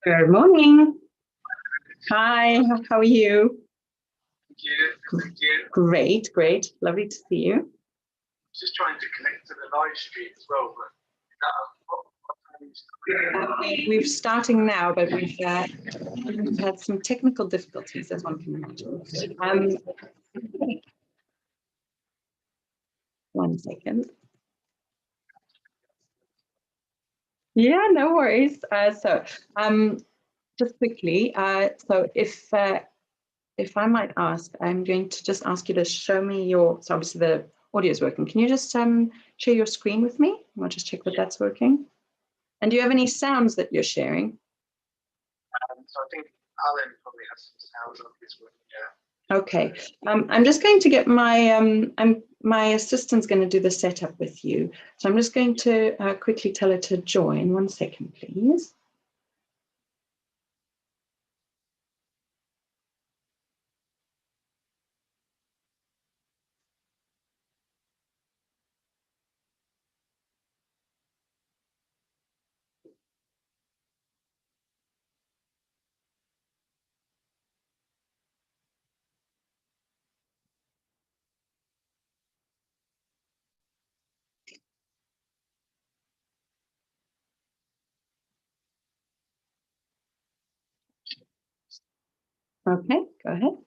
Good morning. Hi, how are you? Thank you. Great, great. Lovely to see you. Just trying to connect to the live stream as well, but We're starting now, but we've had some technical difficulties, as one can imagine. 1 second. Yeah, no worries. Just quickly, so if I might ask, I'm going to just ask you to show me your, so obviously the audio is working. Can you just share your screen with me? I'll just check that that's working. And do you have any sounds that you're sharing? so I think Alan probably has some sounds on his one. Yeah. Okay, I'm just going to get my assistant's going to do the setup with you. So I'm just going to quickly tell her to join. 1 second, please. Okay, go ahead.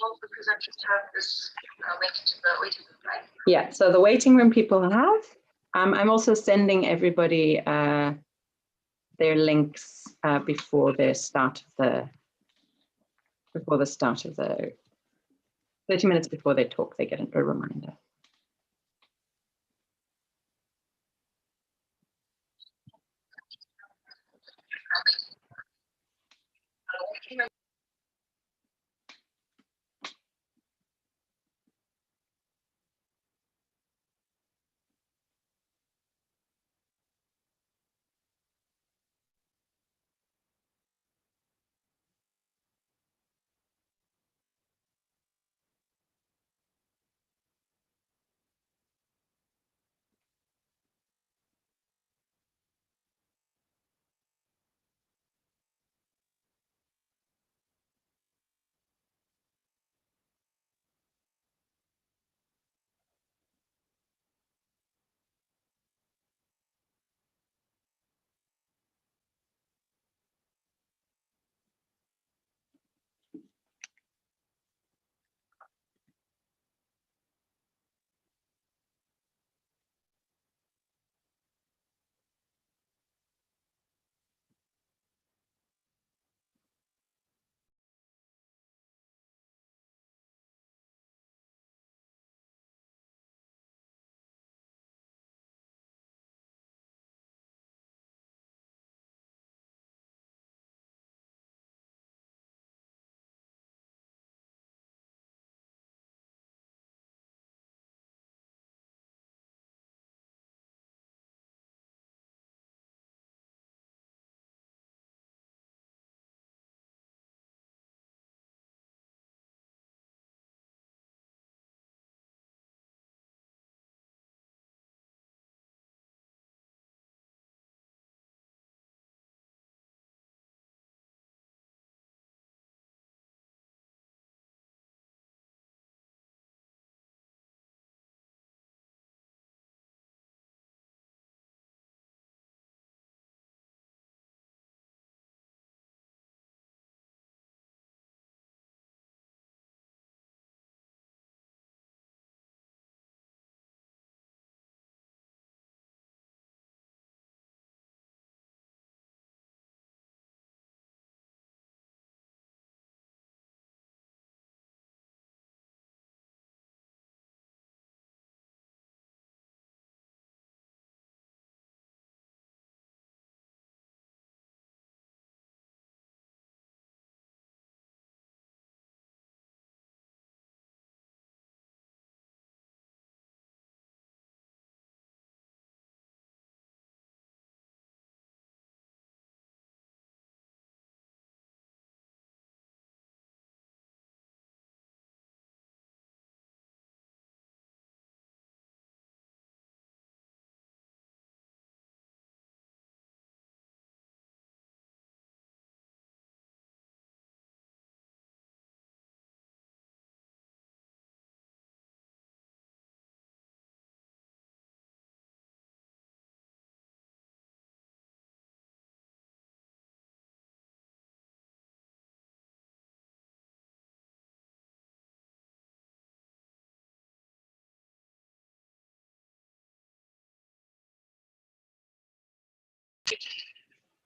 all the presenters have this link to the waiting room, right? Yeah, so the waiting room people have. I'm also sending everybody their links before the start of the 30 minutes before they talk, they get a reminder.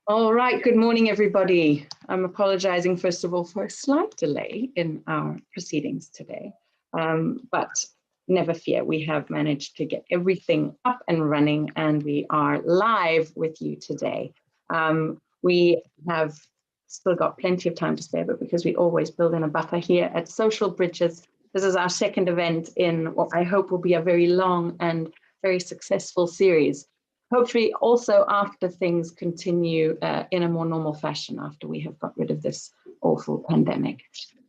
All right, good morning, everybody. I'm apologizing, first of all, for a slight delay in our proceedings today, but never fear, we have managed to get everything up and running and we are live with you today. We have still got plenty of time to spare, but because we always build in a buffer here at Social Bridges, this is our second event in what I hope will be a very long and very successful series. Hopefully also after things continue in a more normal fashion after we have got rid of this awful pandemic.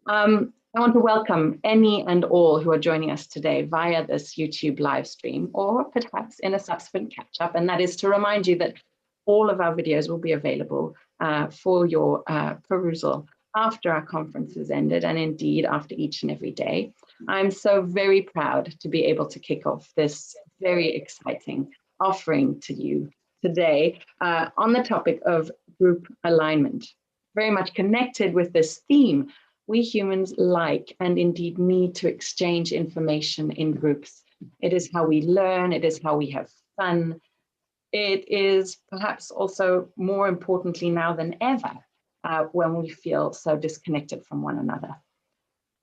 I want to welcome any and all who are joining us today via this YouTube live stream or perhaps in a subsequent catch up, and that is to remind you that all of our videos will be available for your perusal after our conference is ended and indeed after each and every day. I'm so very proud to be able to kick off this very exciting offering to you today on the topic of group alignment, very much connected with this theme we humans like and indeed need to exchange information in groups. It is how we learn, it is how we have fun. It is perhaps also more importantly now than ever when we feel so disconnected from one another.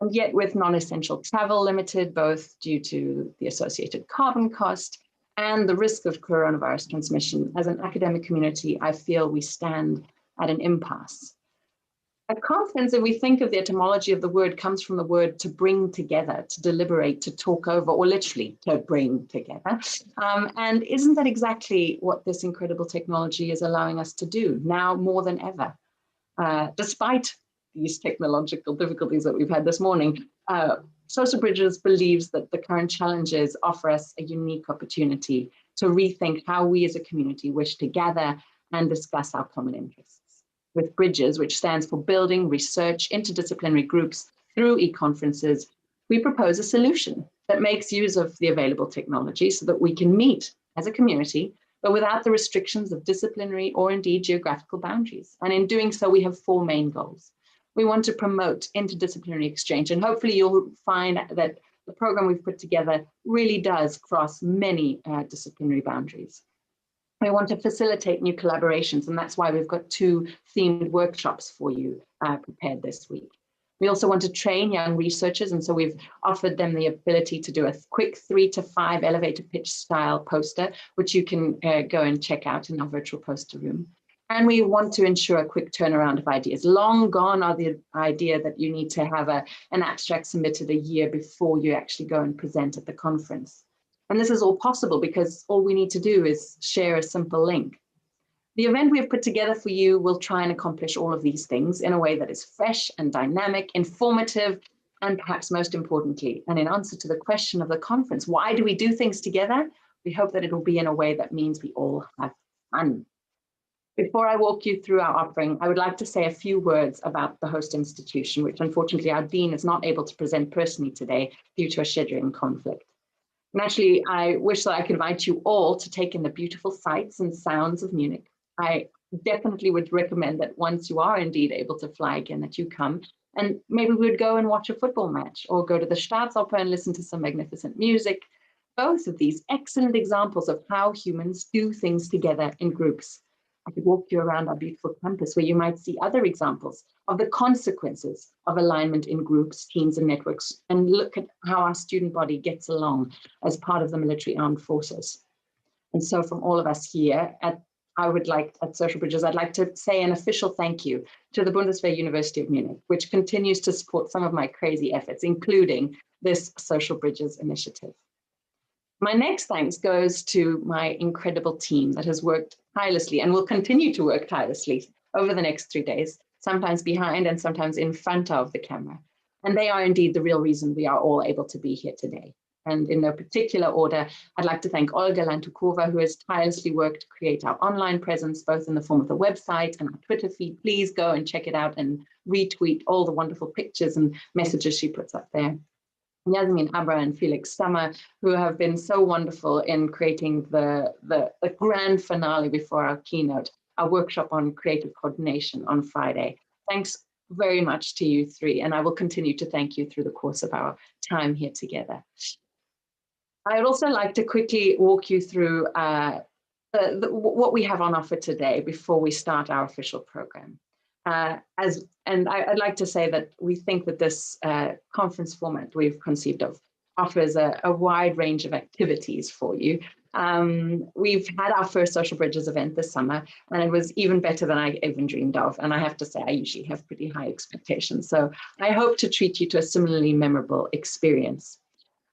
And yet with non-essential travel limited, both due to the associated carbon cost and the risk of coronavirus transmission, as an academic community, I feel we stand at an impasse. A conference, if we think of the etymology of the word, comes from the word to bring together, to deliberate, to talk over, or literally to bring together. And isn't that exactly what this incredible technology is allowing us to do now more than ever? Despite these technological difficulties that we've had this morning, socialBRIDGES believes that the current challenges offer us a unique opportunity to rethink how we as a community wish to gather and discuss our common interests. With BRIDGES, which stands for Building Research Interdisciplinary Groups Through E-Conferences, we propose a solution that makes use of the available technology so that we can meet as a community, but without the restrictions of disciplinary or indeed geographical boundaries. And in doing so, we have four main goals. We want to promote interdisciplinary exchange, and hopefully you'll find that the program we've put together really does cross many disciplinary boundaries. We want to facilitate new collaborations, and that's why we've got 2 themed workshops for you prepared this week. We also want to train young researchers, and so we've offered them the ability to do a quick 3 to 5 elevator pitch style poster, which you can go and check out in our virtual poster room. And we want to ensure a quick turnaround of ideas. Long gone are the idea that you need to have an abstract submitted a year before you actually go and present at the conference. And this is all possible because all we need to do is share a simple link. The event we've put together for you will try and accomplish all of these things in a way that is fresh and dynamic, informative, and perhaps most importantly, and in answer to the question of the conference, why do we do things together? We hope that it will be in a way that means we all have fun. Before I walk you through our offering, I would like to say a few words about the host institution, which unfortunately our dean is not able to present personally today due to a scheduling conflict. Naturally, I wish that I could invite you all to take in the beautiful sights and sounds of Munich. I definitely would recommend that once you are indeed able to fly again, that you come, and maybe we would go and watch a football match or go to the Staatsoper and listen to some magnificent music. Both of these excellent examples of how humans do things together in groups. I could walk you around our beautiful campus where you might see other examples of the consequences of alignment in groups, teams, and networks, and look at how our student body gets along as part of the military armed forces. And so from all of us here at socialBRIDGES, I'd like to say an official thank you to the Bundeswehr University of Munich, which continues to support some of my crazy efforts, including this socialBRIDGES initiative. My next thanks goes to my incredible team that has worked tirelessly and will continue to work tirelessly over the next 3 days, sometimes behind and sometimes in front of the camera. And they are indeed the real reason we are all able to be here today. And in no particular order, I'd like to thank Olga Lantukova, who has tirelessly worked to create our online presence, both in the form of the website and our Twitter feed. Please go and check it out and retweet all the wonderful pictures and messages she puts up there. Yasmin Abra and Felix Summer, who have been so wonderful in creating the grand finale before our keynote, our workshop on creative coordination on Friday. Thanks very much to you 3, and I will continue to thank you through the course of our time here together. I would also like to quickly walk you through what we have on offer today before we start our official program. I'd like to say that we think that this conference format we've conceived of offers a wide range of activities for you. We've had our first socialBRIDGES event this summer, and it was even better than I even dreamed of. And I have to say, I usually have pretty high expectations. So I hope to treat you to a similarly memorable experience.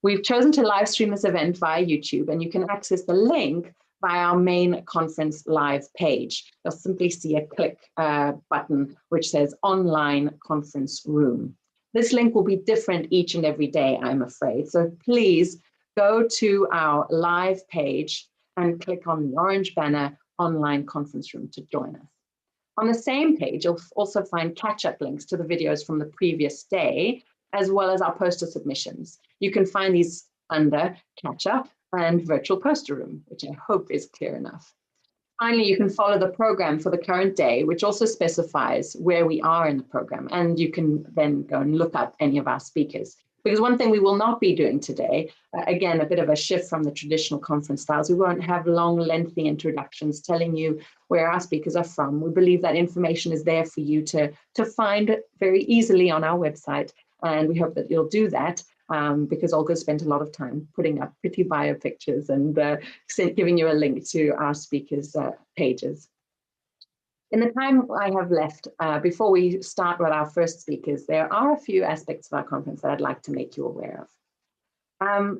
We've chosen to live stream this event via YouTube, and you can access the link via our main conference live page. You'll simply see a click button which says online conference room. This link will be different each and every day, I'm afraid. So please go to our live page and click on the orange banner online conference room to join us. On the same page, you'll also find catch-up links to the videos from the previous day, as well as our poster submissions. You can find these under catch-up and virtual poster room, which I hope is clear enough. Finally, you can follow the program for the current day, which also specifies where we are in the program. And you can then go and look up any of our speakers. Because one thing we will not be doing today, again, a bit of a shift from the traditional conference styles, we won't have long, lengthy introductions telling you where our speakers are from. We believe that information is there for you to find very easily on our website. And we hope that you'll do that. Because Olga spent a lot of time putting up pretty bio pictures and giving you a link to our speakers' pages. In the time I have left, before we start with our first speakers, there are a few aspects of our conference that I'd like to make you aware of.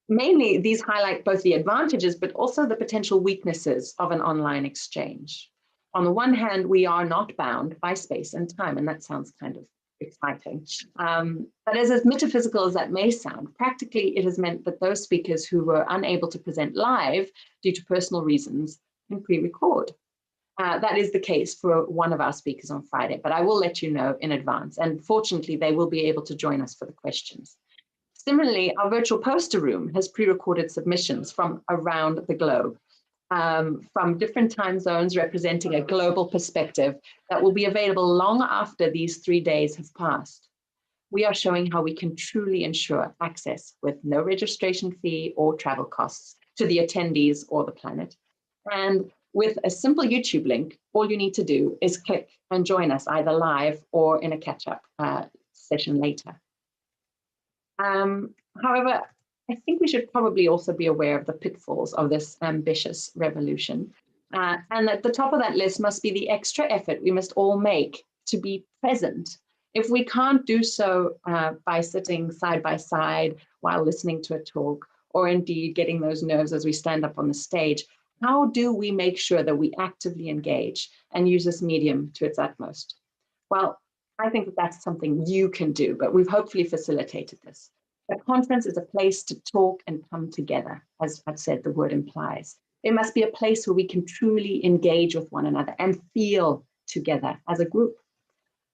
Mainly, these highlight both the advantages, but also the potential weaknesses of an online exchange. On the one hand, we are not bound by space and time, and that sounds kind of exciting. But as metaphysical as that may sound, practically it has meant that those speakers who were unable to present live due to personal reasons can pre-record. That is the case for one of our speakers on Friday, but I will let you know in advance. And fortunately, they will be able to join us for the questions. Similarly, our virtual poster room has pre-recorded submissions from around the globe, from different time zones representing a global perspective that will be available long after these 3 days have passed. We are showing how we can truly ensure access with no registration fee or travel costs to the attendees or the planet. And with a simple YouTube link, all you need to do is click and join us either live or in a catch-up session later. However, I think we should probably also be aware of the pitfalls of this ambitious revolution. And at the top of that list must be the extra effort we must all make to be present. If we can't do so by sitting side by side while listening to a talk, or indeed getting those nerves as we stand up on the stage, how do we make sure that we actively engage and use this medium to its utmost? Well, I think that that's something you can do, but we've hopefully facilitated this. A conference is a place to talk and come together, as I've said, the word implies. It must be a place where we can truly engage with one another and feel together as a group.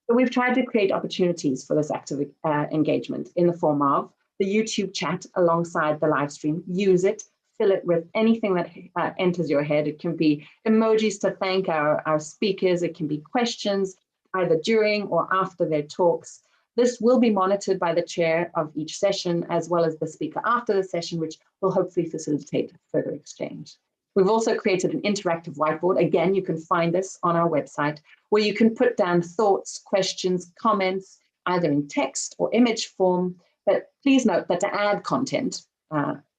So we've tried to create opportunities for this active engagement in the form of the YouTube chat alongside the live stream. Use it, fill it with anything that enters your head. It can be emojis to thank our speakers. It can be questions, either during or after their talks. This will be monitored by the chair of each session, as well as the speaker after the session, which will hopefully facilitate further exchange. We've also created an interactive whiteboard. Again, you can find this on our website, where you can put down thoughts, questions, comments, either in text or image form. But please note that to add content,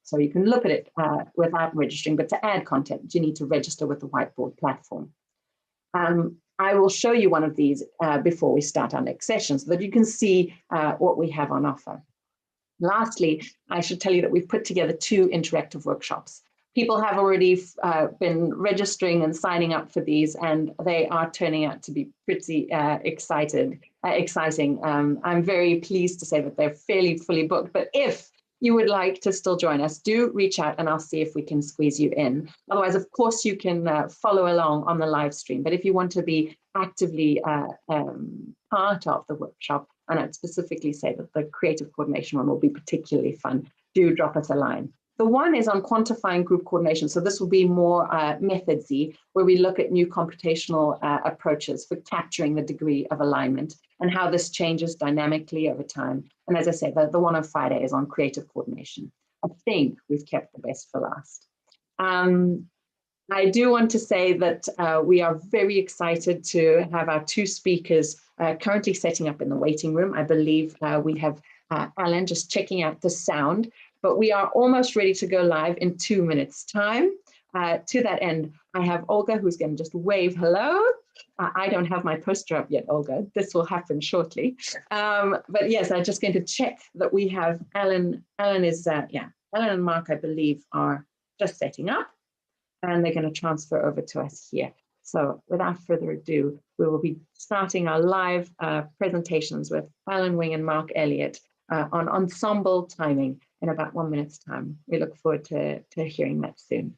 so you can look at it without registering, but to add content, you need to register with the whiteboard platform. I will show you one of these before we start our next session so that you can see what we have on offer. Lastly, I should tell you that we've put together 2 interactive workshops. People have already been registering and signing up for these, and they are turning out to be pretty exciting. I'm very pleased to say that they're fairly fully booked, but if you would like to still join us, do reach out and I'll see if we can squeeze you in. Otherwise, of course, you can follow along on the live stream. But if you want to be actively part of the workshop, and I'd specifically say that the creative coordination one will be particularly fun, do drop us a line. The one is on quantifying group coordination. So this will be more methodsy, where we look at new computational approaches for capturing the degree of alignment and how this changes dynamically over time. And as I said, the one on Friday is on creative coordination. I think we've kept the best for last. I do want to say that we are very excited to have our 2 speakers currently setting up in the waiting room. I believe we have Alan just checking out the sound, but we are almost ready to go live in 2 minutes' time. To that end, I have Olga, who's going to just wave hello. I don't have my poster up yet, Olga. This will happen shortly. But yes, I'm just going to check that we have Alan. Alan and Mark, I believe, are just setting up, and they're going to transfer over to us here. So without further ado, we will be starting our live presentations with Alan Wing and Mark Elliott on ensemble timing in about 1 minute's time. We look forward to hearing that soon.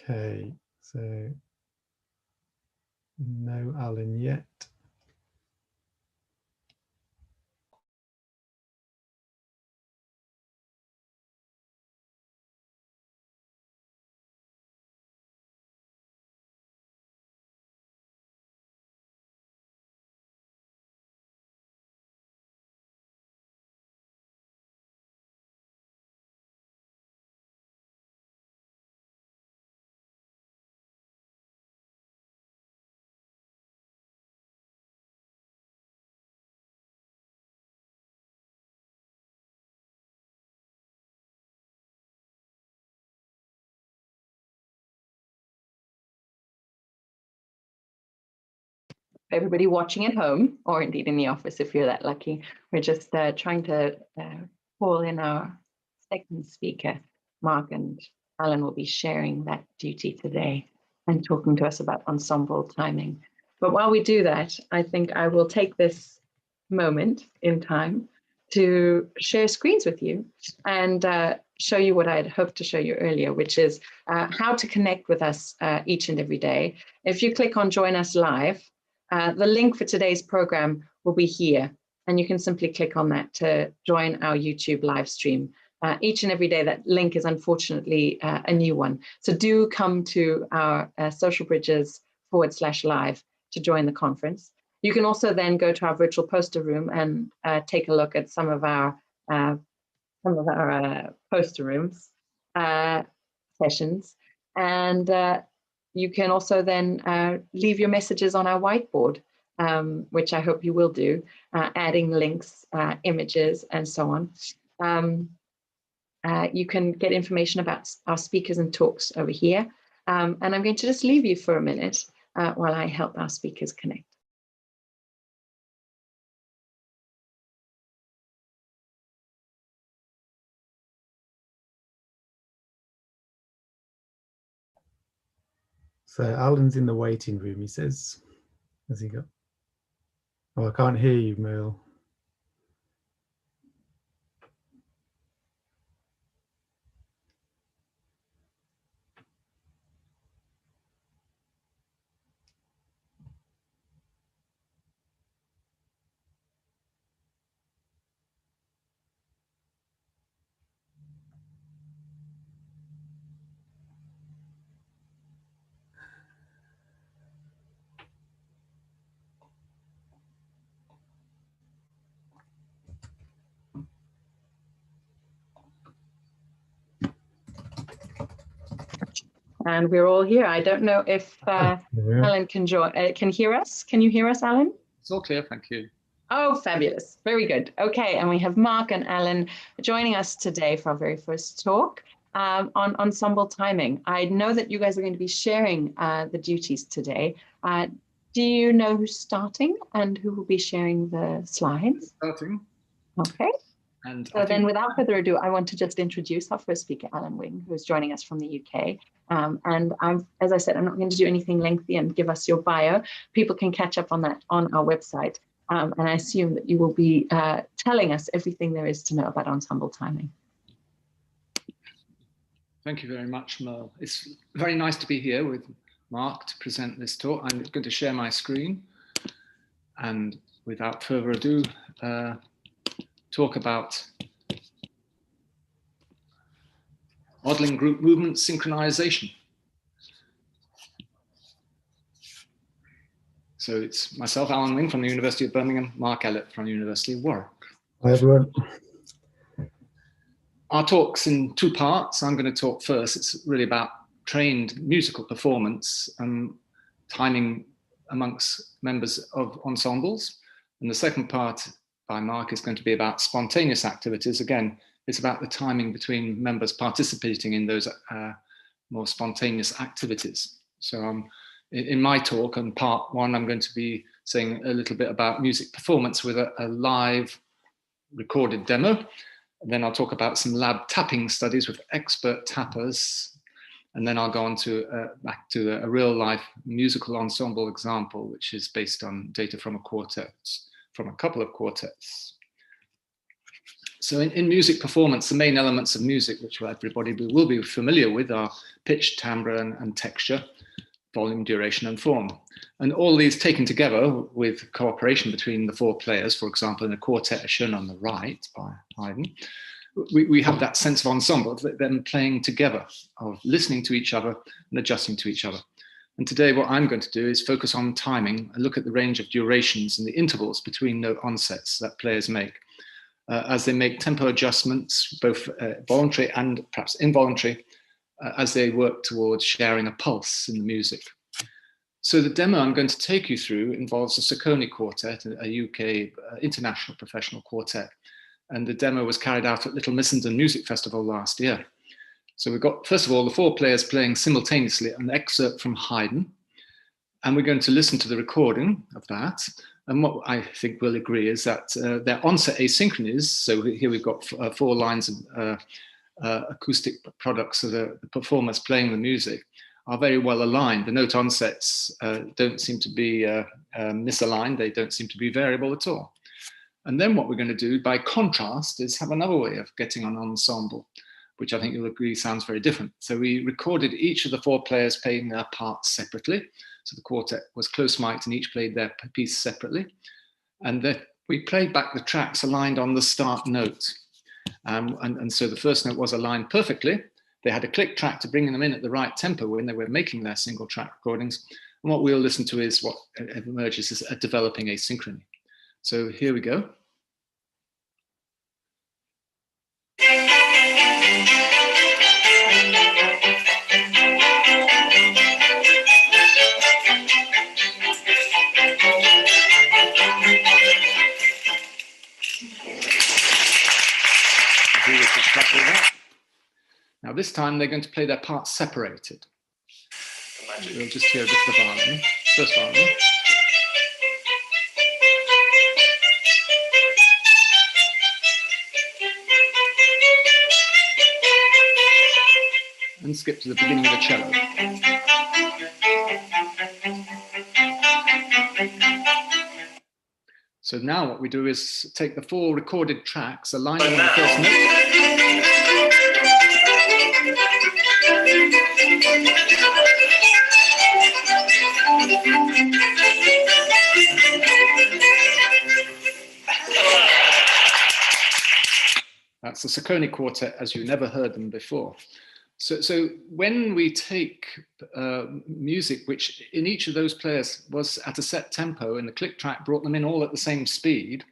Okay, so no Alan yet. Everybody watching at home, or indeed in the office if you're that lucky, we're just trying to call in our second speaker. Mark and Alan will be sharing that duty today and talking to us about ensemble timing. But while we do that, I think I will take this moment in time to share screens with you and show you what I had hoped to show you earlier, which is how to connect with us each and every day. If you click on Join Us Live, the link for today's program will be here, and you can simply click on that to join our YouTube live stream. Each and every day, that link is unfortunately a new one. So do come to our socialBRIDGES/live to join the conference. You can also then go to our virtual poster room and take a look at some of our poster rooms sessions. And you can also then leave your messages on our whiteboard, which I hope you will do, adding links, images, and so on. You can get information about our speakers and talks over here. And I'm going to just leave you for a minute while I help our speakers connect. So Alan's in the waiting room, he says. Has he got? Oh, I can't hear you, Merle. And we're all here. I don't know if Alan can hear us. Can you hear us, Alan? It's all clear, thank you. Oh, fabulous. Very good. Okay, and we have Mark and Alan joining us today for our very first talk on ensemble timing. I know that you guys are going to be sharing the duties today. Do you know who's starting and who will be sharing the slides? Starting. Okay. And so then without further ado, I want to just introduce our first speaker, Alan Wing, who is joining us from the UK. And as I said, I'm not going to do anything lengthy and give us your bio. People can catch up on that on our website. And I assume that you will be telling us everything there is to know about ensemble timing. Thank you very much, Merle. It's very nice to be here with Mark to present this talk. I'm going to share my screen. And without further ado, talk about modeling group movement synchronization. So it's myself, Alan Wing from the University of Birmingham, Mark Ellett from the University of Warwick. Hi, everyone. Our talk's in two parts. I'm going to talk first. It's really about trained musical performance and timing amongst members of ensembles. And the second part by Mark is going to be about spontaneous activities. Again, it's about the timing between members participating in those more spontaneous activities. So in my talk, on part one, I'm going to be saying a little bit about music performance with a live recorded demo. And then I'll talk about some lab tapping studies with expert tappers. And then I'll go on to back to a real life musical ensemble example, which is based on data from a couple of quartets. So in music performance, the main elements of music, which everybody will be familiar with, are pitch, timbre, and texture, volume, duration, and form. And all these taken together with cooperation between the four players, for example, in a quartet as shown on the right by Haydn, we have that sense of ensemble, of them playing together, of listening to each other and adjusting to each other. And today what I'm going to do is focus on timing and look at the range of durations and the intervals between note onsets that players make as they make tempo adjustments, both voluntary and perhaps involuntary, as they work towards sharing a pulse in the music. So the demo I'm going to take you through involves a Sacconi quartet, a UK international professional quartet. And the demo was carried out at Little Missenden Music Festival last year. So we've got, first of all, the four players playing simultaneously an excerpt from Haydn. And we're going to listen to the recording of that. And what I think we'll agree is that their onset asynchronies, so here we've got 4 lines of acoustic products of the performers playing the music, are very well aligned. The note onsets don't seem to be misaligned. They don't seem to be variable at all. And then what we're going to do, by contrast, is have another way of getting an ensemble, which I think you'll agree sounds very different. So we recorded each of the 4 players playing their parts separately. So the quartet was close mic'd and each played their piece separately. And then we played back the tracks aligned on the start note. And so the first note was aligned perfectly. They had a click track to bring them in at the right tempo when they were making their single track recordings. And what we'll listen to is what emerges as a developing asynchrony. So here we go. Now this time they're going to play their parts separated. We'll just hear a bit of the violin, first violin. And skip to the beginning of the cello. So now what we do is take the 4 recorded tracks, align them on the first note. That's the Sacconi quartet as you never heard them before. So when we take music, which in each of those players was at a set tempo, and the click track brought them in all at the same speed,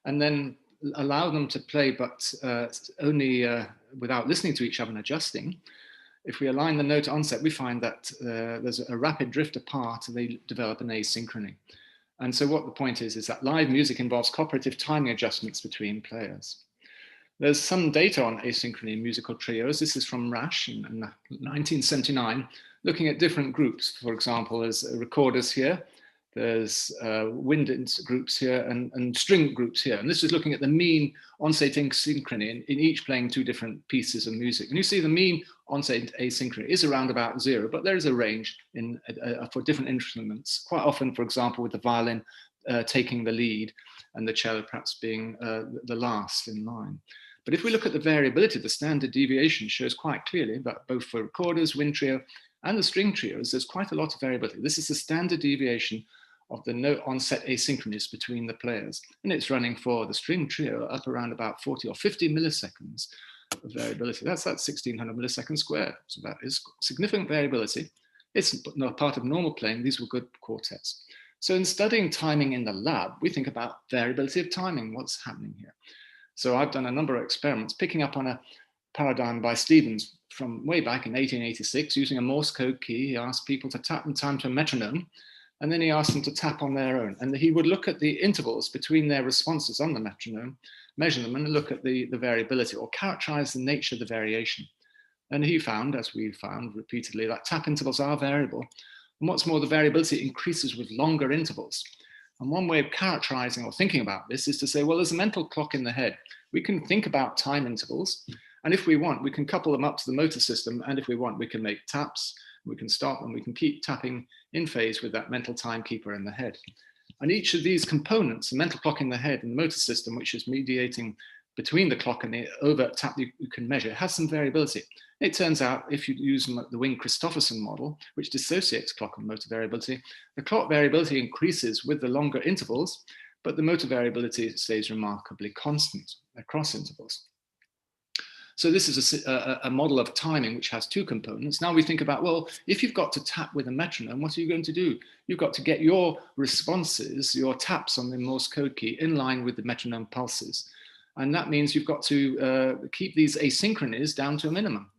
and then allow them to play, but only without listening to each other and adjusting, if we align the note onset, we find that there's a rapid drift apart, and they develop an asynchrony. And so what the point is that live music involves cooperative timing adjustments between players. There's some data on asynchrony in musical trios. This is from Rasch in 1979, looking at different groups. For example, there's recorders here, there's wind groups here, and string groups here. And this is looking at the mean onset asynchrony in each playing 2 different pieces of music. And you see the mean onset asynchrony is around about 0, but there is a range for different instruments. Quite often, for example, with the violin taking the lead and the cello perhaps being the last in line. But if we look at the variability, the standard deviation shows quite clearly that both for recorders, wind trio, and the string trios, there's quite a lot of variability. This is the standard deviation of the note onset asynchronous between the players. And it's running for the string trio up around about 40 or 50 milliseconds of variability. That's 1600 milliseconds squared. So that is significant variability. It's not part of normal playing. These were good quartets. So in studying timing in the lab, we think about variability of timing, what's happening here. So I've done a number of experiments picking up on a paradigm by Stevens from way back in 1886 using a Morse code key. He asked people to tap in time to a metronome, and then he asked them to tap on their own. And he would look at the intervals between their responses on the metronome, measure them, and look at the variability or characterize the nature of the variation. And he found, as we found repeatedly, that tap intervals are variable. And what's more, the variability increases with longer intervals. And one way of characterizing or thinking about this is to say, well, there's a mental clock in the head. We can think about time intervals. And if we want, we can couple them up to the motor system. And if we want, we can make taps, we can stop, and we can keep tapping in phase with that mental timekeeper in the head. And each of these components, the mental clock in the head and the motor system, which is mediating between the clock and the over tap you can measure has some variability. It turns out if you use the Wing-Christopherson model, which dissociates clock and motor variability, the clock variability increases with the longer intervals, but the motor variability stays remarkably constant across intervals. So this is a model of timing which has two components. Now we think about, well, if you've got to tap with a metronome, what are you going to do? You've got to get your responses, your taps on the Morse code key in line with the metronome pulses. And that means you've got to keep these asynchronies down to a minimum.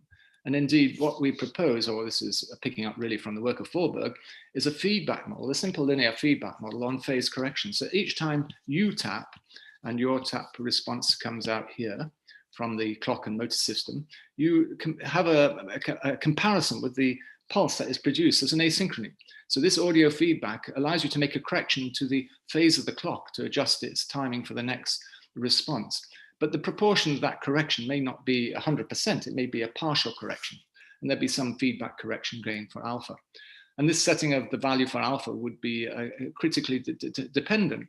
And indeed, what we propose, or this is picking up really from the work of Forberg, is a feedback model, a simple linear feedback model on phase correction. So each time you tap and your tap response comes out here from the clock and motor system, you have a comparison with the pulse that is produced as an asynchrony. So this audio feedback allows you to make a correction to the phase of the clock to adjust its timing for the next response. But the proportion of that correction may not be 100%, it may be a partial correction. And there'd be some feedback correction going for alpha. And this setting of the value for alpha would be critically dependent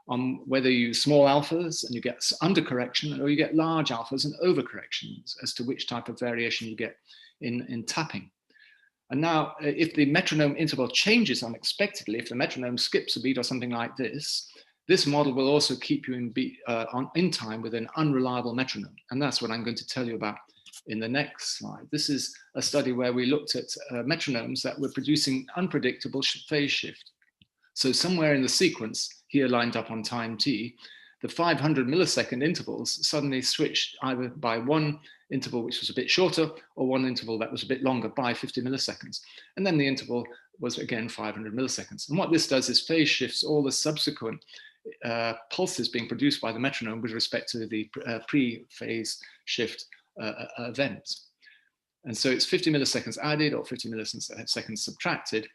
on whether you use small alphas and you get undercorrection, or you get large alphas and overcorrections as to which type of variation you get in tapping. And now, if the metronome interval changes unexpectedly, if the metronome skips a beat or something like this, this model will also keep you in time with an unreliable metronome. And that's what I'm going to tell you about in the next slide. This is a study where we looked at metronomes that were producing unpredictable phase shift. So somewhere in the sequence, here lined up on time t, the 500 millisecond intervals suddenly switched either by one interval which was a bit shorter or one interval that was a bit longer by 50 milliseconds. And then the interval was again 500 milliseconds. And what this does is phase shifts all the subsequent pulses being produced by the metronome with respect to the pre-phase shift events. And so it's 50 milliseconds added or 50 milliseconds subtracted.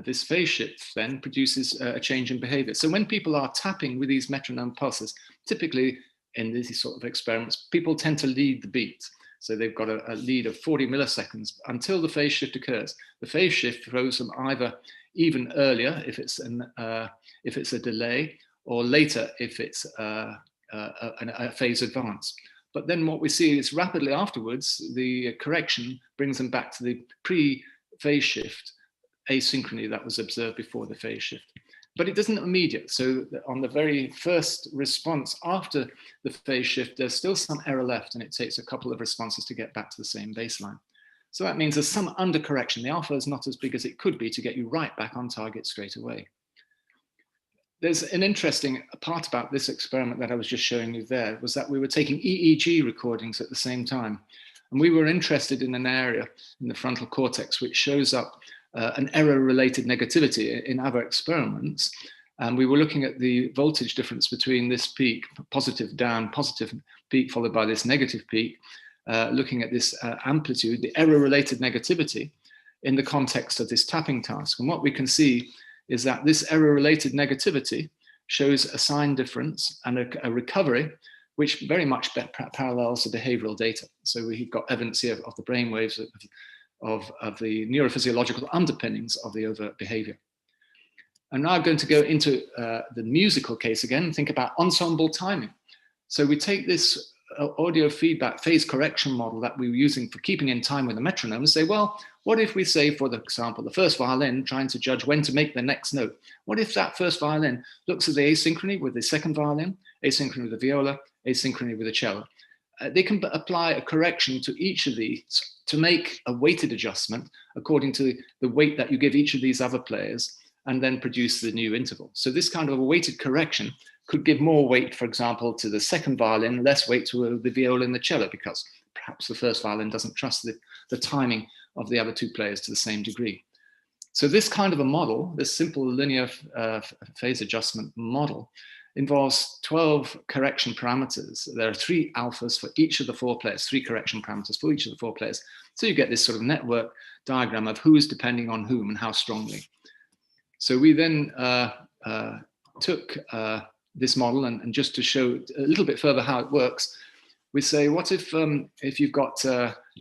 This phase shift then produces a change in behavior. So when people are tapping with these metronome pulses, typically in these sort of experiments, people tend to lead the beat. So they've got a lead of 40 milliseconds until the phase shift occurs. The phase shift throws them either even earlier if it's a delay, or later if it's a phase advance. But then what we see is rapidly afterwards, the correction brings them back to the pre-phase shift asynchrony that was observed before the phase shift. But it doesn't immediate. So on the very first response after the phase shift, there's still some error left, and it takes a couple of responses to get back to the same baseline. So that means there's some undercorrection. The alpha is not as big as it could be to get you right back on target straight away. There's an interesting part about this experiment that I was just showing you there, was that we were taking EEG recordings at the same time. And we were interested in an area in the frontal cortex which shows up an error-related negativity in other experiments. And we were looking at the voltage difference between this peak, positive down, positive peak, followed by this negative peak, looking at this amplitude, the error-related negativity in the context of this tapping task. And what we can see is that this error-related negativity shows a sign difference and a recovery, which very much parallels the behavioral data. So we've got evidence here of the brainwaves of the neurophysiological underpinnings of the overt behavior. I'm now going to go into the musical case again and think about ensemble timing. So we take this audio feedback phase correction model that we were using for keeping in time with the metronome and say, well, what if we say, for example, the first violin trying to judge when to make the next note? What if that first violin looks at the asynchrony with the second violin, asynchrony with the viola, asynchrony with the cello? They can apply a correction to each of these to make a weighted adjustment according to the weight that you give each of these other players, and then produce the new interval. So this kind of a weighted correction could give more weight, for example, to the second violin, less weight to the viola and the cello, because perhaps the first violin doesn't trust the timing of the other two players to the same degree. So this kind of a model, this simple linear phase adjustment model, involves 12 correction parameters. There are 3 alphas for each of the 4 players, 3 correction parameters for each of the 4 players. So you get this sort of network diagram of who is depending on whom and how strongly. So we then took this model, and just to show a little bit further how it works, we say, what if you've got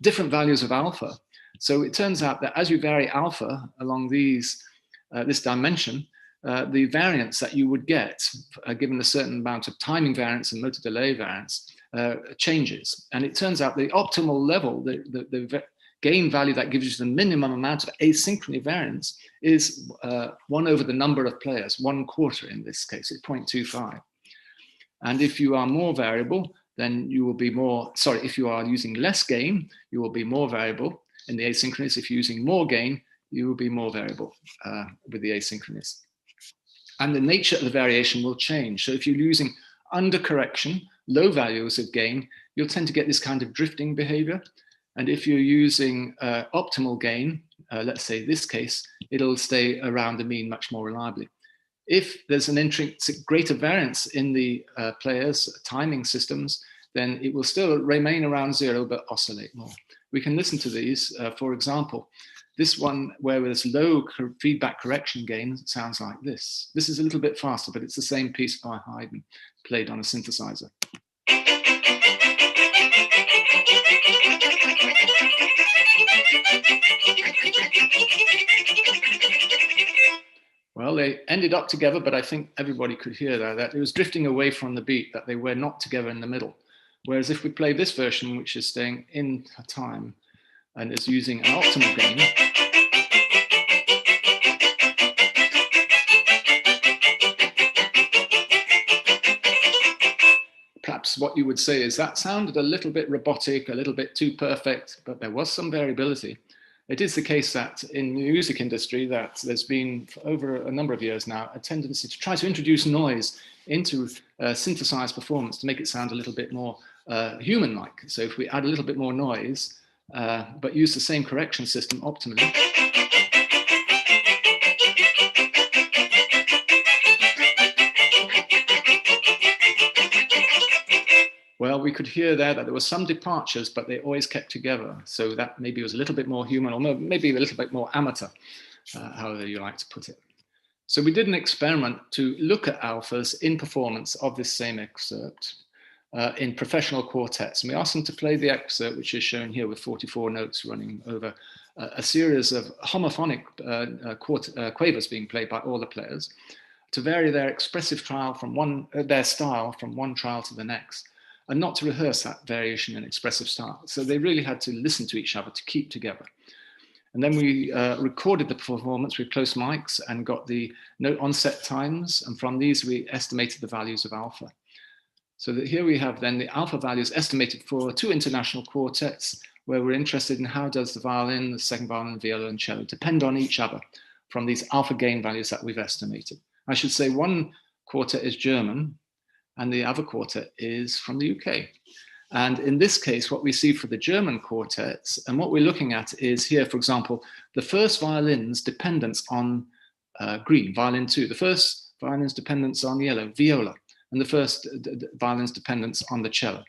different values of alpha? So it turns out that as you vary alpha along this dimension, the variance that you would get, given a certain amount of timing variance and motor delay variance, changes. And it turns out the optimal level, the gain value that gives you the minimum amount of asynchrony variance is 1 over the number of players, 1/4 in this case, it's 0.25. And if you are more variable, then you will be more, sorry, if you are using less gain, you will be more variable in the asynchronous. If you're using more gain, you will be more variable with the asynchronous. And the nature of the variation will change. So if you're using under correction, low values of gain, you'll tend to get this kind of drifting behavior. And if you're using optimal gain, let's say this case, it'll stay around the mean much more reliably. If there's an intrinsic greater variance in the players' timing systems, then it will still remain around 0, but oscillate more. We can listen to these. For example, this one where there's low feedback correction gain sounds like this. This is a little bit faster, but it's the same piece by Haydn played on a synthesizer. Well, they ended up together, but I think everybody could hear that it was drifting away from the beat, that they were not together in the middle. Whereas if we play this version, which is staying in time and is using an optimal gain, perhaps what you would say is that sounded a little bit robotic, a little bit too perfect, but there was some variability. It is the case that in the music industry that there's been, for over a number of years now, a tendency to try to introduce noise into synthesized performance to make it sound a little bit more human-like. So if we add a little bit more noise, but use the same correction system optimally, well, we could hear there that there were some departures, but they always kept together. So that maybe was a little bit more human, or maybe a little bit more amateur, however you like to put it. So we did an experiment to look at alphas in performance of this same excerpt in professional quartets. And we asked them to play the excerpt, which is shown here with 44 notes running over a series of homophonic quavers being played by all the players, to vary their expressive style from one trial to the next, and not to rehearse that variation in expressive style. So they really had to listen to each other to keep together. And then we recorded the performance with close mics and got the note onset times. And from these, we estimated the values of alpha. So that here we have then the alpha values estimated for 2 international quartets, where we're interested in how does the violin, the second violin, viola, and cello depend on each other from these alpha gain values that we've estimated. I should say one quartet is German, and the other quartet is from the UK. And in this case, what we see for the German quartets, and what we're looking at is here, for example, the first violin's dependence on green, violin 2, the first violin's dependence on yellow, viola, and the first violin's dependence on the cello.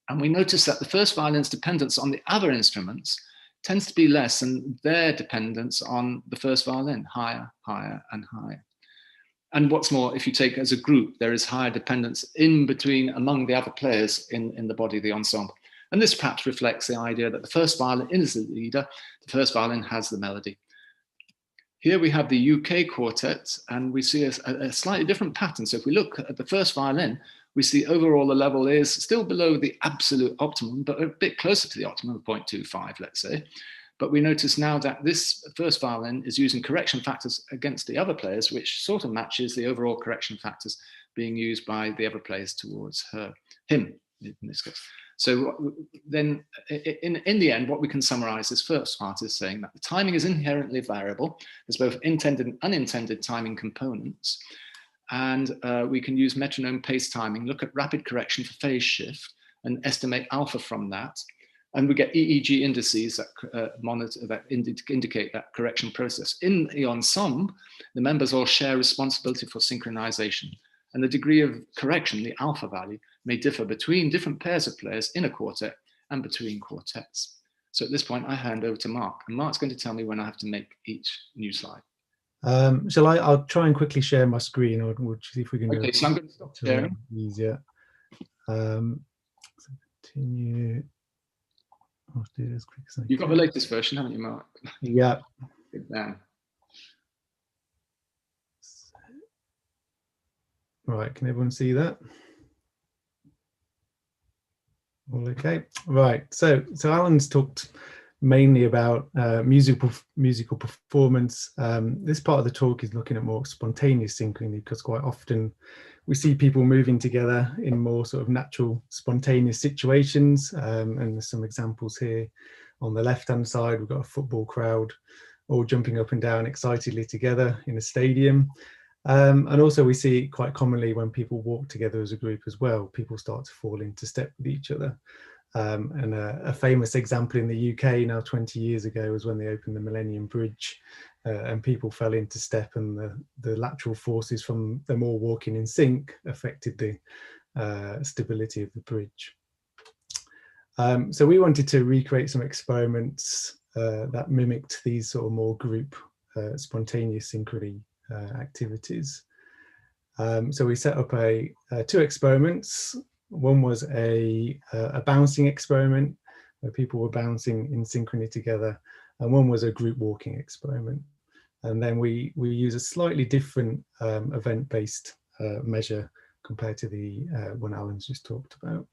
And we notice that the first violin's dependence on the other instruments tends to be less than their dependence on the first violin, higher, higher, and higher. And what's more, if you take as a group, there is higher dependence in between among the other players in the body of the ensemble. And this perhaps reflects the idea that the first violin is the leader, the first violin has the melody. Here we have the UK quartet, and we see a slightly different pattern. So if we look at the first violin, we see overall the level is still below the absolute optimum, but a bit closer to the optimum, 0.25, let's say. But we notice now that this first violin is using correction factors against the other players, which sort of matches the overall correction factors being used by the other players towards him in this case. So then in the end, what we can summarize this first part is saying that the timing is inherently variable. There's both intended and unintended timing components. And we can use metronome pace timing, look at rapid correction for phase shift, and estimate alpha from that. And we get EEG indices that indicate that correction process. In the ensemble, the members all share responsibility for synchronization. And the degree of correction, the alpha value, may differ between different pairs of players in a quartet and between quartets. So at this point, I hand over to Mark. And Mark's going to tell me when I have to make each new slide. I'll try and quickly share my screen, or we'll see if we can do it. Okay, so I'm going to stop sharing. Easier. So continue. I'll do this quick. You've got the latest version, haven't you, Mark? Yeah. Good man. Right, can everyone see that? All okay. Right. So Alan's talked mainly about musical performance. This part of the talk is looking at more spontaneous synchrony, because quite often we see people moving together in more sort of natural, spontaneous situations. And there's some examples here. On the left-hand side, we've got a football crowd all jumping up and down excitedly together in a stadium. And also we see it quite commonly when people walk together as a group as well. People start to fall into step with each other. And a famous example in the UK now 20 years ago was when they opened the Millennium Bridge, and people fell into step, and the lateral forces from them all walking in sync affected the stability of the bridge. So we wanted to recreate some experiments that mimicked these sort of more group spontaneous synchrony activities. So we set up two experiments. One was a bouncing experiment where people were bouncing in synchrony together, and one was a group walking experiment. And then we use a slightly different event-based measure compared to the one Alan's just talked about.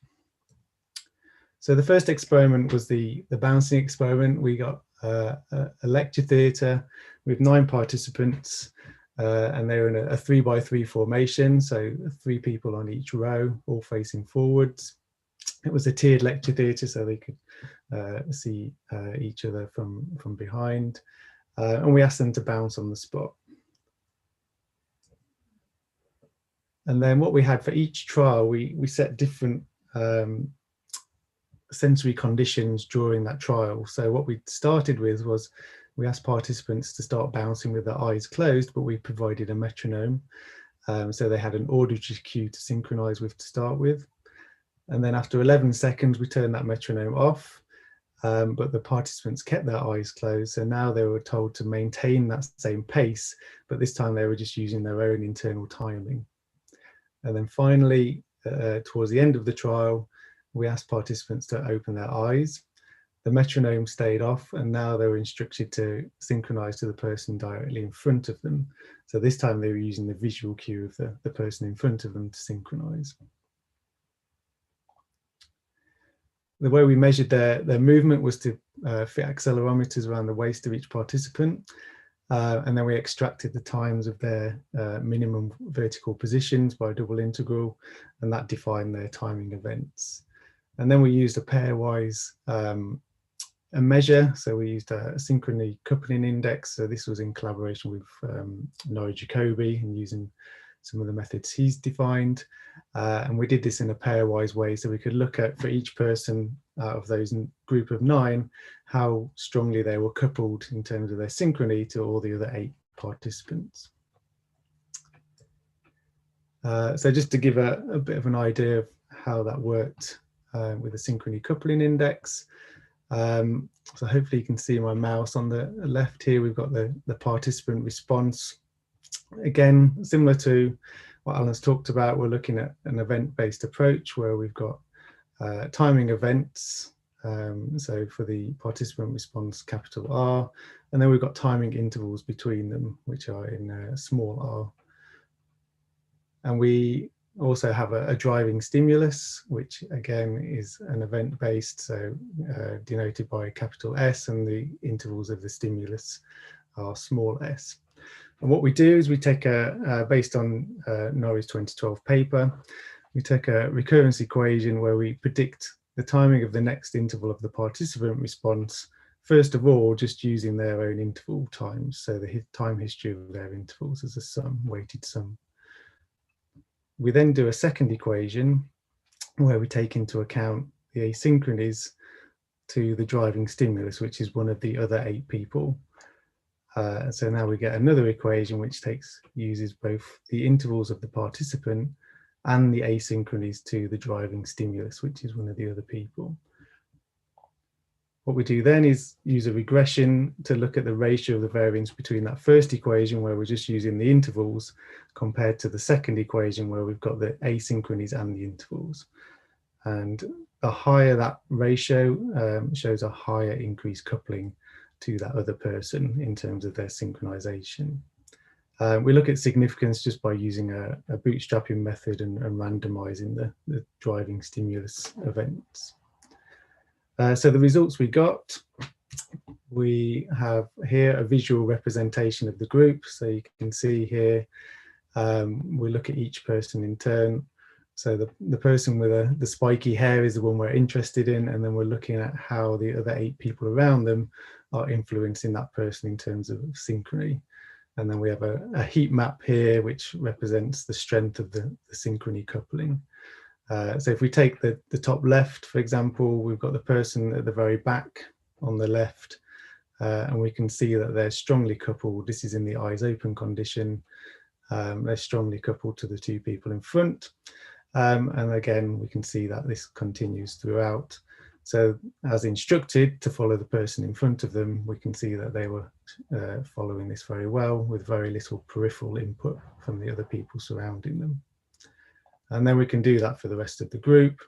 So the first experiment was the bouncing experiment. We got a lecture theatre with 9 participants, and they were in a 3x3 formation, so 3 people on each row, all facing forwards. It was a tiered lecture theatre, so they could see each other from behind, and we asked them to bounce on the spot. And then what we had for each trial, we set different sensory conditions during that trial. So what we started with was we asked participants to start bouncing with their eyes closed, but we provided a metronome. So they had an auditory cue to synchronize with to start with. And then after 11 seconds, we turned that metronome off, but the participants kept their eyes closed. So now they were told to maintain that same pace, but this time they were just using their own internal timing. And then finally, towards the end of the trial, we asked participants to open their eyes. The metronome stayed off, and now they were instructed to synchronize to the person directly in front of them. So this time they were using the visual cue of the person in front of them to synchronize. The way we measured their movement was to fit accelerometers around the waist of each participant. And then we extracted the times of their minimum vertical positions by a double integral, and that defined their timing events. And then we used a pairwise a measure. So we used a synchrony coupling index. So this was in collaboration with Norrie Jacobi and using some of the methods he's defined. And we did this in a pairwise way. So we could look at, for each person out of those group of 9, how strongly they were coupled in terms of their synchrony to all the other 8 participants. So just to give a bit of an idea of how that worked with the synchrony coupling index. So hopefully you can see my mouse on the left here. We've got the participant response. Again, similar to what Alan's talked about, we're looking at an event-based approach where we've got timing events. So for the participant response, capital R, and then we've got timing intervals between them, which are in small r. And we also have a driving stimulus, which again is an event-based, so denoted by capital S, and the intervals of the stimulus are small s. And what we do is we take based on Norrie's 2012 paper, we take a recurrence equation where we predict the timing of the next interval of the participant response, first of all, just using their own interval times. So the time history of their intervals as a sum, weighted sum. We then do a second equation where we take into account the asynchronies to the driving stimulus, which is one of the other 8 people. So now we get another equation which uses both the intervals of the participant and the asynchronies to the driving stimulus, which is one of the other people. What we do then is use a regression to look at the ratio of the variance between that first equation, where we're just using the intervals, compared to the second equation where we've got the asynchronies and the intervals. And the higher that ratio shows a higher increased coupling to that other person in terms of their synchronization. We look at significance just by using a bootstrapping method and randomizing the driving stimulus events. So the results we have here a visual representation of the group. So you can see here, we look at each person in turn. So the person with the spiky hair is the one we're interested in, and then we're looking at how the other 8 people around them are influencing that person in terms of synchrony. And then we have a heat map here, which represents the strength of the synchrony coupling. So if we take the top left, for example, we've got the person at the very back on the left, and we can see that they're strongly coupled. This is in the eyes open condition. They're strongly coupled to the 2 people in front. And again, we can see that this continues throughout. So as instructed to follow the person in front of them, we can see that they were following this very well with very little peripheral input from the other people surrounding them. And then we can do that for the rest of the group.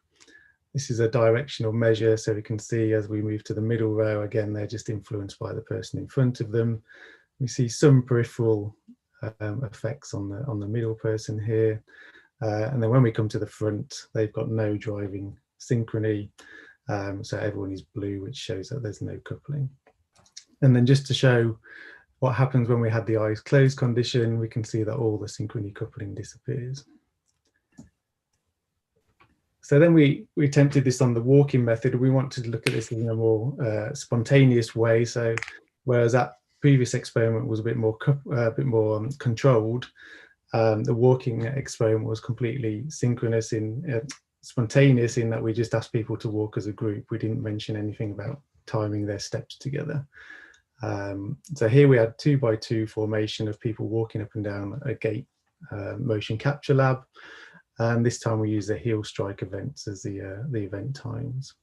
This is a directional measure, so we can see as we move to the middle row, again, they're just influenced by the person in front of them. We see some peripheral effects on the middle person here. And then when we come to the front, they've got no driving synchrony. So everyone is blue, which shows that there's no coupling. And then just to show what happens when we had the eyes closed condition, we can see that all the synchrony coupling disappears. So then we attempted this on the walking method. We wanted to look at this in a more spontaneous way. So whereas that previous experiment was a bit more controlled, the walking experiment was completely synchronous spontaneous in that we just asked people to walk as a group. We didn't mention anything about timing their steps together. So here we had 2x2 formation of people walking up and down a gate motion capture lab. And this time we use the heel strike events as the event times.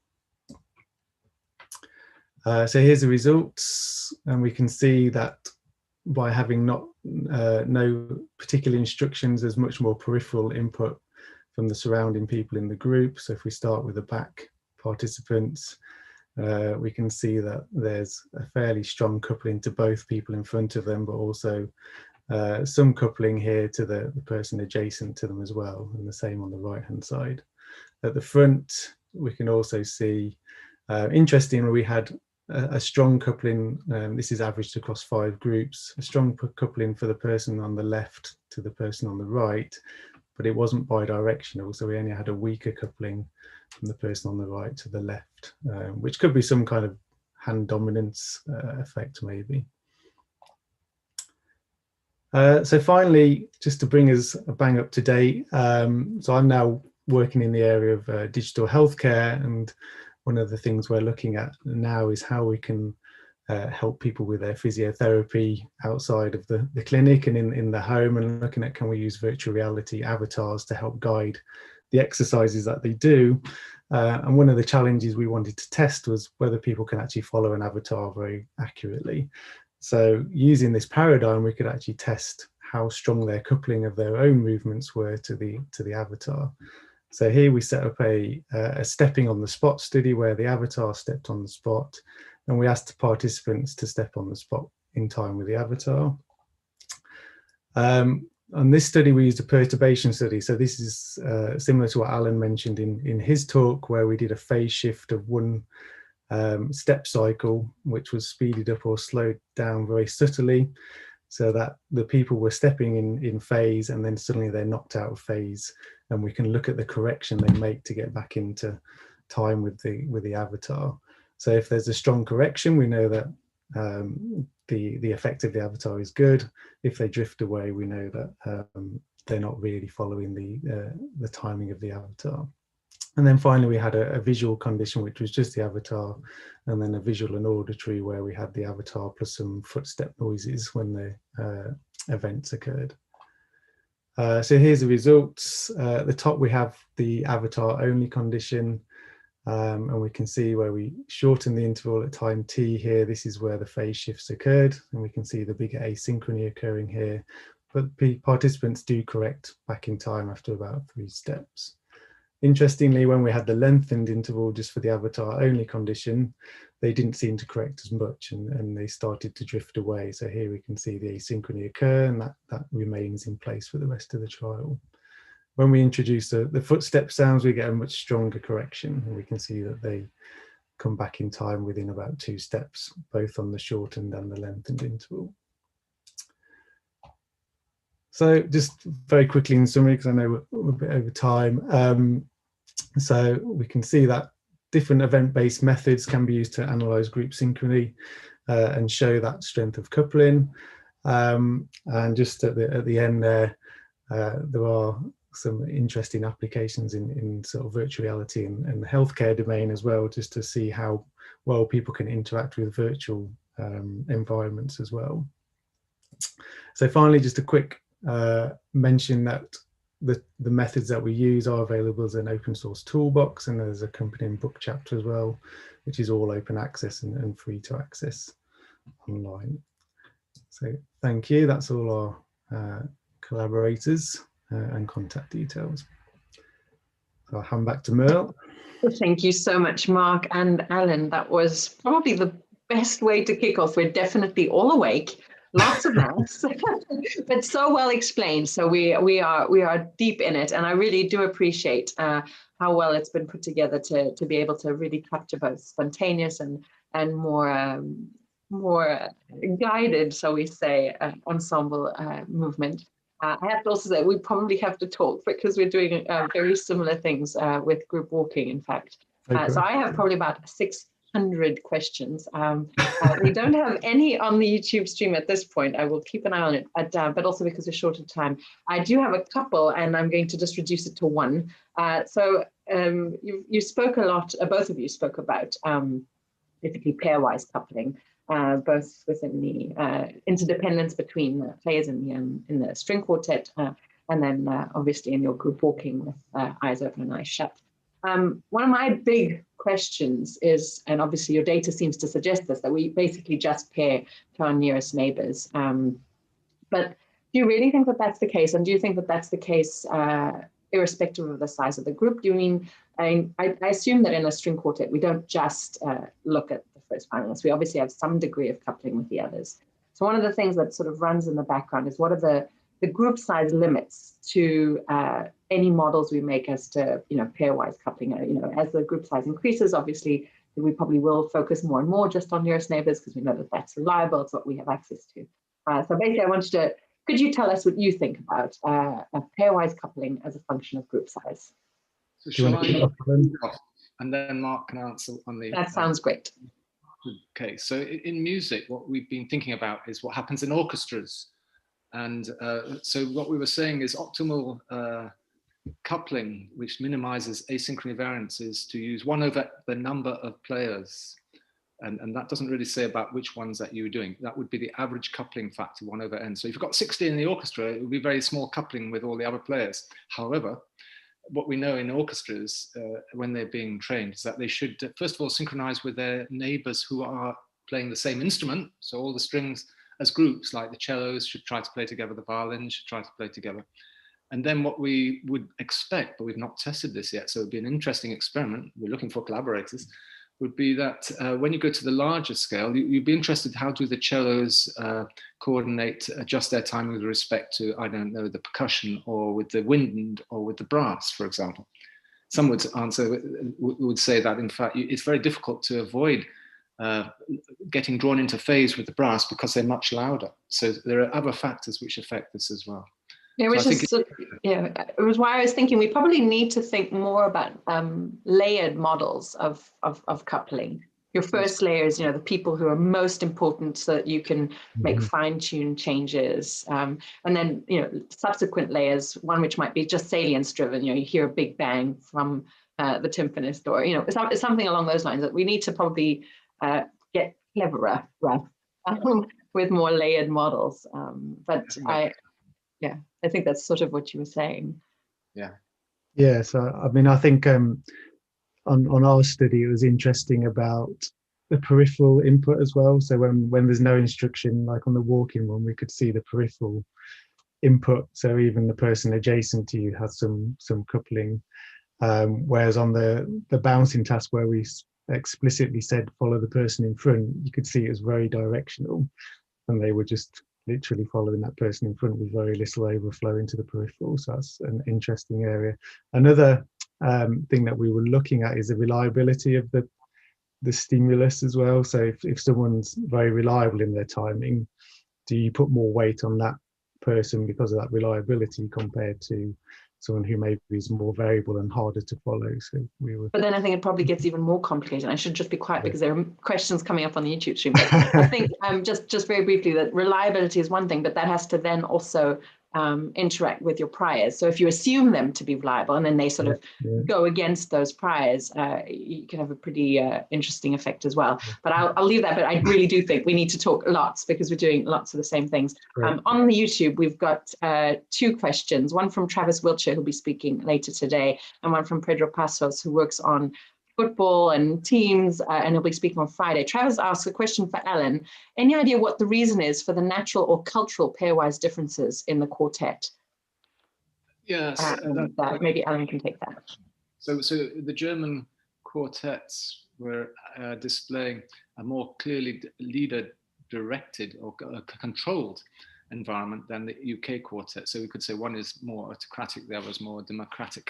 So here's the results, and we can see that by having no particular instructions, there's much more peripheral input from the surrounding people in the group. So if we start with the back participants, we can see that there's a fairly strong coupling to both people in front of them, but also some coupling here to the person adjacent to them as well, and the same on the right hand side. At the front, we can also see, interestingly, we had a strong coupling, this is averaged across 5 groups, a strong coupling for the person on the left to the person on the right, but it wasn't bidirectional, so we only had a weaker coupling from the person on the right to the left, which could be some kind of hand dominance effect maybe. So finally, just to bring us bang up to date, so I'm now working in the area of digital healthcare, and one of the things we're looking at now is how we can help people with their physiotherapy outside of the clinic and in the home, and looking at can we use virtual reality avatars to help guide the exercises that they do. And one of the challenges we wanted to test was whether people can actually follow an avatar very accurately. So using this paradigm, we could actually test how strong their coupling of their own movements were to the avatar. So here we set up a stepping on the spot study where the avatar stepped on the spot, and we asked the participants to step on the spot in time with the avatar. On this study, we used a perturbation study. So this is similar to what Alan mentioned in his talk, where we did a phase shift of one step cycle, which was speeded up or slowed down very subtly, so that the people were stepping in phase, and then suddenly they're knocked out of phase, and we can look at the correction they make to get back into time with the avatar. So if there's a strong correction, we know that the effect of the avatar is good. If they drift away, we know that they're not really following the timing of the avatar. And then finally, we had a visual condition, which was just the avatar, and then a visual and auditory where we had the avatar plus some footstep noises when the events occurred. So here's the results. At the top, we have the avatar only condition, and we can see where we shorten the interval at time t here. This is where the phase shifts occurred, and we can see the bigger asynchrony occurring here. But the participants do correct back in time after about 3 steps. Interestingly, when we had the lengthened interval just for the avatar only condition, they didn't seem to correct as much, and they started to drift away. So here we can see the asynchrony occur, and that remains in place for the rest of the trial. When we introduce the footstep sounds, we get a much stronger correction, and we can see that they come back in time within about 2 steps, both on the shortened and the lengthened interval. So just very quickly in summary, because I know we're a bit over time. So we can see that different event-based methods can be used to analyse group synchrony and show that strength of coupling. And just at the end there, there are some interesting applications in sort of virtual reality and the healthcare domain as well, just to see how well people can interact with virtual environments as well. So finally, just a quick mention that the methods that we use are available as an open source toolbox, and there's a accompanying book chapter as well, which is all open access and free to access online. So thank you. That's all our collaborators and contact details. So I'll hand back to Merle. Thank you so much, Mark and Alan. That was probably the best way to kick off. We're definitely all awake. Lots of maths, but so well explained. So we are deep in it, and I really do appreciate how well it's been put together to be able to really capture both spontaneous and more guided, shall we say, ensemble movement. I have to also say we probably have to talk because we're doing very similar things with group walking, in fact. So I have probably about 600 questions. We don't have any on the YouTube stream at this point. I will keep an eye on it, but also because we're short of time. I do have a couple, and I'm going to just reduce it to one. So you spoke a lot, both of you spoke about basically pairwise coupling, both within the interdependence between the players in the string quartet, and then obviously in your group walking with eyes open and eyes shut. One of my big questions is, and obviously your data seems to suggest this, that we basically just pair to our nearest neighbors. But do you really think that that's the case? And do you think that that's the case irrespective of the size of the group? Do you mean, I assume that in a string quartet, we don't just look at the first finalists. We obviously have some degree of coupling with the others. So one of the things that sort of runs in the background is what are the group size limits to any models we make as to, pairwise coupling. As the group size increases, obviously, we probably will focus more and more just on nearest neighbors because we know that that's reliable. It's what we have access to. So basically, I want you to, could you tell us what you think about a pairwise coupling as a function of group size? So shall I, and then Mark can answer on the... That sounds great. Okay, so in music, what we've been thinking about is what happens in orchestras. And so what we were saying is optimal coupling, which minimizes asynchrony variance, is to use 1 over the number of players. And that doesn't really say about which ones that you were doing. That would be the average coupling factor, 1 over n. So if you've got 60 in the orchestra, it would be very small coupling with all the other players. However, what we know in orchestras when they're being trained is that they should, first of all, synchronize with their neighbors who are playing the same instrument. So all the strings as groups, like the cellos should try to play together, the violins should try to play together. And then what we would expect, but we've not tested this yet, so it'd be an interesting experiment, we're looking for collaborators, would be that when you go to the larger scale, you'd be interested, how do the cellos coordinate, adjust their timing with respect to, I don't know, the percussion or with the wind or with the brass, for example. Some would answer, would say that in fact, it's very difficult to avoid getting drawn into phase with the brass because they're much louder. So there are other factors which affect this as well. Yeah, it was why I was thinking we probably need to think more about layered models of coupling. Your first layer is, the people who are most important so that you can make fine-tuned changes. And then, subsequent layers, one which might be just salience driven, you hear a big bang from the timpanist or, something along those lines, that we need to probably get cleverer with more layered models. I think that's sort of what you were saying. Yeah, so I mean, I think on our study, it was interesting about the peripheral input as well. So when there's no instruction, like on the walking one, we could see the peripheral input. So even the person adjacent to you has some coupling. Whereas on the bouncing task where we explicitly said follow the person in front, you could see it was very directional, and they were just literally following that person in front with very little overflow into the peripheral. So that's an interesting area. Another thing that we were looking at is the reliability of the the stimulus as well. So if someone's very reliable in their timing, do you put more weight on that person because of that reliability compared to someone who maybe is more variable and harder to follow? So we were. But then I think it probably gets even more complicated. I should just be quiet because there are questions coming up on the YouTube stream. But I think just very briefly that reliability is one thing, but that has to then also interact with your priors. So if you assume them to be reliable and then they sort of go against those priors, you can have a pretty interesting effect as well. But I'll leave that. But I really do think we need to talk lots because we're doing lots of the same things. On the YouTube, we've got 2 questions, one from Travis Wiltshire, who'll be speaking later today, and one from Pedro Passos, who works on football and teams, and he'll be speaking on Friday. Travis asks a question for Alan. Any idea what the reason is for the natural or cultural pairwise differences in the quartet? Yes. Maybe Alan can take that. So the German quartets were displaying a more clearly leader-directed or controlled environment than the UK quartet. So we could say one is more autocratic, the other is more democratic.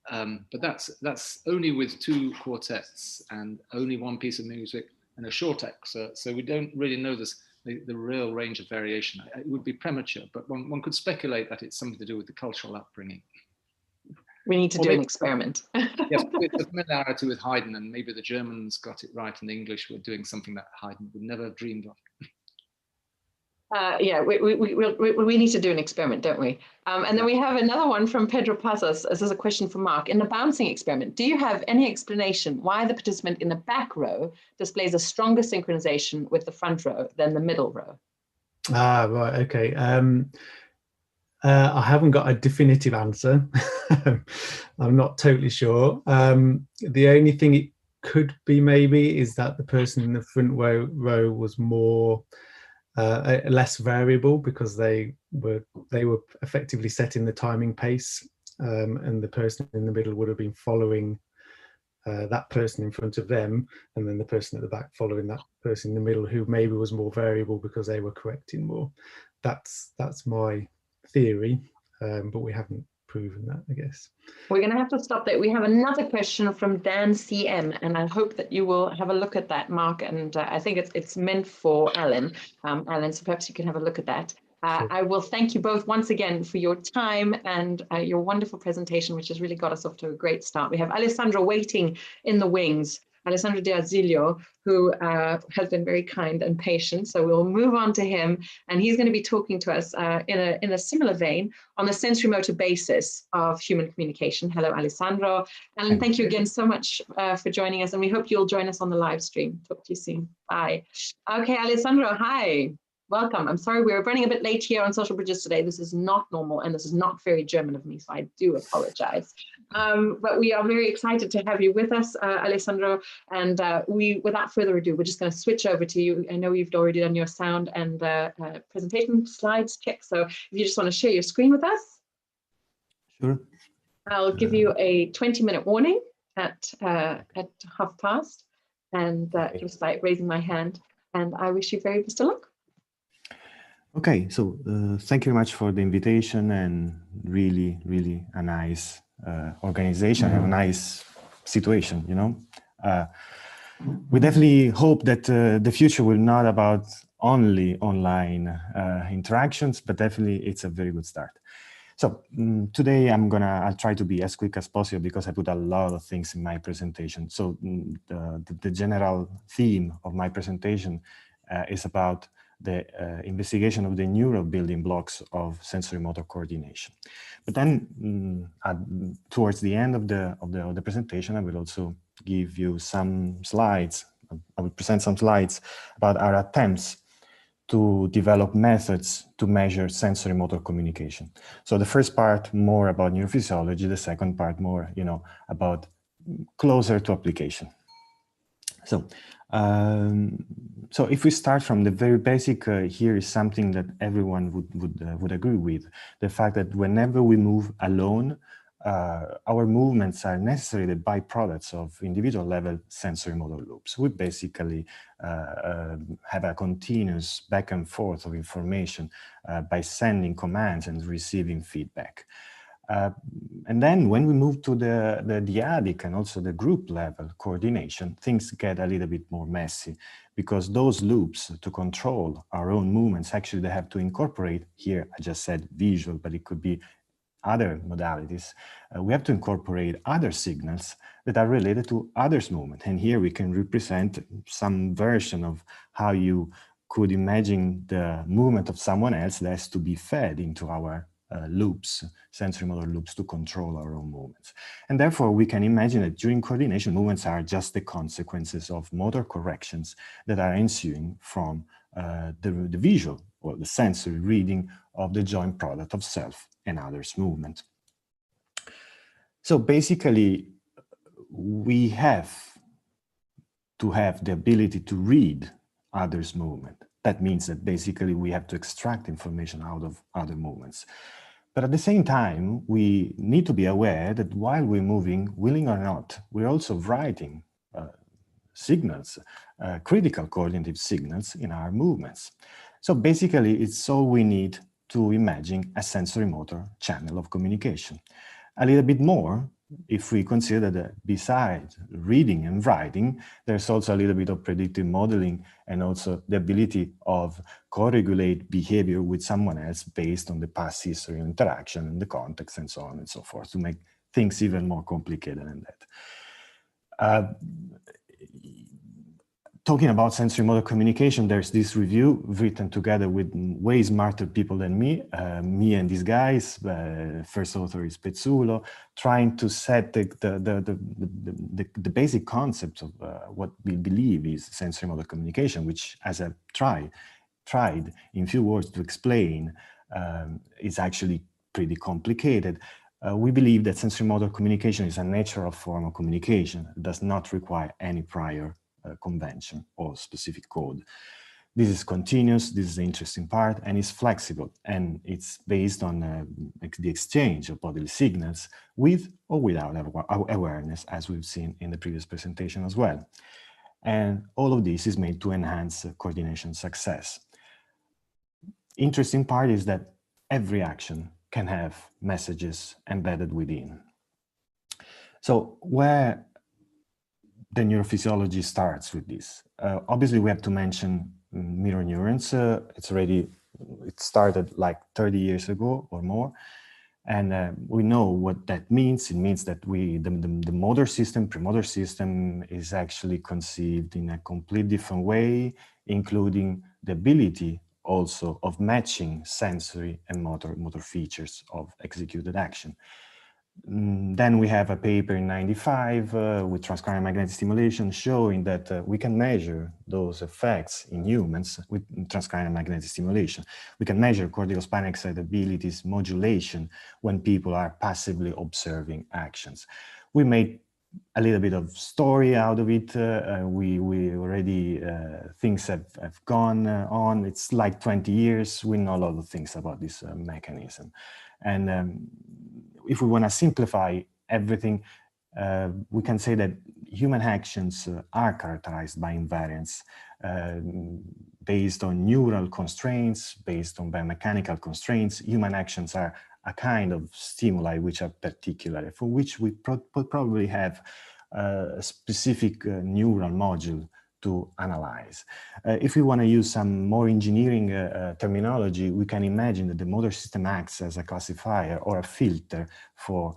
But that's only with 2 quartets and only 1 piece of music and a short excerpt. So we don't really know the real range of variation. It would be premature, but one could speculate that it's something to do with the cultural upbringing. We need to do an experiment. Yes, it's a familiarity with Haydn, and maybe the Germans got it right and the English were doing something that Haydn would never have dreamed of. Yeah, we need to do an experiment, don't we? And then we have another one from Pedro Passos. This is a question for Mark. In the bouncing experiment, do you have any explanation why the participant in the back row displays a stronger synchronization with the front row than the middle row? Right, okay. I haven't got a definitive answer. I'm not totally sure. The only thing it could be maybe is that the person in the front row was more less variable because they were effectively setting the timing pace, and the person in the middle would have been following that person in front of them, and then the person at the back following that person in the middle, who maybe was more variable because they were correcting more. That's my theory, but we haven't proven that, I guess. We're going to have to stop there. We have another question from Dan CM, and I hope that you will have a look at that, Mark. And I think it's meant for Alan. Alan, so perhaps you can have a look at that. Sure. I will thank you both once again for your time and your wonderful presentation, which has really got us off to a great start. We have Alessandro waiting in the wings, Alessandro De Arzilio, who has been very kind and patient. So we'll move on to him, and he's going to be talking to us in a similar vein on the sensory motor basis of human communication. Hello, Alessandro. And thank you again so much for joining us, and we hope you'll join us on the live stream. Talk to you soon. Bye. Okay, Alessandro, hi. Welcome. I'm sorry we're running a bit late here on Social Bridges today. This is not normal, and this is not very German of me, so I do apologize. But we are very excited to have you with us, Alessandro. And without further ado, we're just going to switch over to you. I know you've already done your sound and presentation slides check. So if you just want to share your screen with us. Sure. I'll give you a 20-minute warning at past, and just by raising my hand. And I wish you very best of luck. Okay, so thank you very much for the invitation, and really, really a nice organization and a nice situation, you know. We definitely hope that the future will not about only online interactions, but definitely it's a very good start. So today I'll try to be as quick as possible because I put a lot of things in my presentation. So the general theme of my presentation is about the investigation of the neural building blocks of sensory motor coordination. But then towards the end of the presentation, I will also give you some slides. I will present some slides about our attempts to develop methods to measure sensory motor communication. So the first part more about neurophysiology, the second part more, you know, about closer to application. So if we start from the very basic, here is something that everyone would agree with: the fact that whenever we move alone, our movements are necessarily the byproducts of individual level sensory motor loops. We basically have a continuous back and forth of information by sending commands and receiving feedback. And then when we move to the dyadic and also the group level coordination, things get a little bit more messy, because those loops to control our own movements, actually they have to incorporate, here I just said visual, but it could be other modalities. We have to incorporate other signals that are related to others' movement. And here we can represent some version of how you could imagine the movement of someone else that has to be fed into our loops, sensory motor loops, to control our own movements. And therefore we can imagine that during coordination, movements are just the consequences of motor corrections that are ensuing from the visual or the sensory reading of the joint product of self and others' movement. So basically, we have to have the ability to read others' movement. That means that basically we have to extract information out of other movements. But at the same time, we need to be aware that while we're moving, willing or not, we're also writing signals, critical coordinative signals in our movements. So basically, it's all we need to imagine a sensory motor channel of communication. A little bit more, if we consider that besides reading and writing, there's also a little bit of predictive modeling and also the ability of co-regulate behavior with someone else based on the past history of interaction and the context and so on and so forth, to make things even more complicated than that. Talking about sensory motor communication, there's this review written together with way smarter people than me and these guys. First author is Pezzulo, trying to set the basic concepts of what we believe is sensory motor communication, which, as I tried in few words to explain, is actually pretty complicated. We believe that sensory motor communication is a natural form of communication. It does not require any prior convention or specific code. This is continuous, this is the interesting part, and it's flexible, and it's based on the exchange of bodily signals with or without awareness, as we've seen in the previous presentation as well. And all of this is made to enhance coordination success. Interesting part is that every action can have messages embedded within. So where the neurophysiology starts with this. Obviously, we have to mention mirror neurons. It started like 30 years ago or more. And we know what that means. It means that the motor system, premotor system, is actually conceived in a complete different way, including the ability also of matching sensory and motor features of executed action. Then we have a paper in '95 with transcranial magnetic stimulation showing that we can measure those effects in humans with transcranial magnetic stimulation. We can measure corticospinal excitability's modulation when people are passively observing actions. We made a little bit of story out of it. We already, things have gone on. It's like 20 years. We know a lot of things about this mechanism. And if we want to simplify everything, we can say that human actions are characterized by invariance based on neural constraints, based on biomechanical constraints. Human actions are a kind of stimuli which are particular, for which we probably have a specific neural module to analyze. If we want to use some more engineering terminology, we can imagine that the motor system acts as a classifier or a filter for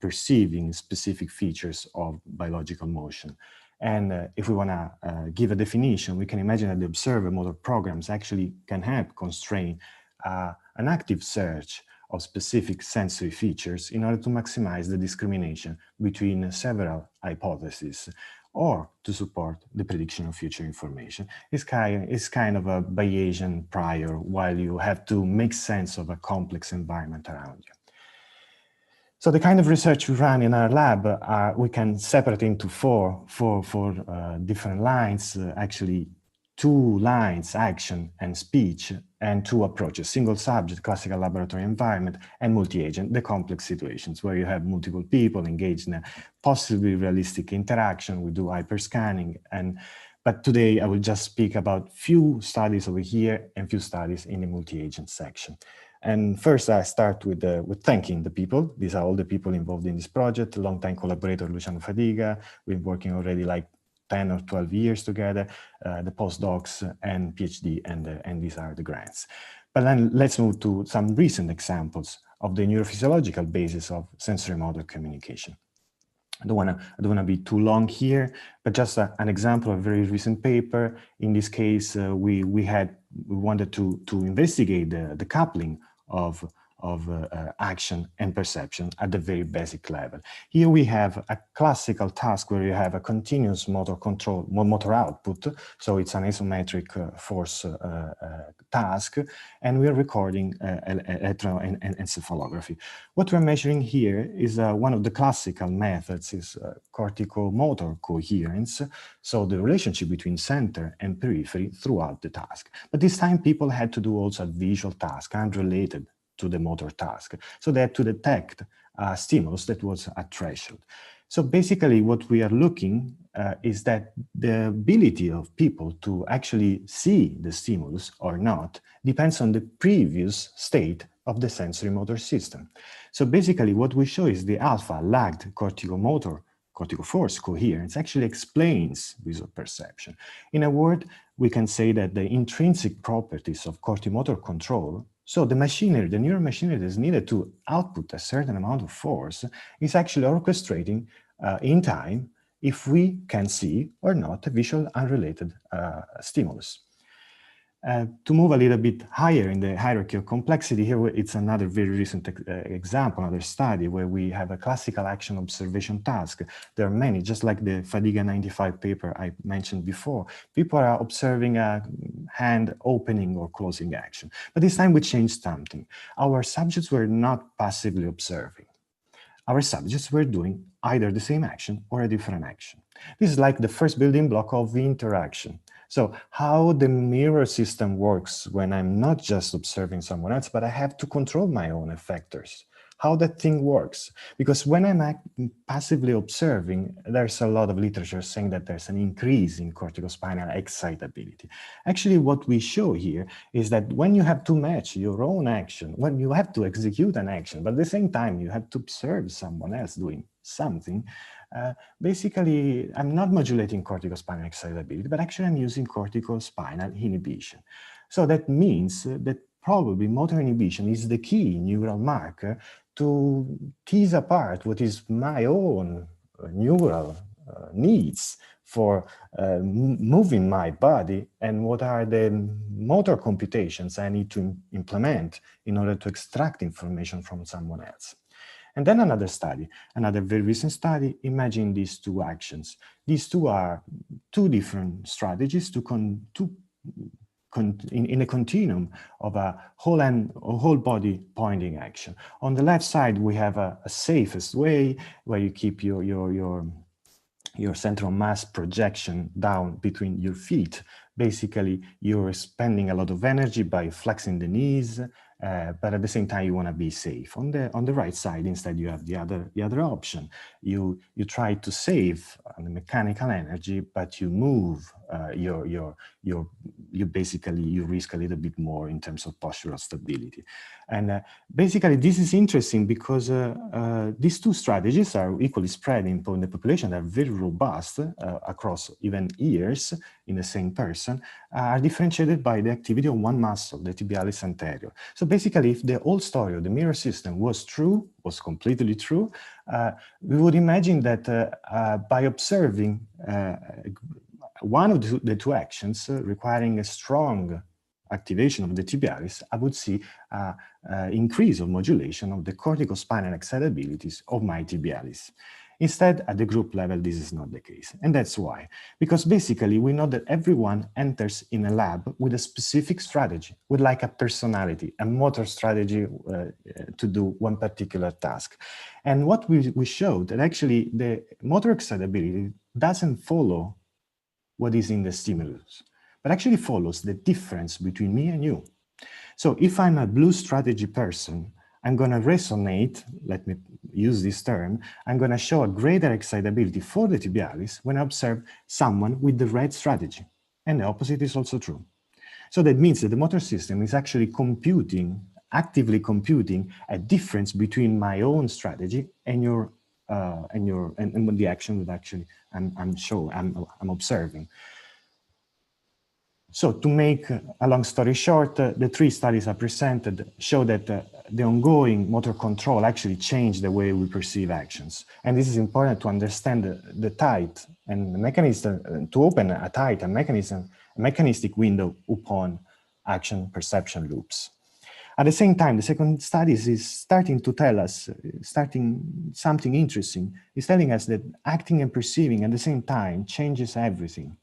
perceiving specific features of biological motion. And if we want to give a definition, we can imagine that the observer motor programs actually can help constrain an active search of specific sensory features in order to maximize the discrimination between several hypotheses, or to support the prediction of future information. It's kind of a Bayesian prior, while you have to make sense of a complex environment around you. So the kind of research we run in our lab, we can separate into four different lines, actually 2 lines, action and speech, and 2 approaches: single subject, classical laboratory environment, and multi-agent, the complex situations where you have multiple people engaged in a possibly realistic interaction. We do hyperscanning, but today I will just speak about few studies over here and few studies in the multi-agent section. And first, I start with thanking the people. These are all the people involved in this project. Longtime collaborator Luciano Fadiga. We've been working already like 10 or 12 years together, the postdocs and PhD, and these are the grants. But then let's move to some recent examples of the neurophysiological basis of sensory motor communication. I don't want to be too long here, but just an example of a very recent paper. In this case, we wanted to investigate the coupling of action and perception at the very basic level. Here we have a classical task where you have a continuous motor control, motor output. So it's an isometric force task, and we're recording electroencephalography. What we're measuring here is one of the classical methods is corticomotor coherence. So the relationship between center and periphery throughout the task. But this time people had to do also a visual task unrelated to the motor task. So they had to detect a stimulus that was a threshold. So basically what we are looking is that the ability of people to actually see the stimulus or not depends on the previous state of the sensory motor system. So basically what we show is the alpha lagged corticomotor corticoforce coherence actually explains visual perception. In a word, we can say that the intrinsic properties of cortimotor control, so the machinery, the neural machinery that is needed to output a certain amount of force, is actually orchestrating in time if we can see or not a visual unrelated stimulus. To move a little bit higher in the hierarchy of complexity, here it's another very recent example, another study where we have a classical action observation task. There are many, just like the Fadiga 95 paper I mentioned before. People are observing a hand opening or closing action. But this time we changed something. Our subjects were not passively observing. Our subjects were doing either the same action or a different action. This is like the first building block of the interaction. So how the mirror system works when I'm not just observing someone else, but I have to control my own effectors. How that thing works. Because when I'm passively observing, there's a lot of literature saying that there's an increase in corticospinal excitability. Actually, what we show here is that when you have to match your own action, when you have to execute an action, but at the same time you have to observe someone else doing something, basically, I'm not modulating corticospinal excitability, but actually I'm using corticospinal inhibition. So that means that probably motor inhibition is the key neural marker to tease apart what is my own neural needs for moving my body and what are the motor computations I need to implement in order to extract information from someone else. And then another study, another very recent study, imagine these two actions. These two are two different strategies in a continuum of a whole body pointing action. On the left side, we have a safest way where you keep your central mass projection down between your feet. Basically, you're spending a lot of energy by flexing the knees, but at the same time you want to be safe. On the right side, instead, you have the other option. You try to save the mechanical energy, but you move you risk a little bit more in terms of postural stability. And basically, this is interesting because these two strategies are equally spread in the population. They're very robust across even years in the same person, are differentiated by the activity of one muscle, the tibialis anterior. So basically, if the whole story of the mirror system was true, was completely true, we would imagine that by observing one of the two actions requiring a strong activation of the tibialis, I would see increase of modulation of the corticospinal excitabilities of my tibialis. Instead, at the group level, this is not the case. And that's why. Because basically, we know that everyone enters in a lab with a specific strategy, with like a personality, a motor strategy to do one particular task. And what we showed that actually the motor excitability doesn't follow what is in the stimulus, but actually follows the difference between me and you. So if I'm a blue strategy person, I'm going to resonate, let me use this term, I'm going to show a greater excitability for the tibialis when I observe someone with the red strategy. And the opposite is also true. So that means that the motor system is actually computing actively computing a difference between my own strategy and your and the action that actually I'm observing. So to make a long story short, the 3 studies I presented show that the ongoing motor control actually changed the way we perceive actions. And this is important to understand the tight and the mechanism, to open a tight and mechanistic window upon action perception loops. At the same time, the second studies is starting to tell us, something interesting. It's telling us that acting and perceiving at the same time changes everything.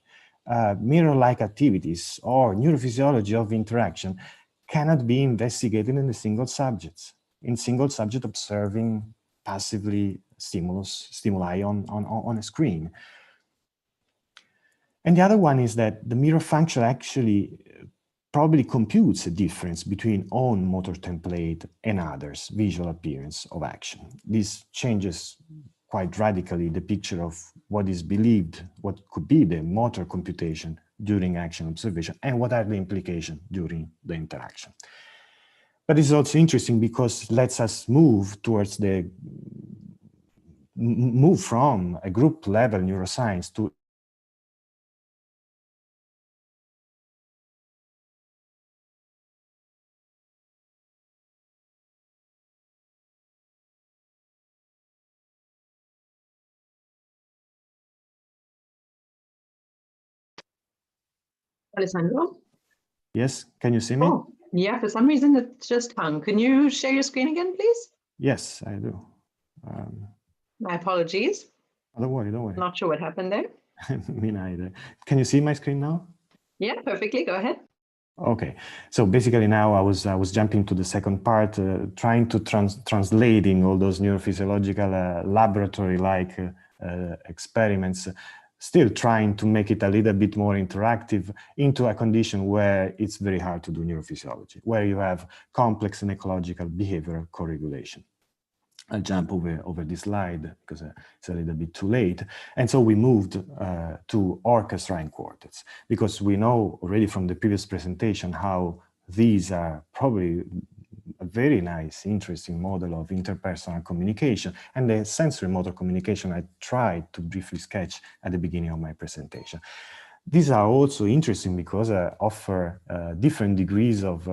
Mirror-like activities or neurophysiology of interaction cannot be investigated in a single subject observing passively stimuli on a screen. And the other one is that the mirror function actually probably computes a difference between own motor template and others' visual appearance of action. This changes quite radically the picture of what is believed, what could be the motor computation during action observation, and what are the implications during the interaction. But it's also interesting because it lets us move from a group level neuroscience to Alessandro? Yes, can you see me? Oh, yeah, for some reason it just hung. Can you share your screen again, please? Yes, I do. My apologies. Don't worry, don't worry. Not sure what happened there. Me neither. Can you see my screen now? Yeah, perfectly. Go ahead. Okay, so basically now I was jumping to the second part, trying to translating all those neurophysiological laboratory-like experiments, still trying to make it a little bit more interactive into a condition where it's very hard to do neurophysiology, where you have complex and ecological behavioral co-regulation. I'll jump over this slide because it's a little bit too late. And so we moved to orchestra and quartets, because we know already from the previous presentation how these are probably a very nice, interesting model of interpersonal communication, and the sensory motor communication I tried to briefly sketch at the beginning of my presentation. These are also interesting because offer different degrees of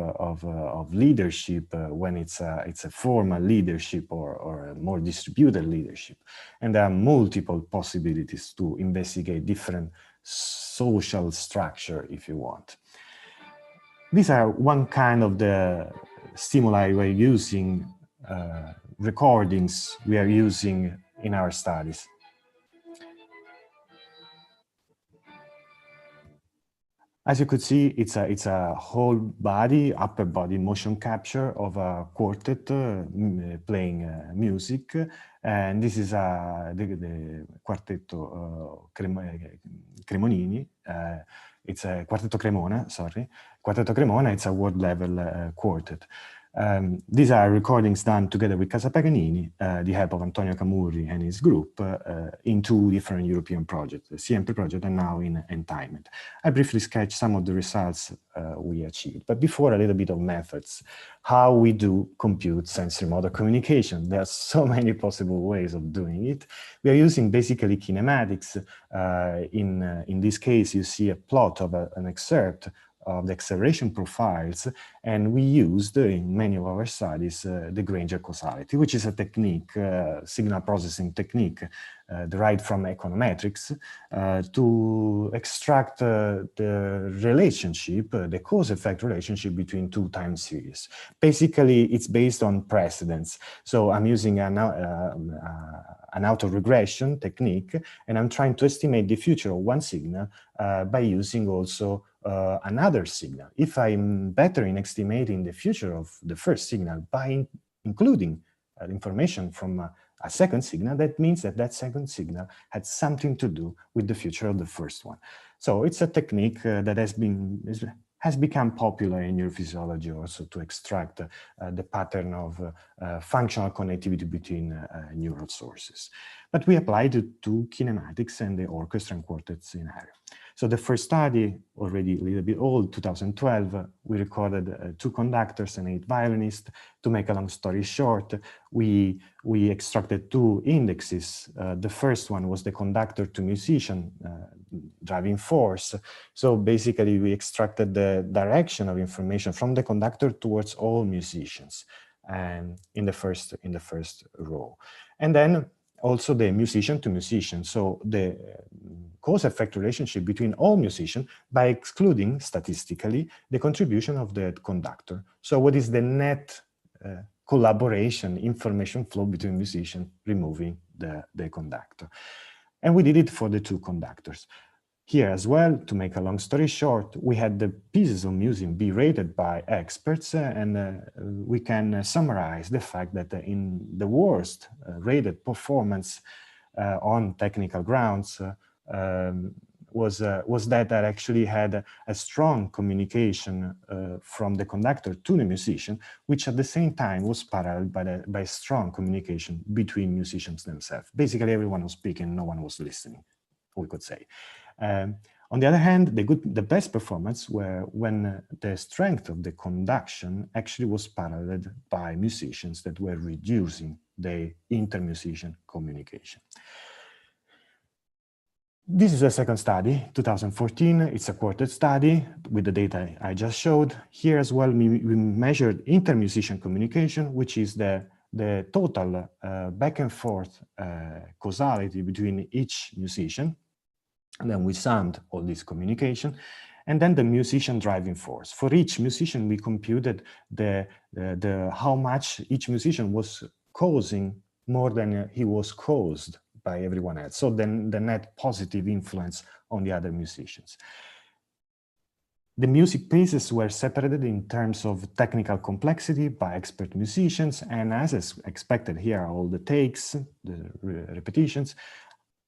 leadership when it's a formal leadership or a more distributed leadership. And there are multiple possibilities to investigate different social structure, if you want. These are one kind of the stimuli we're using, recordings we are using in our studies. As you could see, it's a whole body, upper body motion capture of a quartet playing music, and this is the Quartetto Cremonini. It's a Quartetto Cremona, sorry. Quartetto Cremona, it's a world level quartet. These are recordings done together with Casa Paganini, the help of Antonio Camurri and his group, in 2 different European projects, the Siempre project and now in Entinement. I briefly sketched some of the results we achieved. But before, a little bit of methods, how we do compute sensory motor communication. There are so many possible ways of doing it. We are using basically kinematics. In this case, you see a plot of an excerpt of the acceleration profiles, and we used in many of our studies the Granger causality, which is a technique, signal processing technique derived from econometrics to extract the relationship, the cause-effect relationship between 2 time series. Basically, it's based on precedence. So I'm using an auto-regression technique, and I'm trying to estimate the future of one signal by using also another signal. If I'm better in estimating the future of the first signal by including information from a second signal, that means that that second signal had something to do with the future of the first one. So it's a technique that has become popular in neurophysiology also to extract the pattern of functional connectivity between neural sources. But we applied it to kinematics and the orchestra and quartet scenario. So the first study, already a little bit old, 2012, we recorded 2 conductors and 8 violinists. To make a long story short, we extracted 2 indexes. The first one was the conductor to musician driving force. So basically we extracted the direction of information from the conductor towards all musicians, and in the first row. And then also the musician to musician. So the cause-effect relationship between all musicians by excluding statistically the contribution of the conductor. So what is the net collaboration, information flow between musicians, removing the conductor? And we did it for the 2 conductors. Here as well, to make a long story short, we had the pieces of music be rated by experts, and we can summarize the fact that in the worst rated performance on technical grounds was that actually had a strong communication from the conductor to the musician, which at the same time was paralleled by strong communication between musicians themselves. Basically, everyone was speaking, no one was listening, we could say. On the other hand, the best performance were when the strength of the conduction actually was paralleled by musicians that were reducing the inter-musician communication. This is a second study, 2014. It's a quartet study with the data I just showed. Here as well, we measured inter-musician communication, which is the total back and forth causality between each musician. And then we summed all this communication, and then the musician driving force. For each musician, we computed how much each musician was causing more than he was caused by everyone else. So then the net positive influence on the other musicians. The music pieces were separated in terms of technical complexity by expert musicians, and as expected, here are all the takes, the repetitions.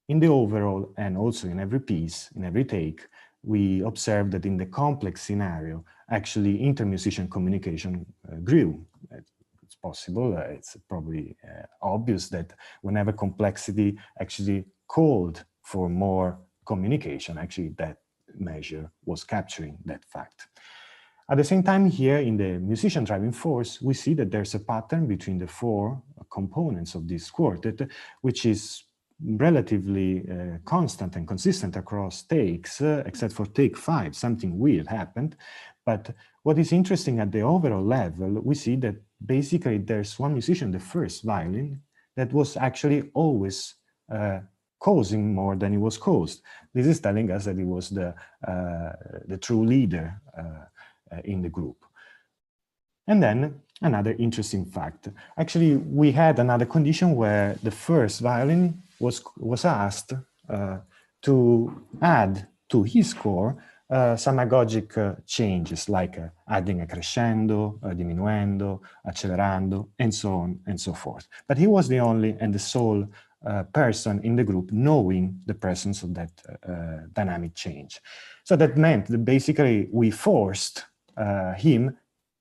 In the overall, and also in every piece, in every take, we observed that in the complex scenario, actually inter-musician communication grew. It's possible, it's probably obvious that whenever complexity actually called for more communication, actually that measure was capturing that fact. At the same time here in the musician driving force, we see that there's a pattern between the 4 components of this quartet, which is relatively constant and consistent across takes, except for take 5, something weird happened. But what is interesting at the overall level, we see that basically there's one musician, the first violin, that was actually always causing more than he was caused. This is telling us that he was the true leader in the group. And then another interesting fact. Actually, we had another condition where the first violin was asked to add to his score some agogic changes, like adding a crescendo, diminuendo, accelerando, and so on and so forth. But he was the only and the sole person in the group knowing the presence of that dynamic change. So that meant that basically we forced him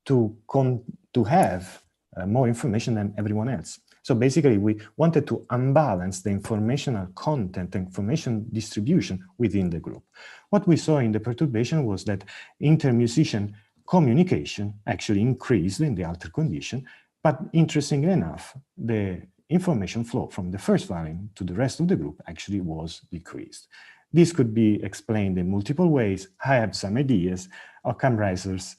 to have more information than everyone else. So basically, we wanted to unbalance the informational content, information distribution within the group. What we saw in the perturbation was that inter-musician communication actually increased in the altered condition, but interestingly enough, the information flow from the first violin to the rest of the group actually was decreased. This could be explained in multiple ways. I have some ideas. Occam Razors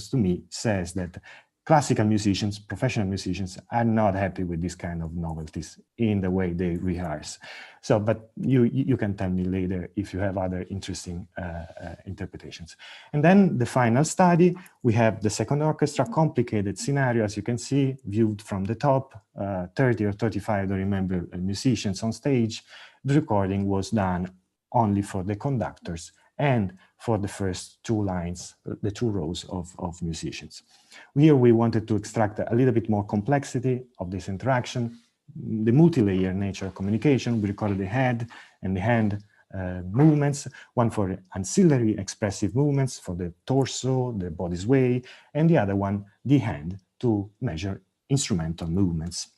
to me says that classical musicians, professional musicians, are not happy with this kind of novelties in the way they rehearse. So, but you can tell me later if you have other interesting interpretations. And then the final study, we have the second orchestra, complicated scenario, as you can see, viewed from the top, 30 or 35, I don't remember, musicians on stage. The recording was done only for the conductors and for the first 2 lines, the 2 rows of musicians. Here we wanted to extract a little bit more complexity of this interaction, the multi-layer nature of communication. We recorded the head and the hand movements, one for ancillary expressive movements for the torso, the body sway, and the other one, the hand, to measure instrumental movements.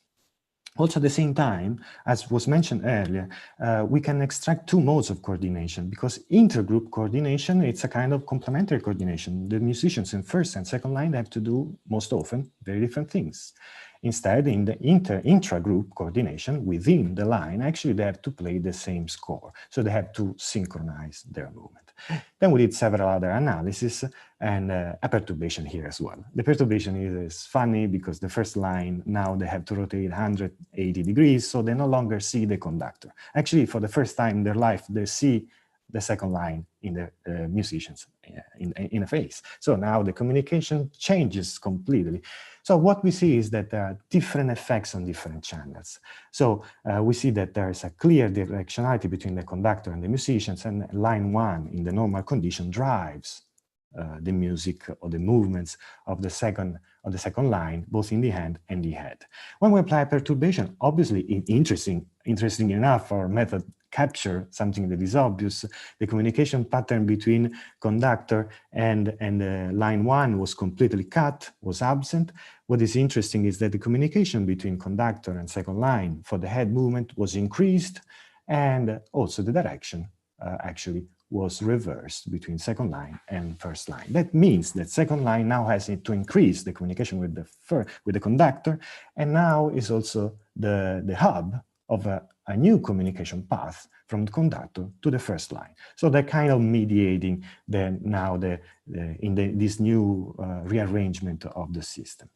Also, at the same time, as was mentioned earlier, we can extract two modes of coordination, because intergroup coordination, it's a kind of complementary coordination. The musicians in first and second line have to do, most often, very different things. Instead, in the intra-group coordination within the line, actually they have to play the same score. So they have to synchronize their movement. Then we did several other analyses and a perturbation here as well. The perturbation is funny because the first line, now they have to rotate 180 degrees, so they no longer see the conductor. Actually, for the first time in their life, they see the second line in the musicians in a phase. So now the communication changes completely. So what we see is that there are different effects on different channels. So we see that there is a clear directionality between the conductor and the musicians, and line 1 in the normal condition drives the music or the movements of the second line, both in the hand and the head. When we apply perturbation, obviously interesting enough, our method capture something that is obvious. The communication pattern between conductor and line 1 was completely cut, was absent. What is interesting is that the communication between conductor and second line for the head movement was increased, and also the direction actually was reversed between second line and first line. That means that second line now has to increase the communication with the conductor, and now is also the hub of a new communication path from the conductor to the first line. So they're kind of mediating this new rearrangement of the system.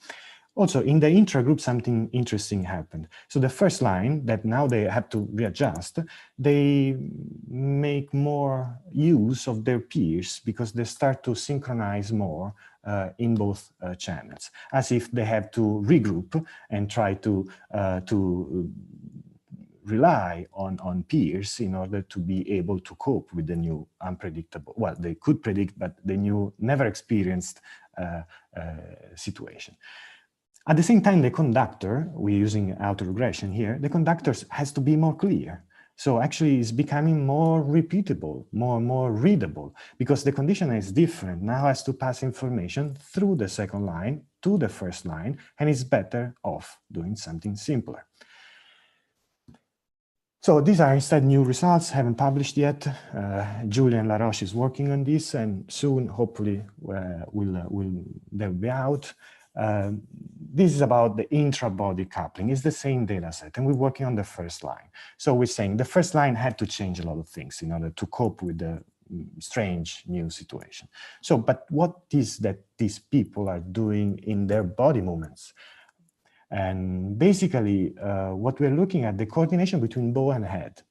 Also, in the intragroup, something interesting happened. So the first line that now they have to readjust, they make more use of their peers because they start to synchronize more in both channels, as if they have to regroup and try to rely on peers in order to be able to cope with the new unpredictable, well, they could predict, but the new never experienced situation. At the same time, the conductor, we're using autoregression here, the conductor has to be more clear. So actually it's becoming more repeatable, more readable, because the condition is different. Now has to pass information through the second line to the first line, and it's better off doing something simpler. So these are instead new results, haven't published yet. Julian Laroche is working on this, and soon, hopefully, they'll be out. This is about the intra-body coupling. It's the same data set, and we're working on the first line. So we're saying the first line had to change a lot of things in order to cope with the strange new situation. So, but what is that these people are doing in their body movements? And basically, what we're looking at, the coordination between bow and head.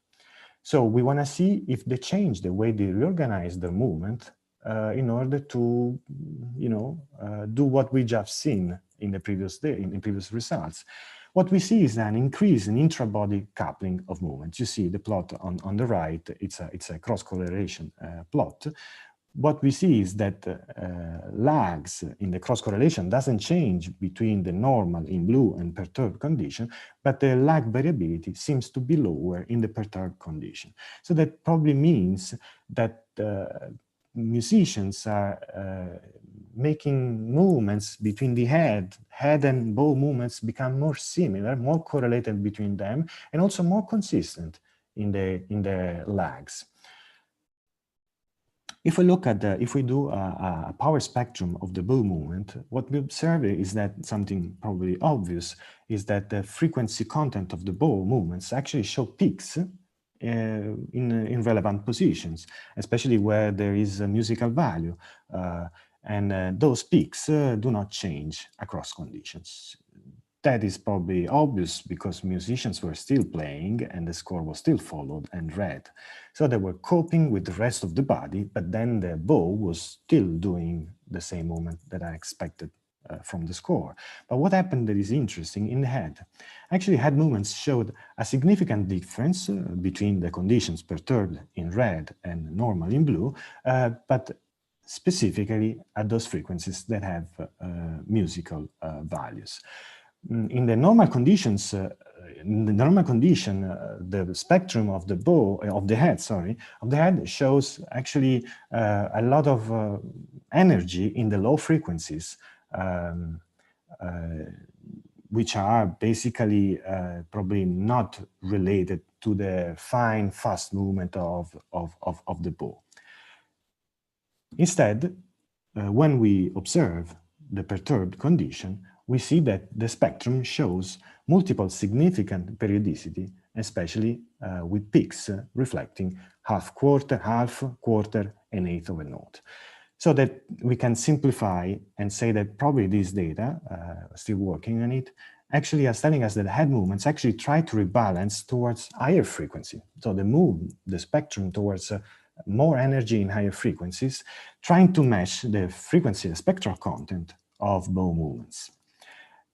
So we want to see if they change the way they reorganize their movement in order to, do what we just seen in the previous results. What we see is an increase in intra-body coupling of movements. You see the plot on the right, it's a cross-correlation plot. What we see is that lags in the cross-correlation doesn't change between the normal in blue and perturbed condition, but the lag variability seems to be lower in the perturbed condition. So that probably means that musicians are making movements between the head and bow movements become more similar, more correlated between them, and also more consistent in the lags. If we look at if we do a power spectrum of the bow movement, what we observe is that something probably obvious is that the frequency content of the bow movements actually show peaks in relevant positions, especially where there is a musical value. And those peaks do not change across conditions. That is probably obvious because musicians were still playing and the score was still followed and read. So they were coping with the rest of the body, but then the bow was still doing the same movement that I expected from the score. But what happened that is interesting in the head? Actually, head movements showed a significant difference between the conditions perturbed in red and normal in blue, but specifically at those frequencies that have musical values. In the normal conditions, the spectrum of the bow, of the head shows actually a lot of energy in the low frequencies. which are basically probably not related to the fine, fast movement of the bow. Instead, when we observe the perturbed condition, we see that the spectrum shows multiple significant periodicity, especially with peaks reflecting half, quarter, and eighth of a note. So that we can simplify and say that probably this data, still working on it, actually is telling us that head movements actually try to rebalance towards higher frequency. So they move the spectrum towards more energy in higher frequencies, trying to match the frequency, the spectral content of bow movements.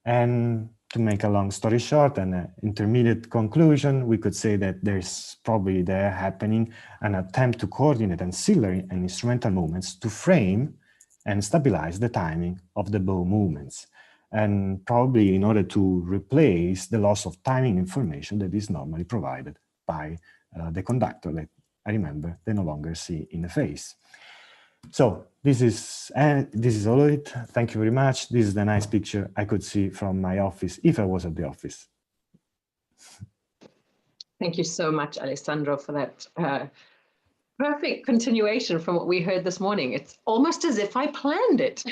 And to make a long story short, an intermediate conclusion, we could say that there's probably there happening an attempt to coordinate ancillary and instrumental movements to frame and stabilize the timing of the bow movements, and probably in order to replace the loss of timing information that is normally provided by the conductor that, I remember, they no longer see in the face. So this is all of it. Thank you very much. This is the nice picture I could see from my office if I was at the office. Thank you so much, Alessandro, for that perfect continuation from what we heard this morning. It's almost as if I planned it.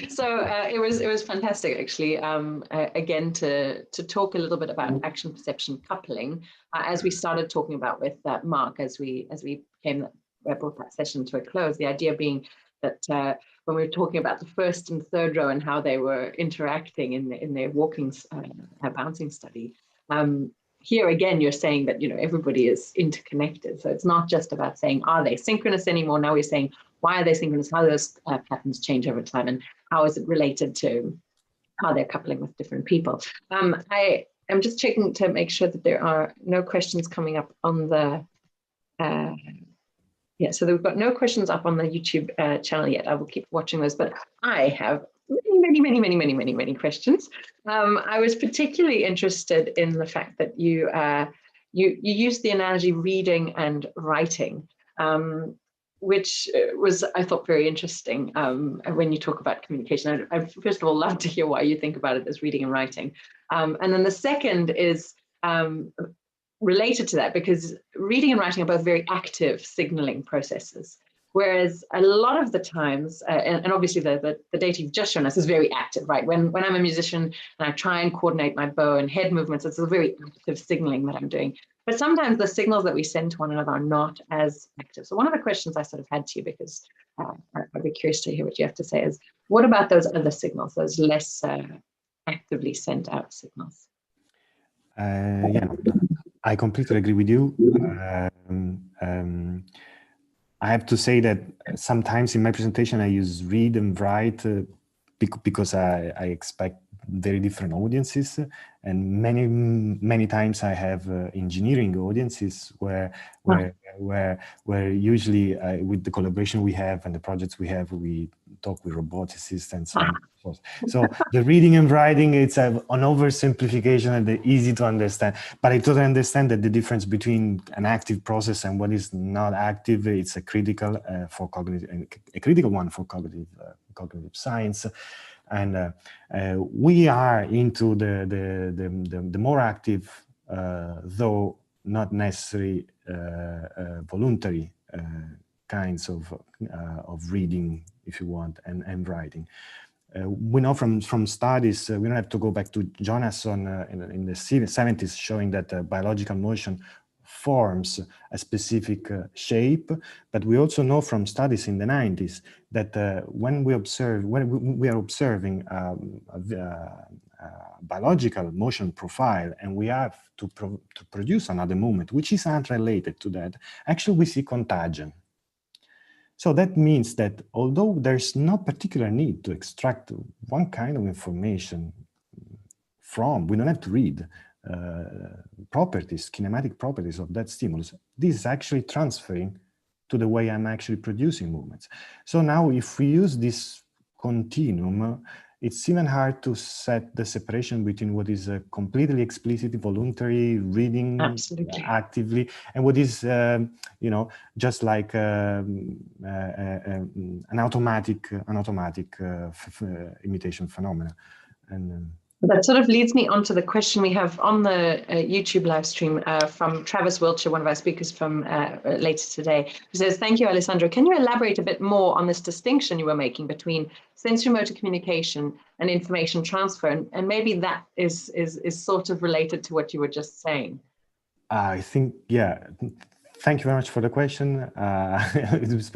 So it was fantastic, actually. Again, to talk a little bit about action perception coupling, as we started talking about with Mark, as we brought that session to a close. The idea being that when we were talking about the first and third row and how they were interacting in their walking bouncing study. Here again, you're saying that, you know, everybody is interconnected. So it's not just about saying, are they synchronous anymore? Now we're saying, why are they synchronous? How do those patterns change over time? And how is it related to how they're coupling with different people? I am just checking to make sure that there are no questions coming up on the, yeah, so we've got no questions up on the YouTube channel yet. I will keep watching those, but I have many questions. I was particularly interested in the fact that you used the analogy reading and writing, which was, I thought, very interesting when you talk about communication. I first of all love to hear why you think about it as reading and writing. And then the second is related to that, because reading and writing are both very active signaling processes. Whereas a lot of the times, and obviously the data you've just shown us is very active, right? When I'm a musician and I try and coordinate my bow and head movements, it's a very active signaling that I'm doing. But sometimes the signals that we send to one another are not as active. So one of the questions I sort of had to you, because I'd be curious to hear what you have to say, is what about those other signals, those less actively sent out signals? Yeah, I completely agree with you. I have to say that sometimes in my presentation I use read and write because I expect very different audiences, and many times I have engineering audiences where usually with the collaboration we have and the projects we have, we talk with roboticists and so on. So the reading and writing, it's an oversimplification and they're easy to understand. But I totally understand that the difference between an active process and what is not active, it's a critical for cognitive, a critical one for cognitive science. And we are into the more active, though not necessarily voluntary kinds of reading, if you want, and writing. We know from studies, we don't have to go back to Jonasson in the 70s, showing that biological motion forms a specific shape, but we also know from studies in the 90s that when we are observing a biological motion profile and we have to produce another movement which is unrelated to that, actually we see contagion. So that means that although there's no particular need to extract one kind of information from, we don't have to read properties, kinematic properties of that stimulus, this is actually transferring to the way I'm actually producing movements. So now if we use this continuum, it's even hard to set the separation between what is a completely explicit voluntary reading actively and what is, you know, just like an automatic imitation phenomena. And That sort of leads me on to the question we have on the YouTube live stream from Travis Wiltshire, one of our speakers from later today, who says, thank you, Alessandro. Can you elaborate a bit more on this distinction you were making between sensory-motor communication and information transfer? And maybe that is sort of related to what you were just saying. I think, yeah. Thank you very much for the question. It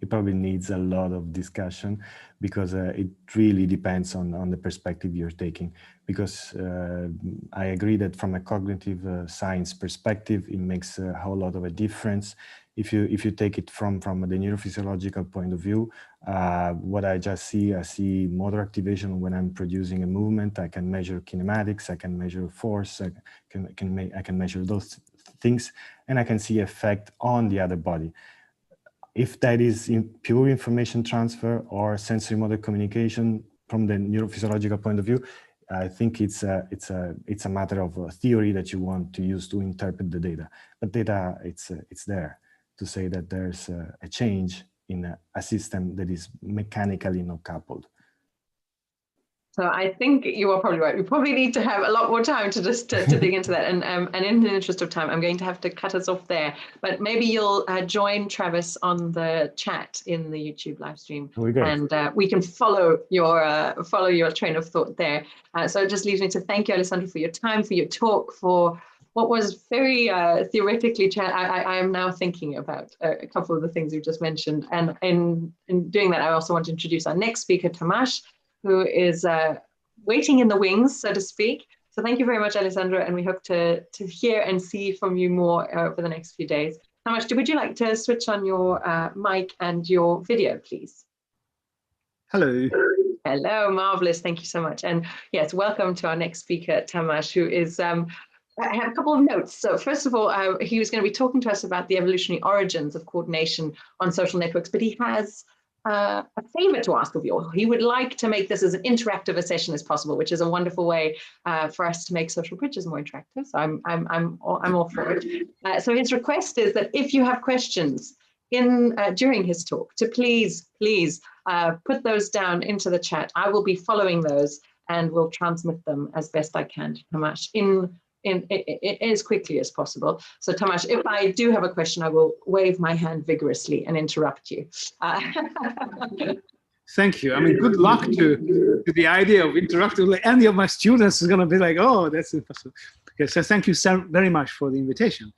probably needs a lot of discussion, because it really depends on the perspective you're taking. Because I agree that from a cognitive science perspective, it makes a whole lot of a difference. If you take it from the neurophysiological point of view, what I see motor activation when I'm producing a movement. I can measure kinematics, I can measure force, I can measure those things, and I can see effect on the other body. If that is pure information transfer or sensory motor communication from the neurophysiological point of view, I think it's a matter of theory that you want to use to interpret the data. But data, it's there to say that there's a change in a system that is mechanically not coupled. So I think you are probably right. We probably need to have a lot more time to just to dig into that. And in the interest of time, I'm going to have to cut us off there. But maybe you'll join Travis on the chat in the YouTube live stream, and we can follow your train of thought there. So it just leaves me to thank you, Alessandro, for your time, for your talk, for what was very theoretically. I am now thinking about a couple of the things you just mentioned. And in doing that, I also want to introduce our next speaker, Tomasz, who is waiting in the wings, so to speak. So thank you very much, Alessandro, and we hope to hear and see from you more over the next few days. Tomasz, would you like to switch on your mic and your video, please? Hello. Hello, marvelous, thank you so much. And yes, welcome to our next speaker, Tomasz, who is, I have a couple of notes. So first of all, he was going to be talking to us about the evolutionary origins of coordination on social networks, but he has a favor to ask of you. He would like to make this as an interactive a session as possible, which is a wonderful way for us to make social bridges more interactive. So I'm all for it. So his request is that if you have questions during his talk, to please put those down into the chat. I will be following those and will transmit them as best I can to Tomasz in as quickly as possible. So Tomasz, if I do have a question, I will wave my hand vigorously and interrupt you. Thank you. I mean, good luck to the idea of interacting. Any of my students is going to be like, oh, that's impossible. Okay, so thank you so very much for the invitation.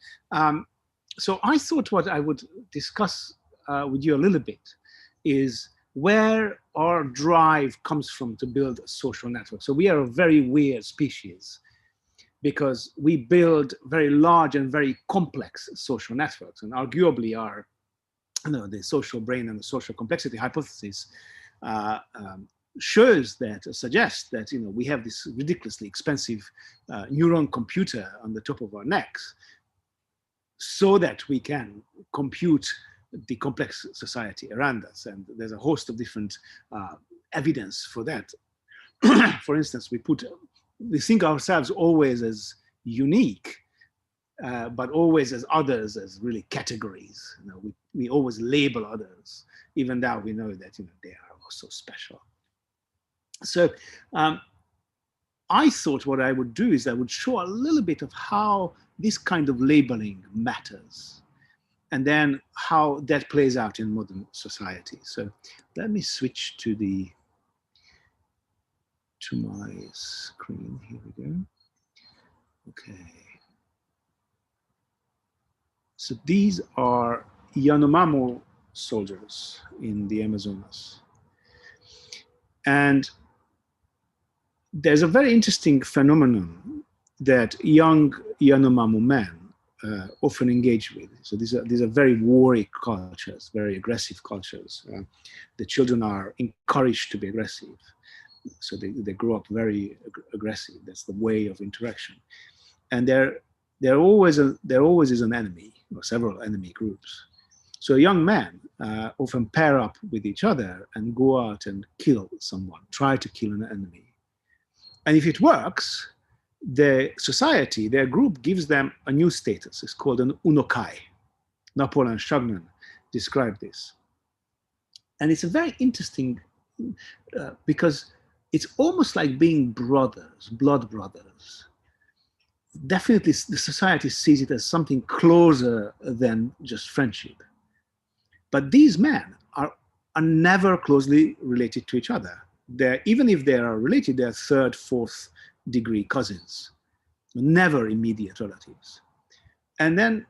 So I thought what I would discuss with you a little bit is where our drive comes from to build a social network. So we are a very weird species, because we build very large and very complex social networks. And arguably the social brain and the social complexity hypothesis suggests that we have this ridiculously expensive neuron computer on the top of our necks so that we can compute the complex society around us. And there's a host of different evidence for that. For instance, we think ourselves always as unique, but always as others, as really categories. We always label others, even though we know that they are also special. So I thought what I would do is I would show a little bit of how this kind of labeling matters, and then how that plays out in modern society. So let me switch to my screen. Here we go. Okay. So these are Yanomamo soldiers in the Amazonas. And there's a very interesting phenomenon that young Yanomamo men often engage with. So these are very warrior cultures, very aggressive cultures. The children are encouraged to be aggressive. So they grow up very aggressive. That's the way of interaction. And there always is an enemy, or several enemy groups. So young men often pair up with each other and go out and kill someone, try to kill an enemy. And if it works, the society, their group, gives them a new status. It's called an unokai. Napoleon Chagnon described this. And it's a very interesting, because it's almost like being brothers, blood brothers. Definitely the society sees it as something closer than just friendship. But these men are never closely related to each other. Even if they are related, they're third, fourth degree cousins, never immediate relatives. And then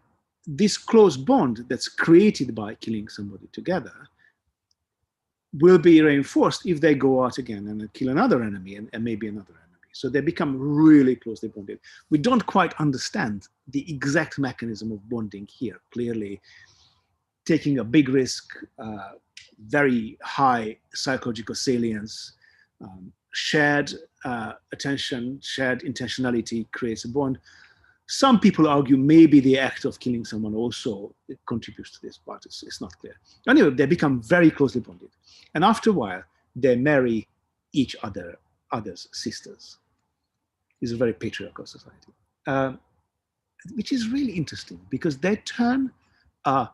this close bond that's created by killing somebody together will be reinforced if they go out again and kill another enemy and maybe another enemy. So they become really closely bonded. We don't quite understand the exact mechanism of bonding here. Clearly, taking a big risk, very high psychological salience, shared attention, shared intentionality creates a bond. Some people argue maybe the act of killing someone also contributes to this, but it's not clear. Anyway, they become very closely bonded. And after a while, they marry each other's sisters. It's a very patriarchal society, which is really interesting because they turn a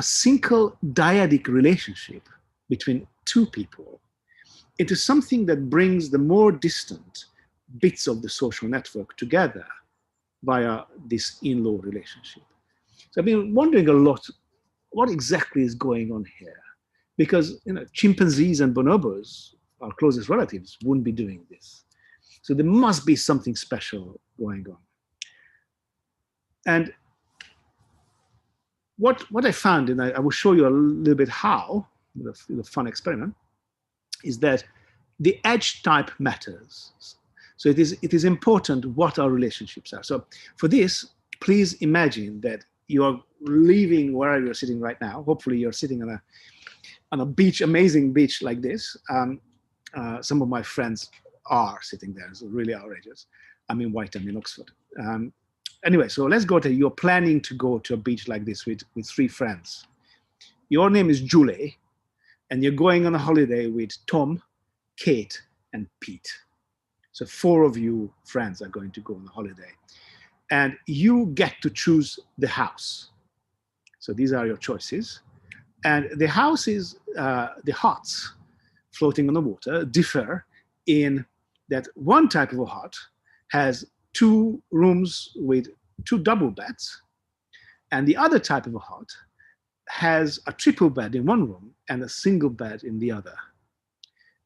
single dyadic relationship between two people into something that brings the more distant bits of the social network together via this in-law relationship. So I've been wondering a lot, what exactly is going on here? Because chimpanzees and bonobos, our closest relatives, wouldn't be doing this. So there must be something special going on. And what I found, and I will show you a little bit how, with a fun experiment, is that the edge type matters. So it is important what our relationships are. So for this, please imagine that you are leaving wherever you're sitting right now. Hopefully you're sitting on a beach, amazing beach like this. Some of my friends are sitting there. It's really outrageous. I'm in Whiteham in Oxford. Anyway, so let's go to, you're planning to go to a beach like this with 3 friends. Your name is Julie, and you're going on a holiday with Tom, Kate, and Pete. So 4 of you friends are going to go on a holiday. And you get to choose the house. So these are your choices. And the houses, the huts floating on the water differ in that one type of a hut has 2 rooms with 2 double beds. And the other type of a hut has a triple bed in one room and a single bed in the other.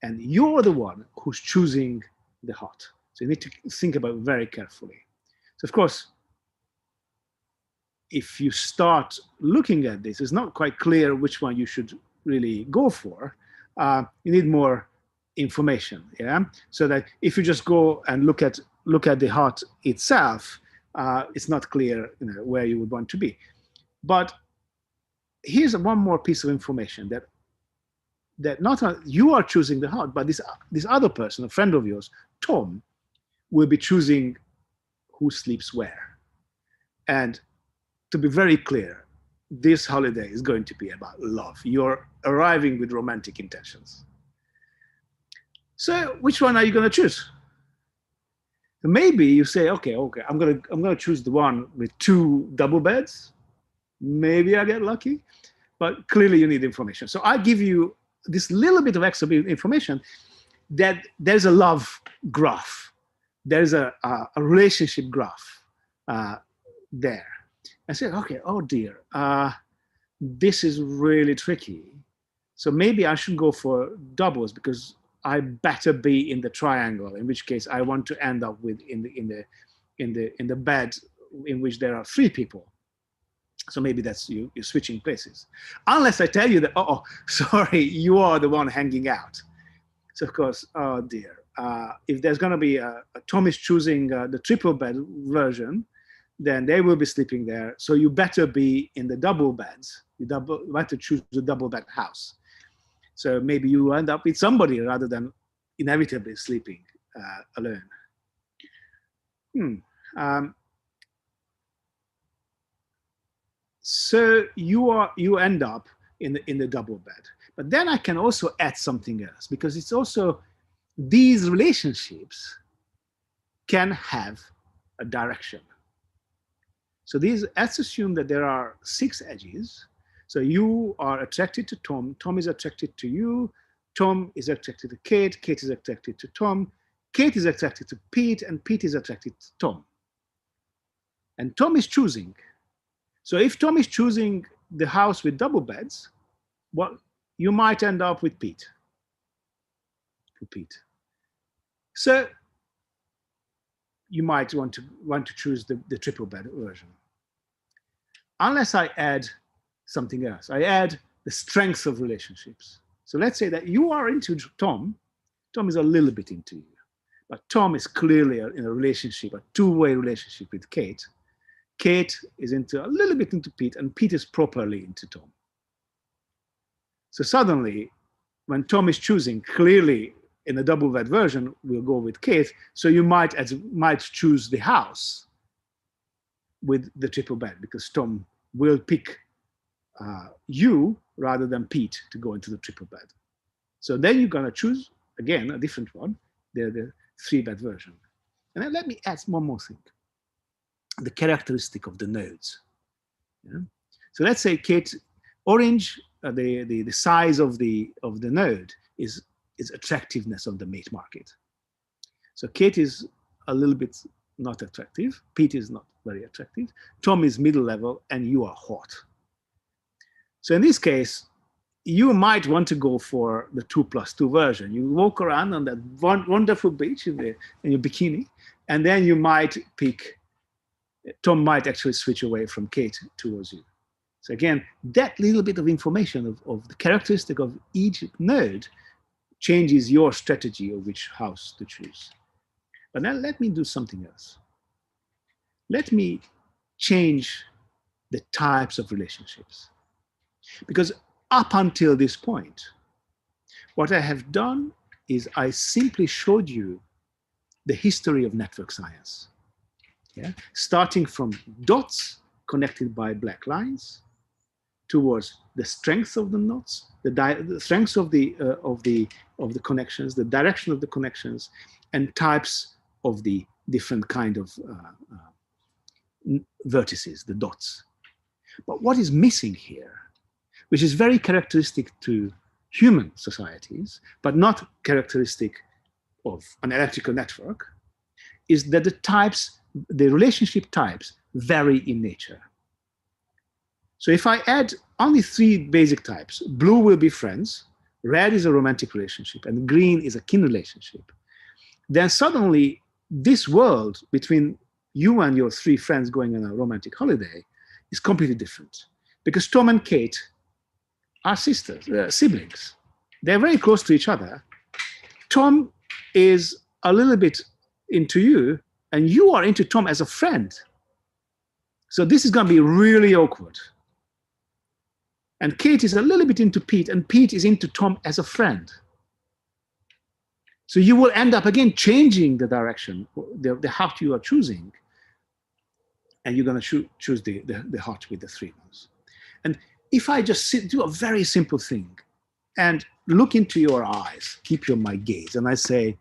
And you're the one who's choosing the hut. So you need to think about it very carefully. So of course, if you start looking at this, it's not quite clear which one you should really go for. You need more information, yeah? So that if you just go and look at the hut itself, it's not clear where you would want to be. But here's one more piece of information that not you are choosing the hut, but this other person, a friend of yours, Tom, will be choosing who sleeps where. And to be very clear, this holiday is going to be about love. You're arriving with romantic intentions. So which one are you going to choose? Maybe you say, okay, I'm gonna choose the one with 2 double beds. Maybe I get lucky, but clearly you need information. So I give you this little bit of extra information that there's a love graph. There's a relationship graph there. I said, okay, oh dear, this is really tricky. So maybe I should go for doubles because I better be in the triangle, in which case I want to end up with in the bed in which there are 3 people. So maybe that's you're switching places. Unless I tell you that, oh, sorry, you are the one hanging out. So of course, oh dear. If there's gonna be Tom is choosing the triple bed version, then they will be sleeping there. So you better be in the double beds. You better choose the double bed house. So maybe you end up with somebody rather than inevitably sleeping alone. So you end up in the double bed. But then I can also add something else, because it's also these relationships can have a direction. So let's assume that there are 6 edges. So you are attracted to Tom, Tom is attracted to you, Tom is attracted to Kate, Kate is attracted to Tom, Kate is attracted to Pete, and Pete is attracted to Tom. And Tom is choosing. So if Tom is choosing the house with double beds, well, you might end up with Pete. So you might want to choose the triple bed version. Unless I add something else. I add the strength of relationships. So let's say that you are into Tom. Tom is a little bit into you. But Tom is clearly in a relationship, a two-way relationship with Kate. Kate is a little bit into Pete, and Pete is properly into Tom. So suddenly, when Tom is choosing, clearly in a double bed version, we'll go with Kate. So you might choose the house with the triple bed, because Tom will pick you rather than Pete to go into the triple bed. So then you're gonna choose, again, a different one, the 3-bed version. And then let me add one more thing. The characteristic of the nodes. Yeah? So let's say Kate, orange, the size of the node is attractiveness of the mate market. So Kate is a little bit not attractive, Pete is not very attractive, Tom is middle level, and you are hot. So in this case, you might want to go for the 2+2 version. You walk around on that wonderful beach in your bikini, and then you might pick, Tom might actually switch away from Kate towards you. So again, that little bit of information of the characteristic of each node changes your strategy of which house to choose. But now let me do something else. Let me change the types of relationships. Because up until this point, what I have done is I simply showed you the history of network science. Yeah? Starting from dots connected by black lines towards the strength of the knots, the strength of the connections, the direction of the connections, and types of the different kind of vertices, the dots. But what is missing here, which is very characteristic to human societies, but not characteristic of an electrical network, is that the relationship types vary in nature. So if I add only 3 basic types, blue will be friends, red is a romantic relationship, and green is a kin relationship, then suddenly this world between you and your 3 friends going on a romantic holiday is completely different. Because Tom and Kate are siblings. They're very close to each other. Tom is a little bit into you, and you are into Tom as a friend. So this is going to be really awkward. And Kate is a little bit into Pete, and Pete is into Tom as a friend. So you will end up again changing the direction, the heart you are choosing, and you're going to choose the heart with the 3 ones. And if I just do a very simple thing and look into your eyes, keep my gaze, and I say,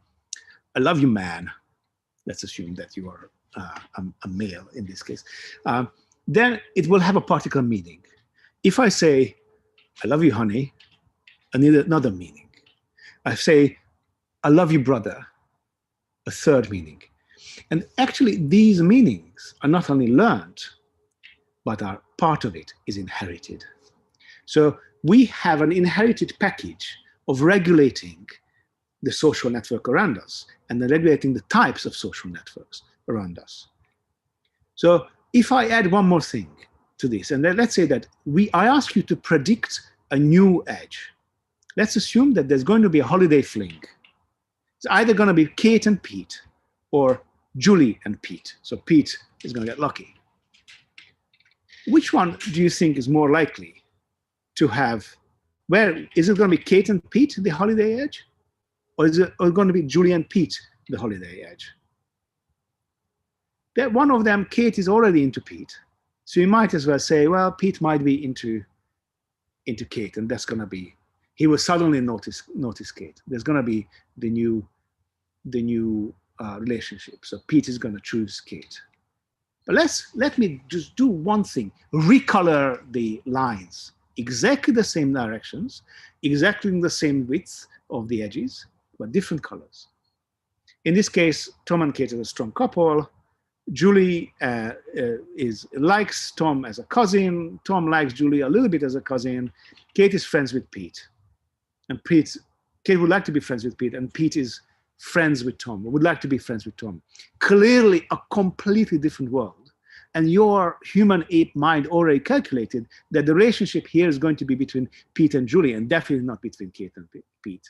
I love you, man. Let's assume that you are a male in this case. Then it will have a particular meaning. If I say, I love you, honey, I need another meaning. I say, I love you, brother, a third meaning. And actually, these meanings are not only learned, but are part of it is inherited. So we have an inherited package of regulating the social network around us and regulating the types of social networks around us. So if I add one more thing to this, and let's say that I ask you to predict a new edge. Let's assume that there's going to be a holiday fling. It's either going to be Kate and Pete or Julie and Pete. So Pete is going to get lucky. Which one do you think is more likely to have, is it going to be Kate and Pete, the holiday edge? Or is it going to be Julie and Pete, the holiday edge? That one of them, Kate, is already into Pete. So you might as well say, well, Pete might be into Kate, and that's going to be, he will suddenly notice Kate. There's going to be the new relationship. So Pete is going to choose Kate. But let me just do one thing, recolor the lines, exactly the same directions, exactly the same width, of the edges, but different colors. In this case, Tom and Kate are a strong couple. Julie likes Tom as a cousin. Tom likes Julie a little bit as a cousin. Kate is friends with Pete. And Kate would like to be friends with Pete, and Pete is friends with Tom, would like to be friends with Tom. Clearly a completely different world. And your human ape mind already calculated that the relationship here is going to be between Pete and Julie, and definitely not between Kate and Pete.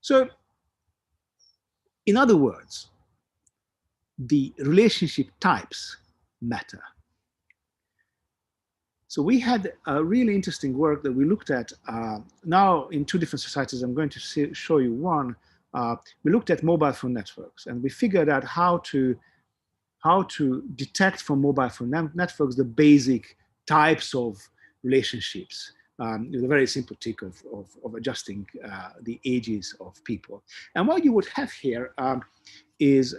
So, in other words, the relationship types matter. So we had a really interesting work that we looked at now in two different societies. I'm going to show you one. We looked at mobile phone networks, and we figured out how to detect from mobile phone networks the basic types of relationships with a very simple trick of adjusting the ages of people. And what you would have here is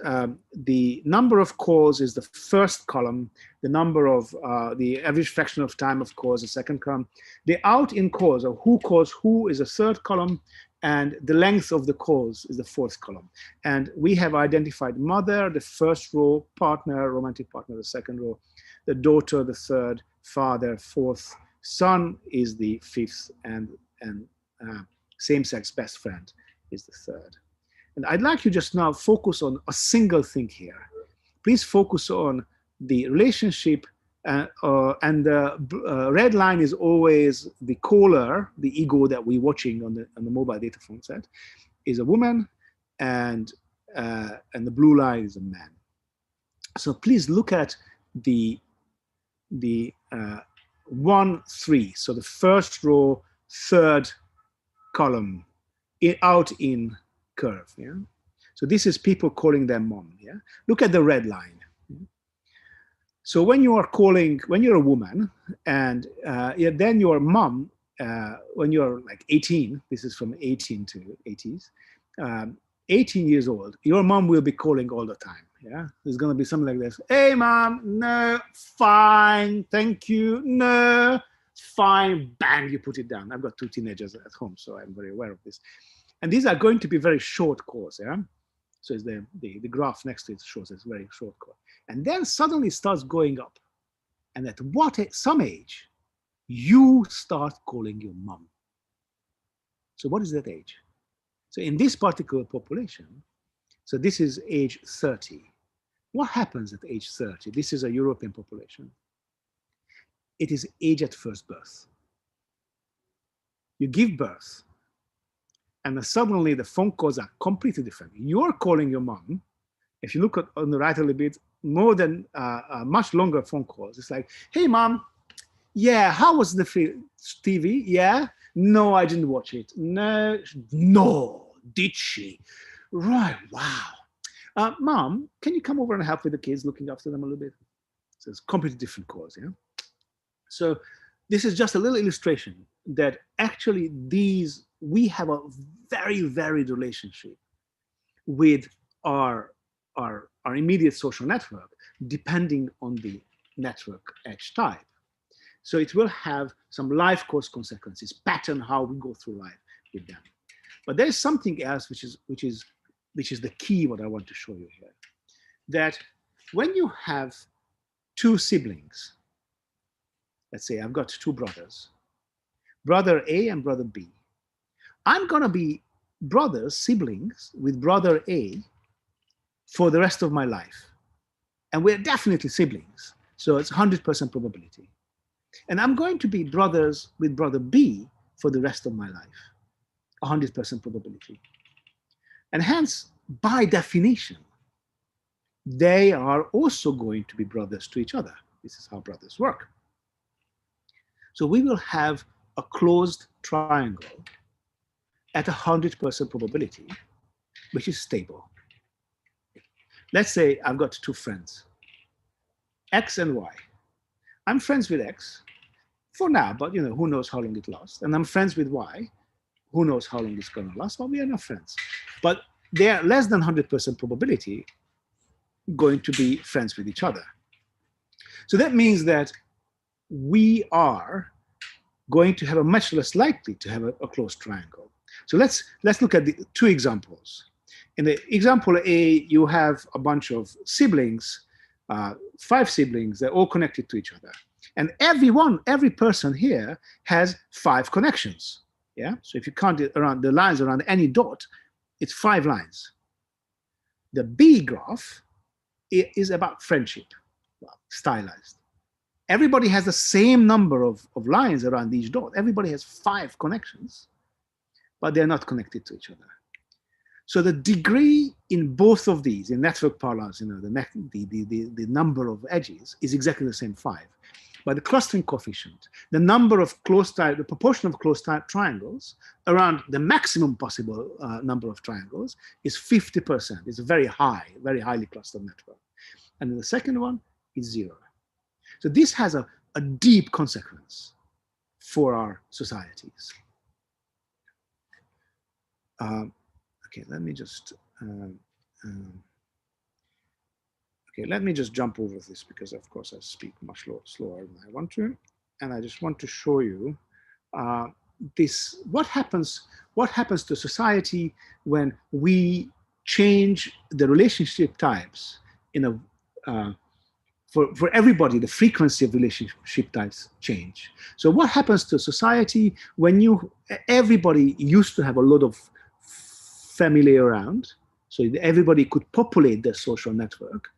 the number of calls is the first column, the number of the average fraction of time of calls, the second column, the out-in calls, or who calls who, is the third column, and the length of the calls is the fourth column. And we have identified mother, the first row, partner, romantic partner, the second row, the daughter, the third, father, fourth, son is the fifth, and same-sex best friend is the third. And I'd like you just now focus on a single thing here. Please focus on the relationship, and the red line is always the caller, the ego that we're watching on the mobile data phone set, is a woman, and the blue line is a man. So please look at the 1, 3. So the first row, third column, out in curve. Yeah. So this is people calling their mom. Yeah. Look at the red line. So when you are calling, when you're a woman, and then your mom, when you're like 18, this is from 18 to 80s, 18 years old, your mom will be calling all the time. Yeah, there's going to be something like this. Hey, mom, no, fine, thank you, no, fine, bang, you put it down. I've got 2 teenagers at home, so I'm very aware of this. And these are going to be very short calls, yeah? So it's the graph next to it shows it's very short call. And then suddenly it starts going up. And at some age, you start calling your mom. So what is that age? So in this particular population, so this is age 30. What happens at age 30? This is a European population. It is age at first birth. You give birth, and suddenly the phone calls are completely different. You're calling your mom. If you look on the right a little bit, more than much longer phone calls. It's like, hey, mom, yeah, how was the TV? Yeah, no, I didn't watch it. No, did she? Right, wow. Mom, can you come over and help with the kids, looking after them a little bit? So it's completely different calls, yeah? So this is just a little illustration that actually we have a very varied relationship with our immediate social network, depending on the network edge type. So it will have some life course consequences, pattern how we go through life with them. But there is something else which is the key, what I want to show you here. That when you have 2 siblings, let's say I've got 2 brothers, brother A and brother B. I'm gonna be brothers, siblings with brother A for the rest of my life. And we're definitely siblings. So it's 100% probability. And I'm going to be brothers with brother B for the rest of my life. 100% probability. And hence, by definition, they are also going to be brothers to each other. This is how brothers work. So we will have a closed triangle at 100% probability, which is stable. Let's say I've got 2 friends, X and Y. I'm friends with X for now, but who knows how long it lasts. And I'm friends with Y. Who knows how long it's going to last? Well, we are not friends. But they are less than 100% probability going to be friends with each other. So that means that we are going to have a much less likely to have a closed triangle. So let's look at the two examples. In the example A, you have a bunch of siblings, 5 siblings, they're all connected to each other. And every person here has 5 connections. Yeah. So if you count it around the lines around any dot, it's 5 lines. The B graph is about friendship, well, stylized. Everybody has the same number of lines around each dot. Everybody has 5 connections, but they're not connected to each other. So the degree in both of these, in network parlance, you know, the number of edges is exactly the same, 5. But the clustering coefficient, the number of the proportion of close triangles around the maximum possible number of triangles is 50%. It's a very highly clustered network. And the second one is 0. So this has a deep consequence for our societies. Okay, let me just let me just jump over this because, of course, I speak much slower than I want to, and I just want to show you what happens to society when we change the relationship types in a for everybody. The frequency of relationship types change. So what happens to society when everybody used to have a lot of family around, so everybody could populate their social network,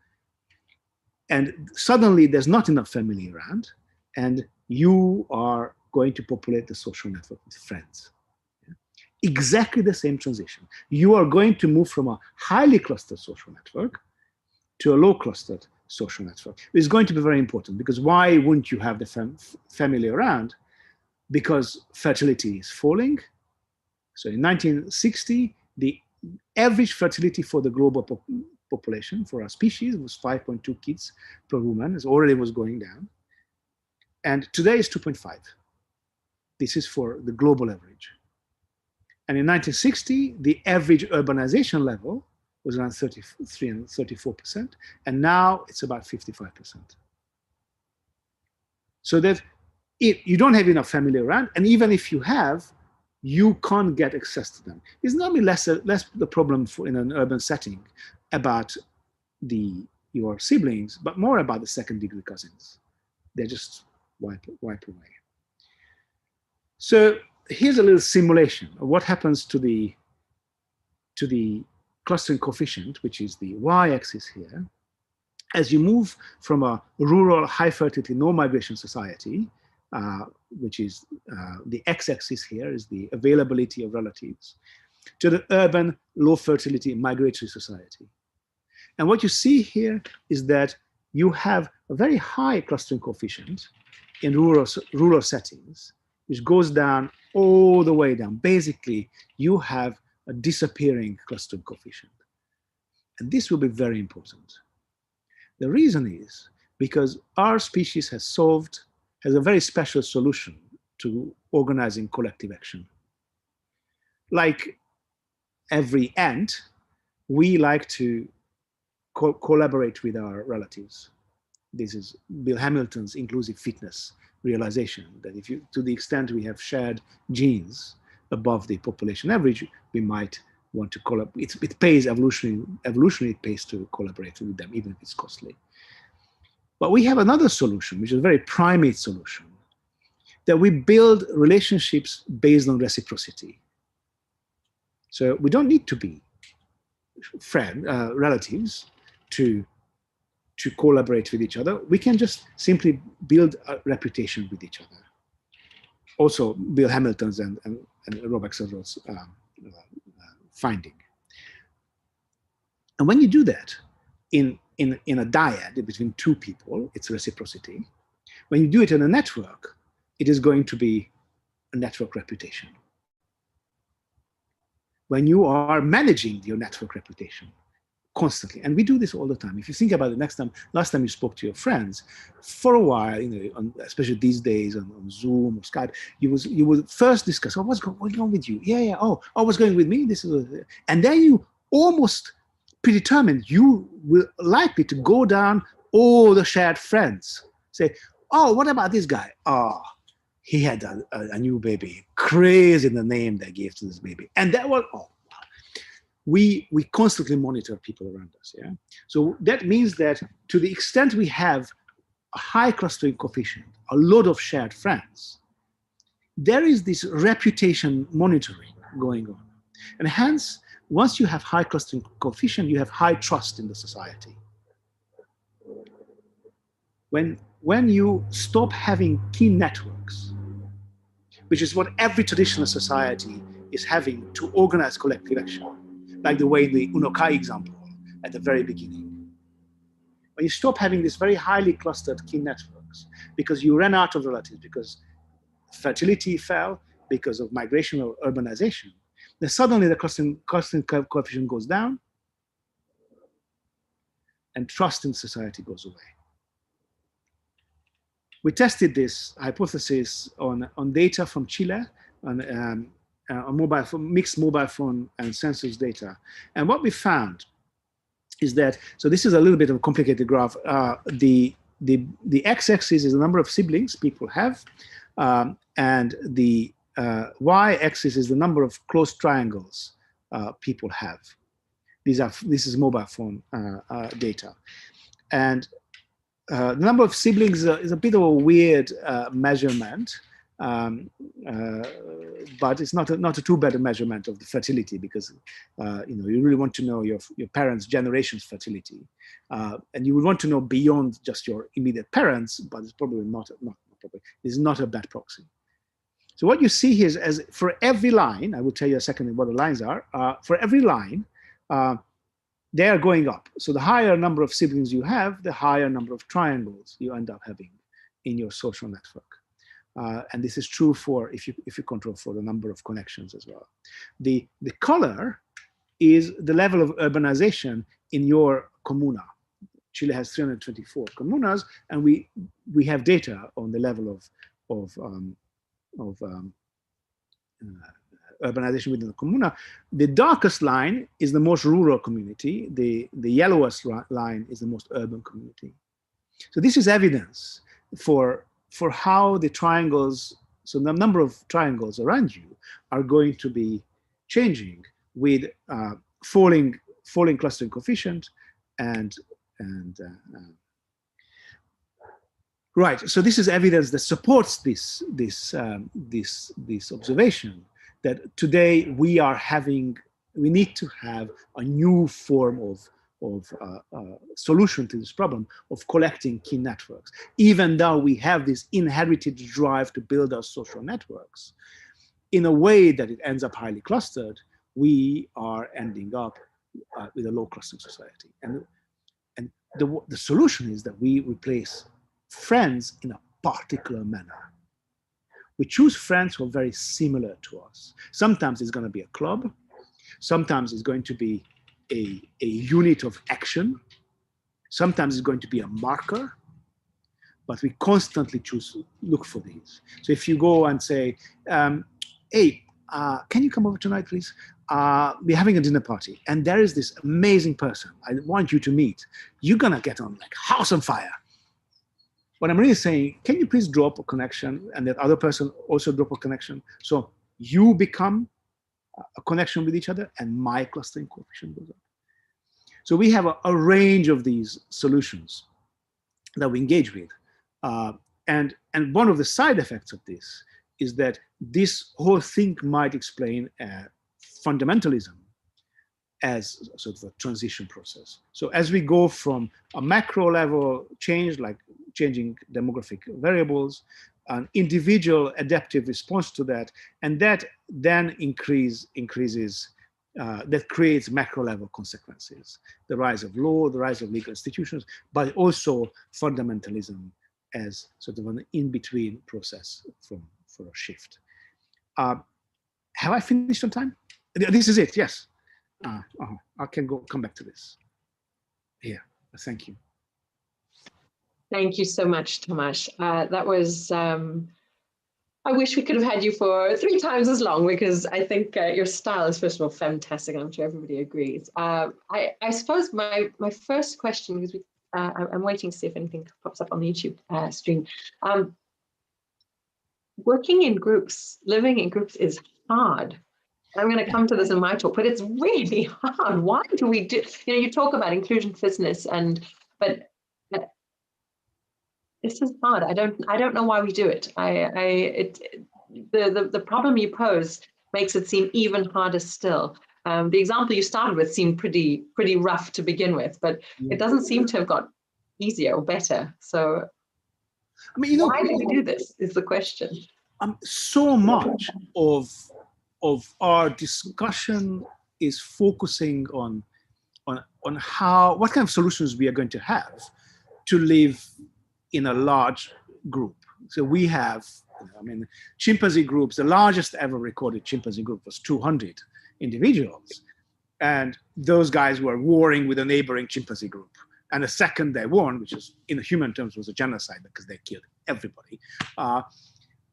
and suddenly there's not enough family around, and you are going to populate the social network with friends. Exactly the same transition. You are going to move from a highly clustered social network to a low clustered social network. It's going to be very important, because why wouldn't you have the family around? Because fertility is falling. So in 1960, the average fertility for the global population, for our species, was 5.2 kids per woman. It already was going down. And today it's 2.5. This is for the global average. And in 1960, the average urbanization level was around 33 and 34%. And now it's about 55%. So that you don't have enough family around. And even if you have, you can't get access to them. It's not less the problem in an urban setting about your siblings, but more about the second-degree cousins. They just wipe away. So here's a little simulation of what happens to the clustering coefficient, which is the y-axis here, as you move from a rural, high-fertility, no-migration society, which is the x-axis here is the availability of relatives, to the urban, low-fertility, migratory society. And what you see here is that you have a very high clustering coefficient in rural settings, which goes down all the way down. Basically, you have a disappearing clustering coefficient. And this will be very important. The reason is because our species has a very special solution to organizing collective action. Like every ant, we like to collaborate with our relatives. This is Bill Hamilton's inclusive fitness realization, that to the extent we have shared genes above the population average, we might want to collaborate. It pays evolutionary, it pays to collaborate with them, even if it's costly. But we have another solution, which is a very primate solution, that we build relationships based on reciprocity. So we don't need to be relatives to collaborate with each other. We can just simply build a reputation with each other. Also, Bill Hamilton's and Rob Axelrod's finding. And when you do that in a dyad between 2 people, it's reciprocity. When you do it in a network, it is going to be a network reputation. When you are managing your network reputation constantly, and we do this all the time. If you think about it, last time you spoke to your friends, for a while, especially these days on Zoom or Skype, you would first discuss, oh, what's going on with you? Yeah. Oh, what's going with me? And then you almost predetermined you will likely to go down all the shared friends. Say, oh, what about this guy? Oh, he had a new baby, crazy in the name they gave to this baby. And that was, oh, we constantly monitor people around us. Yeah. So that means that to the extent we have a high clustering coefficient, a lot of shared friends, there is this reputation monitoring going on. And hence, once you have high clustering coefficient, you have high trust in the society. When you stop having key networks, which is what every traditional society is having to organize collective action, like the way in the Unokai example at the very beginning. When you stop having these very highly clustered key networks, because you ran out of relatives, because fertility fell, because of migration or urbanization, then suddenly the clustering coefficient goes down and trust in society goes away. We tested this hypothesis on data from Chile, on mobile phone, mixed mobile phone and census data. And what we found is that, so this is a little bit of a complicated graph. The x-axis is the number of siblings people have, and the y-axis is the number of close triangles people have. This is mobile phone data. And the number of siblings is a bit of a weird measurement, but it's not a too bad a measurement of the fertility, because you really want to know your parents' generation's fertility, and you would want to know beyond just your immediate parents, but it's probably not it's not a bad proxy. So what you see here is, as for every line, I will tell you a second what the lines are. For every line, they are going up. So the higher number of siblings you have, the higher number of triangles you end up having in your social network. And this is true for if you control for the number of connections as well. The color is the level of urbanization in your comuna. Chile has 324 comunas, and we have data on the level of urbanization within the comuna. The darkest line is the most rural community. The yellowest line is the most urban community. So this is evidence for how the triangles, so the number of triangles around you are going to be changing with falling clustering coefficient and right. So this is evidence that supports this observation, that today we need to have a new form of solution to this problem of collecting key networks. Even though we have this inherited drive to build our social networks, in a way that it ends up highly clustered, we are ending up with a low clustering society. And the solution is that we replace friends in a particular manner. We choose friends who are very similar to us. Sometimes it's going to be a club. Sometimes it's going to be a unit of action. Sometimes it's going to be a marker. But we constantly look for these. So if you go and say, hey, can you come over tonight, please? We're having a dinner party, and there is this amazing person I want you to meet. You're going to get on like house on fire. What I'm really saying, can you please drop a connection, and that other person also drop a connection, so you become a connection with each other, and my clustering coefficient goes up. So we have a range of these solutions that we engage with. And one of the side effects of this is that this whole thing might explain fundamentalism as sort of a transition process. So as we go from a macro level change, like changing demographic variables, an individual adaptive response to that, and that then increases, that creates macro level consequences, the rise of law, the rise of legal institutions, but also fundamentalism as sort of an in-between process for a shift. Have I finished on time? This is it, yes. I can come back to this. Yeah, thank you. Thank you so much, Tomasz. That was, I wish we could have had you for 3 times as long, because I think your style is, first of all, fantastic, and I'm sure everybody agrees. I suppose my first question, because I'm waiting to see if anything pops up on the YouTube stream. working in groups, living in groups is hard. I'm going to come to this in my talk, but it's really hard. Why do we do, you talk about inclusion fitness but this is hard. I don't know why we do it. The problem you pose makes it seem even harder still. The example you started with seemed pretty rough to begin with, but it doesn't seem to have got easier or better. So I mean, why do we do this is the question. So much of our discussion is focusing on what kind of solutions we are going to have to live in a large group. So we have, chimpanzee groups, the largest ever recorded chimpanzee group was 200 individuals. And those guys were warring with a neighboring chimpanzee group. And the second they won, which is in human terms was a genocide because they killed everybody,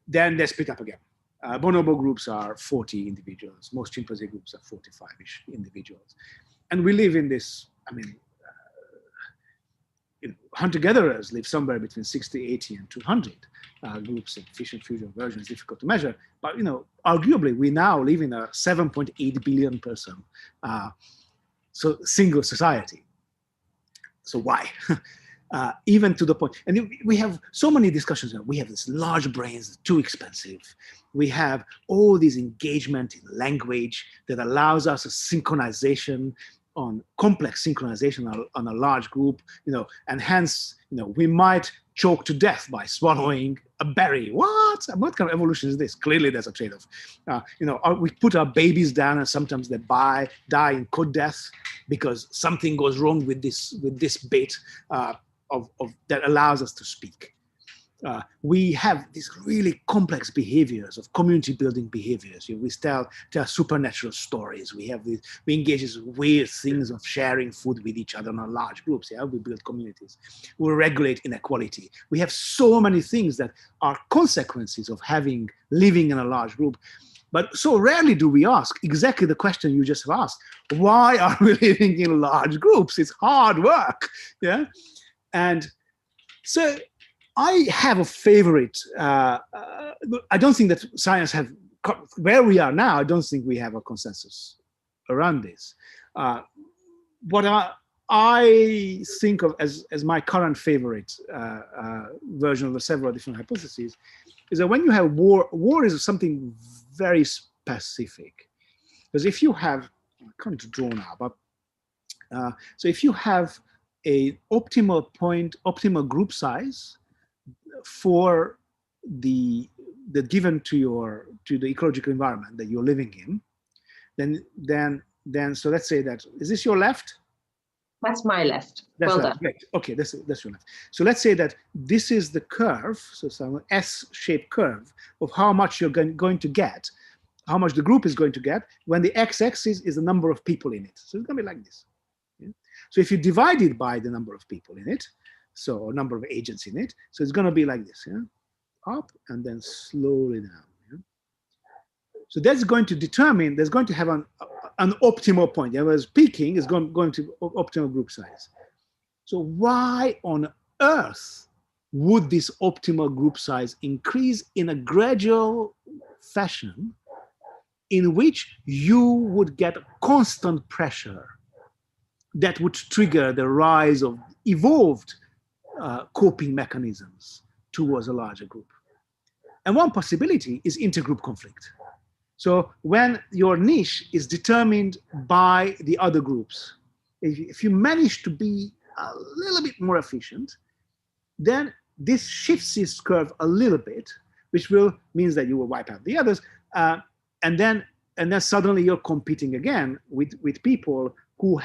then they split up again. Bonobo groups are 40 individuals. Most chimpanzee groups are 45-ish individuals. And we live in this, hunter-gatherers live somewhere between 60, 80, and 200 groups. And fish and fusion version is difficult to measure. But, arguably, we now live in a 7.8 billion person single society. So why? Even to the point, and we have so many discussions. We have this large brains, too expensive. We have all this engagement in language that allows us a synchronization complex synchronization on a large group, and hence, we might choke to death by swallowing a berry. What kind of evolution is this? Clearly there's a trade-off. We put our babies down and sometimes they die in cot death because something goes wrong with this bit of that allows us to speak. We have these really complex behaviors of community building behaviors. We tell supernatural stories. We engage in weird things of sharing food with each other in our large groups. We build communities. We regulate inequality. We have so many things that are consequences of living in a large group. But so rarely do we ask exactly the question you just asked. Why are we living in large groups? It's hard work. Yeah. And so I have a favorite. I don't think that science where we are now, I don't think we have a consensus around this. What I think of as my current favorite version of the several different hypotheses is that when you have war is something very specific. Because if you have, I can't draw now, but so if you have a optimal group size for the given to the ecological environment that you're living in, then so let's say that, is this your left? That's my left. That's well right. done. Great. Okay, that's your left. So let's say that this is the curve, so some S-shaped curve of how much you're going to get, how much the group is going to get when the x-axis is the number of people in it. So it's going to be like this. Yeah? So if you divide it by the number of people in it, so number of agents in it, so it's going to be like this, yeah? Up and then slowly down. Yeah? So that's going to determine, there's going to have an optimal point. Yeah? Whereas peaking is going to optimal group size. So why on earth would this optimal group size increase in a gradual fashion in which you would get constant pressure that would trigger the rise of evolved coping mechanisms towards a larger group? And one possibility is intergroup conflict. So when your niche is determined by the other groups, if you manage to be a little bit more efficient, then this shifts this curve a little bit, which means that you will wipe out the others, and then suddenly you're competing again with people who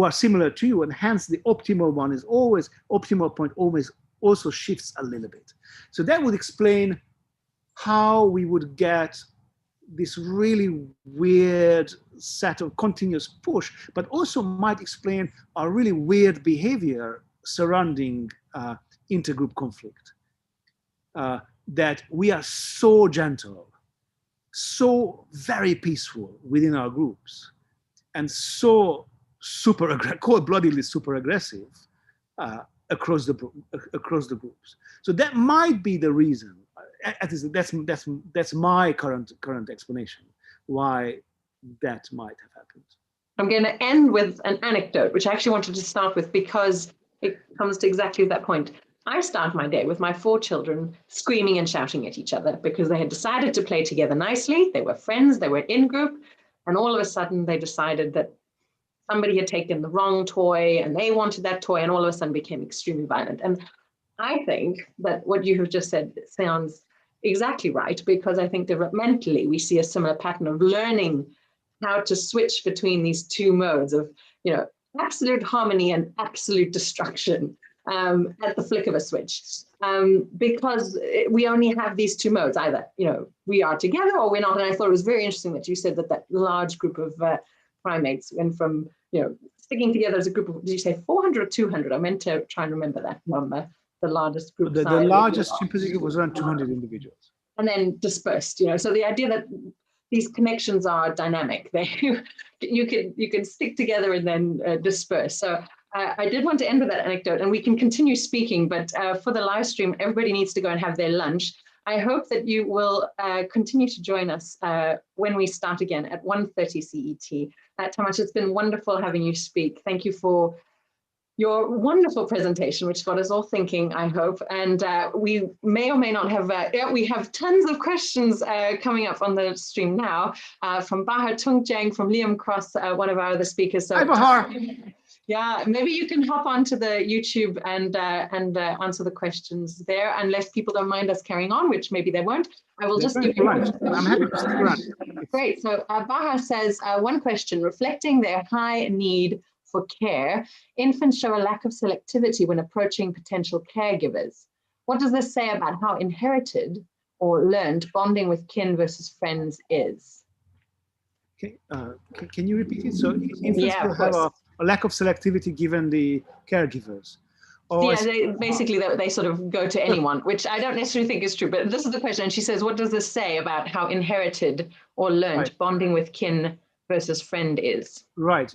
are similar to you, and hence the optimal point always also shifts a little bit. So that would explain how we would get this really weird set of continuous push, but also might explain our really weird behavior surrounding intergroup conflict. That we are so gentle, so very peaceful within our groups, and so cold-bloodedly super aggressive across the groups. So that might be the reason. at least that's my current explanation why that might have happened. I'm going to end with an anecdote, which I actually wanted to start with because it comes to exactly that point. I start my day with my 4 children screaming and shouting at each other because they had decided to play together nicely. They were friends, they were in group, and all of a sudden they decided that somebody had taken the wrong toy and they wanted that toy, and all of a sudden became extremely violent. And I think that what you have just said sounds exactly right, because I think developmentally we see a similar pattern of learning how to switch between these 2 modes of, you know, absolute harmony and absolute destruction at the flick of a switch, because we only have these 2 modes. Either, you know, we are together or we're not. And I thought it was very interesting that you said that that large group of primates went from, you know, sticking together as a group of, did you say 400 or 200? I meant to try and remember that number. The largest group. The largest chimpanzee group was around 200 individuals. And then dispersed, you know. So the idea that these connections are dynamic. You can stick together and then disperse. So I did want to end with that anecdote, and we can continue speaking, but for the live stream, everybody needs to go and have their lunch. I hope that you will continue to join us when we start again at 1:30 CET. Tamas, it's been wonderful having you speak. Thank you for your wonderful presentation, which got us all thinking, I hope. And we may or may not have, we have tons of questions coming up on the stream now from Bahar Tungjang, from Liam Cross, one of our other speakers. So, hi, Bahar. Yeah, maybe you can hop onto the YouTube and answer the questions there, unless people don't mind us carrying on, which maybe they won't. I will just give you. I'm happy to stick around. Great. So Bahar says, one question, reflecting their high need for care, infants show a lack of selectivity when approaching potential caregivers. What does this say about how inherited or learned bonding with kin versus friends is? Okay, can you repeat it? So infants will have a lack of selectivity given the caregivers. Or yeah, they sort of go to anyone, which I don't necessarily think is true, but this is the question. And she says, what does this say about how inherited or learned bonding with kin versus friend is? Right.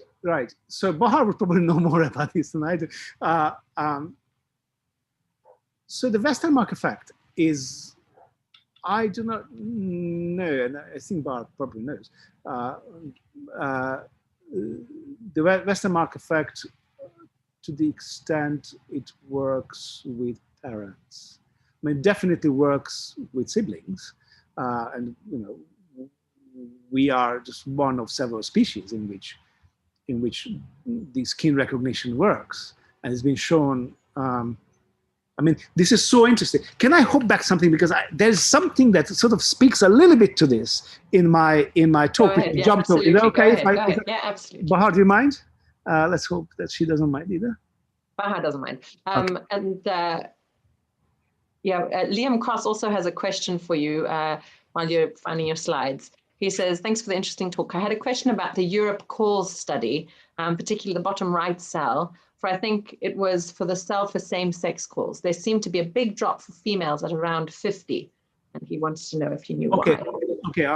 So Bahar would probably know more about this than I do. So the Westermarck effect is, I do not know, and I think Bahar probably knows. The Westermarck effect, to the extent it works with parents, I mean, definitely works with siblings, and you know, we are just one of several species in which this kin recognition works, and it's been shown. I mean, this is so interesting. Can I hop back something, because there's something that sort of speaks a little bit to this in my talk. Yeah, jump to. Is that okay? Yeah, absolutely. Bahar, do you mind? Let's hope that she doesn't mind either. Bahar doesn't mind. Okay. And Liam Cross also has a question for you while you're finding your slides. He says, thanks for the interesting talk. I had a question about the Europe calls study, particularly the bottom right cell, for I think it was for the cell for same-sex calls. There seemed to be a big drop for females at around 50. And he wants to know if you knew why. Okay.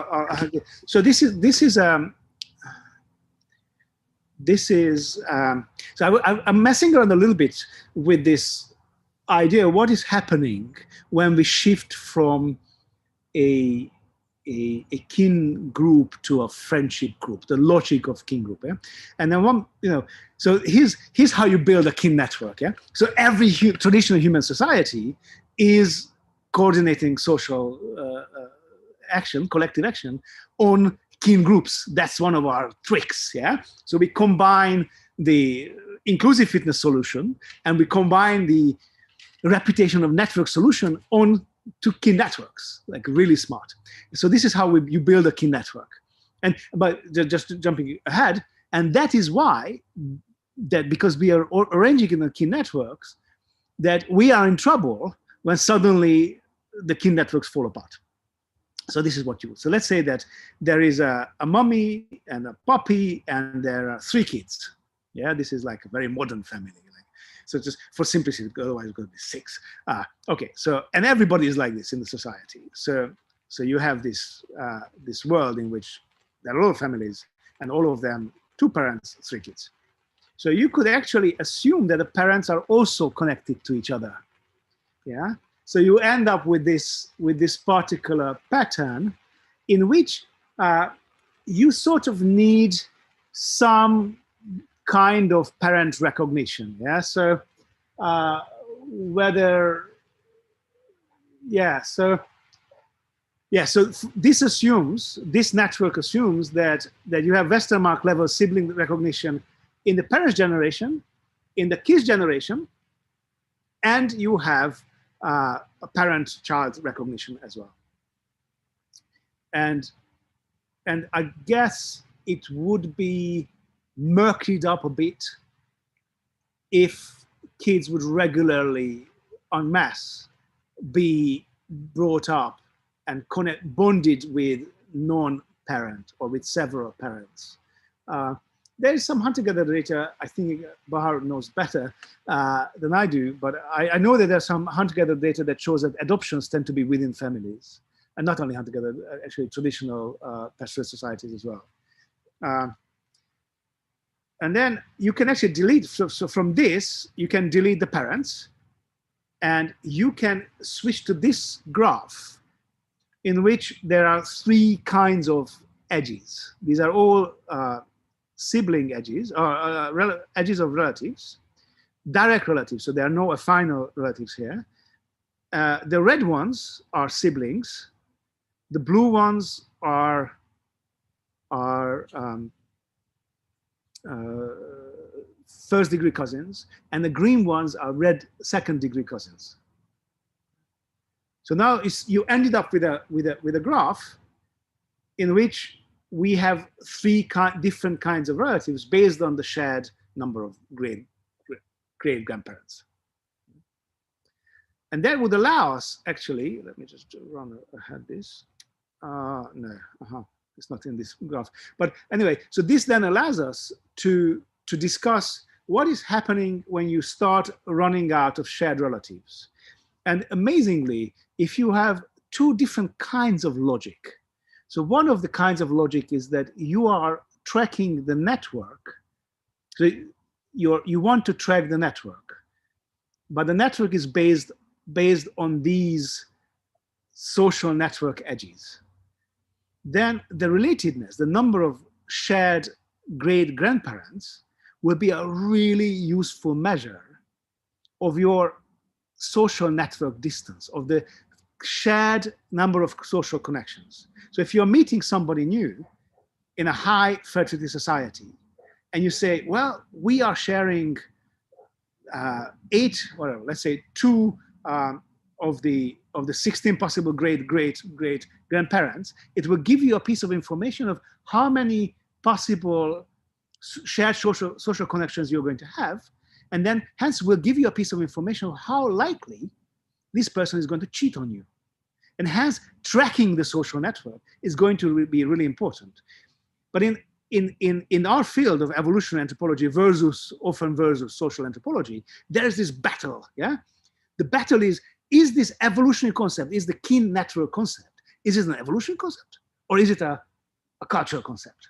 So this is so I'm messing around a little bit with this idea. What is happening when we shift from a kin group to a friendship group, the logic of kin group, and then so here's how you build a kin network, So every traditional human society is coordinating social action, collective action on kin groups. That's one of our tricks, So we combine the inclusive fitness solution and we combine the reputation of network solution on to kin networks, like really smart. So this is how you build a kin network. But just jumping ahead, and that is why that because we are arranging in the kin networks, that we are in trouble when suddenly the kin networks fall apart. So this is what you. So let's say that there is a mommy and a puppy, and there are 3 kids. This is like a very modern family. So just for simplicity, otherwise it's going to be 6. Okay, so, and everybody is like this in the society. So you have this world in which there are a lot of families, and all of them, 2 parents, 3 kids. So you could actually assume that the parents are also connected to each other, So you end up with this particular pattern in which you sort of need some kind of parent recognition. Yeah. So this network assumes that you have Westermarck level sibling recognition in the parents' generation, in the kids' generation, and you have a parent-child recognition as well. And I guess it would be murkied up a bit if kids would regularly, en masse, be brought up and bonded with non-parent or with several parents. There is some hunter-gatherer data. I think Bahar knows better than I do, but I know that there's some hunter-gatherer data that shows that adoptions tend to be within families, and not only hunter-gatherer, actually traditional pastoralist societies as well. And then you can actually delete, so from this, you can delete the parents, and you can switch to this graph in which there are 3 kinds of edges. These are all sibling edges, or edges of relatives, direct relatives, so there are no affinal relatives here. The red ones are siblings, the blue ones are first-degree cousins, and the green ones are red second-degree cousins. So now you ended up with a graph in which we have 3 different kinds of relatives based on the shared number of great grandparents. And that would allow us, actually, let me just run ahead this. No, it's not in this graph. But anyway, so this then allows us to discuss what is happening when you start running out of shared relatives. And amazingly, if you have 2 different kinds of logic, so one of the kinds of logic is that you are tracking the network. So you want to track the network, but the network is based on these social network edges. Then the relatedness, the number of shared great grandparents, will be a really useful measure of your social network distance, of the shared number of social connections. So if you're meeting somebody new in a high fertility society, and you say, well, we are sharing 8, whatever, let's say 2 of the 16 possible great grandparents, it will give you a piece of information of how many possible shared social connections you're going to have, and then hence will give you a piece of information of how likely this person is going to cheat on you. And hence tracking the social network is going to be really important. But in our field of evolutionary anthropology versus social anthropology, there is this battle. Yeah, the battle is this evolutionary concept, is the kin network concept, is it an evolutionary concept or is it a cultural concept?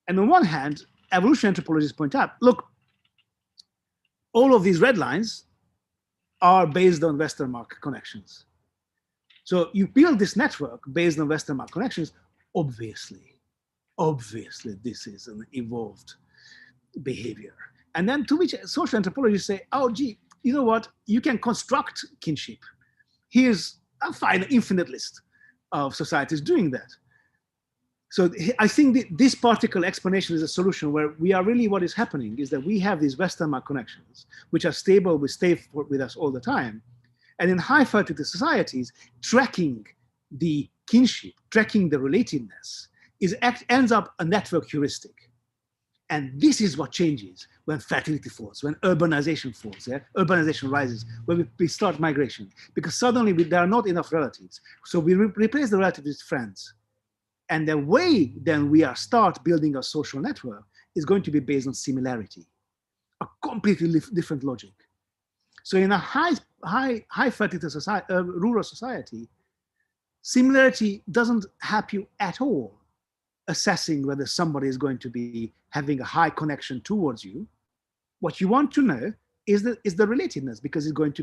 And on one hand, evolutionary anthropologists point out, look, all of these red lines are based on Westermarck connections. So you build this network based on Westermarck connections. Obviously, this is an evolved behavior. And then to which social anthropologists say, oh, gee, you know what? You can construct kinship. Here's a fine infinite list of societies doing that. So I think this particular explanation is a solution where we are really, what is happening is that we have these Westermarck connections, which are stable, stay with us all the time. And in high fertility societies, tracking the kinship, tracking the relatedness, ends up a network heuristic. And this is what changes when fertility falls, when urbanization falls, yeah? Urbanization rises, when we start migration, because suddenly there are not enough relatives. So we replace the relatives with friends. And the way then we start building a social network is going to be based on similarity, a completely different logic. So in a high fertility society, rural society, similarity doesn't help you at all assessing whether somebody is going to be having a high connection towards you. What you want to know is the relatedness, because it's going to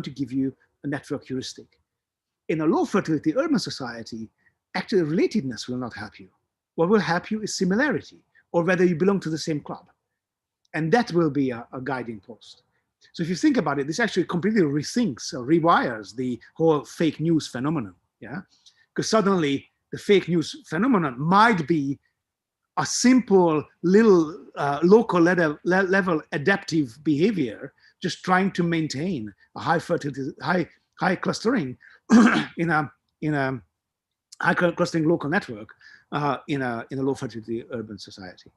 give you network heuristic. In a low fertility urban society, actually relatedness will not help you. What will help you is similarity, or whether you belong to the same club. And that will be a guiding post. So if you think about it, this actually completely rethinks or rewires the whole fake news phenomenon. Yeah, because suddenly the fake news phenomenon might be a simple little local level adaptive behavior, just trying to maintain a high fertility, high clustering in a high clustering local network in a low fertility urban society.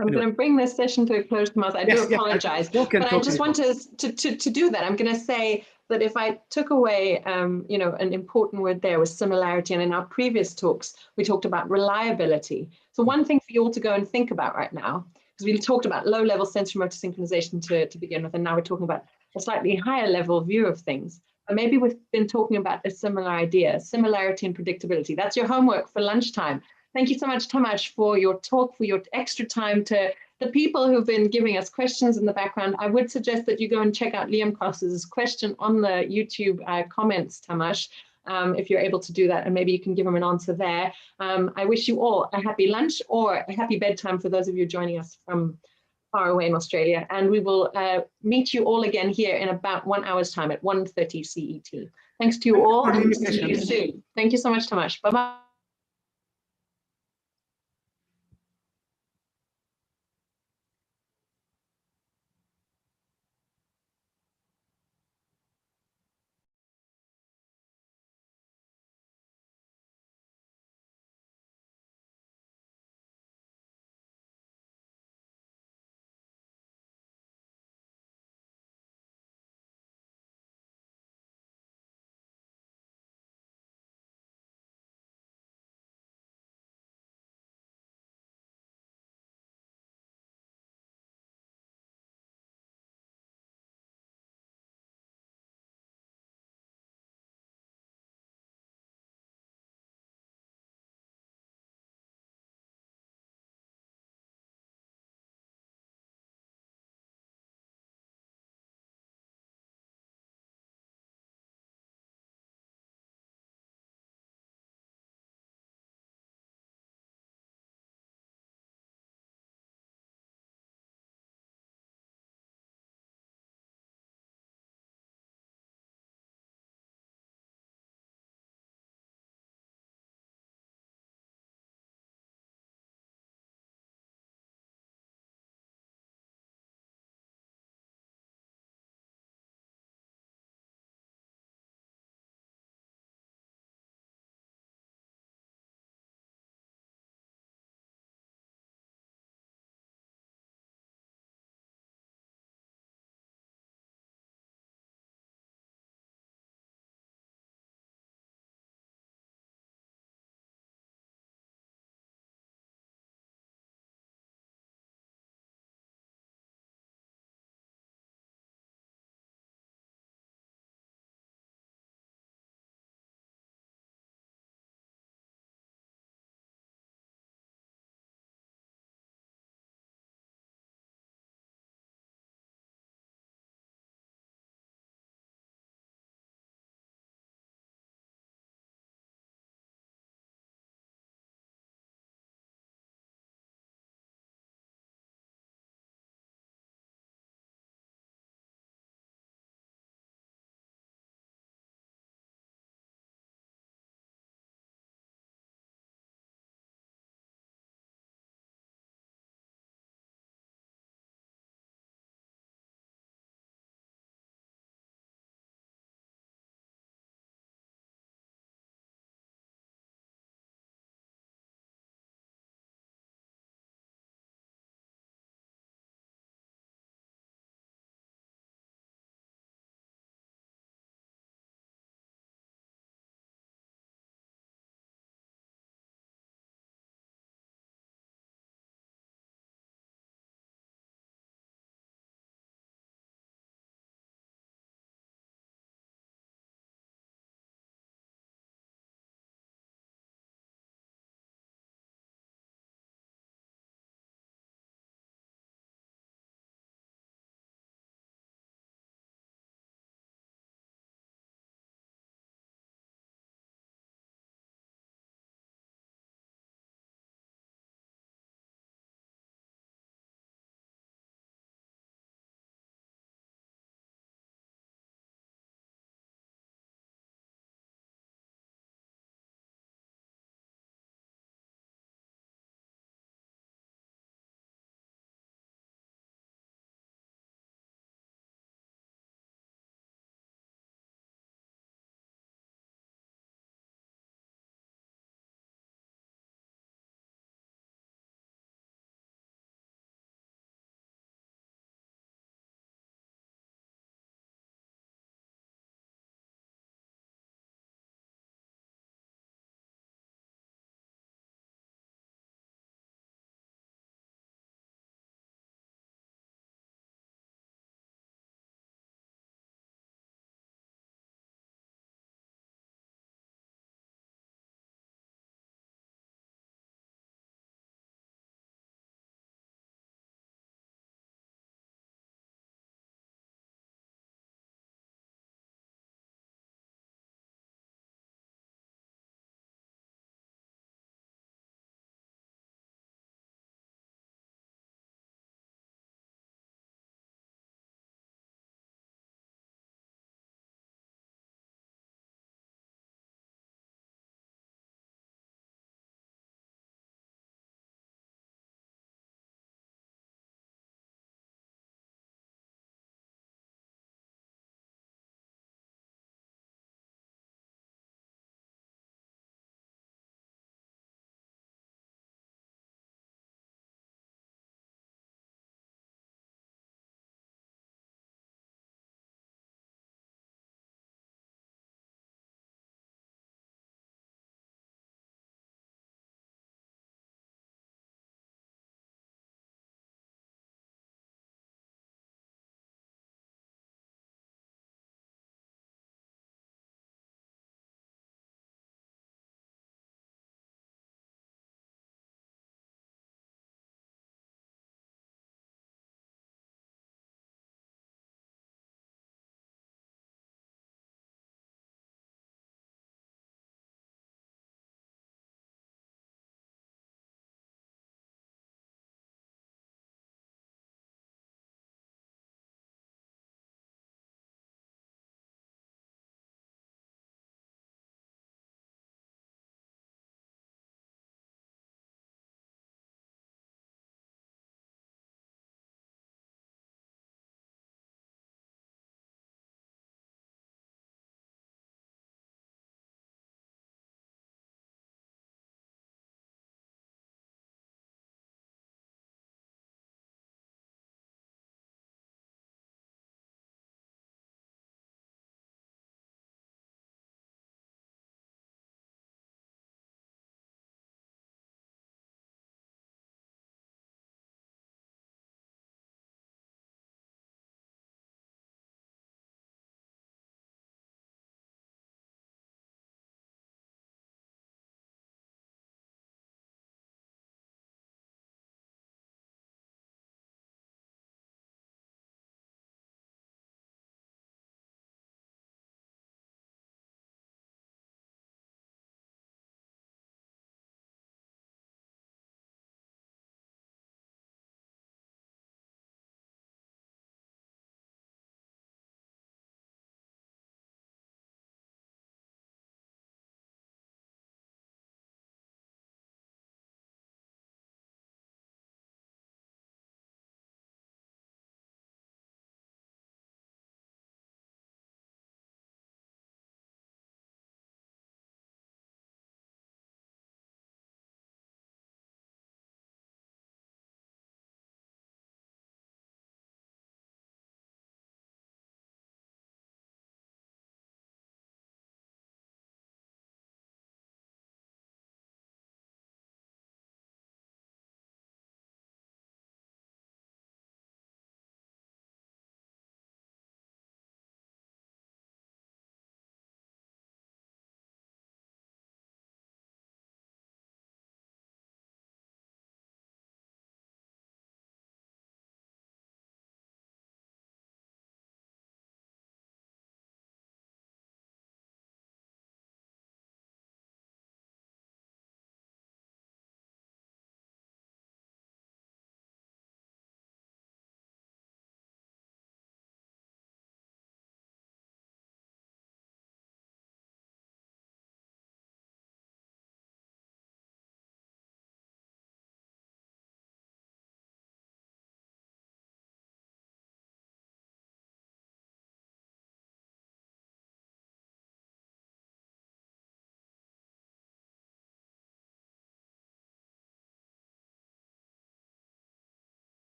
I'm Anyway. going to bring this session to a close, Tomas. I do apologize, but I just want to do that. I'm going to say that if I took away, you know, an important word there was similarity, and in our previous talks, we talked about reliability. So one thing for you all to go and think about right now, because we talked about low-level sensory-motor synchronization to begin with, and now we're talking about a slightly higher level view of things. But maybe we've been talking about a similar idea, similarity and predictability. That's your homework for lunchtime. Thank you so much, Tomas, for your talk, for your extra time. To the people who've been giving us questions in the background, I would suggest that you go and check out Liam Cross's question on the YouTube comments, Tomas, if you're able to do that, and maybe you can give him an answer there. I wish you all a happy lunch or a happy bedtime for those of you joining us from far away in Australia. And we will meet you all again here in about 1 hour's time at 1:30 CET. Thanks to you all, and see you soon. Thank you so much, Tomas. Bye-bye.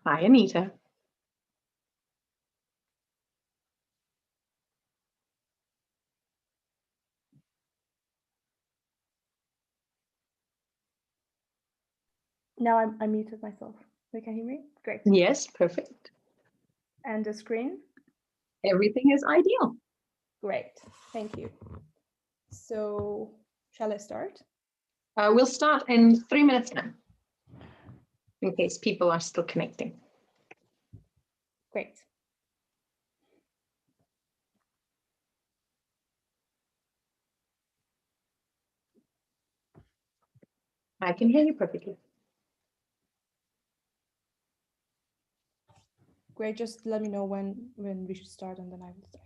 Hi, Anita. Now I muted myself. You can hear me? Great. Yes, perfect. And the screen? Everything is ideal. Great, thank you. So shall I start? We'll start in 3 minutes now, in case people are still connecting. Great. I can hear you perfectly. Great, just let me know when we should start and then I will start.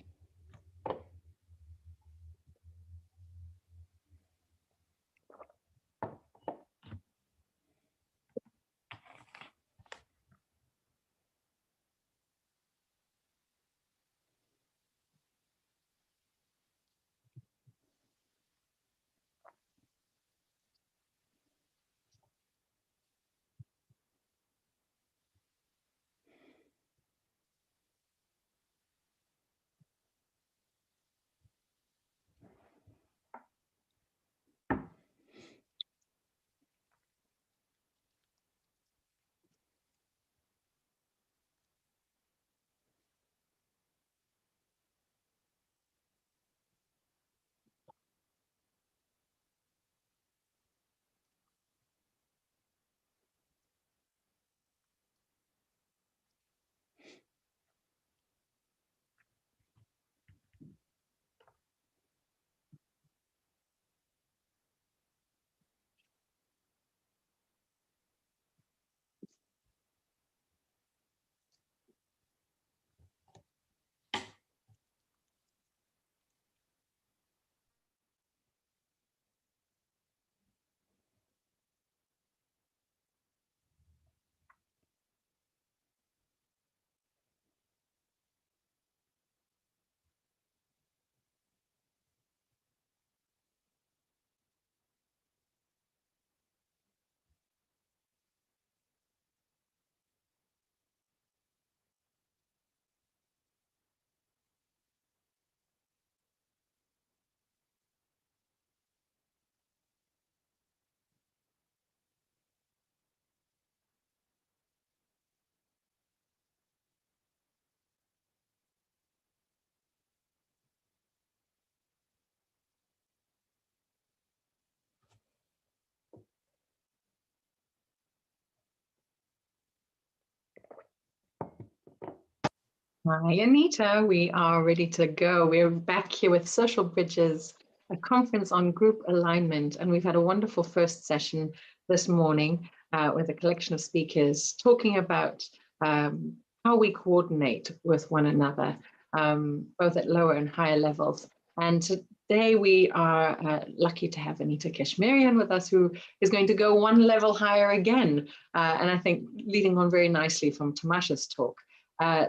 Hi, Anita. We are ready to go. We're back here with Social Bridges, a conference on group alignment. And we've had a wonderful first session this morning with a collection of speakers talking about how we coordinate with one another, both at lower and higher levels. And today we are lucky to have Anita Keshmerian with us, who is going to go one level higher again. And I think leading on very nicely from Tamasha's talk.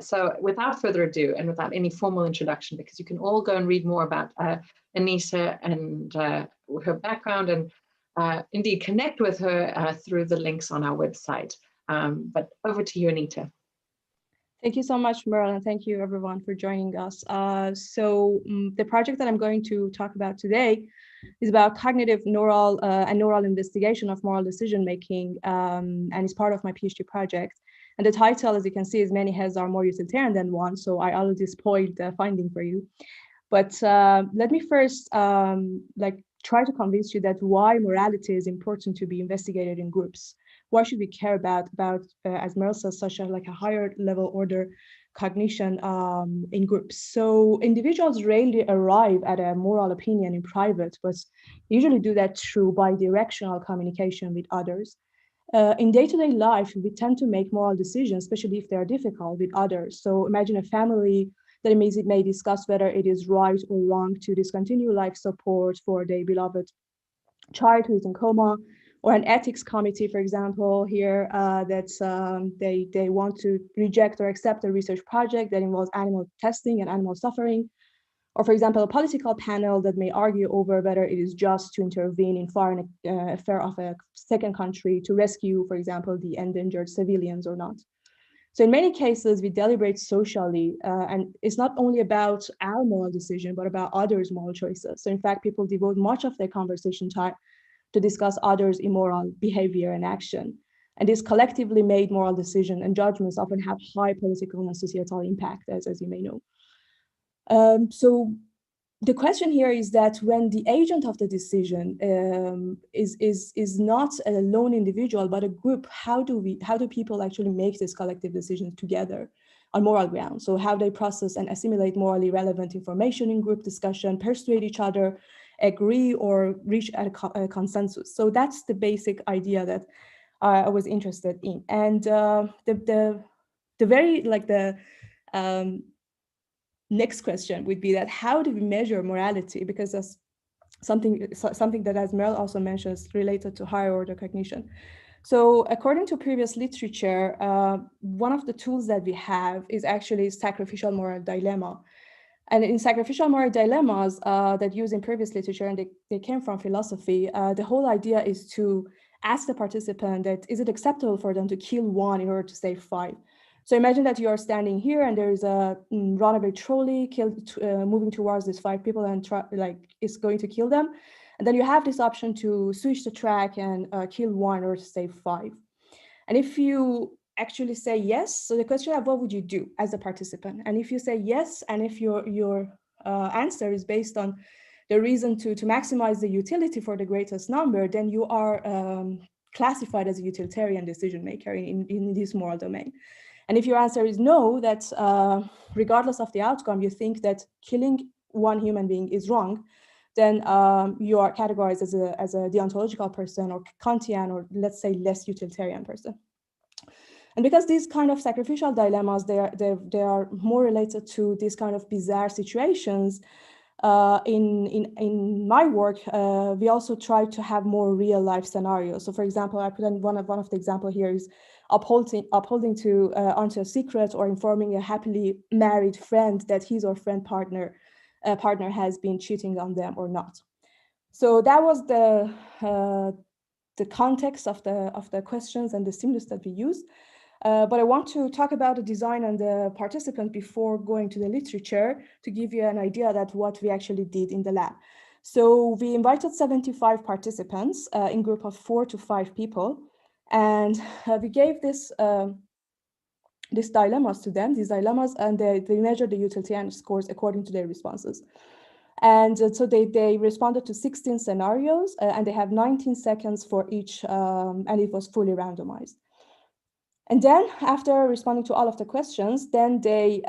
So without further ado, and without any formal introduction, because you can all go and read more about Anita and her background, and indeed connect with her through the links on our website. But over to you, Anita. Thank you so much, Merle, and thank you everyone for joining us. The project that I'm going to talk about today is about cognitive neural and neural investigation of moral decision making, and is part of my PhD project. And the title, as you can see, is Many Heads Are More Utilitarian Than One. So I already spoiled the finding for you. But let me first try to convince you that why morality is important to be investigated in groups. Why should we care about as Merle says, such a higher level order cognition in groups? So individuals rarely arrive at a moral opinion in private, but usually do that through bidirectional communication with others. In day-to-day life, we tend to make moral decisions, especially if they are difficult, with others. So imagine a family that may discuss whether it is right or wrong to discontinue life support for their beloved child who is in coma, or an ethics committee, for example, here they want to reject or accept a research project that involves animal testing and animal suffering. Or, for example, a political panel that may argue over whether it is just to intervene in foreign affair of a second country to rescue, for example, the endangered civilians or not. So in many cases, we deliberate socially, and it's not only about our moral decision, but about others' moral choices. So in fact, people devote much of their conversation time to discuss others' immoral behavior and action. And this collectively made moral decision and judgments often have high political and societal impact, as you may know. So the question here is that when the agent of the decision is not a lone individual, but a group, how do people actually make this collective decision together on moral grounds? So how they process and assimilate morally relevant information in group discussion, persuade each other, agree, or reach a consensus. So that's the basic idea that I was interested in. And next question would be that how do we measure morality? Because that's something that, as Meryl also mentions, related to higher order cognition. So according to previous literature, one of the tools that we have is actually sacrificial moral dilemma. And in sacrificial moral dilemmas that use in previous literature, and they came from philosophy, the whole idea is to ask the participant that is it acceptable for them to kill one in order to save 5? So imagine that you are standing here and there is a runaway trolley moving towards these 5 people and it's going to kill them. And then you have this option to switch the track and kill one or to save 5. And if you actually say yes, so the question is, what would you do as a participant? And if you say yes, and if your answer is based on the reason to maximize the utility for the greatest number, then you are classified as a utilitarian decision maker in this moral domain. And if your answer is no, that regardless of the outcome, you think that killing one human being is wrong, then you are categorized as a deontological person or Kantian, or let's say less utilitarian person. And because these kind of sacrificial dilemmas, they are more related to these kind of bizarre situations, in my work, we also try to have more real life scenarios. So for example, I put in one of the example here is upholding onto a secret or informing a happily married friend that his or friend partner has been cheating on them or not. So that was the context of the questions and the stimulus that we used. But I want to talk about the design and the participant before going to the literature to give you an idea that what we actually did in the lab. So we invited 75 participants in group of 4 to 5 people. And we gave these dilemmas to them, and they measured the utilitarian scores according to their responses. And so they responded to 16 scenarios, and they have 19 seconds for each, and it was fully randomized. And then after responding to all of the questions, then they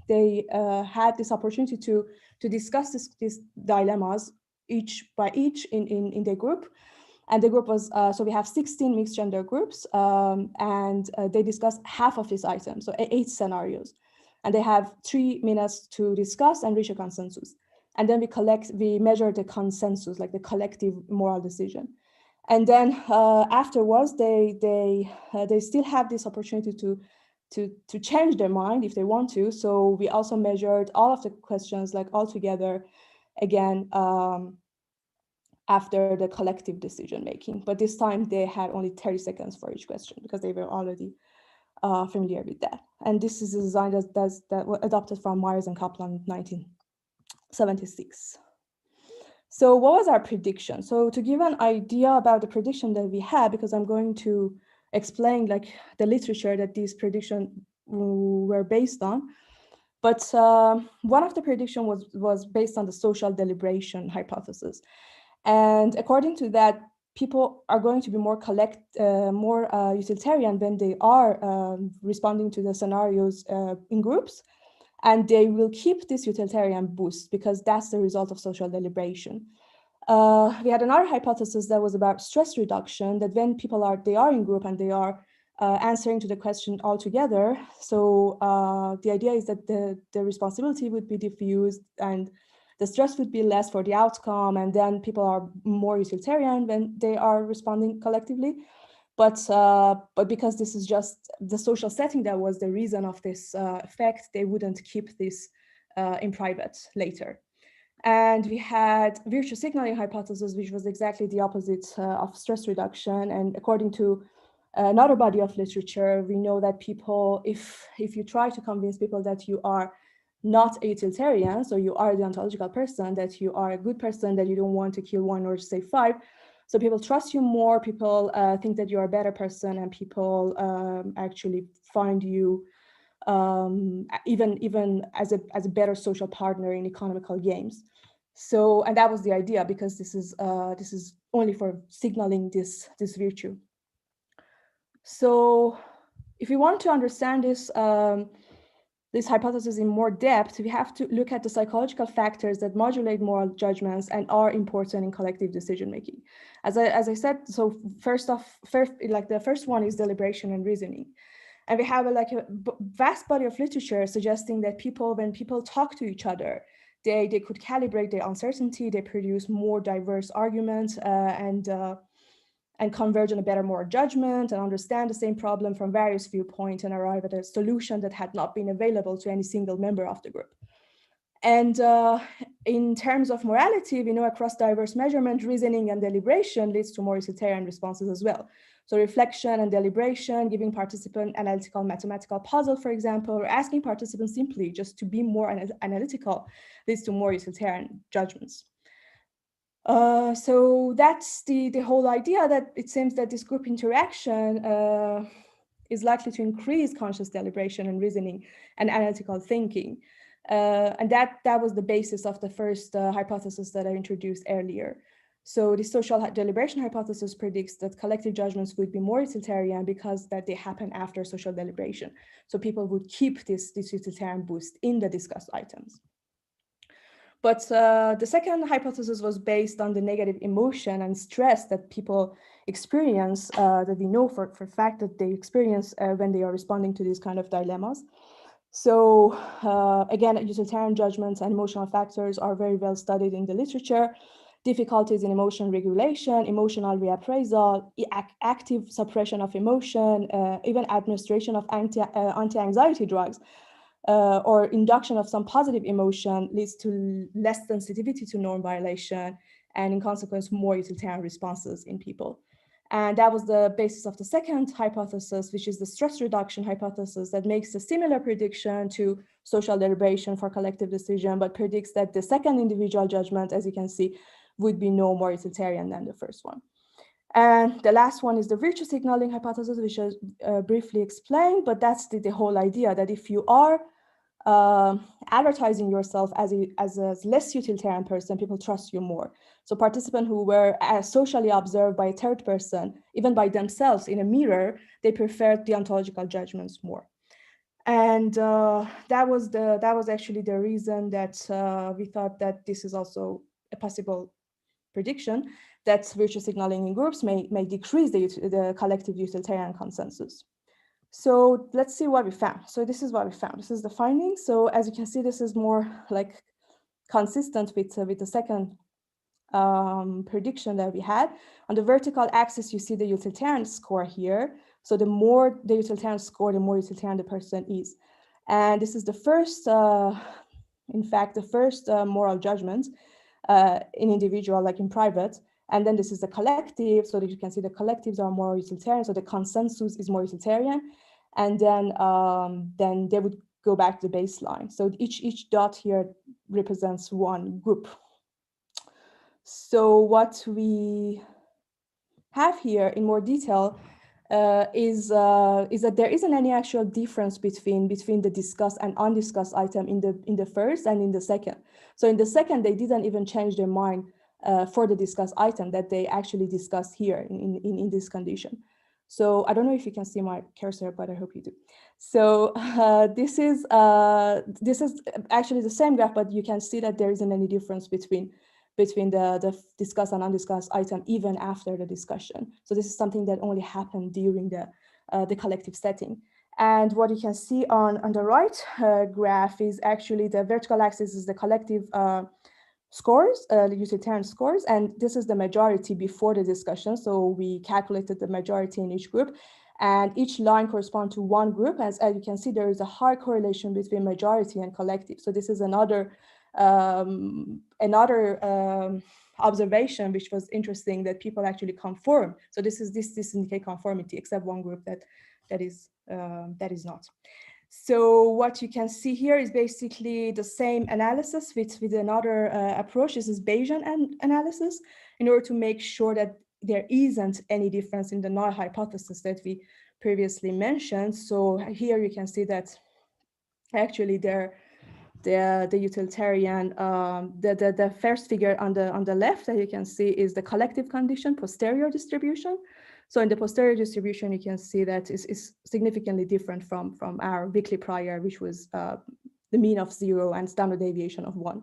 had this opportunity to discuss these dilemmas each in their group. And the group was, so we have 16 mixed gender groups, and they discussed half of these items, so 8 scenarios. And they have 3 minutes to discuss and reach a consensus. And then we measure the consensus, like the collective moral decision. And then afterwards, they still have this opportunity to change their mind if they want to. So we also measured all of the questions, like all together, again, after the collective decision making. But this time they had only 30 seconds for each question because they were already familiar with that. And this is a design that was adopted from Myers and Kaplan in 1976. So what was our prediction? So to give an idea about the prediction that we had, because I'm going to explain like the literature that these predictions were based on. But one of the prediction was based on the social deliberation hypothesis. And according to that, people are going to be more utilitarian when they are responding to the scenarios in groups. And they will keep this utilitarian boost because that's the result of social deliberation. We had another hypothesis that was about stress reduction, that when people are in group and they are answering to the question all together. So the idea is that the responsibility would be diffused and the stress would be less for the outcome, and then people are more utilitarian when they are responding collectively. But because this is just the social setting that was the reason of this effect, they wouldn't keep this in private later. And we had virtue signaling hypothesis, which was exactly the opposite of stress reduction. And according to another body of literature, we know that people, if you try to convince people that you are not a utilitarian, so you are a deontological person, that you are a good person, that you don't want to kill one or to save five, so people trust you more, people think that you're a better person, and people actually find you even as a better social partner in economical games. So, and that was the idea, because this is only for signaling this virtue. So if we want to understand this hypothesis in more depth, we have to look at the psychological factors that modulate moral judgments and are important in collective decision making. As I said, so first, like the first one is deliberation and reasoning. And we have a vast body of literature suggesting that when people talk to each other, they could calibrate their uncertainty, they produce more diverse arguments, and converge on a better moral judgment, and understand the same problem from various viewpoints and arrive at a solution that had not been available to any single member of the group. And in terms of morality, we know across diverse measurement, reasoning and deliberation leads to more utilitarian responses as well. So reflection and deliberation, giving participant analytical mathematical puzzle, for example, or asking participants simply just to be more analytical leads to more utilitarian judgments. So that's the whole idea, that it seems that this group interaction is likely to increase conscious deliberation and reasoning and analytical thinking. And that was the basis of the first hypothesis that I introduced earlier. So the social deliberation hypothesis predicts that collective judgments would be more utilitarian because that they happen after social deliberation. So people would keep this utilitarian boost in the discussed items. But the second hypothesis was based on the negative emotion and stress that people experience, that we know for a fact that they experience when they are responding to these kind of dilemmas. So again, utilitarian judgments and emotional factors are very well studied in the literature. Difficulties in emotion regulation, emotional reappraisal, active suppression of emotion, even administration of anti-anxiety drugs, or induction of some positive emotion leads to less sensitivity to norm violation, and in consequence, more utilitarian responses in people. And that was the basis of the second hypothesis, which is the stress reduction hypothesis, that makes a similar prediction to social deliberation for collective decision, but predicts that the second individual judgment, as you can see, would be no more utilitarian than the first one. And the last one is the virtue signaling hypothesis, which I briefly explained, but that's the whole idea, that if you are advertising yourself as a less utilitarian person, people trust you more. So participants who were socially observed by a third person, even by themselves in a mirror, they preferred deontological judgments more. And that was actually the reason that we thought that this is also a possible prediction, that virtue signaling in groups may decrease the collective utilitarian consensus. So let's see what we found. So this is what we found. This is the findings. So as you can see, this is more like consistent with the second prediction that we had. On the vertical axis, you see the utilitarian score here. So the more the utilitarian score, the more utilitarian the person is. And this is the first, in fact, the first moral judgment in individual, like in private. And then this is the collective. So that you can see the collectives are more utilitarian. So the consensus is more utilitarian. And then they would go back to the baseline. So each dot here represents one group. So what we have here in more detail is that there isn't any actual difference between the discussed and undiscussed item in the first and in the second. So in the second, they didn't even change their mind for the discussed item that they actually discussed here in this condition. So I don't know if you can see my cursor, but I hope you do. So this is actually the same graph, but you can see that there isn't any difference between the discussed and undiscussed item even after the discussion. So this is something that only happened during the collective setting. And what you can see on the right graph is actually the vertical axis is the collective scores, the utilitarian scores, and this is the majority before the discussion. So we calculated the majority in each group, and each line corresponds to one group. As you can see, there is a high correlation between majority and collective. So this is another observation, which was interesting, that people actually conform. So this indicate conformity, except one group that is not. So what you can see here is basically the same analysis with another approach. This is Bayesian analysis, in order to make sure that there isn't any difference in the null hypothesis that we previously mentioned. So here you can see that actually the utilitarian, the first figure on the left that you can see is the collective condition posterior distribution. So in the posterior distribution, you can see that is significantly different from our weekly prior, which was the mean of 0 and standard deviation of 1.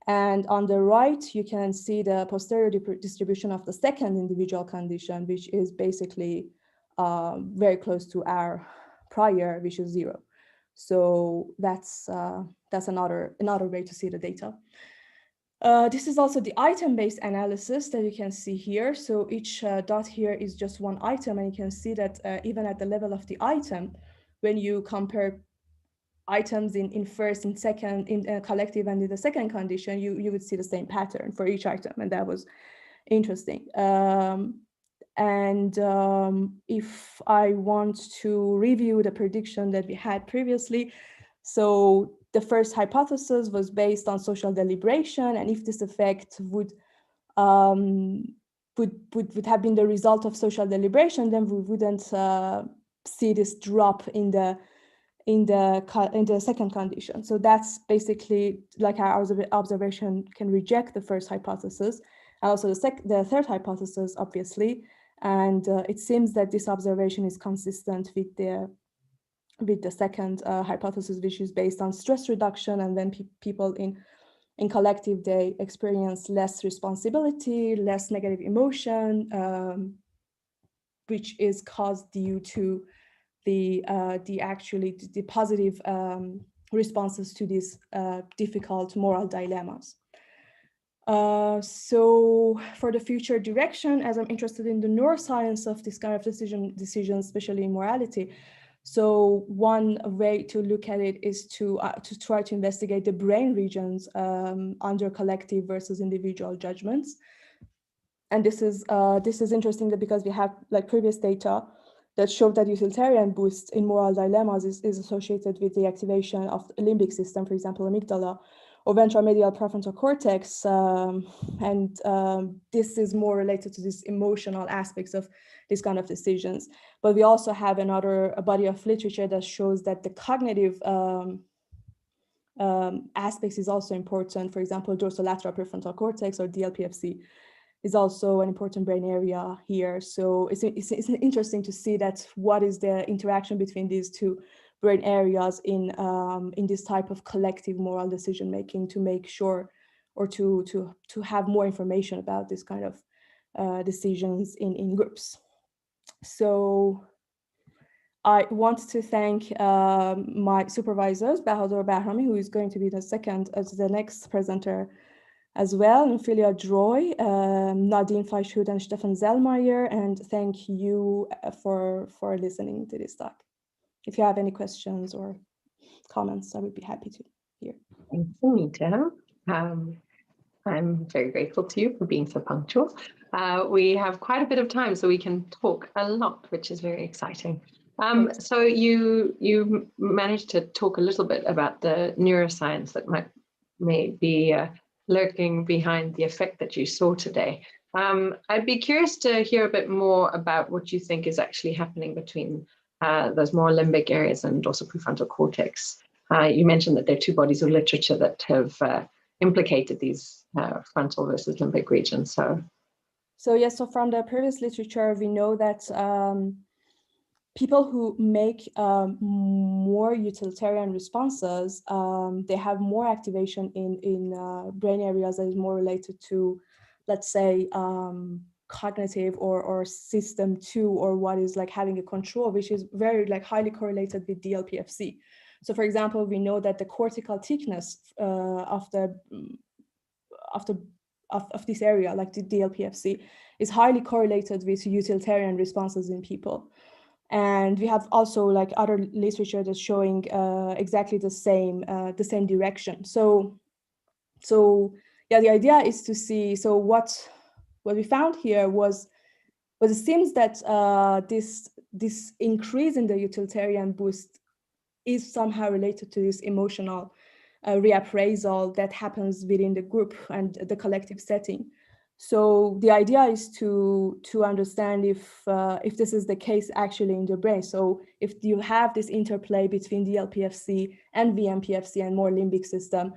And on the right, you can see the posterior distribution of the second individual condition, which is basically very close to our prior, which is 0. So that's another way to see the data. This is also the item-based analysis that you can see here. So each dot here is just one item, and you can see that even at the level of the item, when you compare items in first and second, in collective and in the second condition, you would see the same pattern for each item, and that was interesting. If I want to review the prediction that we had previously, so the first hypothesis was based on social deliberation, and if this effect would have been the result of social deliberation, then we wouldn't see this drop in the second condition. So that's basically like our observation can reject the first hypothesis, and also the third hypothesis, obviously. And it seems that this observation is consistent with the second hypothesis, which is based on stress reduction, and then people in collective, they experience less responsibility, less negative emotion, which is caused due to the positive responses to these difficult moral dilemmas. So for the future direction, as I'm interested in the neuroscience of this kind of decisions, especially in morality. So one way to look at it is to try to investigate the brain regions under collective versus individual judgments. And this is interesting because we have like previous data that showed that utilitarian boost in moral dilemmas is associated with the activation of the limbic system, for example, amygdala, or ventromedial prefrontal cortex, this is more related to these emotional aspects of these kind of decisions. But we also have a body of literature that shows that the cognitive aspects is also important. For example, dorsolateral prefrontal cortex, or DLPFC, is also an important brain area here. So it's interesting to see that what is the interaction between these two brain areas in this type of collective moral decision making, to make sure, or to have more information about this kind of decisions in groups. So I want to thank my supervisors, Bahadur Bahrami, who is going to be the next presenter as well, and Ophelia Droy, Nadine Fleischhut, and Stefan Zellmeyer, and thank you for listening to this talk. If you have any questions or comments, I would be happy to hear. Thanks, Anita. I'm very grateful to you for being so punctual. We have quite a bit of time, so we can talk a lot, which is very exciting. So you managed to talk a little bit about the neuroscience that may be lurking behind the effect that you saw today. I'd be curious to hear a bit more about what you think is actually happening between those more limbic areas and dorsal prefrontal cortex. You mentioned that there are two bodies of literature that have implicated these frontal versus limbic regions. So yes, so from the previous literature, we know that people who make more utilitarian responses, they have more activation in brain areas that is more related to, let's say, cognitive or system 2, or what is like having a control, which is very like highly correlated with DLPFC. So for example, we know that the cortical thickness of this area, like the DLPFC, is highly correlated with utilitarian responses in people. And we have also like other literature that's showing exactly the same direction. So yeah, the idea is to see, so what we found here was it seems that this increase in the utilitarian boost is somehow related to this emotional reappraisal that happens within the group and the collective setting. So the idea is to understand if this is the case actually in the brain. So if you have this interplay between DLPFC and VMPFC and more limbic system,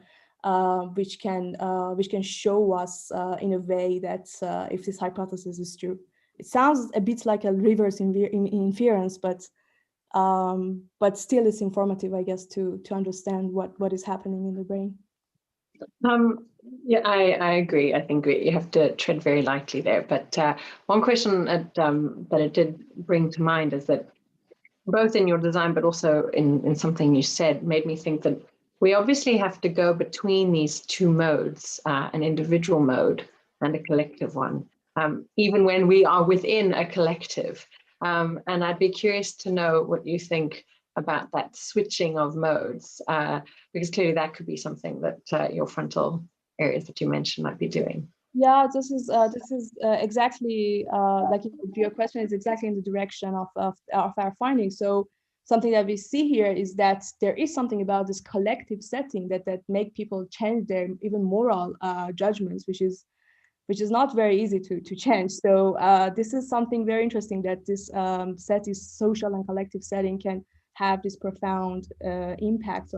which can show us in a way that if this hypothesis is true. It sounds a bit like a reverse inference, but still it's informative, I guess, to understand what is happening in the brain. Yeah, I agree. I think you have to tread very lightly there. But one question that it did bring to mind is that both in your design, but also in something you said, made me think that we obviously have to go between these two modes, an individual mode and a collective one, even when we are within a collective. And I'd be curious to know what you think about that switching of modes, because clearly that could be something that your frontal areas that you mentioned might be doing. Yeah, this is exactly like your question is exactly in the direction of our findings. So something that we see here is that there is something about this collective setting that make people change their even moral judgments, which is not very easy to change. So this is something very interesting, that this social and collective setting can have this profound impact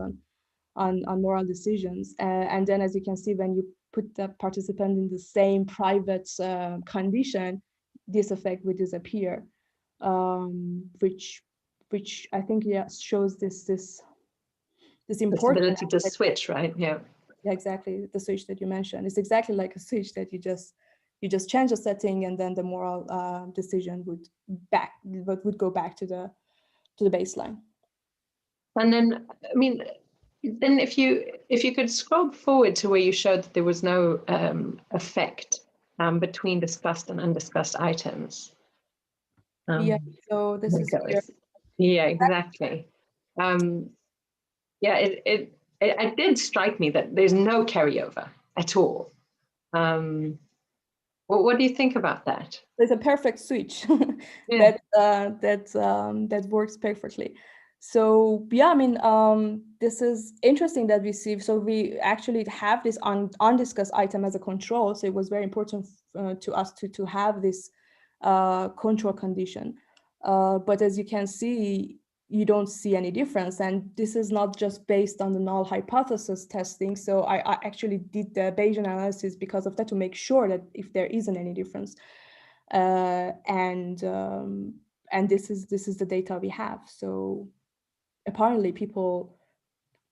on moral decisions. And then, as you can see, when you put the participant in the same private condition, this effect would disappear, which I think shows this important ability to switch, right? Yeah. Yeah, exactly. The switch that you mentioned, it's exactly like a switch that you just change the setting, and then the moral decision would go back to the baseline. And then, I mean, then if you could scroll forward to where you showed that there was no effect between discussed and undiscussed items. Yeah. So this is here. Yeah, exactly. Yeah, it did strike me that there's no carryover at all. What do you think about that? It's a perfect switch. Yeah. that works perfectly. So yeah, I mean, this is interesting that we see. So we actually have this undiscussed item as a control. So it was very important to us to have this control condition. But as you can see, you don't see any difference. And this is not just based on the null hypothesis testing. So I actually did the Bayesian analysis because of that, to make sure that if there isn't any difference. And this is the data we have. So apparently people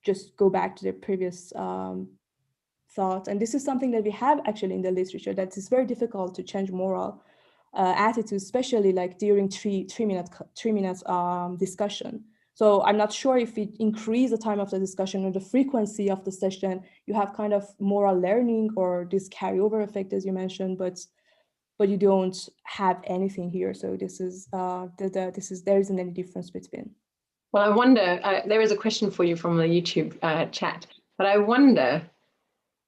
just go back to their previous thoughts. And this is something that we have actually in the literature, that it's very difficult to change moral attitudes, especially like during three minutes discussion. So I'm not sure if we increase the time of the discussion or the frequency of the session, you have kind of moral learning or this carryover effect, as you mentioned, but you don't have anything here. So this is there isn't any difference between. Well, I wonder, there is a question for you from the YouTube chat, but I wonder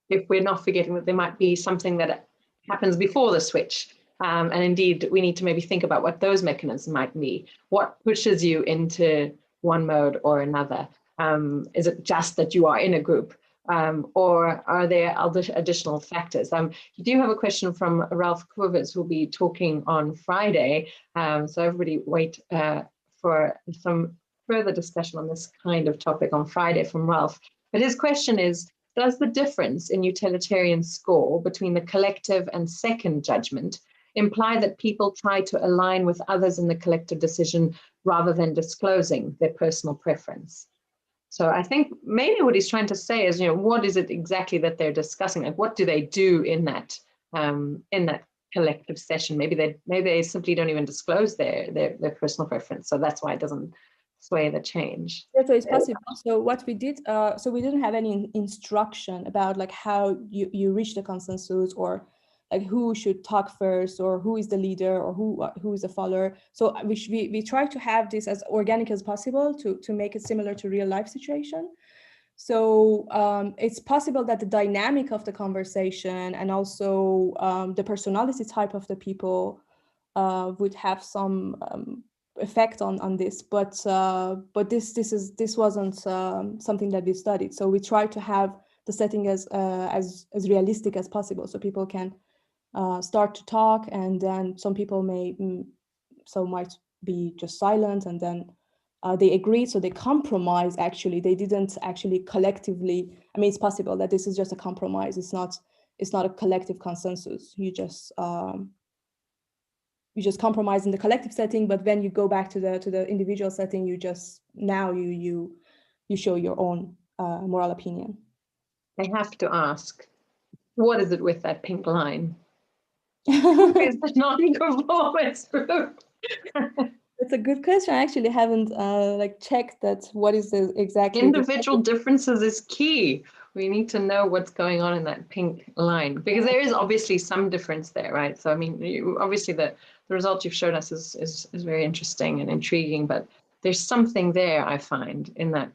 if we're not forgetting that there might be something that happens before the switch. And indeed, we need to maybe think about what those mechanisms might be. What pushes you into one mode or another? Is it just that you are in a group? Or are there other additional factors? You do have a question from Ralph Quivers, who will be talking on Friday. So everybody wait for some further discussion on this kind of topic on Friday from Ralph. But his question is, does the difference in utilitarian score between the collective and second judgment imply that people try to align with others in the collective decision rather than disclosing their personal preference? So I think maybe what he's trying to say is, what is it exactly that they're discussing? Like, what do they do in that collective session? Maybe they simply don't even disclose their personal preference. So that's why it doesn't sway the change. Yeah, so it's possible. So what we did, so we didn't have any instruction about like how you reach the consensus, or like who should talk first, or who is the leader, or who is the follower. So we try to have this as organic as possible to make it similar to real life situation. So it's possible that the dynamic of the conversation and also the personality type of the people would have some effect on this, but this wasn't something that we studied. So we tried to have the setting as realistic as possible, so people can start to talk, and then some people might be just silent, and then they agreed, so they compromise. Actually, they didn't actually collectively. I mean, it's possible that this is just a compromise. It's not a collective consensus. You just compromise in the collective setting, but when you go back to the individual setting, you show your own moral opinion. I have to ask, what is it with that pink line? Who is the non-conformist group? It's a good question. I actually haven't checked that. What is the exactly? Individual differences is key. We need to know what's going on in that pink line, because there is obviously some difference there, right? So I mean, obviously the result you've shown us is very interesting and intriguing, but there's something there, I find, in that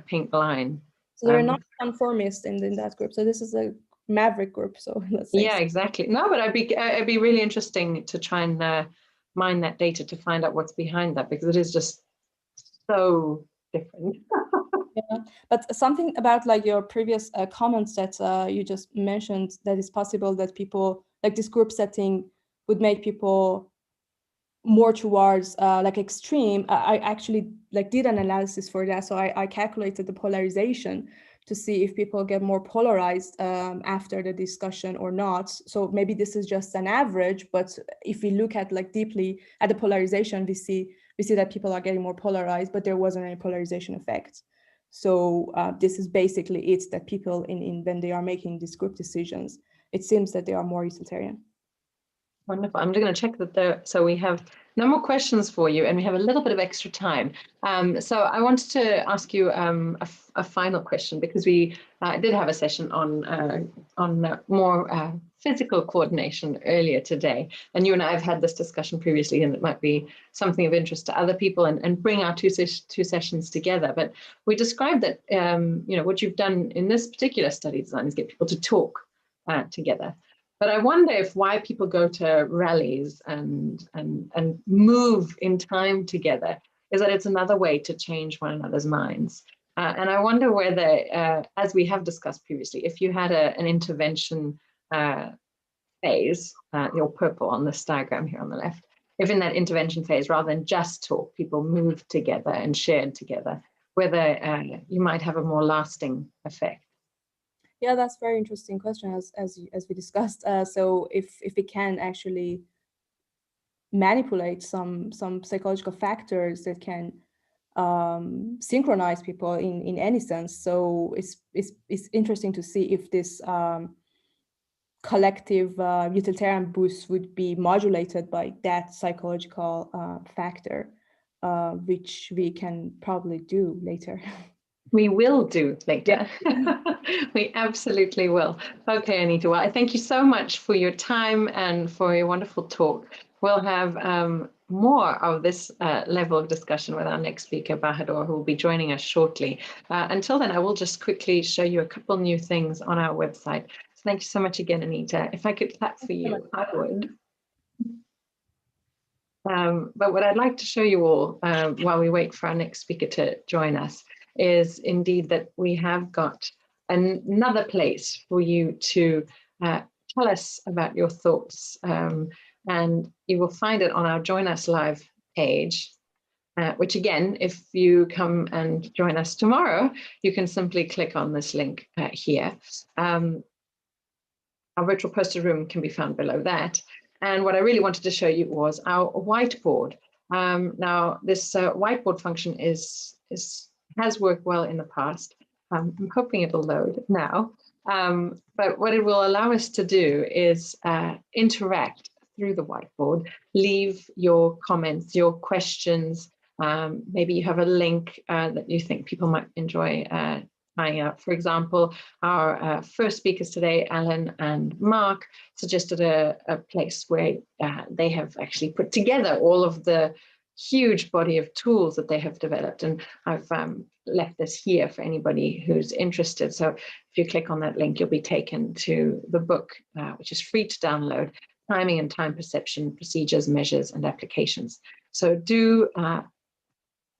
pink line. So they're not conformist in that group. So this is a maverick group. So let's say. Yeah, exactly. No, but it'd be really interesting to try and mine that data to find out what's behind that, because it is just so different. Yeah, but something about like your previous comments that you just mentioned, that it's possible that people like this group setting would make people more towards like extreme. I actually did an analysis for that. So I calculated the polarization to see if people get more polarized after the discussion or not. So maybe this is just an average, but if we look at deeply at the polarization, we see that people are getting more polarized, but there wasn't any polarization effect. So this is basically it, that people when they are making these group decisions, it seems that they are more utilitarian. Wonderful. I'm just going to check that so we have no more questions for you, and we have a little bit of extra time. So I wanted to ask you a final question, because we did have a session on more physical coordination earlier today, and you and I have had this discussion previously, and it might be something of interest to other people and bring our two sessions together. But we described that what you've done in this particular study design is get people to talk together. But I wonder why people go to rallies and move in time together is that it's another way to change one another's minds. And I wonder whether, as we have discussed previously, if you had an intervention phase, your purple on this diagram here on the left, if in that intervention phase, rather than just talk, people moved together and shared together, whether you might have a more lasting effect. Yeah, that's a very interesting question, as we discussed. So if we can actually manipulate some psychological factors that can synchronize people in any sense, so it's interesting to see if this collective utilitarian boost would be modulated by that psychological factor, which we can probably do later. We will do later. Yeah. We absolutely will. Okay, Anita, well, I thank you so much for your time and for your wonderful talk. We'll have more of this level of discussion with our next speaker, Bahadur, who will be joining us shortly. Until then, I will just quickly show you a couple new things on our website. So thank you so much again, Anita. If I could clap for you, I would. But what I'd like to show you all while we wait for our next speaker to join us is indeed that we have got another place for you to tell us about your thoughts. And you will find it on our Join Us Live page, which again, if you come and join us tomorrow, you can simply click on this link here. Our virtual poster room can be found below that. And what I really wanted to show you was our whiteboard. Now, this whiteboard function has worked well in the past. I'm hoping it'll load now. But what it will allow us to do is interact through the whiteboard, leave your comments, your questions. Maybe you have a link that you think people might enjoy trying out. For example, our first speakers today, Alan and Mark, suggested a place where they have actually put together all of the huge body of tools that they have developed. And I've left this here for anybody who's interested. So if you click on that link, you'll be taken to the book, which is free to download, Timing and Time Perception, Procedures, Measures, and Applications. So do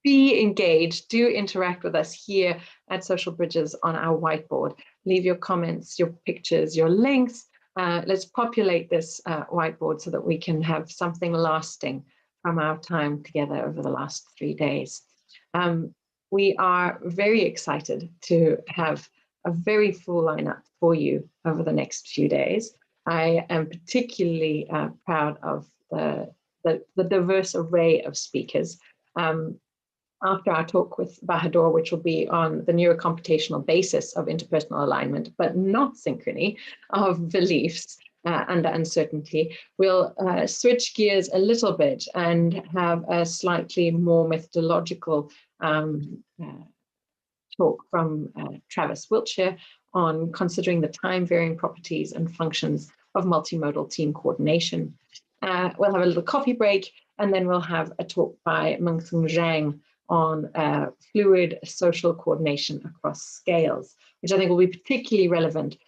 be engaged, do interact with us here at Social Bridges on our whiteboard. Leave your comments, your pictures, your links. Let's populate this whiteboard so that we can have something lasting from our time together over the last 3 days. We are very excited to have a very full lineup for you over the next few days. I am particularly proud of the diverse array of speakers. After our talk with Bahadur, which will be on the neurocomputational basis of interpersonal alignment, but not synchrony of beliefs under uncertainty, we'll switch gears a little bit and have a slightly more methodological talk from Travis Wiltshire on considering the time-varying properties and functions of multimodal team coordination. We'll have a little coffee break, and then we'll have a talk by Mengthung Zhang on fluid social coordination across scales, which I think will be particularly relevant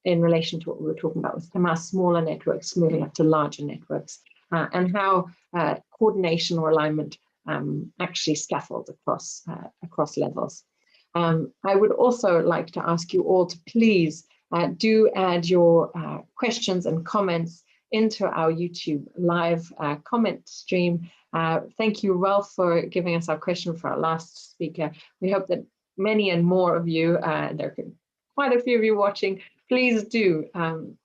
in relation to what we were talking about with smaller networks moving up to larger networks, and how coordination or alignment actually scaffolds across levels. I would also like to ask you all to please do add your questions and comments into our YouTube live comment stream. Thank you, Ralph, for giving us our question for our last speaker. We hope that many and more of you, there are quite a few of you watching, please do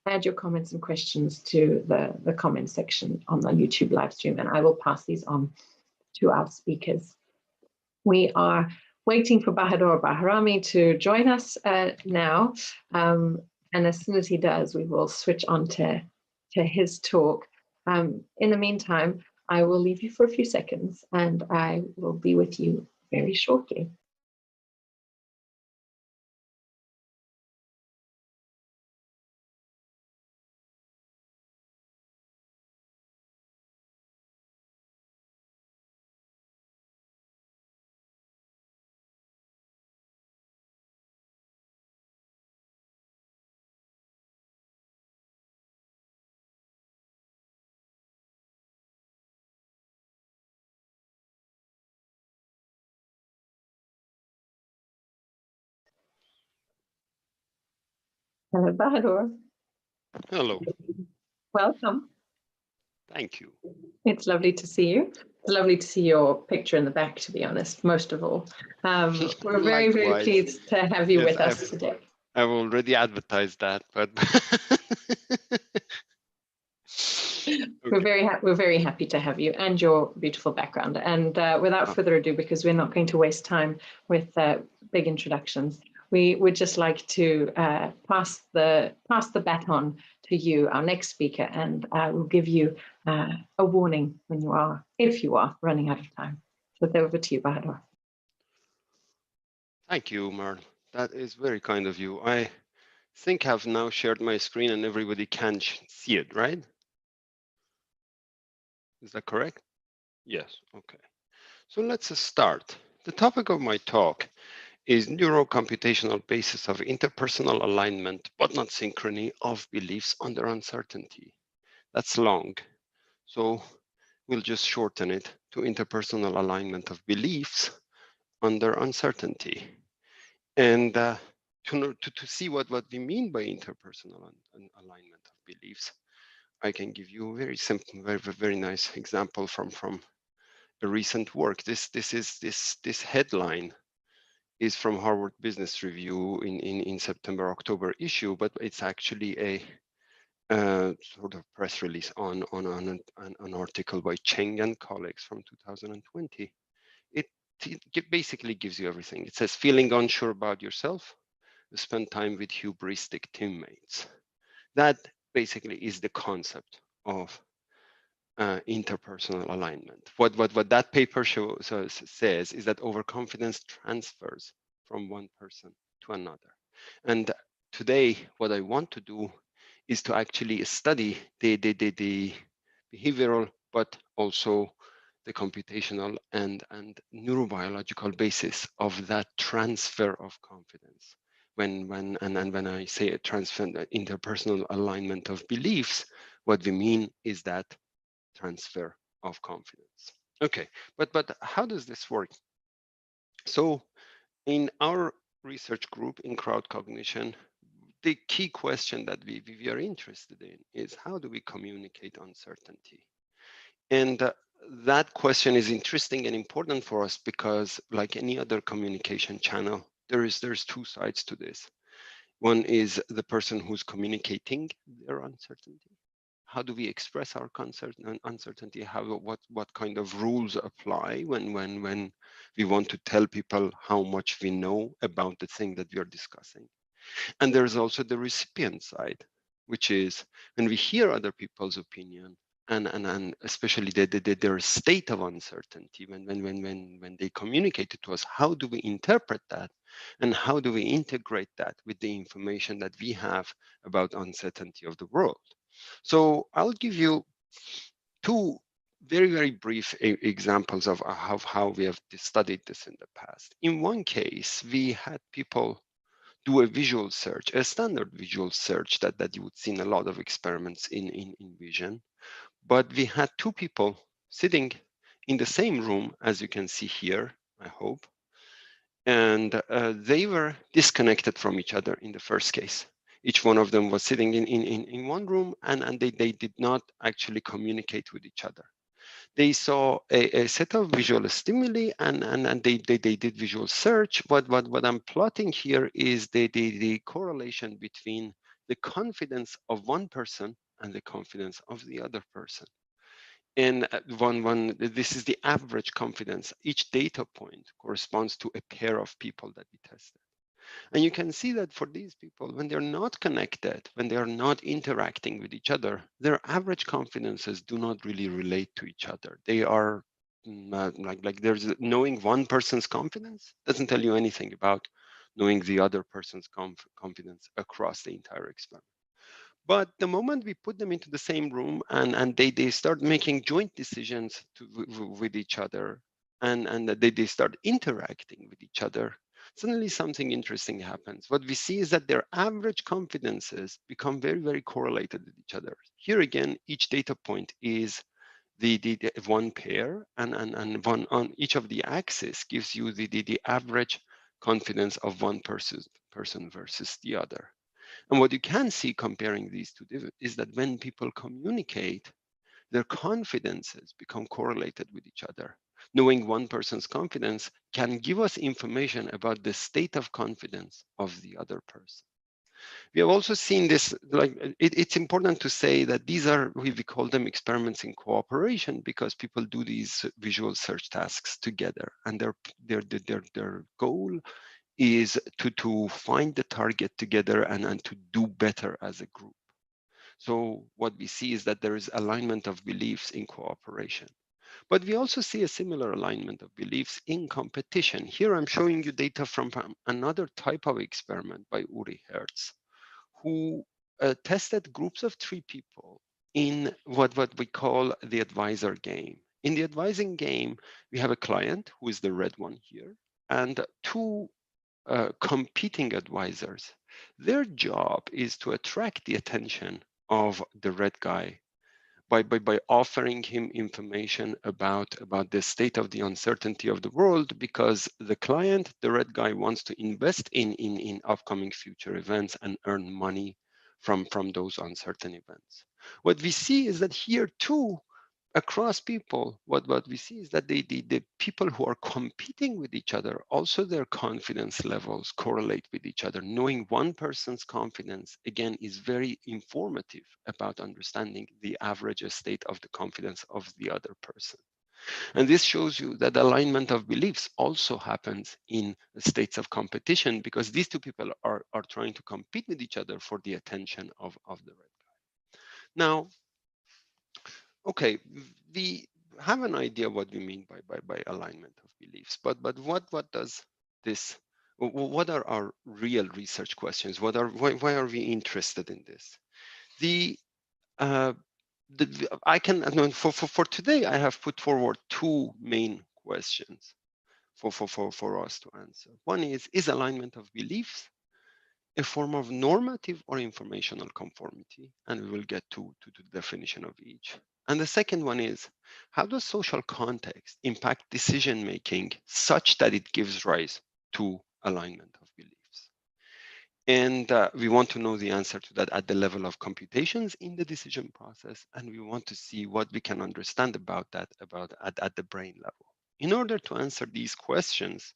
add your comments and questions to the comment section on the YouTube live stream, and I will pass these on to our speakers. We are waiting for Bahadur Bahrami to join us now, and as soon as he does, we will switch on to his talk. In the meantime, I will leave you for a few seconds and I will be with you very shortly. Hello, Bahadur. Hello. Welcome. Thank you. It's lovely to see you. It's lovely to see your picture in the back, to be honest, most of all. We're very, very pleased to have you with us today. I've already advertised that, but We're very happy to have you and your beautiful background. And without further ado, because we're not going to waste time with big introductions, we would just like to pass the baton to you, our next speaker, and we'll give you a warning when if you are running out of time. So over to you, Bahadur. Thank you, Merle. That is very kind of you. I think I've now shared my screen and everybody can see it, right? Is that correct? Yes, okay. So let's start. The topic of my talk is neurocomputational basis of interpersonal alignment, but not synchrony of beliefs under uncertainty. That's long, so we'll just shorten it to interpersonal alignment of beliefs under uncertainty. And to see what we mean by interpersonal alignment of beliefs, I can give you a very simple, very nice example from a recent work. This headline is from Harvard Business Review in September-October issue, but it's actually a sort of press release on an article by Cheng and colleagues from 2020. It basically gives you everything. It says, feeling unsure about yourself, spend time with hubristic teammates. That basically is the concept of interpersonal alignment. What that paper says is that overconfidence transfers from one person to another. And today, what I want to do is to actually study the behavioral, but also the computational and neurobiological basis of that transfer of confidence. When I say a transfer, interpersonal alignment of beliefs, what we mean is that transfer of confidence. Okay, but how does this work? So in our research group in crowd cognition, the key question that we are interested in is how do we communicate uncertainty? And that question is interesting and important for us because, like any other communication channel, there's two sides to this. One is the person who's communicating their uncertainty. How do we express our uncertainty? What kind of rules apply when we want to tell people how much we know about the thing that we are discussing? And there's also the recipient side, which is when we hear other people's opinion and especially their state of uncertainty, when they communicate it to us, how do we interpret that? And how do we integrate that with the information that we have about uncertainty of the world? So I'll give you two very brief examples of how we have studied this in the past. In one case, we had people do a visual search, a standard visual search that you would see in a lot of experiments in vision. But we had two people sitting in the same room, as you can see here, I hope, and they were disconnected from each other in the first case. Each one of them was sitting in one room, and they did not actually communicate with each other. They saw a set of visual stimuli and they did visual search. What I'm plotting here is the correlation between the confidence of one person and the confidence of the other person. And this is the average confidence. Each data point corresponds to a pair of people that we tested. And you can see that for these people, when they're not connected, when they are not interacting with each other, their average confidences do not really relate to each other. They are like there's knowing one person's confidence doesn't tell you anything about knowing the other person's confidence across the entire experiment. But the moment we put them into the same room and they start making joint decisions with each other and they start interacting with each other, suddenly something interesting happens. What we see is that their average confidences become very correlated with each other. Here again, each data point is the one pair and one on each of the axes gives you the average confidence of one person versus the other. And what you can see comparing these two is that when people communicate, their confidences become correlated with each other. Knowing one person's confidence can give us information about the state of confidence of the other person. We have also seen this, like it's important to say that these are, we call them experiments in cooperation because people do these visual search tasks together and their goal is to find the target together and to do better as a group. So what we see is that there is alignment of beliefs in cooperation. But we also see a similar alignment of beliefs in competition. Here I'm showing you data from another type of experiment by Uri Hertz, who tested groups of 3 people in what we call the advisor game. In the advising game, we have a client who is the red one here, and 2 competing advisors. Their job is to attract the attention of the red guy by offering him information about the state of the uncertainty of the world, because the client, the red guy, wants to invest in upcoming future events and earn money from those uncertain events. What we see is that here too, across people, what we see is that the people who are competing with each other, also their confidence levels correlate with each other. Knowing one person's confidence, again, is very informative about understanding the average state of the confidence of the other person. And this shows you that alignment of beliefs also happens in states of competition, because these 2 people are trying to compete with each other for the attention of the red guy. Now, okay, we have an idea what we mean by alignment of beliefs, but what does this, what are our real research questions? Why are we interested in this? The I can, for today, I have put forward two main questions for us to answer. One is alignment of beliefs a form of normative or informational conformity? And we will get to the definition of each. And the second one is, how does social context impact decision-making such that it gives rise to alignment of beliefs? And we want to know the answer to that at the level of computations in the decision process. And we want to see what we can understand about that at the brain level. In order to answer these questions,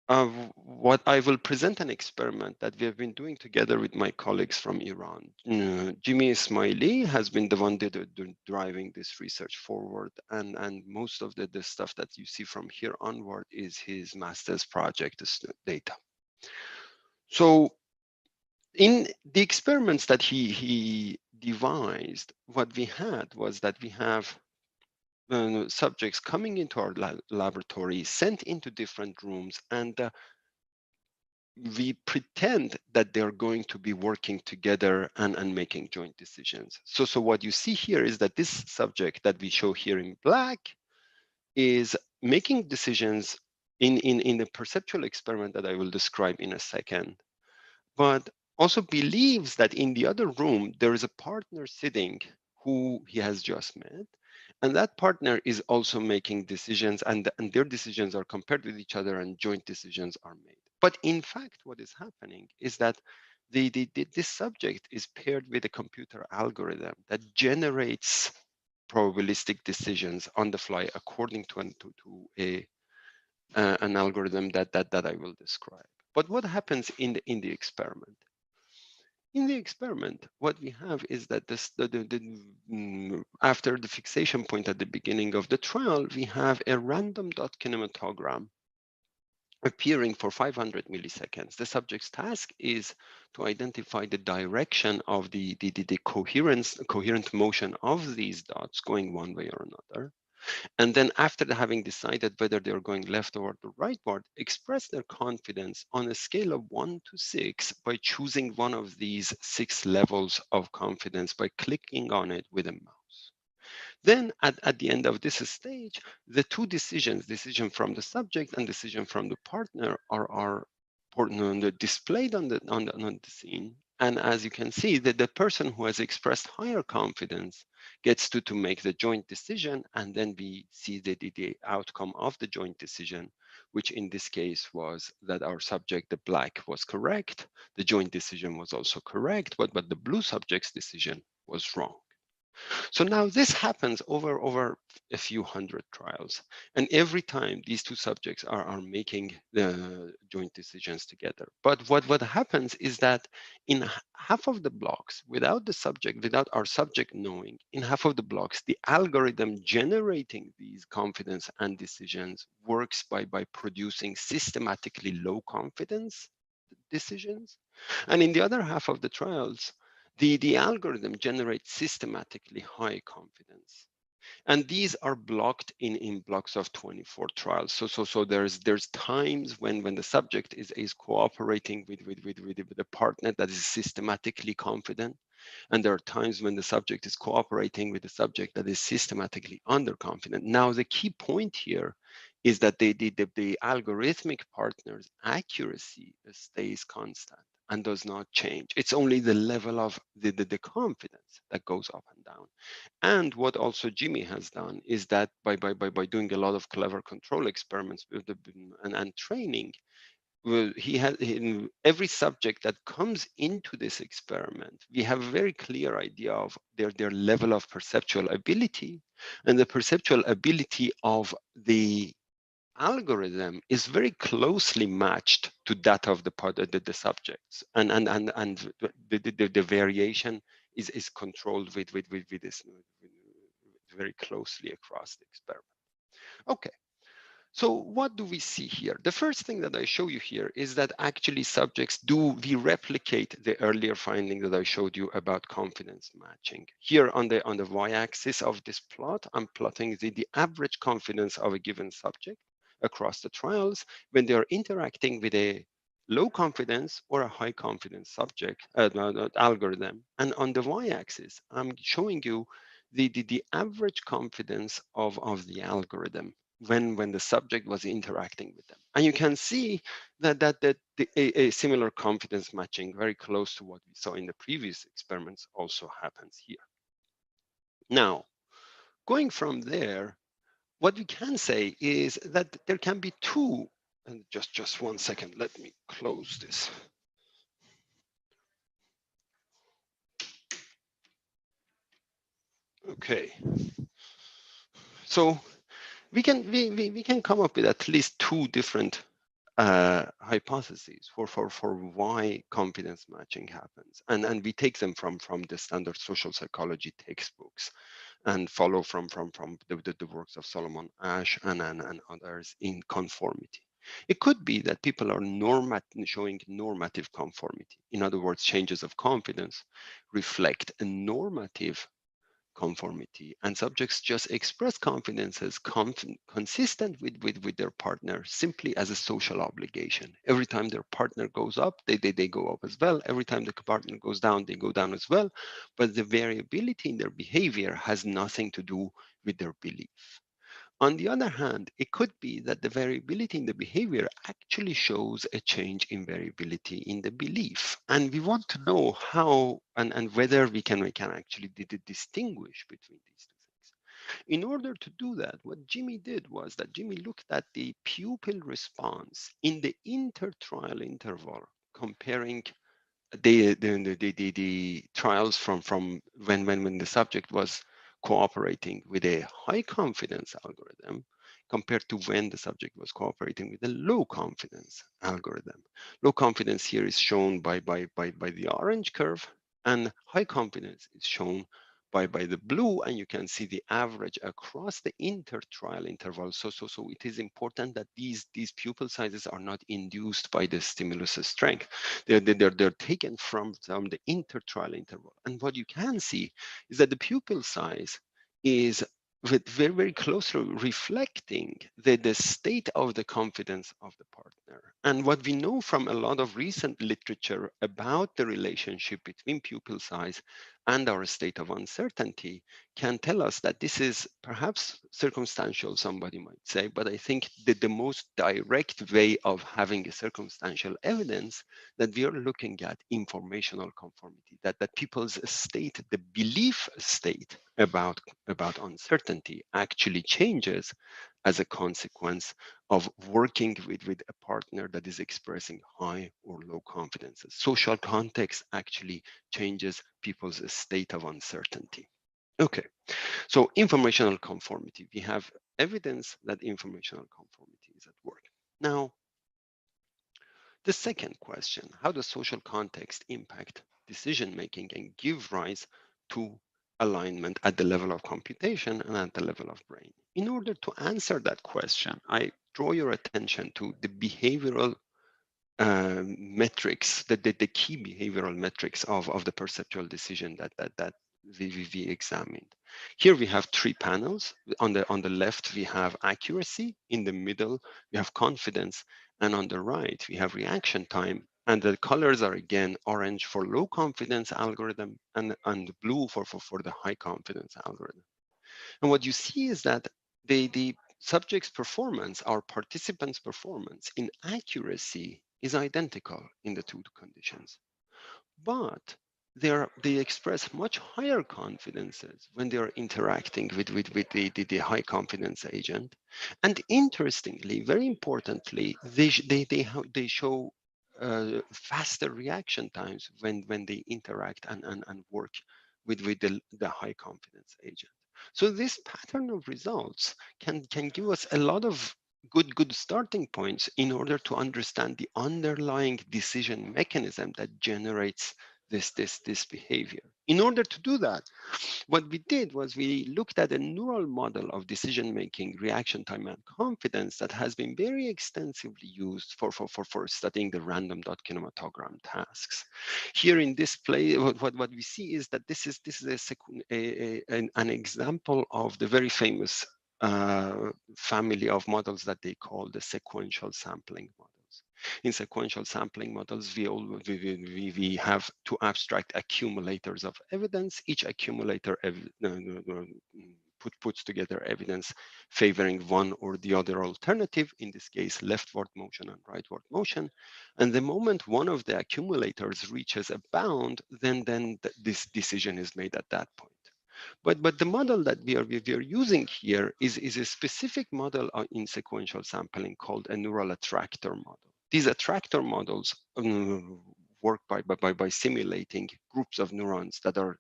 what I will present an experiment that we have been doing together with my colleagues from Iran. Jimmy Ismaili has been the one driving this research forward, and most of the stuff that you see from here onward is his master's project data. So in the experiments that he devised, what we had was that we have subjects coming into our laboratory, sent into different rooms, and we pretend that they're going to be working together and making joint decisions. So what you see here is that this subject that we show here in black is making decisions in a perceptual experiment that I will describe in a second, but also believes that in the other room, there is a partner sitting who he has just met. And that partner is also making decisions, and their decisions are compared with each other and joint decisions are made. But in fact, what is happening is that this subject is paired with a computer algorithm that generates probabilistic decisions on the fly according to an algorithm that I will describe. But what happens in the experiment? In the experiment, what we have is that after the fixation point at the beginning of the trial, we have a random dot kinematogram appearing for 500 milliseconds. The subject's task is to identify the direction of the coherent motion of these dots going one way or another. And then after having decided whether they're going leftward or rightward, express their confidence on a scale of 1 to 6 by choosing one of these 6 levels of confidence by clicking on it with a mouse. Then at the end of this stage, the two decisions, decision from the subject and decision from the partner, are displayed on the scene. And as you can see, that the person who has expressed higher confidence gets to make the joint decision, and then we see the outcome of the joint decision, which in this case was that our subject, the black, was correct. The joint decision was also correct, but the blue subject's decision was wrong. So now this happens over a few hundred trials. And every time these two subjects are making the joint decisions together. But what happens is that in half of the blocks, without our subject knowing, in half of the blocks, the algorithm generating these confidence and decisions works by producing systematically low confidence decisions. And in the other half of the trials, the algorithm generates systematically high confidence. And these are blocked in blocks of 24 trials. So there's times when the subject is cooperating with a partner that is systematically confident. And there are times when the subject is cooperating with a subject that is systematically underconfident. Now, the key point here is that the algorithmic partner's accuracy stays constant and does not change. It's only the level of the confidence that goes up and down. And what also Jimmy has done is that by doing a lot of clever control experiments with and training, well, every subject that comes into this experiment, we have a very clear idea of their level of perceptual ability, and the perceptual ability of the algorithm is very closely matched to that of the subjects, and the variation is controlled with this very closely across the experiment. Okay. So what do we see here? The first thing that I show you here is that actually subjects we replicate the earlier finding that I showed you about confidence matching. Here on the y-axis of this plot, I'm plotting the average confidence of a given subject across the trials when they are interacting with a low confidence or a high confidence subject algorithm. And on the y-axis, I'm showing you the average confidence of the algorithm when the subject was interacting with them. And you can see that a similar confidence matching very close to what we saw in the previous experiments also happens here. Now, going from there, what we can say is that there can be two, and just 1 second, let me close this. Okay. So we can come up with at least two different hypotheses for why confidence matching happens, and we take them from the standard social psychology textbooks and follow from the works of Solomon Asch and others in conformity. It could be that people are showing normative conformity. In other words, changes of confidence reflect a normative conformity, and subjects just express confidence as consistent with their partner simply as a social obligation. Every time their partner goes up, they go up as well. Every time the partner goes down, they go down as well. But the variability in their behavior has nothing to do with their belief. On the other hand, it could be that the variability in the behavior actually shows a change in variability in the belief. And we want to know how and whether we can actually distinguish between these two things. In order to do that, what Jimmy did was that Jimmy looked at the pupil response in the intertrial interval, comparing the trials from when the subject was cooperating with a high confidence algorithm compared to when the subject was cooperating with a low confidence algorithm. Low confidence here is shown by the orange curve, and high confidence is shown by the blue, and you can see the average across the intertrial interval. So it is important that these pupil sizes are not induced by the stimulus strength. They're taken from the intertrial interval. And what you can see is that the pupil size is very, very closely reflecting the state of the confidence of the partner. And what we know from a lot of recent literature about the relationship between pupil size and our state of uncertainty can tell us that this is perhaps circumstantial, somebody might say, but I think that the most direct way of having a circumstantial evidence that we are looking at informational conformity, that people's state, the belief state about uncertainty actually changes as a consequence of working with a partner that is expressing high or low confidence. Social context actually changes people's state of uncertainty. Okay, so informational conformity. We have evidence that informational conformity is at work. Now, the second question, how does social context impact decision-making and give rise to alignment at the level of computation and at the level of brain? In order to answer that question, I draw your attention to the behavioral metrics, the key behavioral metrics of the perceptual decision that we examined. Here we have three panels. On the left, we have accuracy. In the middle, we have confidence. And on the right, we have reaction time. And the colors are again orange for low confidence algorithm and blue for the high confidence algorithm. And what you see is that the subject's performance, our participants' performance in accuracy is identical in the two conditions. But they express much higher confidences when they are interacting with the high confidence agent. And interestingly, very importantly, they show faster reaction times when they interact and work with the high confidence agent. So this pattern of results can give us a lot of good starting points in order to understand the underlying decision mechanism that generates this behavior. In order to do that, what we did was we looked at a neural model of decision-making, reaction time, and confidence that has been very extensively used for studying the random dot kinematogram tasks. Here in this play, what we see is that this is an example of the very famous family of models that they call the sequential sampling models. models. In sequential sampling models, we have two abstract accumulators of evidence. Each accumulator puts together evidence favoring one or the other alternative, in this case, leftward motion and rightward motion. And the moment one of the accumulators reaches a bound, then this decision is made at that point. But the model that we are using here is a specific model in sequential sampling called a neural attractor model. These attractor models work by simulating groups of neurons that are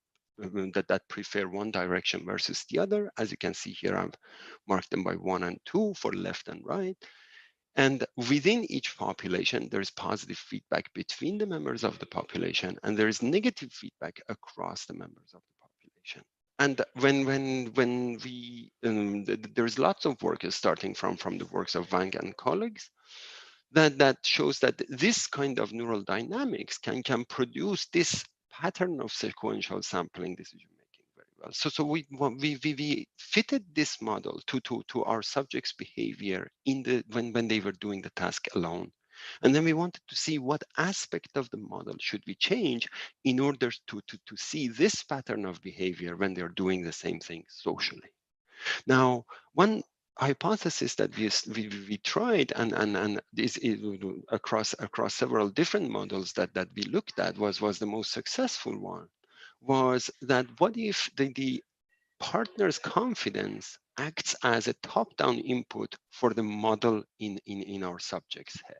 that prefer one direction versus the other. As you can see here, I've marked them by 1 and 2 for left and right. And within each population, there is positive feedback between the members of the population, and there is negative feedback across the members of the population. And when we there's lots of work starting from the works of Wang and colleagues that shows that this kind of neural dynamics can produce this pattern of sequential sampling decision making very well. So we fitted this model to our subjects' behavior when they were doing the task alone. And then we wanted to see what aspect of the model should we change in order to see this pattern of behavior when they're doing the same thing socially. Now, one hypothesis that we tried and this across several different models that we looked at was the most successful one, was that what if the partner's confidence acts as a top-down input for the model in our subject's head.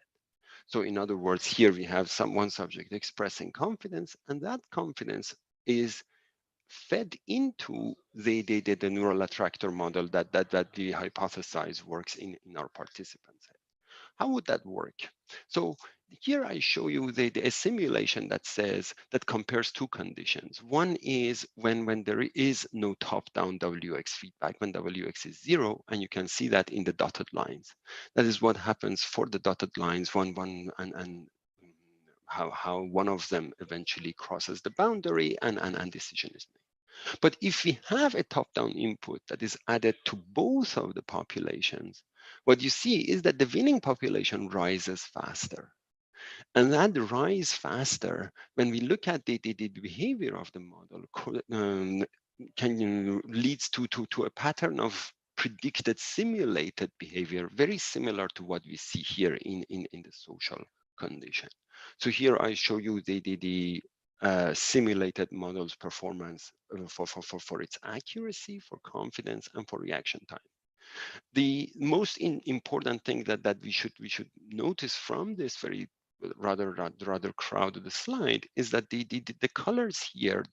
So in other words, here we have one subject expressing confidence, and that confidence is fed into the neural attractor model that we hypothesize works in our participants' head. How would that work? So here I show you a simulation that compares two conditions. One is when there is no top-down WX feedback, when WX is 0, and you can see that in the dotted lines. That is what happens for the dotted lines, and how one of them eventually crosses the boundary and decision is made. But if we have a top-down input that is added to both of the populations, what you see is that the winning population rises faster. And that rise faster, when we look at the behavior of the model, leads to a pattern of predicted simulated behavior, very similar to what we see here in the social condition. So here I show you the simulated model's performance for its accuracy, for confidence, and for reaction time. The most important thing that we should notice from this very rather crowded slide is that the colors here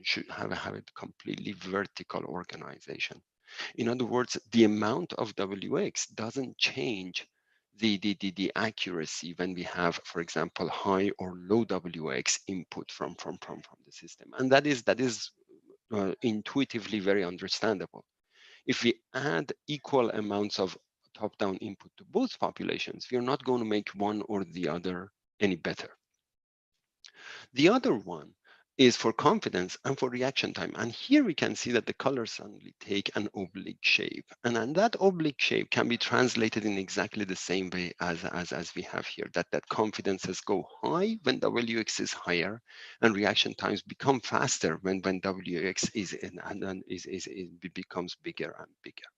should have a completely vertical organization. In other words, the amount of WX doesn't change the accuracy when we have, for example, high or low WX input from the system, and that is intuitively very understandable. If we add equal amounts of top-down input to both populations, we are not going to make one or the other any better. The other one is for confidence and for reaction time. And here we can see that the colors suddenly take an oblique shape. And that oblique shape can be translated in exactly the same way as we have here, that confidences go high when WX is higher, and reaction times become faster when WX becomes bigger and bigger.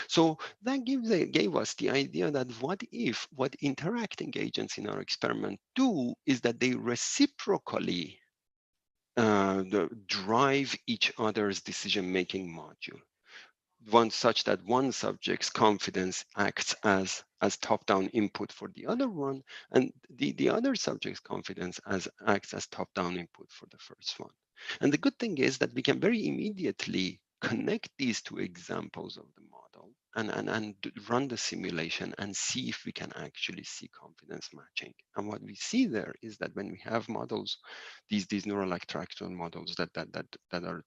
So that gave us the idea that what interacting agents in our experiment do is that they reciprocally drive each other's decision-making module. One such that one subject's confidence acts as top-down input for the other one, and the other subject's confidence acts as top-down input for the first one. And the good thing is that we can very immediately connect these two examples of the model and run the simulation and see if we can actually see confidence matching. And what we see there is that when we have models, these neural attractor models that are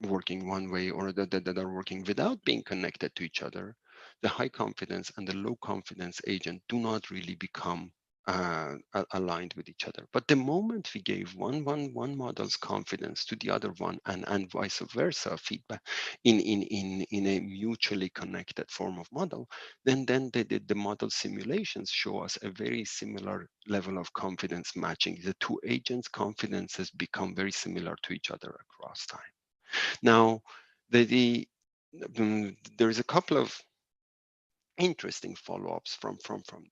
working one way or that are working without being connected to each other, the high confidence and the low confidence agent do not really become aligned with each other. But the moment we gave one model's confidence to the other one, and vice versa, feedback in a mutually connected form of model, then the model simulations show us a very similar level of confidence matching. The two agents' confidences become very similar to each other across time. Now, there is a couple of interesting follow-ups from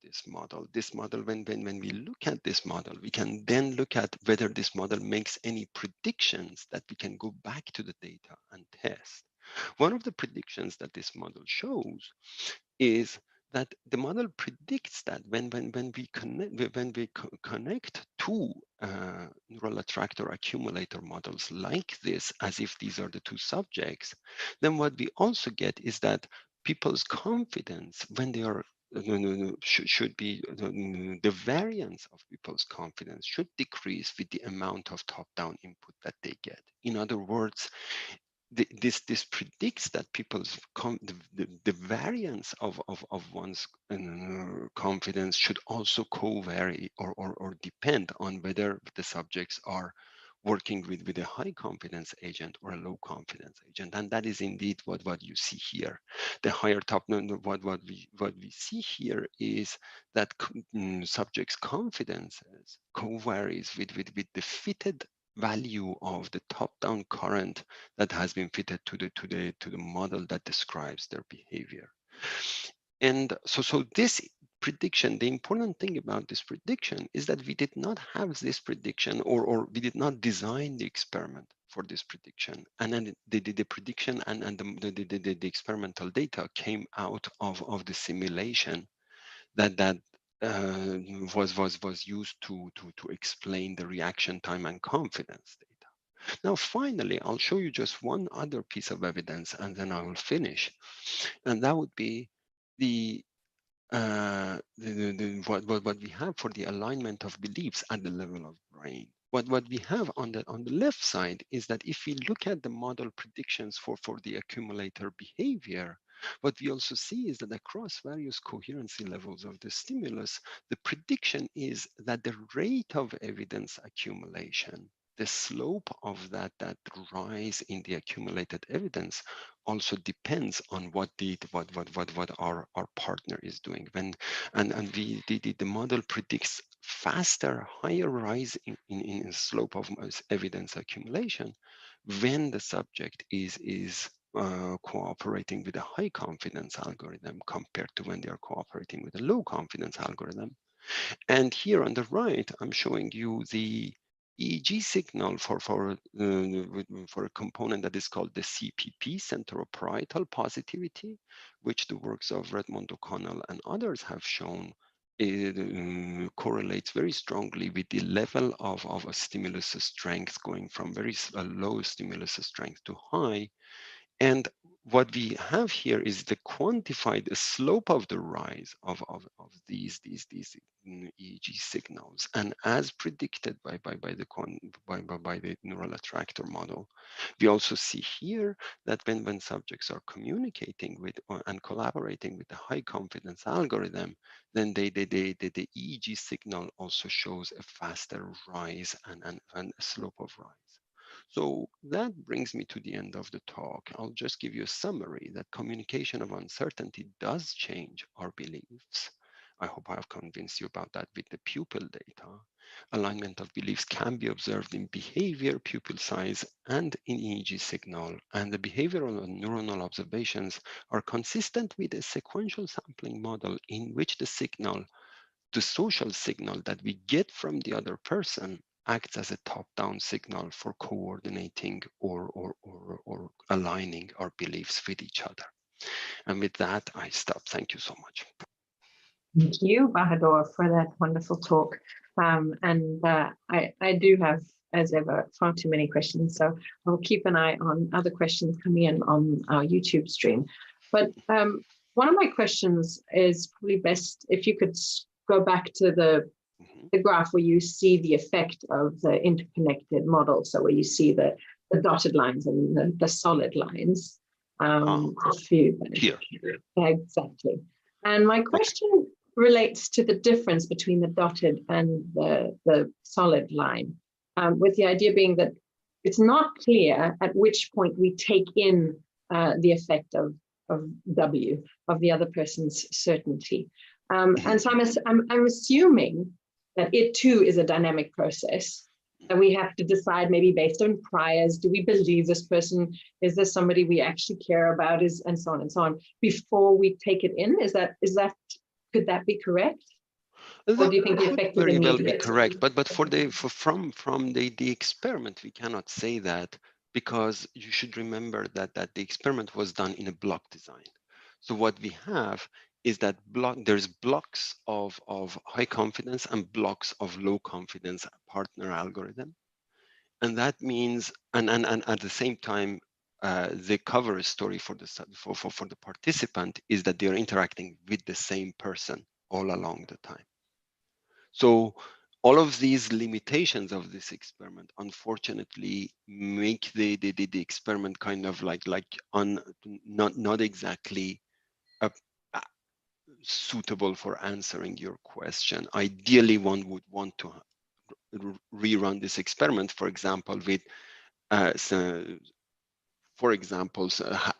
this model. This model, when we look at this model, we can then look at whether this model makes any predictions that we can go back to the data and test. One of the predictions that this model shows is that the model predicts that when we connect two neural attractor accumulator models like this, as if these are the two subjects, then what we also get is that people's confidence when they are should be the variance of people's confidence should decrease with the amount of top-down input that they get. In other words, this predicts that people's the variance of one's confidence should also co-vary or depend on whether the subjects are working with a high confidence agent or a low confidence agent. And that is indeed what you see here. The higher top, what we see here is that subjects' confidences co-varies with the fitted value of the top-down current that has been fitted to the model that describes their behavior. And so this prediction, the important thing about this prediction is that we did not have this prediction, or we did not design the experiment for this prediction. And then the prediction and the experimental data came out of the simulation that was used to explain the reaction time and confidence data. Now, finally, I'll show you just one other piece of evidence, and then I will finish. And that would be what we have for the alignment of beliefs at the level of brain. What we have on the left side is that if we look at the model predictions for the accumulator behavior, what we also see is that across various coherency levels of the stimulus, the prediction is that the rate of evidence accumulation, the slope of that rise in the accumulated evidence, also depends on what our partner is doing. The model predicts faster, higher rise in slope of evidence accumulation when the subject is cooperating with a high confidence algorithm compared to when they are cooperating with a low confidence algorithm. And here on the right, I'm showing you the EEG signal for a component that is called the CPP, centroparietal positivity, which the works of Redmond O'Connell and others have shown correlates very strongly with the level of a stimulus strength going from very low stimulus strength to high. And what we have here is the quantified slope of the rise of these EEG signals, and as predicted by the neural attractor model, we also see here that when subjects are communicating with and collaborating with the high confidence algorithm, then the EEG signal also shows a faster rise and a slope of rise. So that brings me to the end of the talk. I'll just give you a summary that communication of uncertainty does change our beliefs. I hope I have convinced you about that with the pupil data. Alignment of beliefs can be observed in behavior, pupil size, and in EEG signal. And the behavioral and neuronal observations are consistent with a sequential sampling model in which the signal, the social signal that we get from the other person, acts as a top-down signal for coordinating or aligning our beliefs with each other. And with that, I stop. Thank you so much. Thank you, Bahadur, for that wonderful talk. I do have, as ever, far too many questions, so I'll keep an eye on other questions coming in on our YouTube stream. But one of my questions is probably best if you could go back to the graph where you see the effect of the interconnected model. So where you see the dotted lines and the solid lines. Here. Exactly. And my question relates to the difference between the dotted and the solid line, with the idea being that it's not clear at which point we take in the effect of W, of the other person's certainty. And so I'm assuming that it too is a dynamic process. And we have to decide, maybe based on priors, do we believe this person? Is this somebody we actually care about? And so on, before we take it in? Could that be correct? Or do you think the effect is very well be immediate? correct, but from the experiment, we cannot say that, because you should remember that the experiment was done in a block design. So what we have is that there's blocks of high confidence and blocks of low confidence partner algorithm. And that means, and at the same time, the cover story for the participant is that they're interacting with the same person all along the time. So all of these limitations of this experiment, unfortunately, make the experiment kind of like not exactly suitable for answering your question. Ideally, one would want to rerun this experiment, for example, with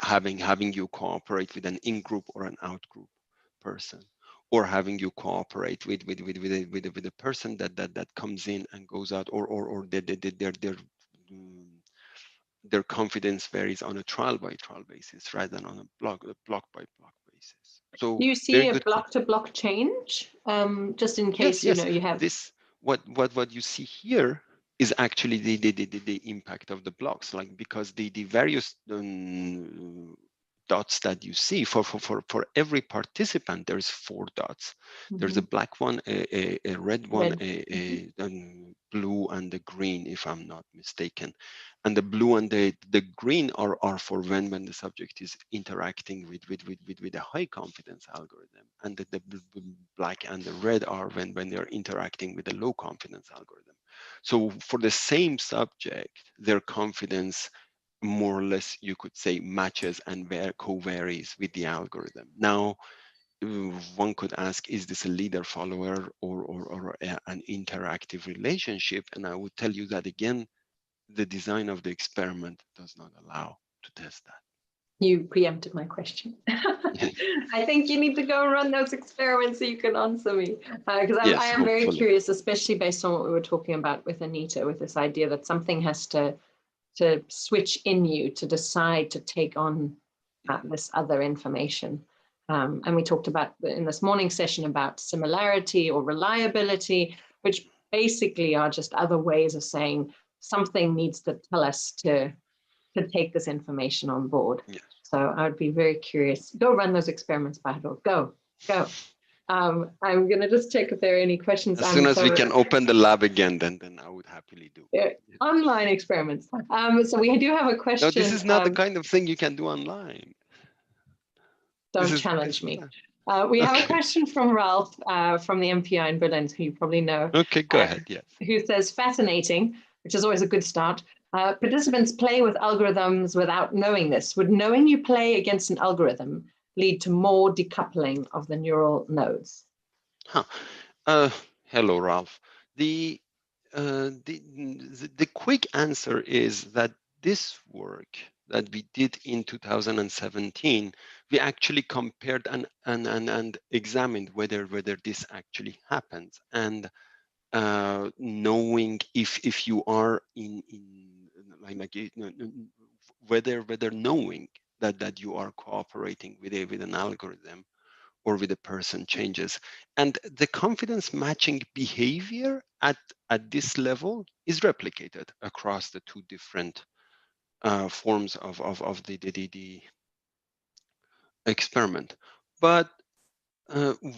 having you cooperate with an in-group or an out-group person, or having you cooperate with a person that comes in and goes out, or their confidence varies on a trial by trial basis rather than on a block by block basis. So do you see a block to block change? Just in case, yes, you have this. What you see here is actually the impact of the blocks, like, because the various dots that you see for every participant, there's 4 dots. There's a black one, a red one, a blue, and a green, if I'm not mistaken. And the blue and the green are for when the subject is interacting with a high confidence algorithm, and the black and the red are when they're interacting with a low confidence algorithm. So for the same subject, their confidence more or less, you could say, matches and co-varies with the algorithm. Now, one could ask, is this a leader follower or an interactive relationship? And I would tell you that, again, the design of the experiment does not allow to test that. You preempted my question. I think you need to go and run those experiments so you can answer me. Because I am very curious, especially based on what we were talking about with Anita, with this idea that something has to switch in you to decide to take on this other information. And we talked about in this morning session about similarity or reliability, which basically are just other ways of saying something needs to tell us to take this information on board. Yes. So I would be very curious. Go run those experiments, Bahador. Go. I'm going to just check if there are any questions. As soon as we can open the lab again, then I would happily do. Online experiments. So we do have a question. No, this is not the kind of thing you can do online. Don't challenge me. We have a question from Ralph from the MPI in Berlin, who you probably know. Okay, go ahead, yes. Who says, fascinating, which is always a good start. Participants play with algorithms without knowing this. Would knowing you play against an algorithm lead to more decoupling of the neural nodes? Hello, Ralph. The quick answer is that this work that we did in 2017, we actually compared and examined whether this actually happens, and knowing if you are whether knowing that you are cooperating with an algorithm or with a person changes. And the confidence matching behavior at this level is replicated across the 2 different forms of the experiment. But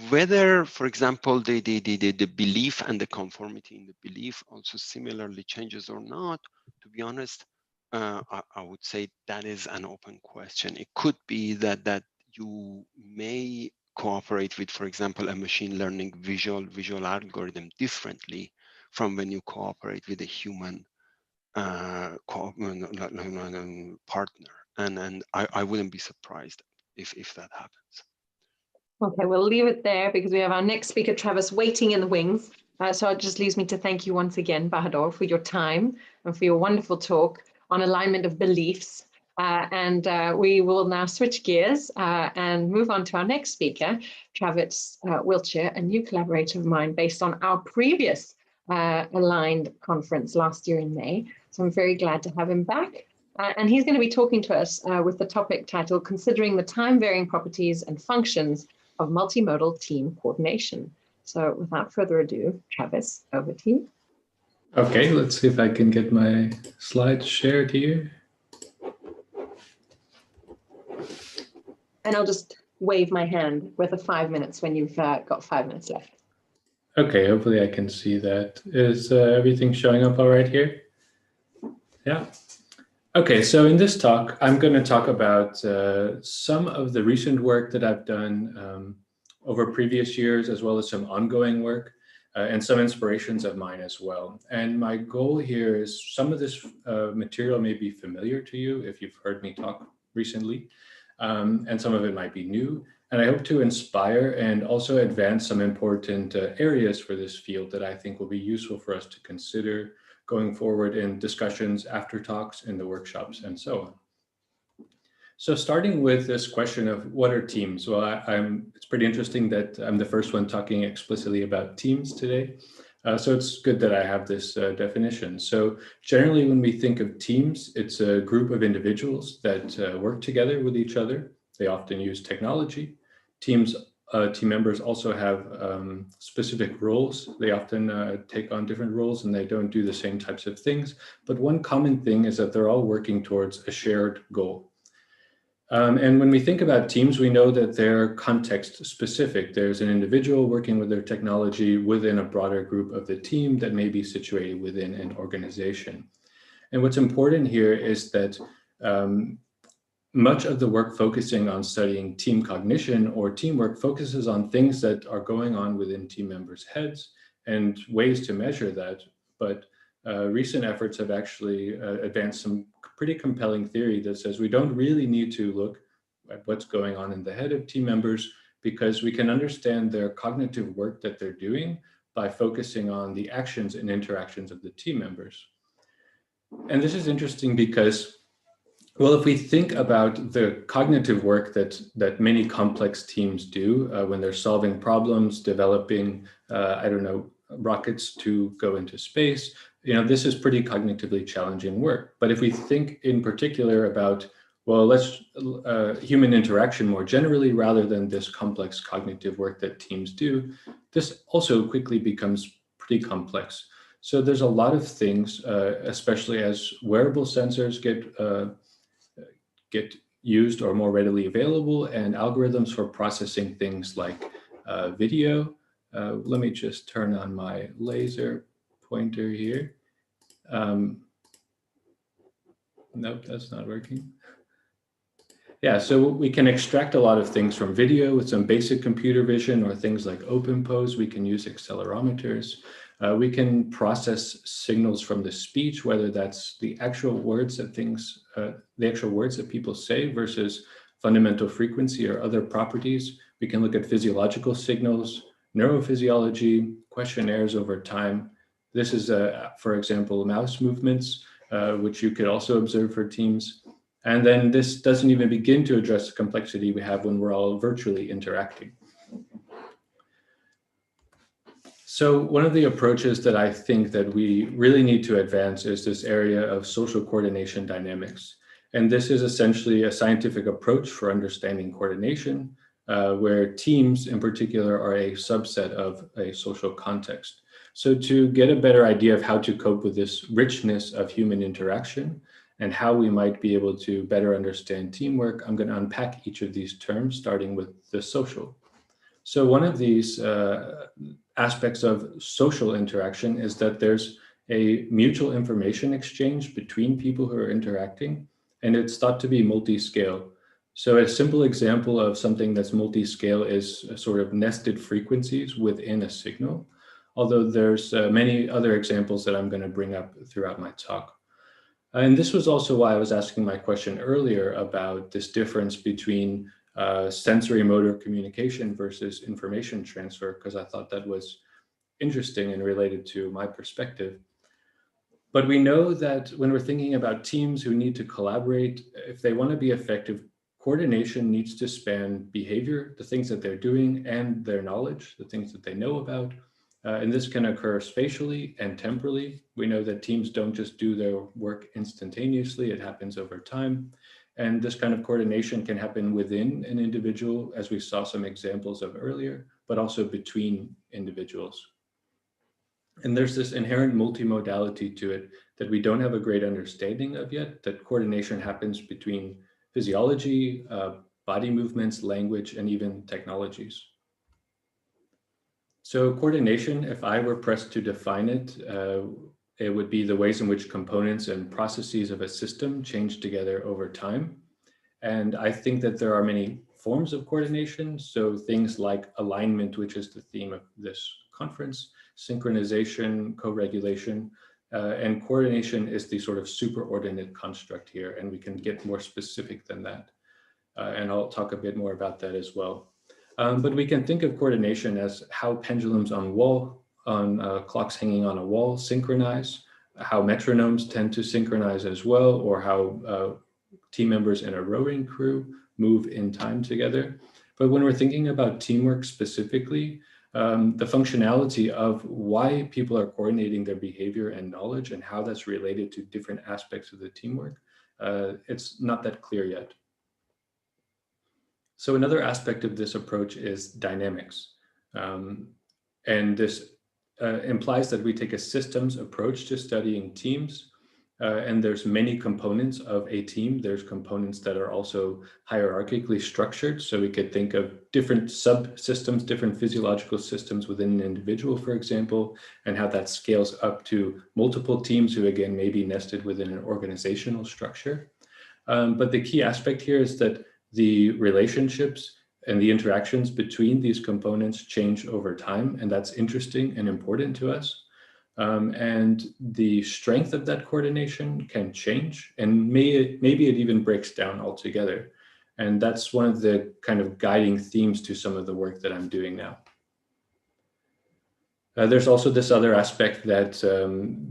whether, for example, the belief and the conformity in the belief also similarly changes or not, to be honest, I would say that is an open question. It could be that you may cooperate with, for example, a machine learning visual algorithm differently from when you cooperate with a human partner, and I wouldn't be surprised if that happens. Okay, we'll leave it there because we have our next speaker, Travis, waiting in the wings. So it just leaves me to thank you once again, Bahadur, for your time and for your wonderful talk on alignment of beliefs. We will now switch gears and move on to our next speaker, Travis Wiltshire, a new collaborator of mine based on our previous Aligned conference last year in May. So I'm very glad to have him back. And he's going to be talking to us with the topic titled, Considering the Time-Varying Properties and Functions of Multimodal Team Coordination. So without further ado, Travis, over to you. Okay, let's see if I can get my slides shared here. And I'll just wave my hand with the 5 minutes when you've got 5 minutes left. Okay, hopefully I can see that. Is everything showing up all right here? Yeah. Okay, so in this talk, I'm going to talk about some of the recent work that I've done over previous years, as well as some ongoing work and some inspirations of mine as well. And my goal here is some of this material may be familiar to you if you've heard me talk recently, and some of it might be new. And I hope to inspire and also advance some important areas for this field that I think will be useful for us to consider going forward in discussions, after talks, in the workshops, and so on. So starting with this question of what are teams? Well, it's pretty interesting that I'm the first one talking explicitly about teams today. So it's good that I have this definition. So generally when we think of teams, it's a group of individuals that work together with each other. They often use technology. Team members also have specific roles. They often take on different roles and they don't do the same types of things. But one common thing is that they're all working towards a shared goal. And when we think about teams, we know that they're context specific. There's an individual working with their technology within a broader group of the team that may be situated within an organization. And what's important here is that much of the work focusing on studying team cognition or teamwork focuses on things that are going on within team members' heads and ways to measure that. But recent efforts have actually advanced some pretty compelling theory that says we don't really need to look at what's going on in the head of team members because we can understand their cognitive work that they're doing by focusing on the actions and interactions of the team members. And this is interesting because, well, if we think about the cognitive work that many complex teams do when they're solving problems, developing, rockets to go into space, this is pretty cognitively challenging work. But if we think in particular about, well, human interaction more generally, rather than this complex cognitive work that teams do, this also quickly becomes pretty complex. So there's a lot of things, especially as wearable sensors get used or more readily available, and algorithms for processing things like video. Let me just turn on my laser pointer here. Nope, that's not working. Yeah, so we can extract a lot of things from video with some basic computer vision or things like OpenPose. We can use accelerometers. We can process signals from the speech, whether that's the actual words that people say versus fundamental frequency or other properties. We can look at physiological signals, neurophysiology, questionnaires over time. This is, for example, mouse movements, which you could also observe for teams. And then this doesn't even begin to address the complexity we have when we're all virtually interacting. So one of the approaches that I think that we really need to advance is this area of social coordination dynamics. And this is essentially a scientific approach for understanding coordination, where teams in particular are a subset of a social context. So to get a better idea of how to cope with this richness of human interaction and how we might be able to better understand teamwork, I'm going to unpack each of these terms, starting with the social. So one of these aspects of social interaction is that there's a mutual information exchange between people who are interacting, and it's thought to be multi-scale. So a simple example of something that's multi-scale is a sort of nested frequencies within a signal, although there's many other examples that I'm going to bring up throughout my talk. And this was also why I was asking my question earlier about this difference between sensory motor communication versus information transfer, because I thought that was interesting and related to my perspective. But we know that when we're thinking about teams who need to collaborate, if they want to be effective, coordination needs to span behavior, the things that they're doing, and their knowledge, the things that they know about. And this can occur spatially and temporally. We know that teams don't just do their work instantaneously, it happens over time. And this kind of coordination can happen within an individual, as we saw some examples of earlier, but also between individuals. And there's this inherent multimodality to it that we don't have a great understanding of yet, that coordination happens between physiology, body movements, language, and even technologies. So coordination, if I were pressed to define it, it would be the ways in which components and processes of a system change together over time. And I think that there are many forms of coordination. So things like alignment, which is the theme of this conference, synchronization, co-regulation, and coordination is the sort of superordinate construct here. And we can get more specific than that. And I'll talk a bit more about that as well. But we can think of coordination as how pendulums on clocks hanging on a wall synchronize, how metronomes tend to synchronize as well, or how team members in a rowing crew move in time together. But when we're thinking about teamwork specifically, the functionality of why people are coordinating their behavior and knowledge and how that's related to different aspects of the teamwork, it's not that clear yet. So another aspect of this approach is dynamics. And this implies that we take a systems approach to studying teams. And there's many components of a team. There's components that are also hierarchically structured. So we could think of different subsystems, different physiological systems within an individual, for example, and how that scales up to multiple teams who, again, may be nested within an organizational structure. But the key aspect here is that the relationships and the interactions between these components change over time. And that's interesting and important to us. And the strength of that coordination can change, and maybe it even breaks down altogether. And that's one of the kind of guiding themes to some of the work that I'm doing now. There's also this other aspect that,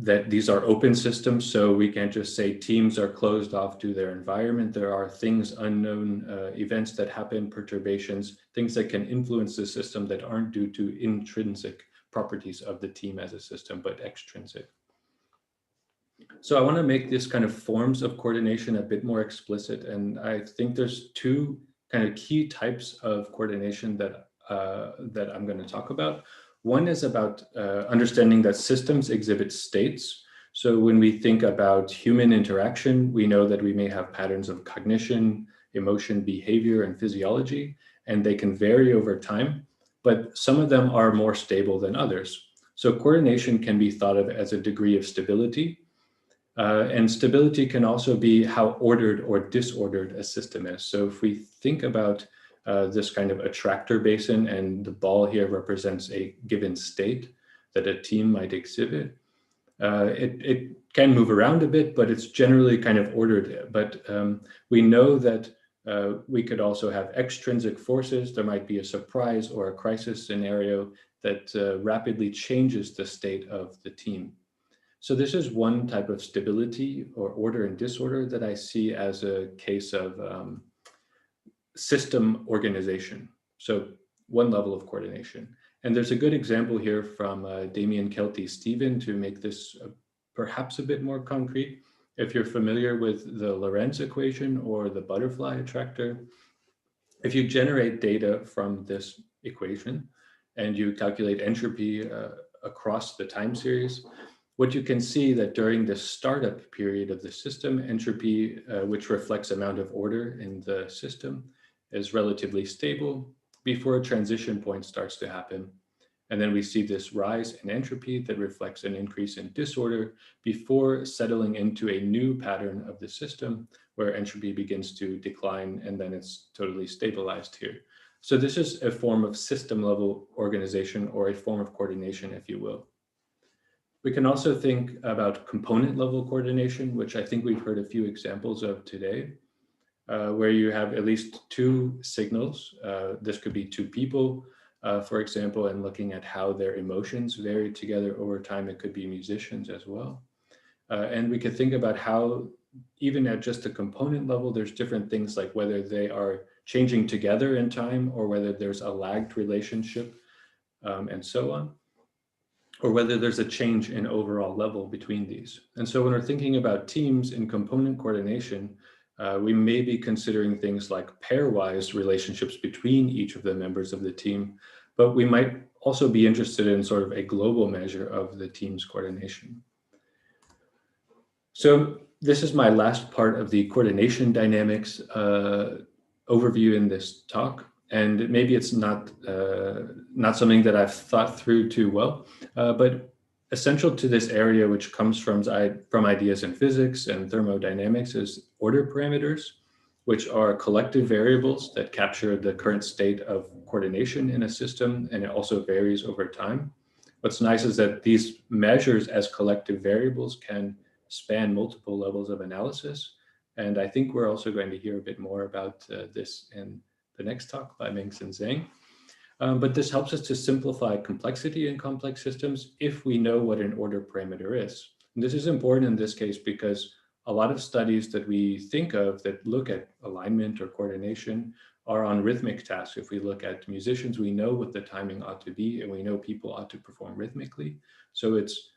that these are open systems, so we can't just say teams are closed off to their environment. There are things, unknown events that happen, perturbations, things that can influence the system that aren't due to intrinsic properties of the team as a system, but extrinsic. So I want to make this kind of forms of coordination a bit more explicit. And I think there's two kind of key types of coordination that, that I'm going to talk about. One is about understanding that systems exhibit states. So when we think about human interaction, we know that we may have patterns of cognition, emotion, behavior, and physiology, and they can vary over time. But some of them are more stable than others. So coordination can be thought of as a degree of stability. And stability can also be how ordered or disordered a system is. So if we think about this kind of attractor basin, and the ball here represents a given state that a team might exhibit, it can move around a bit, but it's generally kind of ordered. But we know that we could also have extrinsic forces. There might be a surprise or a crisis scenario that rapidly changes the state of the team. So this is one type of stability or order and disorder that I see as a case of system organization. So one level of coordination. And there's a good example here from Damien Kelty-Stephen to make this perhaps a bit more concrete. If you're familiar with the Lorentz equation or the butterfly attractor, if you generate data from this equation and you calculate entropy across the time series, what you can see that during the startup period of the system, entropy, which reflects amount of order in the system, is relatively stable before a transition point starts to happen. And then we see this rise in entropy that reflects an increase in disorder before settling into a new pattern of the system where entropy begins to decline, and then it's totally stabilized here. So this is a form of system level organization, or a form of coordination, if you will. We can also think about component level coordination, which I think we've heard a few examples of today. where you have at least two signals. This could be two people, for example, and looking at how their emotions vary together over time. It could be musicians as well. And we could think about how, even at just a component level, there's different things like whether they are changing together in time or whether there's a lagged relationship and so on, or whether there's a change in overall level between these. And so when we're thinking about teams in component coordination, we may be considering things like pairwise relationships between each of the members of the team, but we might also be interested in sort of a global measure of the team's coordination. So this is my last part of the coordination dynamics overview in this talk. And maybe it's not something that I've thought through too well, but essential to this area, which comes from ideas in physics and thermodynamics, is order parameters, which are collective variables that capture the current state of coordination in a system, and it also varies over time. What's nice is that these measures as collective variables can span multiple levels of analysis. And I think we're also going to hear a bit more about this in the next talk by Mengxin Zhang. But this helps us to simplify complexity in complex systems if we know what an order parameter is. And this is important in this case because a lot of studies that we think of that look at alignment or coordination are on rhythmic tasks. If we look at musicians, we know what the timing ought to be, and we know people ought to perform rhythmically. So it's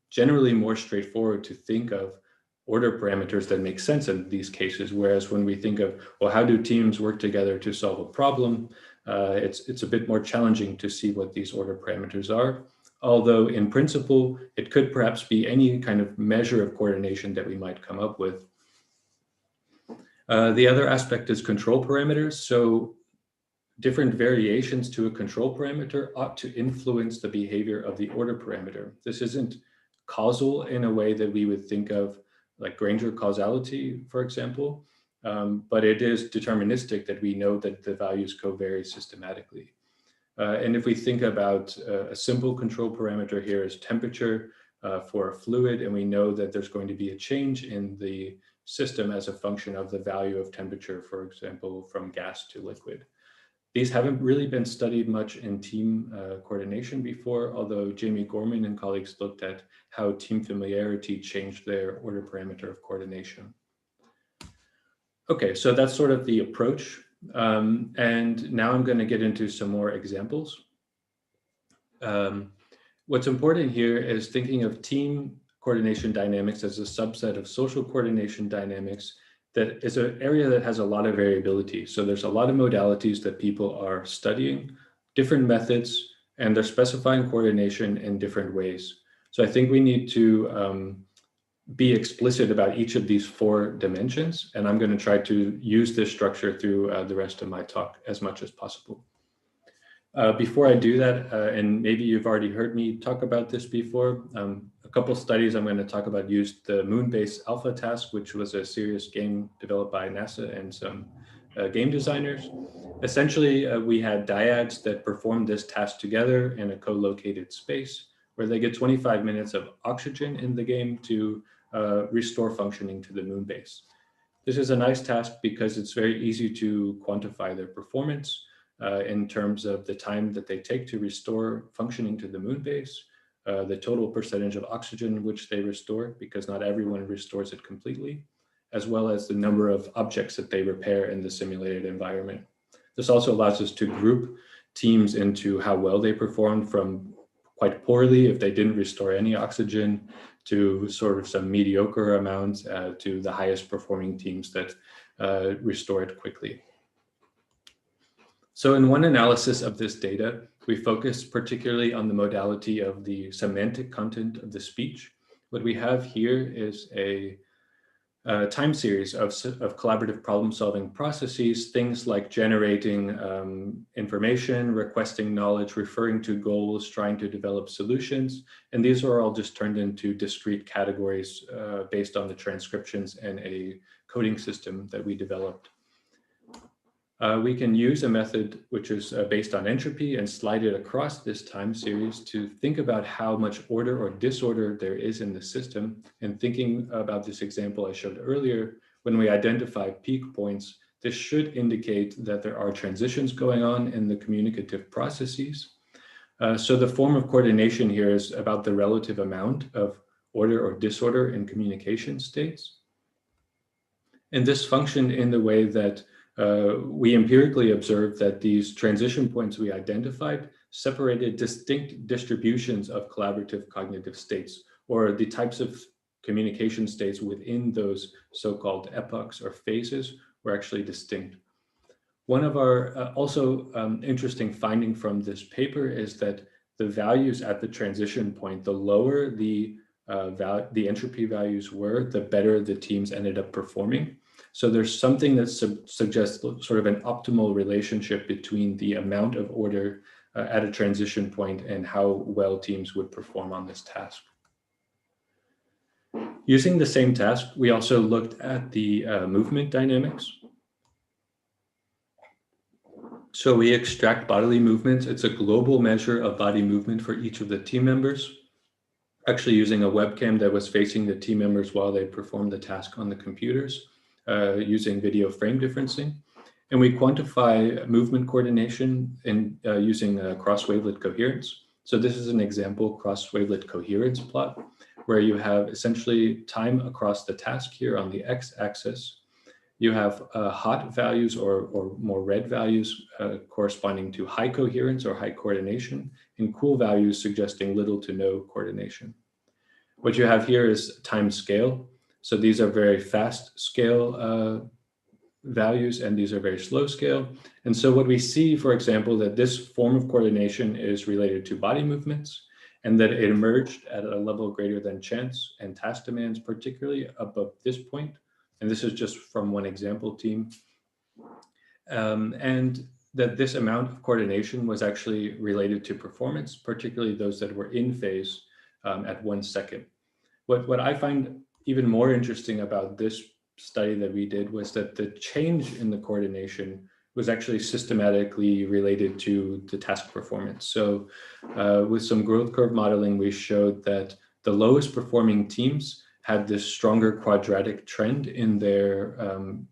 generally more straightforward to think of order parameters that make sense in these cases. Whereas when we think of, well, how do teams work together to solve a problem? It's a bit more challenging to see what these order parameters are. Although in principle, it could perhaps be any kind of measure of coordination that we might come up with. The other aspect is control parameters. So different variations to a control parameter ought to influence the behavior of the order parameter. This isn't causal in a way that we would think of like Granger causality, for example, but it is deterministic that we know that the values covary systematically. And if we think about a simple control parameter here is temperature for a fluid, and we know that there's going to be a change in the system as a function of the value of temperature, for example, from gas to liquid. These haven't really been studied much in team coordination before, although Jamie Gorman and colleagues looked at how team familiarity changed their order parameter of coordination. Okay, so that's sort of the approach. And now I'm going to get into some more examples. What's important here is thinking of team coordination dynamics as a subset of social coordination dynamics that is an area that has a lot of variability. So there's a lot of modalities that people are studying, different methods, and they're specifying coordination in different ways. So I think we need to be explicit about each of these four dimensions, and I'm going to try to use this structure through the rest of my talk as much as possible. Before I do that, and maybe you've already heard me talk about this before, a couple studies I'm going to talk about used the Moonbase Alpha task, which was a serious game developed by NASA and some game designers. Essentially, we had dyads that performed this task together in a co-located space where they get 25 minutes of oxygen in the game to restore functioning to the moon base. This is a nice task because it's very easy to quantify their performance in terms of the time that they take to restore functioning to the moon base, the total percentage of oxygen which they restore, because not everyone restores it completely, as well as the number of objects that they repair in the simulated environment. This also allows us to group teams into how well they performed, from quite poorly if they didn't restore any oxygen to sort of some mediocre amounts to the highest performing teams that restore it quickly. So in one analysis of this data, we focused particularly on the modality of the semantic content of the speech. What we have here is a time series of collaborative problem-solving processes, things like generating information, requesting knowledge, referring to goals, trying to develop solutions. And these are all just turned into discrete categories based on the transcriptions and a coding system that we developed. We can use a method which is based on entropy and slide it across this time series to think about how much order or disorder there is in the system. And thinking about this example I showed earlier, when we identify peak points, this should indicate that there are transitions going on in the communicative processes. So the form of coordination here is about the relative amount of order or disorder in communication states. And this functioned in the way that we empirically observed that these transition points we identified separated distinct distributions of collaborative cognitive states, or the types of communication states within those so-called epochs or phases were actually distinct. One of our also interesting finding from this paper is that the values at the transition point, the lower the entropy values were, the better the teams ended up performing. So there's something that suggests sort of an optimal relationship between the amount of order at a transition point and how well teams would perform on this task. Using the same task, we also looked at the movement dynamics. So we extract bodily movements. It's a global measure of body movement for each of the team members, actually using a webcam that was facing the team members while they performed the task on the computers, using video frame differencing. And we quantify movement coordination in using cross-wavelet coherence. So this is an example cross-wavelet coherence plot, where you have essentially time across the task here on the x-axis. You have hot values or more red values corresponding to high coherence or high coordination, and cool values suggesting little to no coordination. What you have here is time scale. So these are very fast scale values, and these are very slow scale. And so what we see, for example, that this form of coordination is related to body movements, and that it emerged at a level greater than chance and task demands, particularly above this point. And this is just from one example team. And that this amount of coordination was actually related to performance, particularly those that were in phase at 1 second. What I find even more interesting about this study that we did was that the change in the coordination was actually systematically related to the task performance. So with some growth curve modeling, we showed that the lowest performing teams had this stronger quadratic trend in their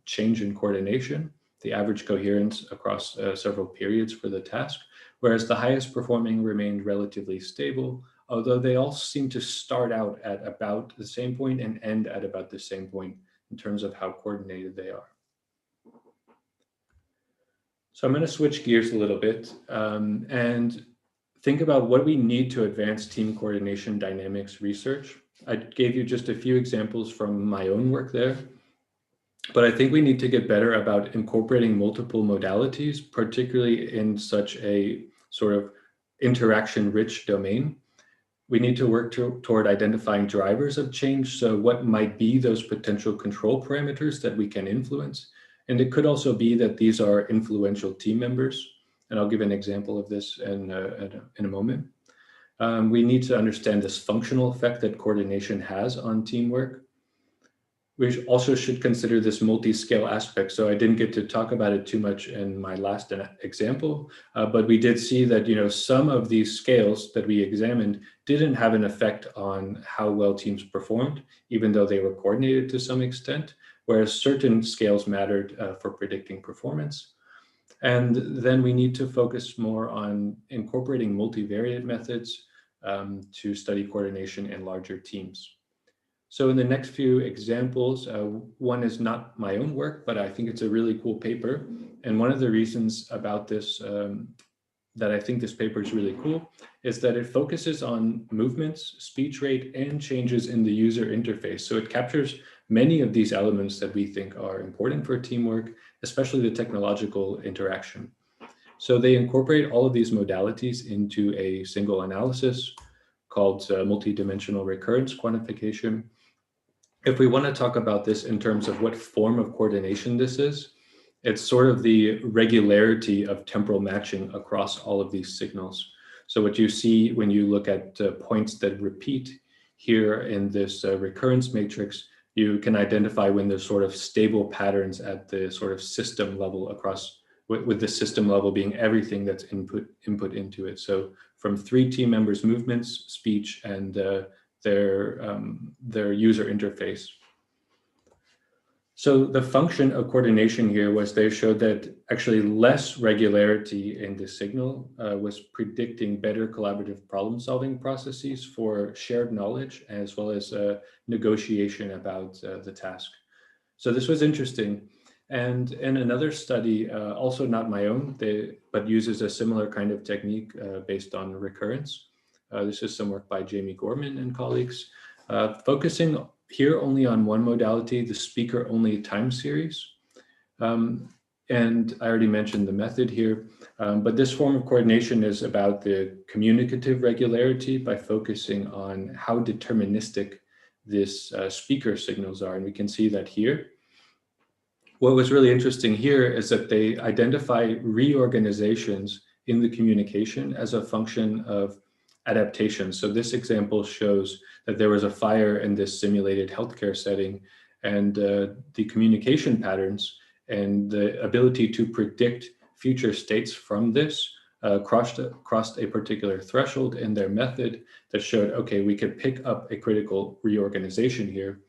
change in coordination, the average coherence across several periods for the task, whereas the highest performing remained relatively stable, although they all seem to start out at about the same point and end at about the same point in terms of how coordinated they are. So I'm going to switch gears a little bit and think about what we need to advance team coordination dynamics research. I gave you just a few examples from my own work there, but I think we need to get better about incorporating multiple modalities, particularly in such a sort of interaction-rich domain. We need to work toward identifying drivers of change. So what might be those potential control parameters that we can influence? And it could also be that these are influential team members. And I'll give an example of this in a moment. We need to understand this functional effect that coordination has on teamwork. We also should consider this multi-scale aspect. So I didn't get to talk about it too much in my last example, but we did see that, you know, some of these scales that we examined didn't have an effect on how well teams performed, even though they were coordinated to some extent, whereas certain scales mattered for predicting performance. And then we need to focus more on incorporating multivariate methods to study coordination in larger teams. So in the next few examples, one is not my own work, but I think it's a really cool paper. And one of the reasons about this, that I think this paper is really cool, is that it focuses on movements, speech rate, and changes in the user interface. So it captures many of these elements that we think are important for teamwork, especially the technological interaction. So they incorporate all of these modalities into a single analysis called multidimensional recurrence quantification. If we want to talk about this in terms of what form of coordination this is, it's sort of the regularity of temporal matching across all of these signals. So what you see when you look at points that repeat here in this recurrence matrix, you can identify when there's sort of stable patterns at the sort of system level across, with the system level being everything that's input into it. So from 3 team members' movements, speech, and their user interface. So the function of coordination here was they showed that actually less regularity in the signal was predicting better collaborative problem solving processes for shared knowledge as well as negotiation about the task. So this was interesting. And in another study, also not my own, but uses a similar kind of technique based on recurrence. This is some work by Jamie Gorman and colleagues, focusing here only on one modality, the speaker-only time series. And I already mentioned the method here, but this form of coordination is about the communicative regularity by focusing on how deterministic this speaker signals are. And we can see that here. What was really interesting here is that they identify reorganizations in the communication as a function of adaptation. So this example shows that there was a fire in this simulated healthcare setting, and the communication patterns and the ability to predict future states from this crossed a particular threshold in their method that showed, okay, we could pick up a critical reorganization here.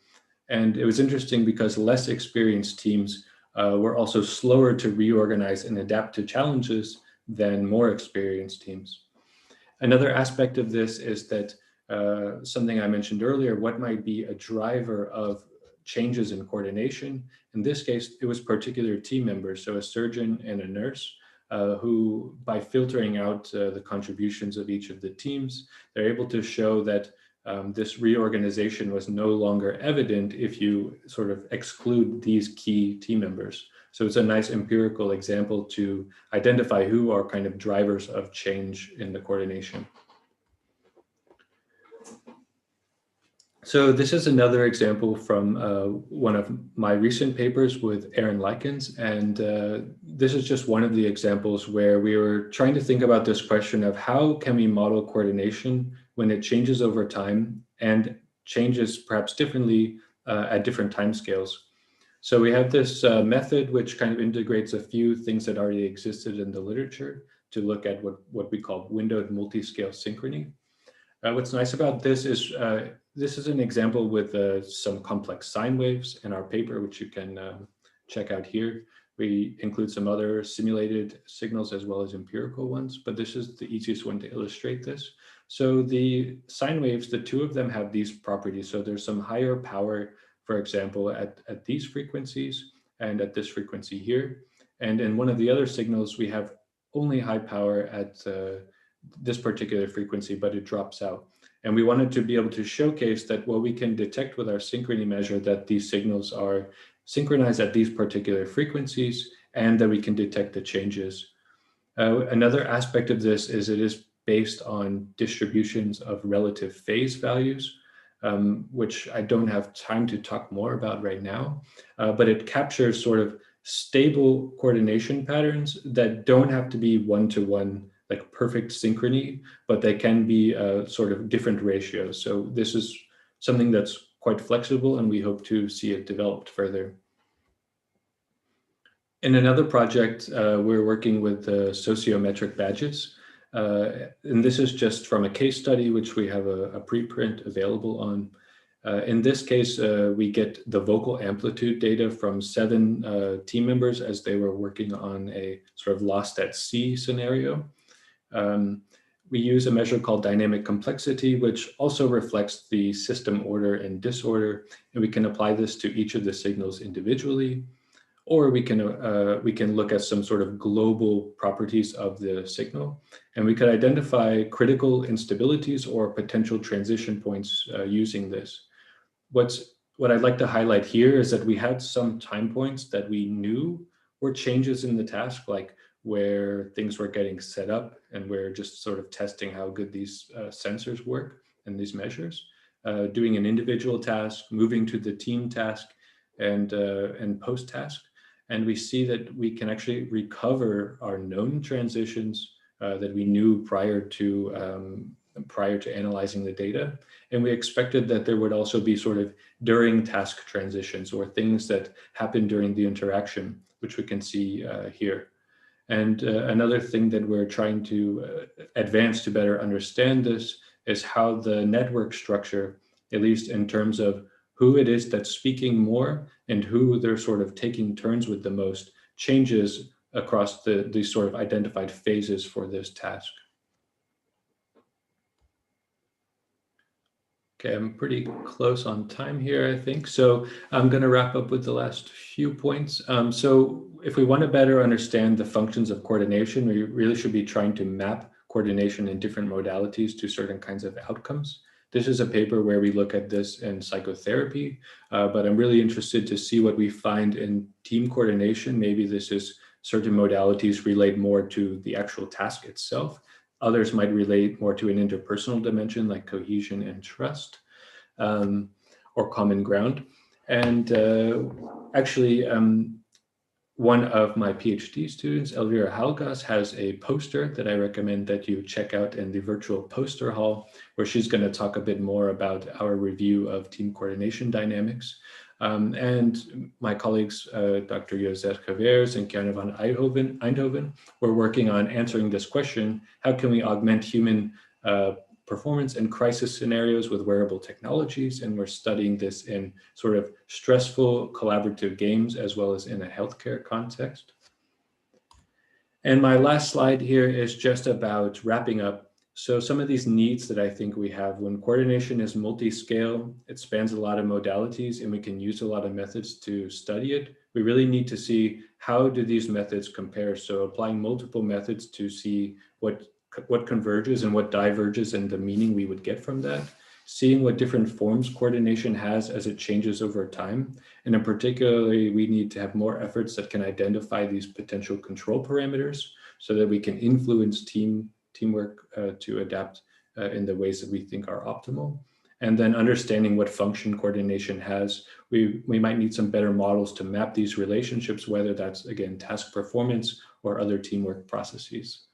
And it was interesting because less experienced teams were also slower to reorganize and adapt to challenges than more experienced teams. Another aspect of this is that something I mentioned earlier, what might be a driver of changes in coordination. In this case, it was particular team members, so a surgeon and a nurse, who by filtering out the contributions of each of the teams, they're able to show that this reorganization was no longer evident if you sort of exclude these key team members. So it's a nice empirical example to identify who are kind of drivers of change in the coordination. So this is another example from one of my recent papers with Aaron Likens. And this is just one of the examples where we were trying to think about this question of how can we model coordination when it changes over time and changes perhaps differently at different timescales. So we have this method which kind of integrates a few things that already existed in the literature to look at what we call windowed multi-scale synchrony. What's nice about this is an example with some complex sine waves in our paper, which you can check out here. We include some other simulated signals as well as empirical ones, but this is the easiest one to illustrate this. So the sine waves, the two of them have these properties. So there's some higher power, for example, at these frequencies and at this frequency here. And in one of the other signals, we have only high power at this particular frequency, but it drops out. And we wanted to be able to showcase that, well, we can detect with our synchrony measure that these signals are synchronized at these particular frequencies and that we can detect the changes. Another aspect of this is it is based on distributions of relative phase values, which I don't have time to talk more about right now, but it captures sort of stable coordination patterns that don't have to be one-to-one, like perfect synchrony, but they can be sort of different ratios. So this is something that's quite flexible, and we hope to see it developed further. In another project, we're working with sociometric badges. And this is just from a case study, which we have a preprint available on. In this case, we get the vocal amplitude data from 7 team members as they were working on a sort of lost at sea scenario. We use a measure called dynamic complexity, which also reflects the system order and disorder, and we can apply this to each of the signals individually, or we can look at some sort of global properties of the signal, and we could identify critical instabilities or potential transition points using this. What I'd like to highlight here is that we had some time points that we knew were changes in the task, like where things were getting set up, and we're just sort of testing how good these sensors work and these measures, doing an individual task, moving to the team task, and post-task. And we see that we can actually recover our known transitions that we knew prior to analyzing the data. And we expected that there would also be sort of during task transitions or things that happen during the interaction, which we can see here. And another thing that we're trying to advance to better understand this is how the network structure, at least in terms of who it is that's speaking more and who they're sort of taking turns with the most changes across these sort of identified phases for this task. Okay, I'm pretty close on time here, I think. So I'm going to wrap up with the last few points. So if we want to better understand the functions of coordination, we really should be trying to map coordination in different modalities to certain kinds of outcomes. This is a paper where we look at this in psychotherapy, but I'm really interested to see what we find in team coordination. Maybe this is certain modalities relate more to the actual task itself. Others might relate more to an interpersonal dimension like cohesion and trust, or common ground. And actually, one of my PhD students, Elvira Halgas, has a poster that I recommend that you check out in the virtual poster hall, where she's going to talk a bit more about our review of team coordination dynamics. And my colleagues, Dr. Josef Gevers and Kjerne van Eindhoven, were working on answering this question: how can we augment human performance in crisis scenarios with wearable technologies? And we're studying this in sort of stressful collaborative games as well as in a healthcare context. And my last slide here is just about wrapping up. So some of these needs that I think we have: when coordination is multi-scale, it spans a lot of modalities and we can use a lot of methods to study it. We really need to see how do these methods compare. So applying multiple methods to see what converges and what diverges and the meaning we would get from that. Seeing what different forms coordination has as it changes over time. And in particularly, we need to have more efforts that can identify these potential control parameters so that we can influence teamwork to adapt in the ways that we think are optimal. And then understanding what function coordination has. We might need some better models to map these relationships, whether that's, again, task performance or other teamwork processes.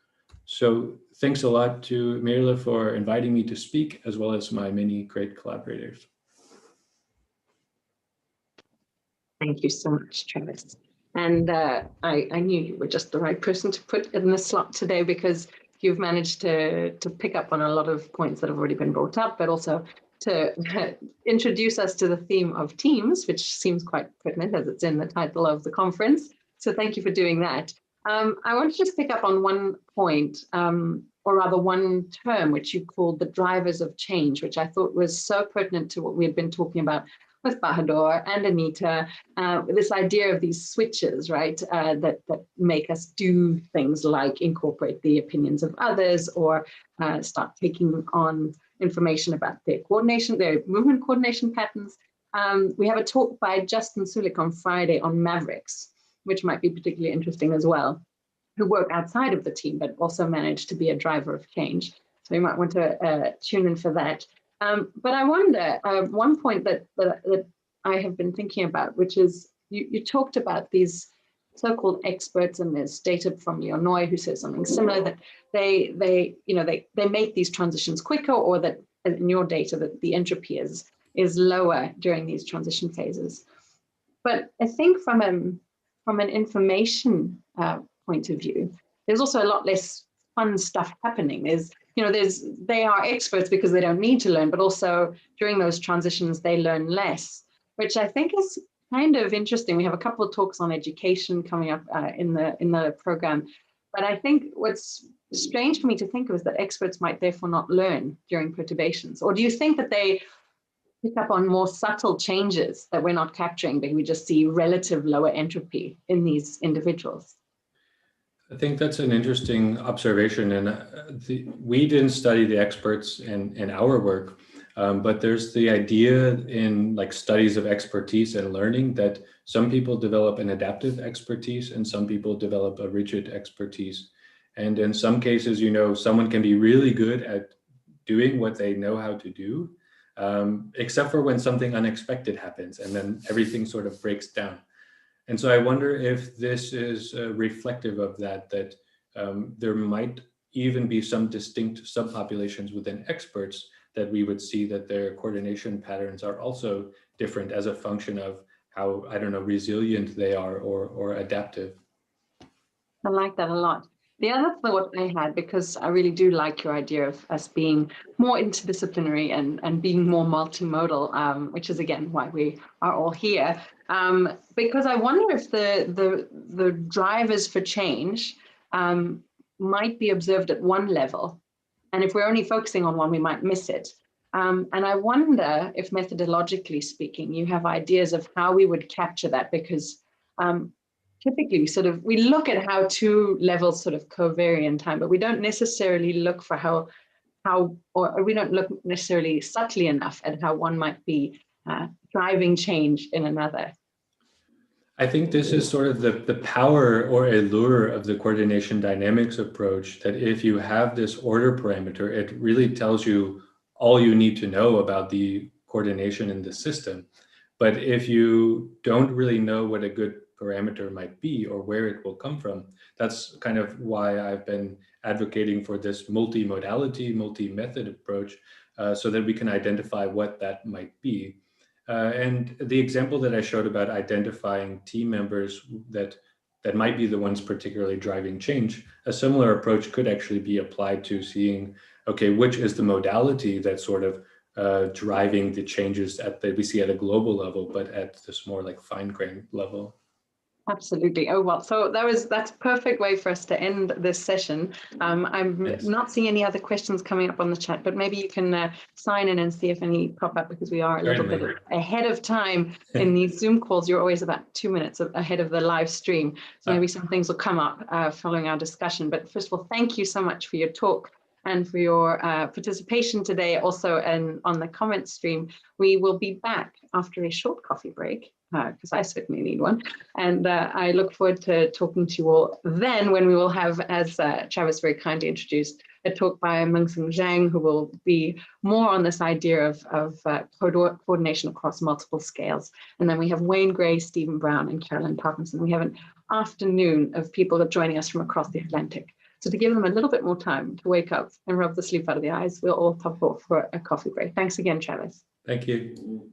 So thanks a lot to Mirla for inviting me to speak, as well as my many great collaborators. Thank you so much, Travis. And I knew you were just the right person to put in the slot today, because you've managed to pick up on a lot of points that have already been brought up, but also to introduce us to the theme of teams, which seems quite pertinent as it's in the title of the conference. So thank you for doing that. I want to just pick up on one point, or rather one term, which you called the drivers of change, which I thought was so pertinent to what we had been talking about with Bahadur and Anita, this idea of these switches, right, that make us do things like incorporate the opinions of others, or start taking on information about their coordination, their movement coordination patterns. We have a talk by Justin Sulik on Friday on Mavericks, which might be particularly interesting as well, who work outside of the team, but also manage to be a driver of change. So you might want to tune in for that. But I wonder, one point that I have been thinking about, which is you talked about these so-called experts, and there's data from Leonoi who says something similar, that they make these transitions quicker, or that in your data that the entropy is lower during these transition phases. But I think from an information point of view, there's also a lot less fun stuff happening. They are experts because they don't need to learn, but also during those transitions, they learn less, which I think is kind of interesting. We have a couple of talks on education coming up in the program, but I think what's strange for me to think of is that experts might therefore not learn during perturbations. Or do you think that they pick up on more subtle changes that we're not capturing, but we just see relative lower entropy in these individuals? I think that's an interesting observation, and we didn't study the experts in our work, but there's the idea in like studies of expertise and learning that some people develop an adaptive expertise and some people develop a rigid expertise. And in some cases, someone can be really good at doing what they know how to do, except for when something unexpected happens, and then everything sort of breaks down. And so I wonder if this is reflective of that there might even be some distinct subpopulations within experts that we would see that their coordination patterns are also different as a function of how, resilient they are or adaptive. I like that a lot. The other thought I had, because I really do like your idea of us being more interdisciplinary and being more multimodal, which is again why we are all here. Because I wonder if the drivers for change might be observed at one level, and if we're only focusing on one, we might miss it. And I wonder if methodologically speaking, you have ideas of how we would capture that, because typically we look at how two levels sort of covary in time, but we don't necessarily look for how or we don't look necessarily subtly enough at how one might be driving change in another. I think this is sort of the power or allure of the coordination dynamics approach, that if you have this order parameter, it really tells you all you need to know about the coordination in the system. But if you don't really know what a good parameter might be or where it will come from, that's kind of why I've been advocating for this multi-modality, multi-method approach, so that we can identify what that might be. And the example that I showed about identifying team members that might be the ones particularly driving change, a similar approach could actually be applied to seeing, okay, which is the modality that's sort of driving the changes that we see at a global level, but at this more like fine-grained level. Absolutely. Oh, well, so that's a perfect way for us to end this session. I'm not seeing any other questions coming up on the chat, but maybe you can sign in and see if any pop up, because we are a little bit ahead of time in these Zoom calls. You're always about 2 minutes ahead of the live stream. So maybe some things will come up following our discussion. But first of all, thank you so much for your talk and for your participation today. Also, and on the comment stream, we will be back after a short coffee break, because I certainly need one. And I look forward to talking to you all then, when we will have, as Travis very kindly introduced, a talk by Mengxing Zhang, who will be more on this idea of coordination across multiple scales. And then we have Wayne Gray, Stephen Brown, and Carolyn Parkinson. We have an afternoon of people that are joining us from across the Atlantic. So to give them a little bit more time to wake up and rub the sleep out of the eyes, we'll all pop off for a coffee break. Thanks again, Travis. Thank you.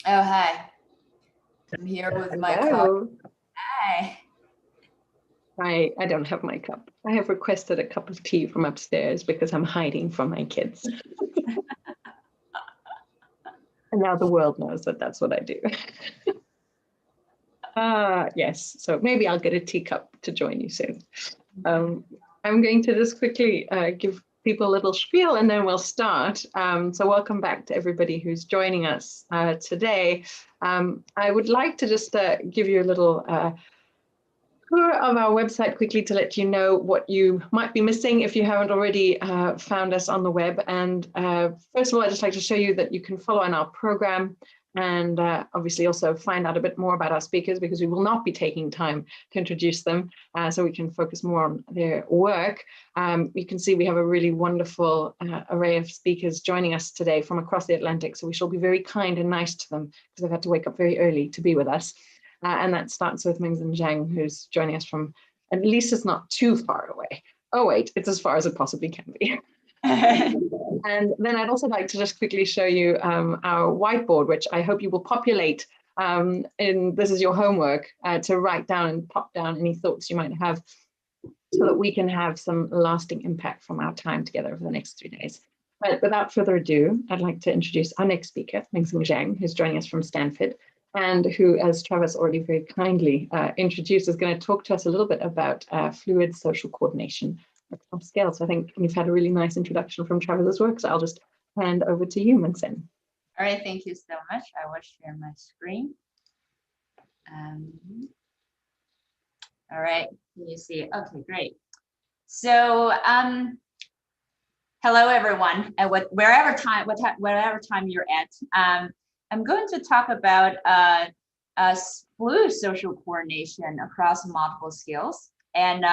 Oh, hi. I'm here with my cup. Hello. Hi. I don't have my cup. I have requested a cup of tea from upstairs because I'm hiding from my kids. And now the world knows that that's what I do. Yes, so maybe I'll get a teacup to join you soon. I'm going to just quickly give people a little spiel and then we'll start. So welcome back to everybody who's joining us today. I would like to just give you a little tour of our website quickly to let you know what you might be missing if you haven't already found us on the web. And first of all, I'd just like to show you that you can follow on our program and obviously also find out a bit more about our speakers, because we will not be taking time to introduce them so we can focus more on their work. You can see we have a really wonderful array of speakers joining us today from across the Atlantic. So we shall be very kind and nice to them because they've had to wake up very early to be with us. And that starts with Mingxin Zhang, who's joining us from, at least it's not too far away. Oh wait, it's as far as it possibly can be. And then I'd also like to just quickly show you our whiteboard, which I hope you will populate. This is your homework to write down and pop down any thoughts you might have so that we can have some lasting impact from our time together over the next 3 days. But without further ado, I'd like to introduce our next speaker, Mingxin Zhang, who's joining us from Stanford, and who, as Travis already very kindly introduced, is going to talk to us a little bit about fluid social coordination across scale. So I think we've had a really nice introduction from Travis's work, so I'll just hand over to you, Mingxin. All right, thank you so much. I will share my screen. All right, can you see it? Okay, great. So, hello everyone, and wherever time you're at. I'm going to talk about fluid social coordination across multiple skills. And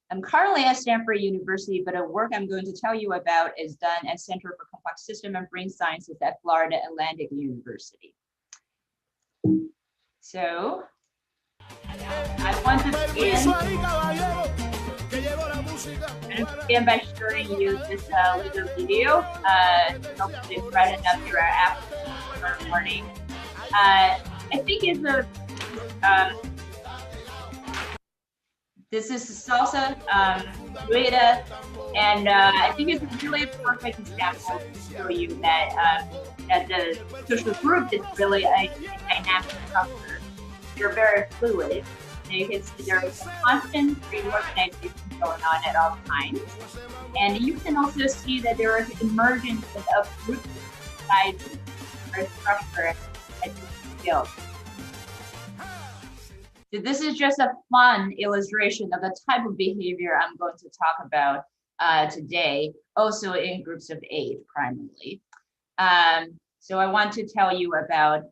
I'm currently at Stanford University, but a work I'm going to tell you about is done at Center for Complex System and Brain Sciences at Florida Atlantic University. So I want to begin by showing you this little video. Hopefully it's bright enough here after morning. I think it's a this is salsa, rueda, and I think it's a really perfect example to show you that that the social group is really a dynamic structure. They're very fluid. And you can see there is a constant reorganization going on at all times. And you can also see that there is emergence of group sizes or structure at different skills. So this is just a fun illustration of the type of behavior I'm going to talk about today, also in groups of 8 primarily. So I want to tell you about,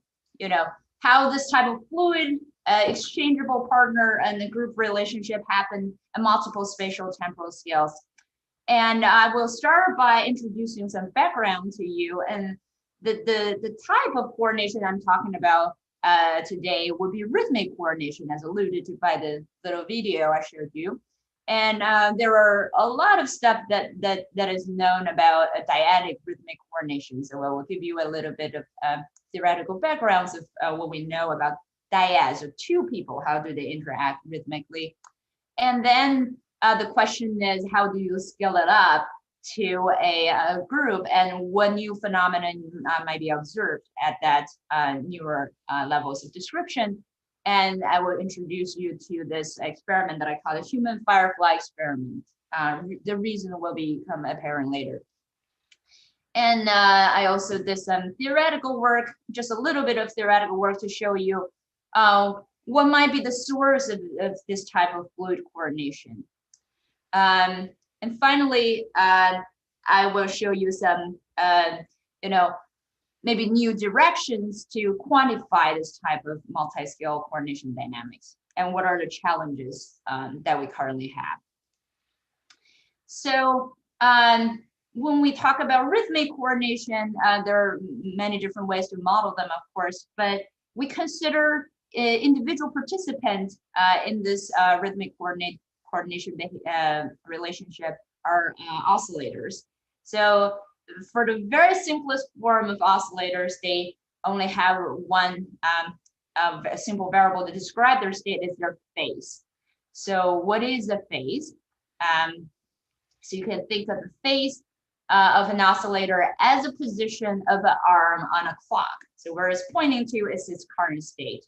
how this type of fluid, exchangeable partner and the group relationship happen at multiple spatial temporal scales. And I will start by introducing some background to you. And the type of coordination I'm talking about today would be rhythmic coordination, as alluded to by the little video I showed you. And there are a lot of stuff that is known about a dyadic rhythmic coordination. So I will give you a little bit of theoretical backgrounds of what we know about dyads, or 2 people, how do they interact rhythmically? And then the question is, how do you scale it up to a group, and what new phenomenon might be observed at that newer levels of description? And I will introduce you to this experiment that I call the human firefly experiment. The reason will become apparent later. And I also did some theoretical work, just a little bit of theoretical work to show you what might be the source of this type of fluid coordination. And finally, I will show you some, maybe new directions to quantify this type of multi-scale coordination dynamics, and what are the challenges that we currently have. So when we talk about rhythmic coordination, there are many different ways to model them, of course, but we consider individual participants in this rhythmic coordination relationship are oscillators. So for the very simplest form of oscillators, they only have one of a simple variable to describe their state is their phase. So what is a phase? So you can think of the phase of an oscillator as a position of an arm on a clock. So where it's pointing to is its current state.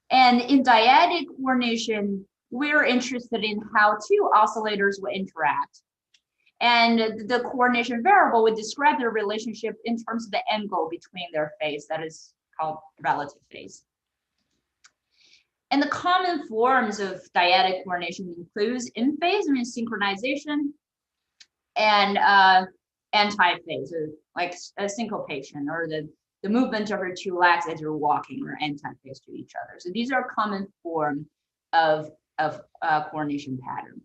And in dyadic coordination, we're interested in how two oscillators will interact. And the coordination variable would describe their relationship in terms of the angle between their phase, that is called relative phase. And the common forms of dyadic coordination includes in phase, synchronization, and anti-phase, like a syncopation, or the movement of your two legs as you're walking, or anti-phase to each other. So these are common form of coordination pattern.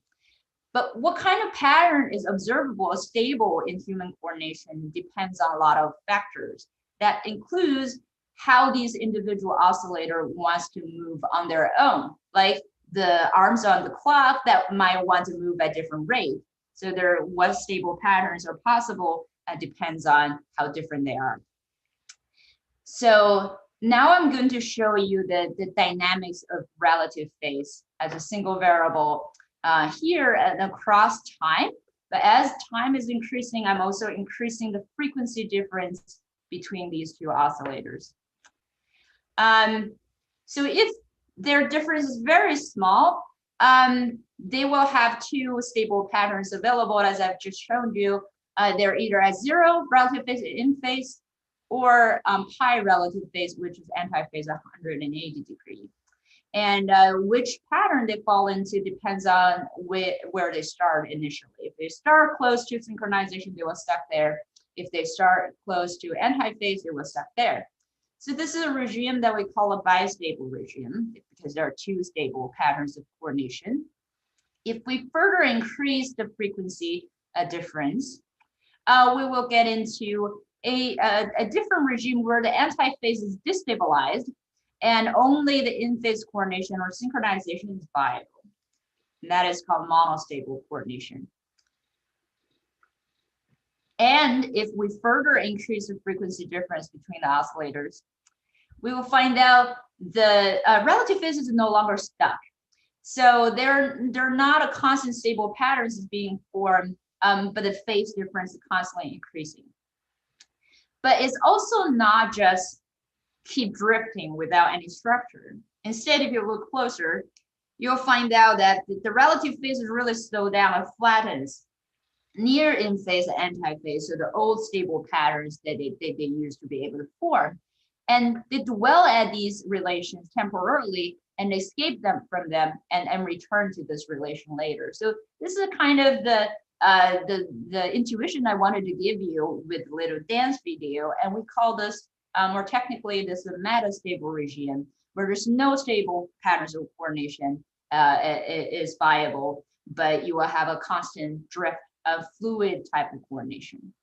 But what kind of pattern is observable or stable in human coordination depends on a lot of factors. That includes how these individual oscillator wants to move on their own, like the arms on the clock that might want to move at different rate. So what stable patterns are possible depends on how different they are. So now I'm going to show you the dynamics of relative phase as a single variable here and across time. But as time is increasing, I'm also increasing the frequency difference between these two oscillators. So if their difference is very small, they will have two stable patterns available, as I've just shown you. They're either at 0 relative phase in phase, or pi relative phase, which is anti-phase 180 degrees. And which pattern they fall into depends on where they start initially. If they start close to synchronization, they will stuck there. If they start close to anti-phase, they will stuck there. So this is a regime that we call a bistable regime, because there are two stable patterns of coordination. If we further increase the frequency difference, we will get into a different regime where the anti-phase is destabilized and only the in-phase coordination or synchronization is viable. And that is called monostable coordination. And if we further increase the frequency difference between the oscillators, we will find out the relative phase is no longer stuck. So they're not a constant stable patterns being formed, but the phase difference is constantly increasing. But it's also not just keep drifting without any structure. Instead, if you look closer, you'll find out that the relative phase is really slowed down and flattens near in phase and anti-phase, so the old stable patterns that they used to be able to form. And they dwell at these relations temporarily and escape them from them and return to this relation later. So this is a kind of the intuition I wanted to give you with a little dance video. And we call this, more technically, this is a metastable regime, where there's no stable patterns of coordination is viable, but you will have a constant drift of fluid type of coordination.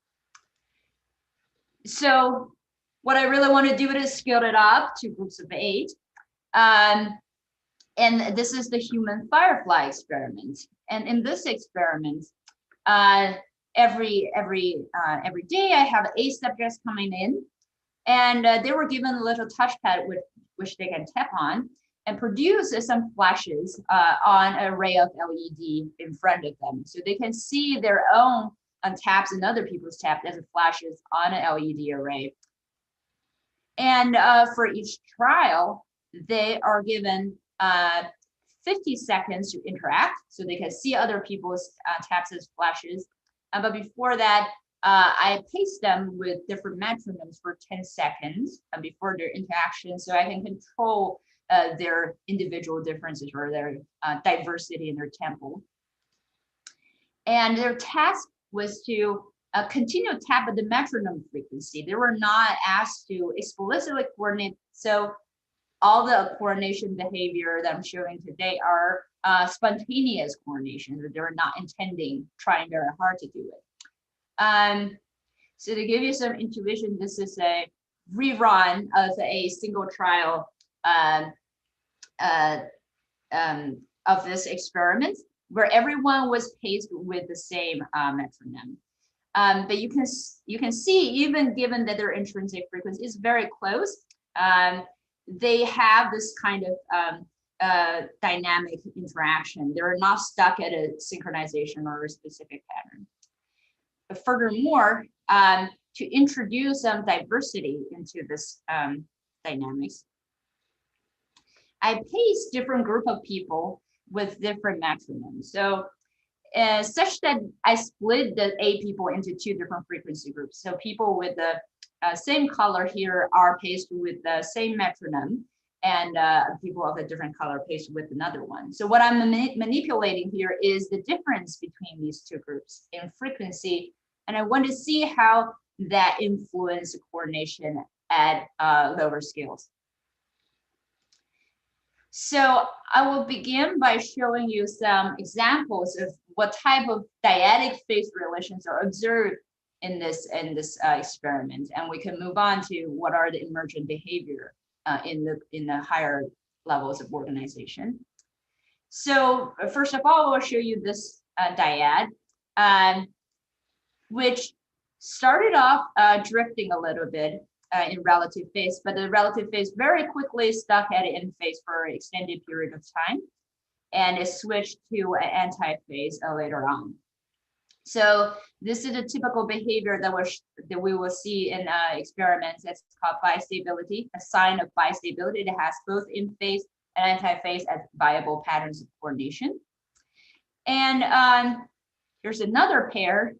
So what I really want to do is scale it up to groups of 8. And this is the human firefly experiment. And in this experiment, every day I have 8 subjects coming in, and they were given a little touchpad which they can tap on and produce some flashes on an array of LED in front of them. So they can see their own taps and other people's taps as flashes on an LED array. And for each trial, they are given 50 seconds to interact, so they can see other people's taps as flashes. But before that, I pace them with different metronomes for 10 seconds before their interaction, so I can control their individual differences or their diversity in their tempo. And their task was to continue to tap at the metronome frequency. They were not asked to explicitly coordinate, so all the coordination behavior that I'm showing today are spontaneous coordination. They're not trying very hard to do it. So to give you some intuition, this is a rerun of a single trial of this experiment, where everyone was paced with the same metronome. But you can see, even given that their intrinsic frequency is very close, they have this kind of dynamic interaction. They're not stuck at a synchronization or a specific pattern. But furthermore, to introduce some diversity into this dynamics, I paste different group of people with different metronomes. So such that I split the A people into two different frequency groups. So people with the same color here are paced with the same metronome, and people of a different color paced with another one. So what I'm manipulating here is the difference between these two groups in frequency, and I want to see how that influences coordination at lower scales. So I will begin by showing you some examples of what type of dyadic phase relations are observed in this experiment, and we can move on to what are the emergent behavior in the higher levels of organization. So first of all, I'll show you this dyad, which started off drifting a little bit in relative phase, but the relative phase very quickly stuck at it in phase for an extended period of time, and it switched to an anti-phase later on. So this is a typical behavior that we will see in experiments. It's called bistability, a sign of bistability that has both in phase and anti-phase as viable patterns of coordination. And there's another pair.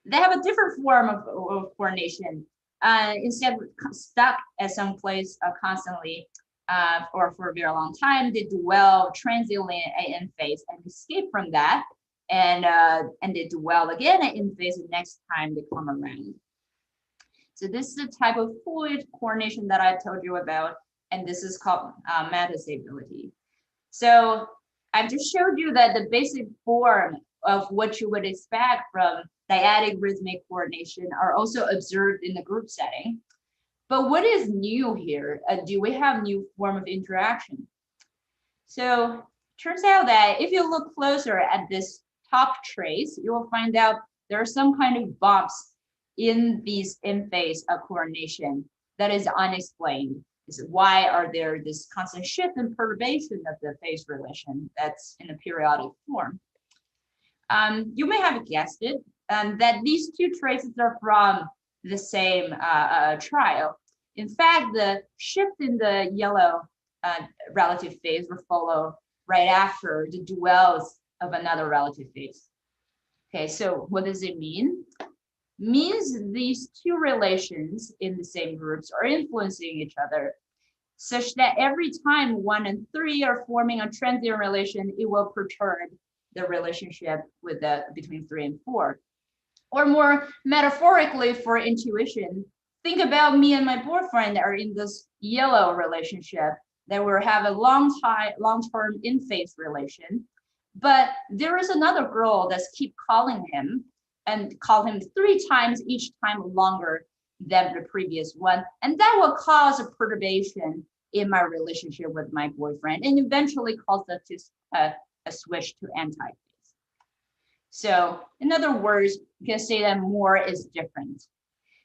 They have a different form of coordination. Instead of stuck at some place constantly or for a very long time, they dwell transiently in phase and escape from that, and they dwell again in phase the next time they come around. So this is the type of fluid coordination that I told you about, and this is called metastability. So I've just showed you that the basic form of what you would expect from dyadic rhythmic coordination are also observed in the group setting. But what is new here? Do we have new form of interaction? So turns out that if you look closer at this top trace, you will find out there are some kind of bumps in these in-phase coordination that is unexplained. Why are there this constant shift and perturbation of the phase relation that's in a periodic form? You may have guessed it, that these two traces are from the same trial. In fact, the shift in the yellow relative phase will follow right after the duels of another relative phase. Okay, so what does it mean? Means these two relations in the same groups are influencing each other, such that every time 1 and 3 are forming a transient relation, it will perturb the relationship with between 3 and 4. Or more metaphorically for intuition, think about me and my boyfriend are in this yellow relationship that will have a long-term in-phase relation. But there is another girl that's keep calling him and call him 3 times, each time longer than the previous one. And that will cause a perturbation in my relationship with my boyfriend and eventually cause us to a switch to anti-phase. So in other words, you can say that more is different.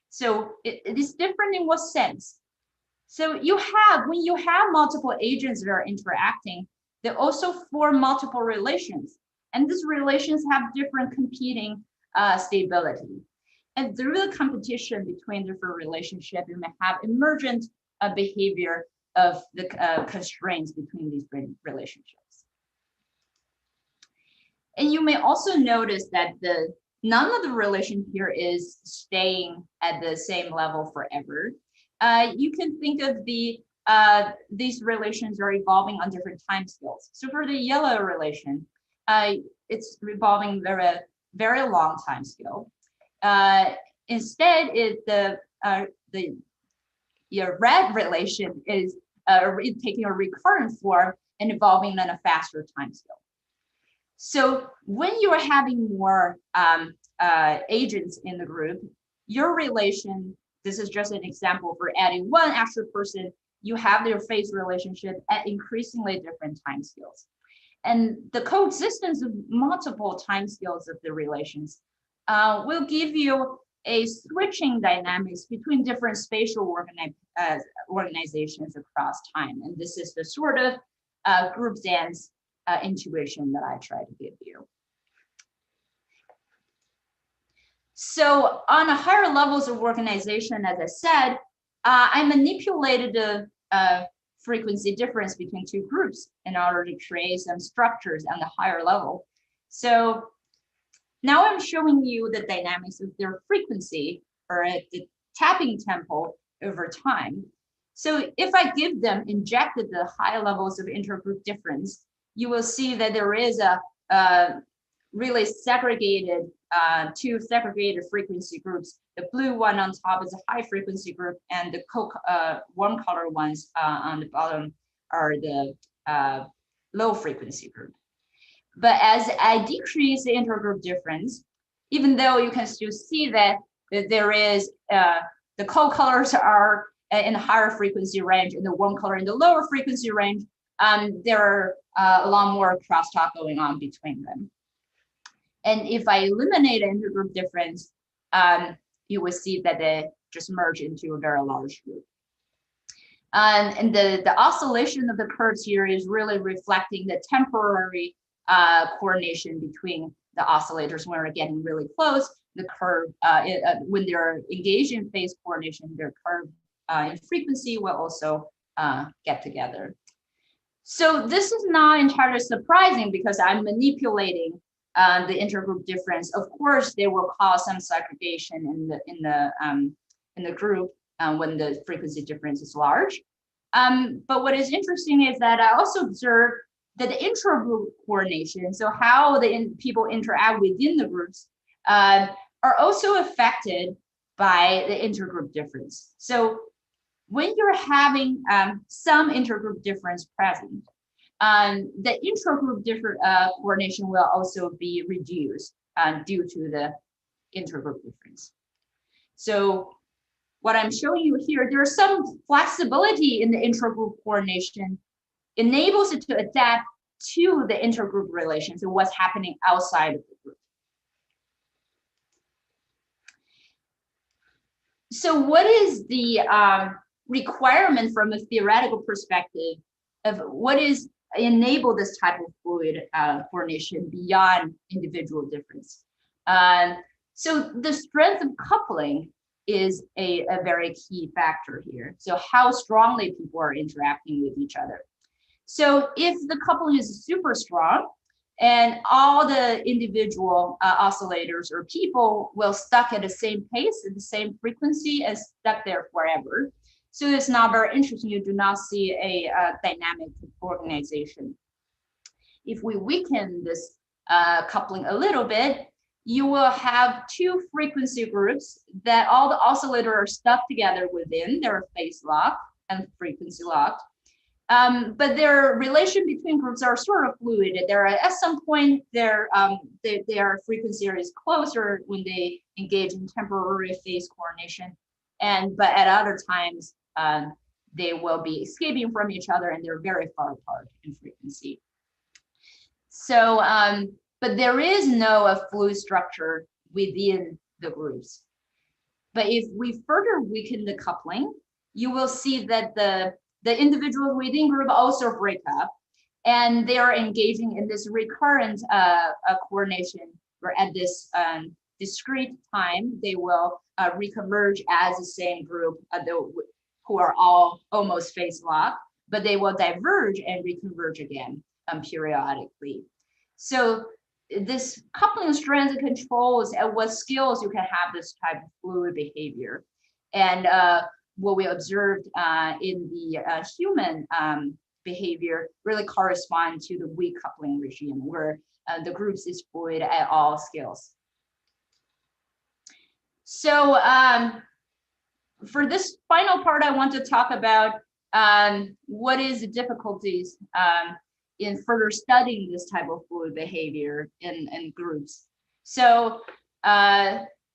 So it is different in what sense? So when you have multiple agents that are interacting, they also form multiple relations. And these relations have different competing stability. And through the competition between different relationships, you may have emergent behavior of the constraints between these relationships. And you may also notice that none of the relation here is staying at the same level forever. You can think of these relations are evolving on different time scales. So for the yellow relation, it's revolving very, very long time scale. Instead, your red relation is taking a recurrent form and evolving on a faster time scale. So when you are having more agents in the group, your relation, this is just an example for adding one extra person, you have their phase relationship at increasingly different time scales. And the coexistence of multiple time scales of the relations will give you a switching dynamics between different spatial organizations across time. And this is the sort of group dance intuition that I try to give you. So on a higher levels of organization, as I said, I manipulated the frequency difference between two groups in order to create some structures on the higher level. So now I'm showing you the dynamics of their frequency or the tapping tempo over time. So if I give them injected the high levels of intergroup difference, you will see that there is a really segregated, two segregated frequency groups. The blue one on top is a high frequency group, and the warm color ones on the bottom are the low frequency group. But as I decrease the intergroup difference, even though you can still see that there is, the cold colors are in the higher frequency range and the warm color in the lower frequency range, there are a lot more crosstalk going on between them. And if I eliminate intergroup difference, you will see that they just merge into a very large group. And the oscillation of the curves here is really reflecting the temporary coordination between the oscillators when they're getting really close. The curve, when they're engaged in phase coordination, their curve in frequency will also get together. So this is not entirely surprising because I'm manipulating the intergroup difference. Of course, they will cause some segregation in the group when the frequency difference is large. But what is interesting is that I also observed that the intragroup coordination, so how the people interact within the groups, are also affected by the intergroup difference. So when you're having some intergroup difference present, the intragroup coordination will also be reduced due to the intergroup difference. So what I'm showing you here, there's some flexibility in the intragroup coordination, enables it to adapt to the intergroup relations and what's happening outside of the group. So what is the requirement from a theoretical perspective of what is enable this type of fluid coordination beyond individual difference? So the strength of coupling is a very key factor here. So how strongly people are interacting with each other. So if the coupling is super strong and all the individual oscillators or people will stuck at the same pace, at the same frequency and stuck there forever. So it's not very interesting. You do not see a dynamic organization. If we weaken this coupling a little bit, you will have two frequency groups that all the oscillators are stuck together within. They're phase locked and frequency locked. But their relation between groups are sort of fluid. There are, at some point, their frequency is closer when they engage in temporary phase coordination, but at other times they will be escaping from each other and they're very far apart in frequency. So, but there is no fluid structure within the groups. But if we further weaken the coupling, you will see that the individuals within group also break up and they are engaging in this recurrent coordination where at this discrete time, they will reconverge as the same group who are all almost phase locked, but they will diverge and reconverge again periodically. So this coupling strength controls at what skills you can have this type of fluid behavior. And what we observed in the human behavior really correspond to the weak coupling regime where the groups is fluid at all skills. So for this final part, I want to talk about what is the difficulties in further studying this type of fluid behavior in groups. So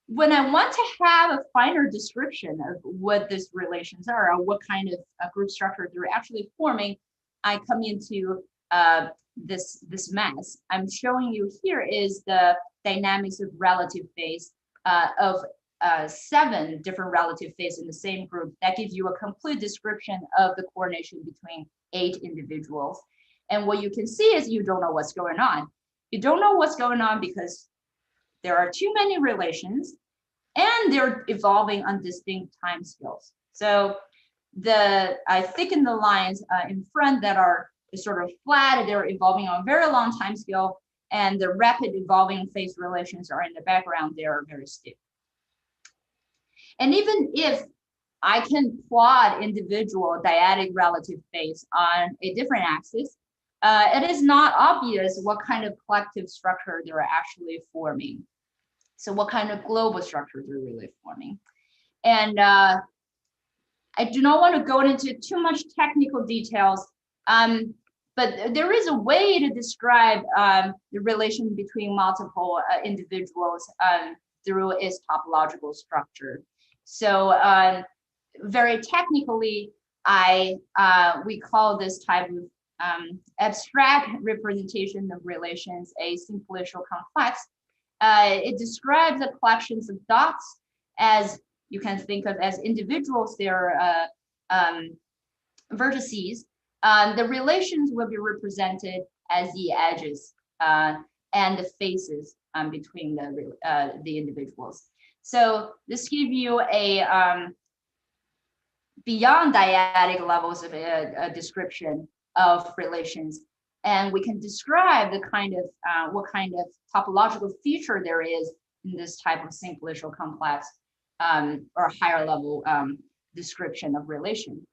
when I want to have a finer description of what these relations are or what kind of group structure they're actually forming, I come into this mess, I'm showing you here is the dynamics of relative phase of 7 different relative phases in the same group. That gives you a complete description of the coordination between 8 individuals. And what you can see is you don't know what's going on. You don't know what's going on because there are too many relations and they're evolving on distinct time scales. So I thicken the lines in front that are sort of flat, they're evolving on a very long time scale, and the rapid evolving phase relations are in the background, they are very stiff. And even if I can plot individual dyadic relative phase on a different axis, it is not obvious what kind of collective structure they're actually forming. So what kind of global structure they're really forming. And I do not want to go into too much technical details, but there is a way to describe the relation between multiple individuals through its topological structure. So very technically, we call this type of abstract representation of relations a simplicial complex. It describes the collections of dots as you can think of as individuals, they're vertices. The relations will be represented as the edges and the faces between the individuals. So this gives you a beyond dyadic levels of a description of relations, and we can describe the kind of what kind of topological feature there is in this type of simplicial complex or higher level description of relation.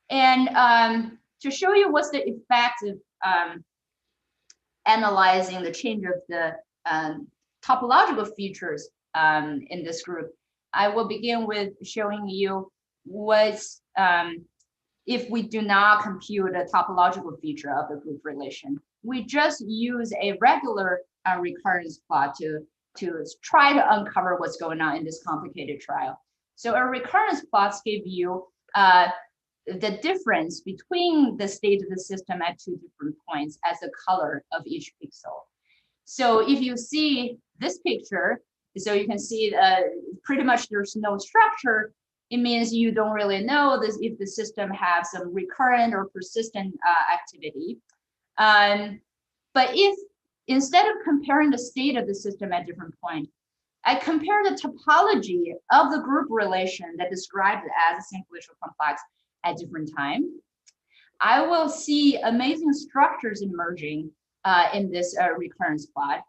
And to show you what's the effect of analyzing the change of the topological features in this group, I will begin with showing you what's if we do not compute a topological feature of the group relation. We just use a regular recurrence plot to try to uncover what's going on in this complicated trial. So a recurrence plots give you the difference between the state of the system at 2 different points as the color of each pixel. So if you see this picture, so you can see pretty much there's no structure. It means you don't really know this if the system has some recurrent or persistent activity. But if instead of comparing the state of the system at different points, I compare the topology of the group relation that describes it as a simplicial complex at different times, I will see amazing structures emerging in this recurrence plot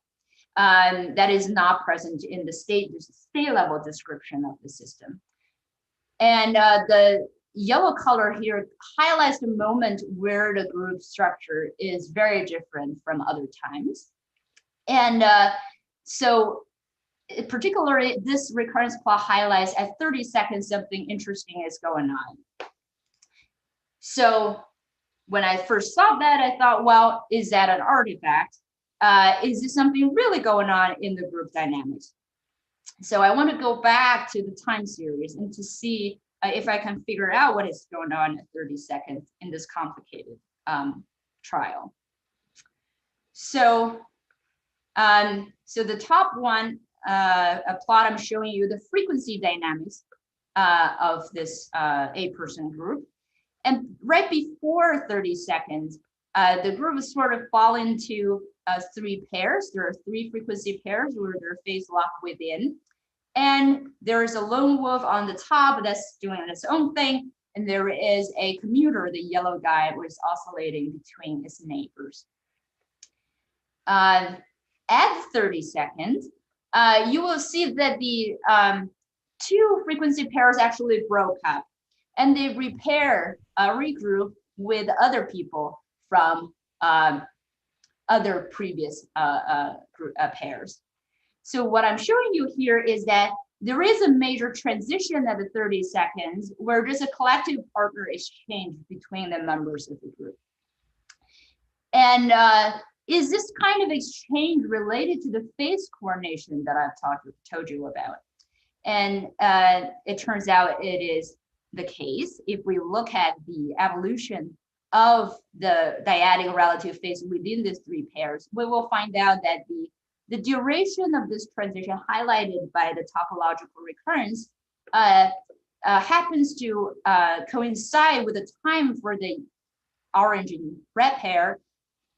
that is not present in the state level description of the system. And the yellow color here highlights the moment where the group structure is very different from other times. And so particularly this recurrence plot highlights at 30 seconds something interesting is going on. So when I first saw that, I thought, well, is that an artifact? Is this something really going on in the group dynamics? So I want to go back to the time series and to see if I can figure out what is going on at 30 seconds in this complicated trial. So, so the top one, a plot I'm showing you the frequency dynamics of this 8-person group. And right before 30 seconds, the group is sort of fall into 3 pairs. There are 3 frequency pairs where they're phase locked within. And there is a lone wolf on the top that's doing its own thing. And there is a commuter, the yellow guy, who is oscillating between its neighbors. At 30 seconds, you will see that the 2 frequency pairs actually broke up and they regroup with other people from other previous pairs. So what I'm showing you here is that there is a major transition at the 30 seconds where there's a collective partner exchange between the members of the group. And is this kind of exchange related to the phase coordination that I've told you about? And it turns out it is the case. If we look at the evolution of the dyadic relative phase within these three pairs, we will find out that the duration of this transition highlighted by the topological recurrence happens to coincide with the time for the orange and red pair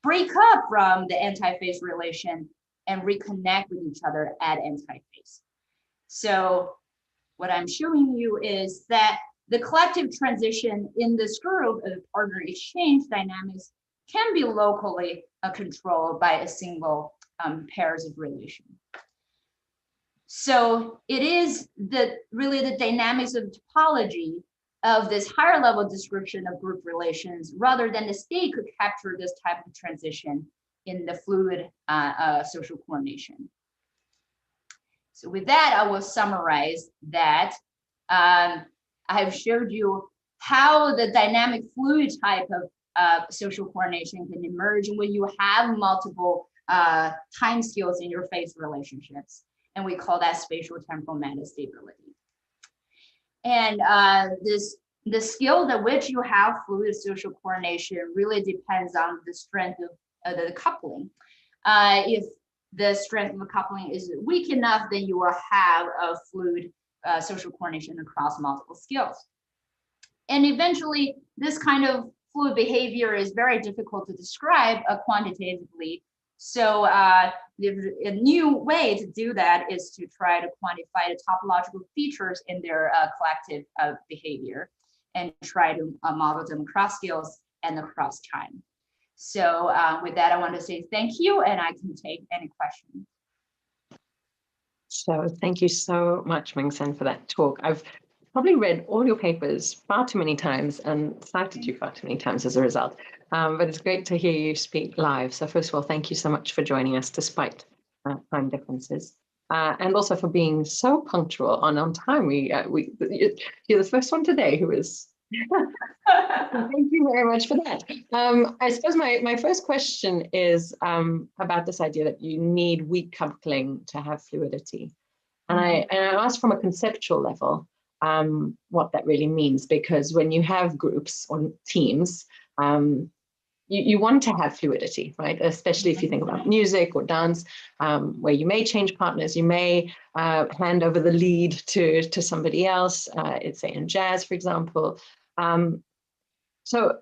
break up from the antiphase relation and reconnect with each other at antiphase. So what I'm showing you is that the collective transition in this group of partner exchange dynamics can be locally controlled by a single pairs of relation. So it is really the dynamics of topology of this higher level description of group relations rather than the state could capture this type of transition in the fluid social coordination. So with that, I will summarize that I've showed you how the dynamic fluid type of social coordination can emerge when you have multiple time scales in your phase relationships. And we call that spatial temporal metastability. And the scale at which you have fluid social coordination really depends on the strength of the coupling. If the strength of the coupling is weak enough, then you will have a fluid social coordination across multiple scales. And eventually, this kind of fluid behavior is very difficult to describe quantitatively. So a new way to do that is to try to quantify the topological features in their collective behavior and try to model them across scales and across time. So with that, I want to say thank you, and I can take any questions. So thank you so much, Ming-Sen, for that talk. I've probably read all your papers far too many times and cited you far too many times as a result. But it's great to hear you speak live. So first of all, thank you so much for joining us despite time differences. And also for being so punctual and on time. You're the first one today who is. Thank you very much for that. I suppose my first question is about this idea that you need weak coupling to have fluidity. And I asked from a conceptual level what that really means, because when you have groups or teams, you want to have fluidity, right? Especially if you think about music or dance, where you may change partners, you may hand over the lead to somebody else, it's say in jazz, for example. So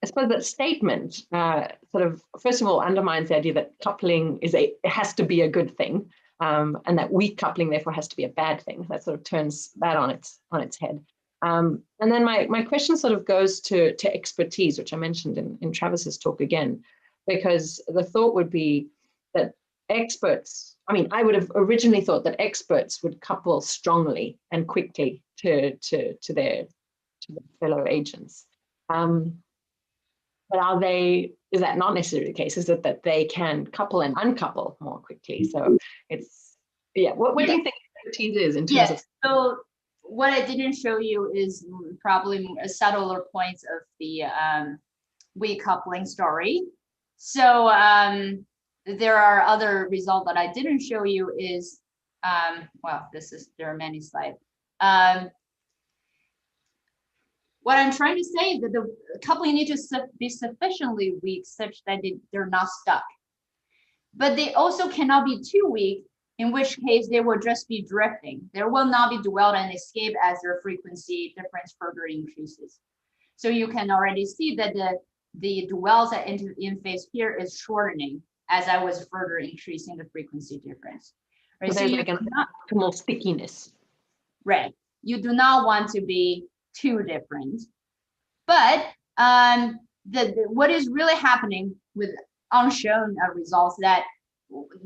I suppose that statement sort of, first of all, undermines the idea that coupling it has to be a good thing, and that weak coupling therefore has to be a bad thing. That sort of turns that on its head. And then my question sort of goes to expertise, which I mentioned in Travis's talk again, because the thought would be that experts, I would have originally thought that experts would couple strongly and quickly to their fellow agents. But is that not necessarily the case? Is it that they can couple and uncouple more quickly? So it's, what do you think expertise is in terms of? So what I didn't show you is probably subtler points of the weak coupling story. So there are other results that I didn't show you is, there are many slides. What I'm trying to say is that the coupling needs to be sufficiently weak such that they're not stuck. But they also cannot be too weak, in which case they will just be drifting. There will not be duality and escape as their frequency difference further increases. So you can already see that the duality in phase here is shortening as I was further increasing the frequency difference. Right? So there's like an optimal stickiness. Right. You do not want to be too different. But what is really happening with unshown results that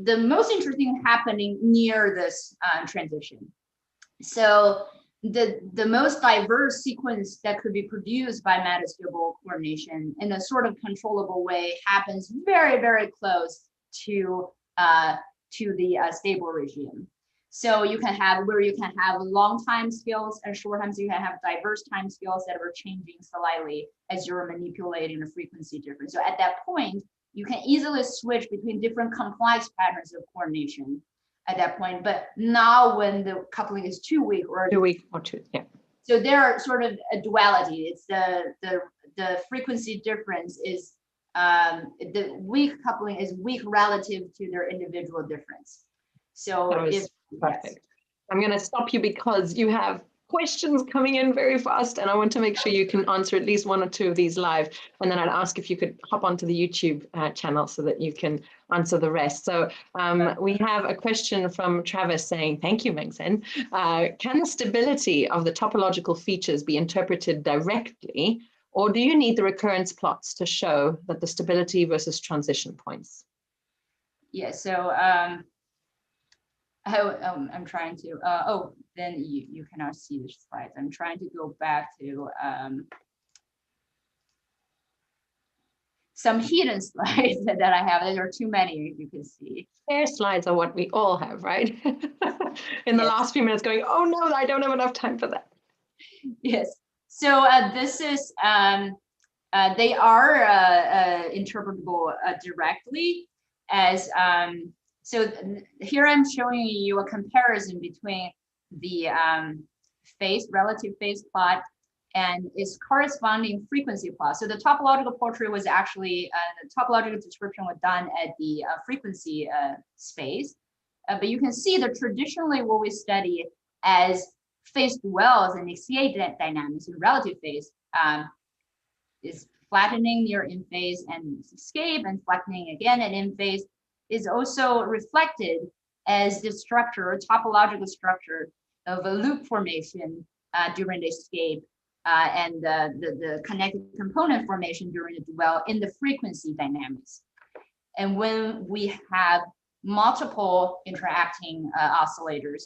the most interesting happening near this transition. So the most diverse sequence that could be produced by metastable coordination in a sort of controllable way happens very, very close to the stable regime. So you can have long time scales and short time, so you can have diverse time scales that are changing slightly as you're manipulating the frequency difference. So at that point, you can easily switch between different complex patterns of coordination at that point, but now when the coupling is too weak or too weak or too, yeah. So there are sort of a duality. It's the frequency difference is the weak coupling is weak relative to their individual difference. So That was if perfect. yes. I'm going to stop you because you have questions coming in very fast, and I want to make sure you can answer at least one or two of these live. And then I'd ask if you could hop onto the YouTube channel so that you can answer the rest. So we have a question from Travis saying, thank you, Mengsen. Can the stability of the topological features be interpreted directly, or do you need the recurrence plots to show that the stability versus transition points? Yeah, so I'm trying to, oh, then you cannot see the slides. I'm trying to go back to some hidden slides that I have. There are too many, you can see. Share slides are what we all have, right? In the last few minutes going, oh no, I don't have enough time for that. Yes, so this is, they are interpretable directly as, so here I'm showing you a comparison between the relative phase plot and its corresponding frequency plot. So the topological portrait was actually, the topological description was done at the frequency space. But you can see that traditionally what we study as phase dwells and escape dynamics in relative phase is flattening near in phase and escape, and flattening again at in phase is also reflected as the structure, topological structure of a loop formation during the escape and the connected component formation during the dwell in the frequency dynamics. And when we have multiple interacting oscillators,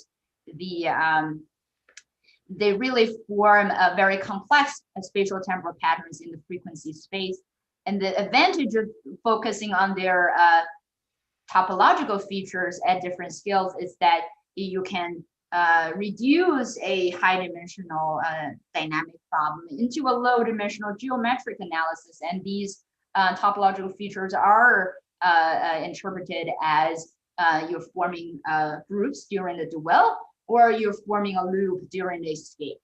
they really form a very complex spatial temporal patterns in the frequency space. And the advantage of focusing on their topological features at different scales is that you can reduce a high dimensional dynamic problem into a low dimensional geometric analysis. And these topological features are interpreted as you're forming groups during the dwell, or you're forming a loop during the escape.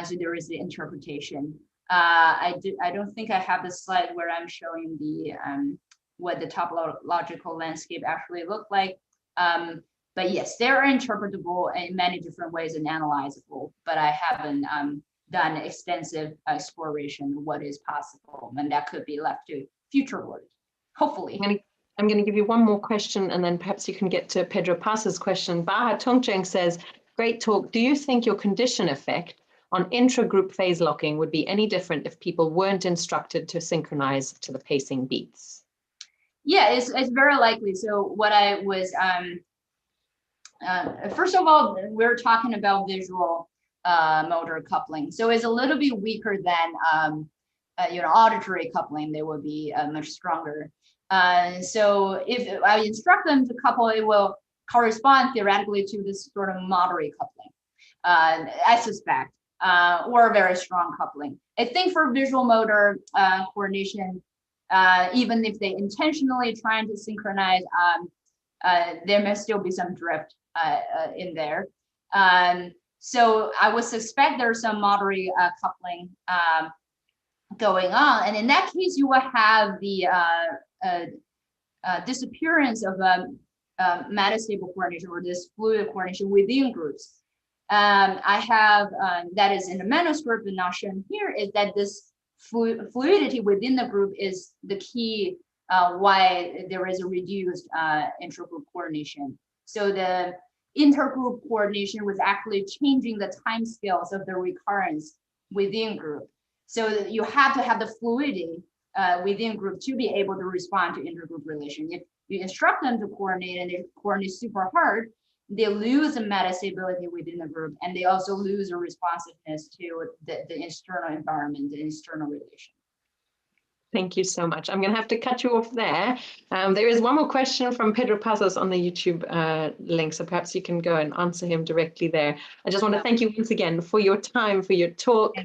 So there is the interpretation. I don't think I have the slide where I'm showing the what the topological landscape actually looked like. But yes, they're interpretable in many different ways and analyzable, but I haven't done extensive exploration of what is possible, and that could be left to future work, hopefully. I'm going to give you one more question, and then perhaps you can get to Pedro Pas's question. Baha Tongcheng says, great talk. Do you think your condition effect on intra-group phase locking would be any different if people weren't instructed to synchronize to the pacing beats? Yeah, it's very likely. So what I was, first of all, we're talking about visual motor coupling. So it's a little bit weaker than auditory coupling. They will be much stronger. So if I instruct them to couple, it will correspond theoretically to this sort of moderate coupling, I suspect, or very strong coupling. I think for visual motor coordination, even if they intentionally trying to synchronize, there may still be some drift in there. So I would suspect there's some moderate coupling going on. And in that case, you will have the disappearance of metastable coordination, or this fluid coordination within groups. I have, that is in the manuscript but not shown here, is that this fluidity within the group is the key why there is a reduced intragroup coordination. So the intergroup coordination was actually changing the time scales of the recurrence within group. So you have to have the fluidity within group to be able to respond to intergroup relation. If you instruct them to coordinate and they coordinate super hard, they lose the metastability within the group, and they also lose a responsiveness to the external environment, the external relation. Thank you so much. I'm going to have to cut you off there. There is one more question from Pedro Passos on the YouTube link, so perhaps you can go and answer him directly there. I just want to thank you once again for your time, for your talk,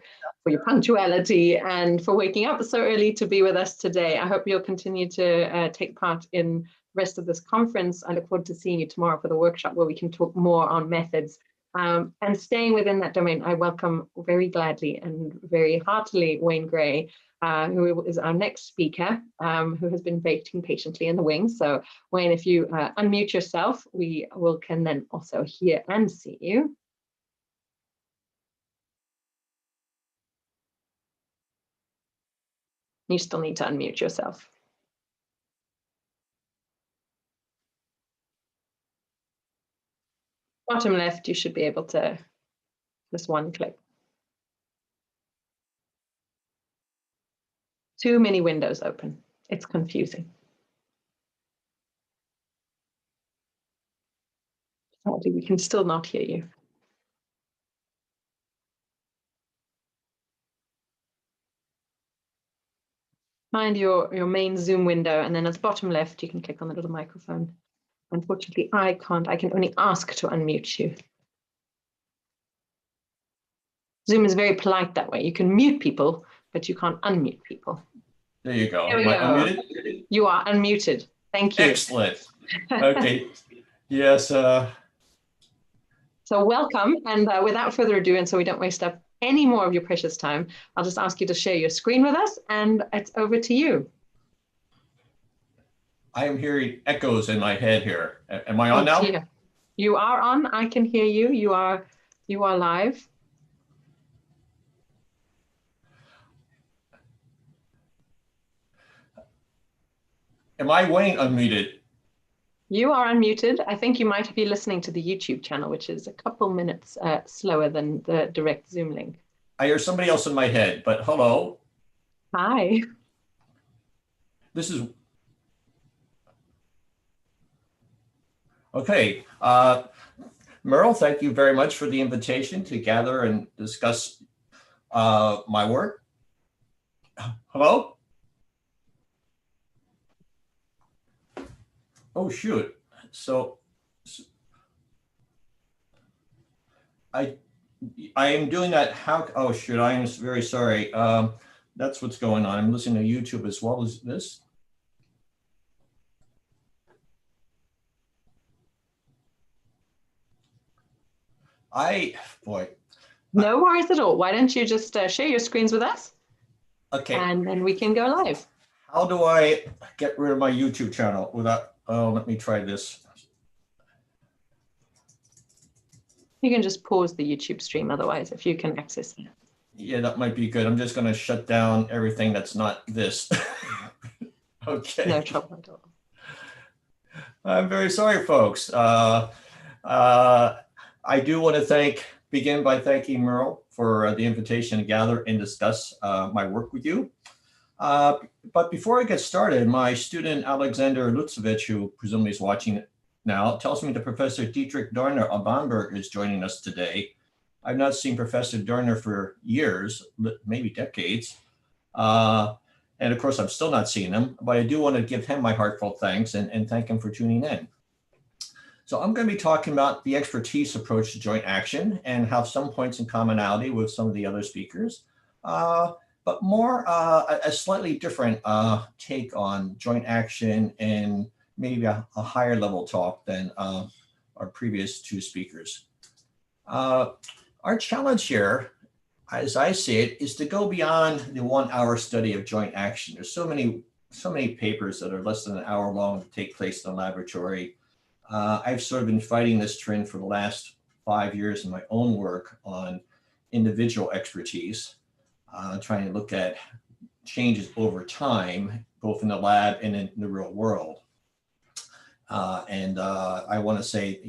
for your punctuality, and for waking up so early to be with us today. I hope you'll continue to take part in the rest of this conference. I look forward to seeing you tomorrow for the workshop where we can talk more on methods And staying within that domain, I welcome very gladly and very heartily Wayne Gray, who is our next speaker, who has been waiting patiently in the wings. So Wayne, if you unmute yourself, we can then also hear and see you. You still need to unmute yourself. Bottom left, you should be able to, just one click. Too many windows open. It's confusing. Sadly, we can still not hear you. Find your main Zoom window, and then at the bottom left, you can click on the little microphone. Unfortunately, I can't. I can only ask to unmute you. Zoom is very polite that way. You can mute people, but you can't unmute people. There you go. There we Am I go. unmuted? You are unmuted. Thank you. Excellent. Okay. Yes. So welcome, and without further ado, and so we don't waste up any more of your precious time, I'll just ask you to share your screen with us, and it's over to you. I am hearing echoes in my head here. Am I on now? Dear. You are on. I can hear you. You are live. Am I Wayne unmuted? You are unmuted. I think you might be listening to the YouTube channel, which is a couple minutes slower than the direct Zoom link. I hear somebody else in my head, but hello. Hi. This is okay. Merle, thank you very much for the invitation to gather and discuss my work. Hello? Oh, shoot. So I am doing that. Oh, shoot. I am very sorry. That's what's going on. I'm listening to YouTube as well as this. Boy. No worries at all. Why don't you just share your screens with us? Okay. And then we can go live. How do I get rid of my YouTube channel without, oh, let me try this. You can just pause the YouTube stream otherwise, if you can access it. Yeah, that might be good. I'm just going to shut down everything that's not this. Okay. No trouble at all. I'm very sorry, folks. I do want to begin by thanking Merle for the invitation to gather and discuss my work with you. But before I get started, my student Alexander Lutzovich, who presumably is watching now, tells me that Professor Dietrich Dorner of Bamberg is joining us today. I've not seen Professor Dorner for years, maybe decades. And of course, I've still not seen him, but I do want to give him my heartfelt thanks and thank him for tuning in. So I'm going to be talking about the expertise approach to joint action and have some points in commonality with some of the other speakers, but more a slightly different take on joint action and maybe a higher level talk than our previous two speakers. Our challenge here, as I see it, is to go beyond the 1 hour study of joint action. There's so many papers that are less than an hour long that take place in the laboratory. I've sort of been fighting this trend for the last 5 years in my own work on individual expertise, trying to look at changes over time, both in the lab and in the real world. I want to say,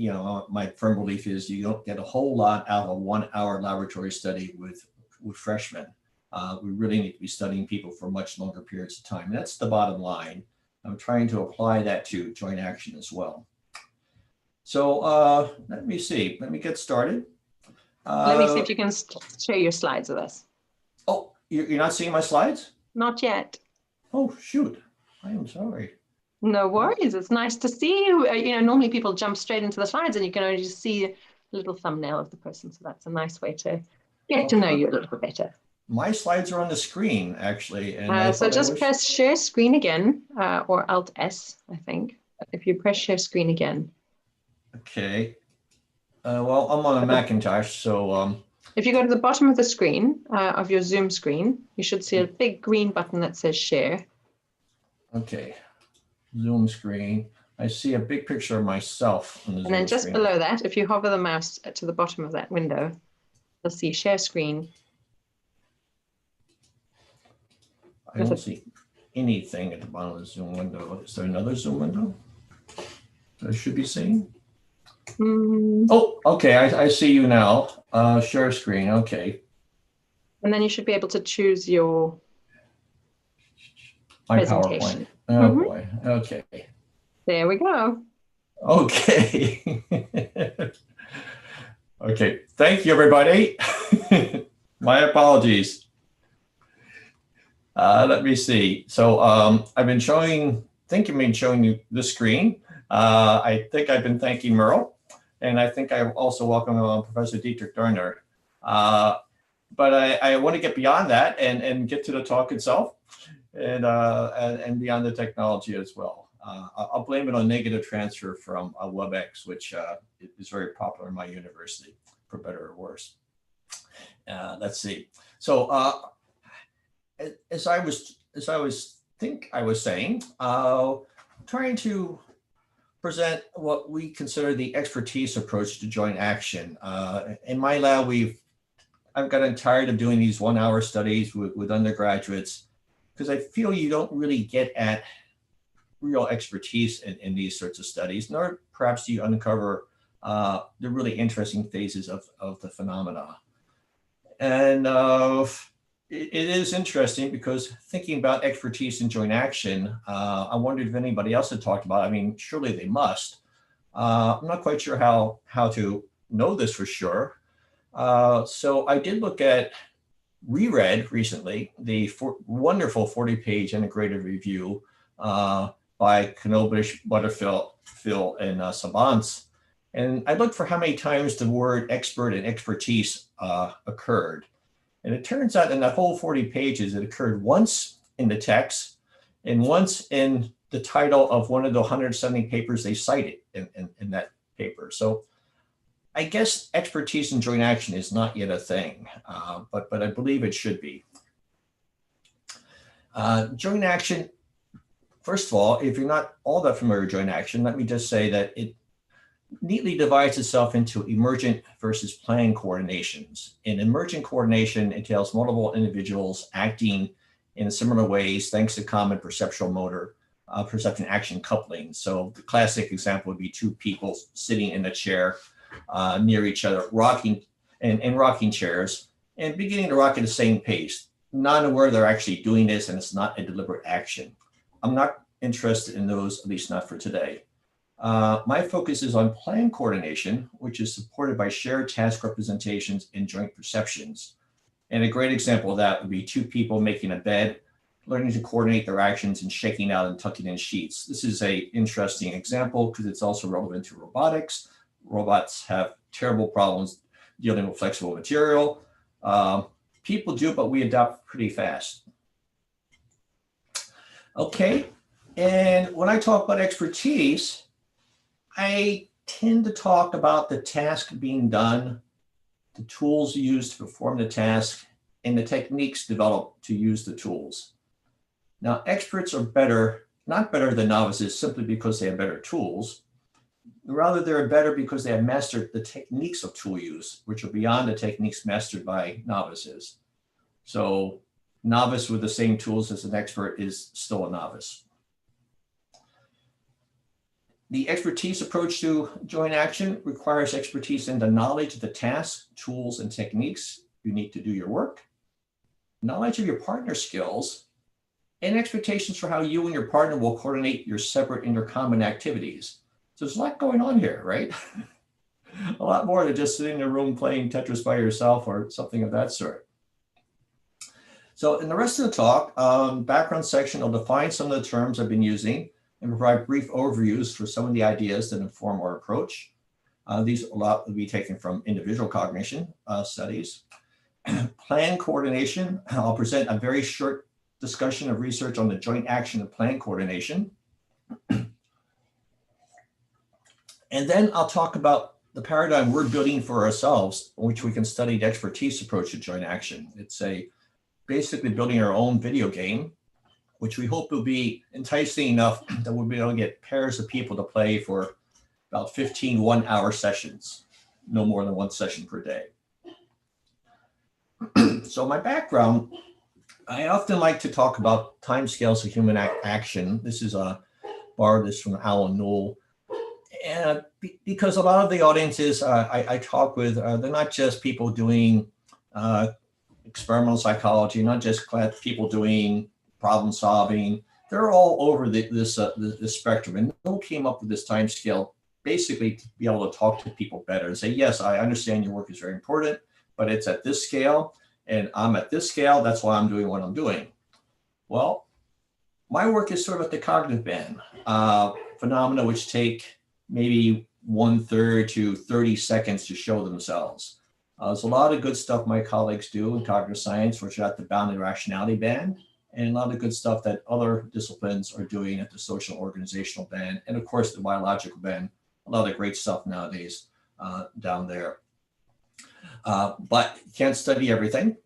my firm belief is you don't get a whole lot out of a 1 hour laboratory study with freshmen. We really need to be studying people for much longer periods of time. And that's the bottom line. I'm trying to apply that to joint action as well. So let me see. Let me get started. Let me see if you can share your slides with us. Oh, you're not seeing my slides? Not yet. Oh, shoot. I am sorry. No worries. It's nice to see you. Normally people jump straight into the slides and you can only just see a little thumbnail of the person. So that's a nice way to get to know you a little bit better. My slides are on the screen, actually. And so just press share screen again, or Alt S, I think. If you press share screen again. Okay. Well, I'm on a Macintosh, so If you go to the bottom of the screen, of your Zoom screen, you should see a big green button that says share. okay. Zoom screen. I see a big picture of myself on the And Zoom then just screen. below that, if you hover the mouse to the bottom of that window, you'll see share screen. I don't see anything at the bottom of the Zoom window. Is there another Zoom window that I should be seeing? Oh, okay. I see you now. Share screen. Okay. And then you should be able to choose your My presentation. PowerPoint. Oh boy. Okay. There we go. Okay. Okay. Thank you, everybody. My apologies. Let me see. So I've been showing you the screen. I think I've been thanking Merle, and I think I also welcome Professor Dietrich Dorner. But I want to get beyond that and get to the talk itself, and beyond the technology as well. I'll blame it on negative transfer from WebEx, which is very popular in my university, for better or worse. Let's see. So as I was saying, trying to present what we consider the expertise approach to joint action. In my lab, I've gotten tired of doing these 1-hour studies with undergraduates, because I feel you don't really get at real expertise in these sorts of studies, nor perhaps do you uncover the really interesting phases of the phenomena. And it is interesting because thinking about expertise in joint action, I wondered if anybody else had talked about it. I mean, surely they must. I'm not quite sure how to know this for sure. So I did reread recently the wonderful 40-page integrated review by Knobish, Butterfield, and Savants. And I looked for how many times the word expert and expertise occurred. And it turns out in that whole 40 pages, it occurred once in the text and once in the title of one of the 170 papers they cited in that paper. So I guess expertise in joint action is not yet a thing, but I believe it should be. Joint action, first of all, if you're not all that familiar with joint action, let me just say that it neatly divides itself into emergent versus planned coordinations. In emergent coordination, entails multiple individuals acting in similar ways thanks to common perceptual motor, perception action coupling. So the classic example would be two people sitting in a chair near each other, rocking in rocking chairs and beginning to rock at the same pace, not aware they're actually doing this and it's not a deliberate action. I'm not interested in those, at least not for today. My focus is on planned coordination, which is supported by shared task representations and joint perceptions. And a great example of that would be two people making a bed, learning to coordinate their actions and shaking out and tucking in sheets. This is an interesting example because it's also relevant to robotics. Robots have terrible problems dealing with flexible material. People do, but we adapt pretty fast. Okay, and when I talk about expertise, I tend to talk about the task being done, the tools used to perform the task, and the techniques developed to use the tools. Now, experts are not better than novices simply because they have better tools. Rather, they're better because they have mastered the techniques of tool use, which are beyond the techniques mastered by novices. So, novice with the same tools as an expert is still a novice. The expertise approach to joint action requires expertise in the knowledge of the tasks, tools, and techniques you need to do your work, knowledge of your partner skills, and expectations for how you and your partner will coordinate your separate intercommon activities. So there's a lot going on here, right? A lot more than just sitting in a room playing Tetris by yourself or something of that sort. So in the rest of the talk, background section, I'll define some of the terms I've been using and provide brief overviews for some of the ideas that inform our approach. These will be taken from individual cognition studies. Plan coordination, I'll present a very short discussion of research on the joint action of plan coordination. And then I'll talk about the paradigm we're building for ourselves, which we can study the expertise approach to joint action. It's basically building our own video game, which we hope will be enticing enough that we'll be able to get pairs of people to play for about 15 one-hour sessions, no more than one session per day. So my background, I often like to talk about timescales of human action. This is borrowed this from Alan Knoll. And because a lot of the audiences I talk with, they're not just people doing experimental psychology, not just people doing problem solving. They're all over this spectrum. And Knoll came up with this time scale basically to be able to talk to people better and say, yes, I understand your work is very important, but it's at this scale and I'm at this scale. That's why I'm doing what I'm doing. Well, my work is sort of at the cognitive band, phenomena which take maybe 1/3 to 30 seconds to show themselves. There's a lot of good stuff my colleagues do in cognitive science, which are at the boundary rationality band, and a lot of good stuff that other disciplines are doing at the social organizational band, and of course the biological band. A lot of great stuff nowadays down there. But you can't study everything.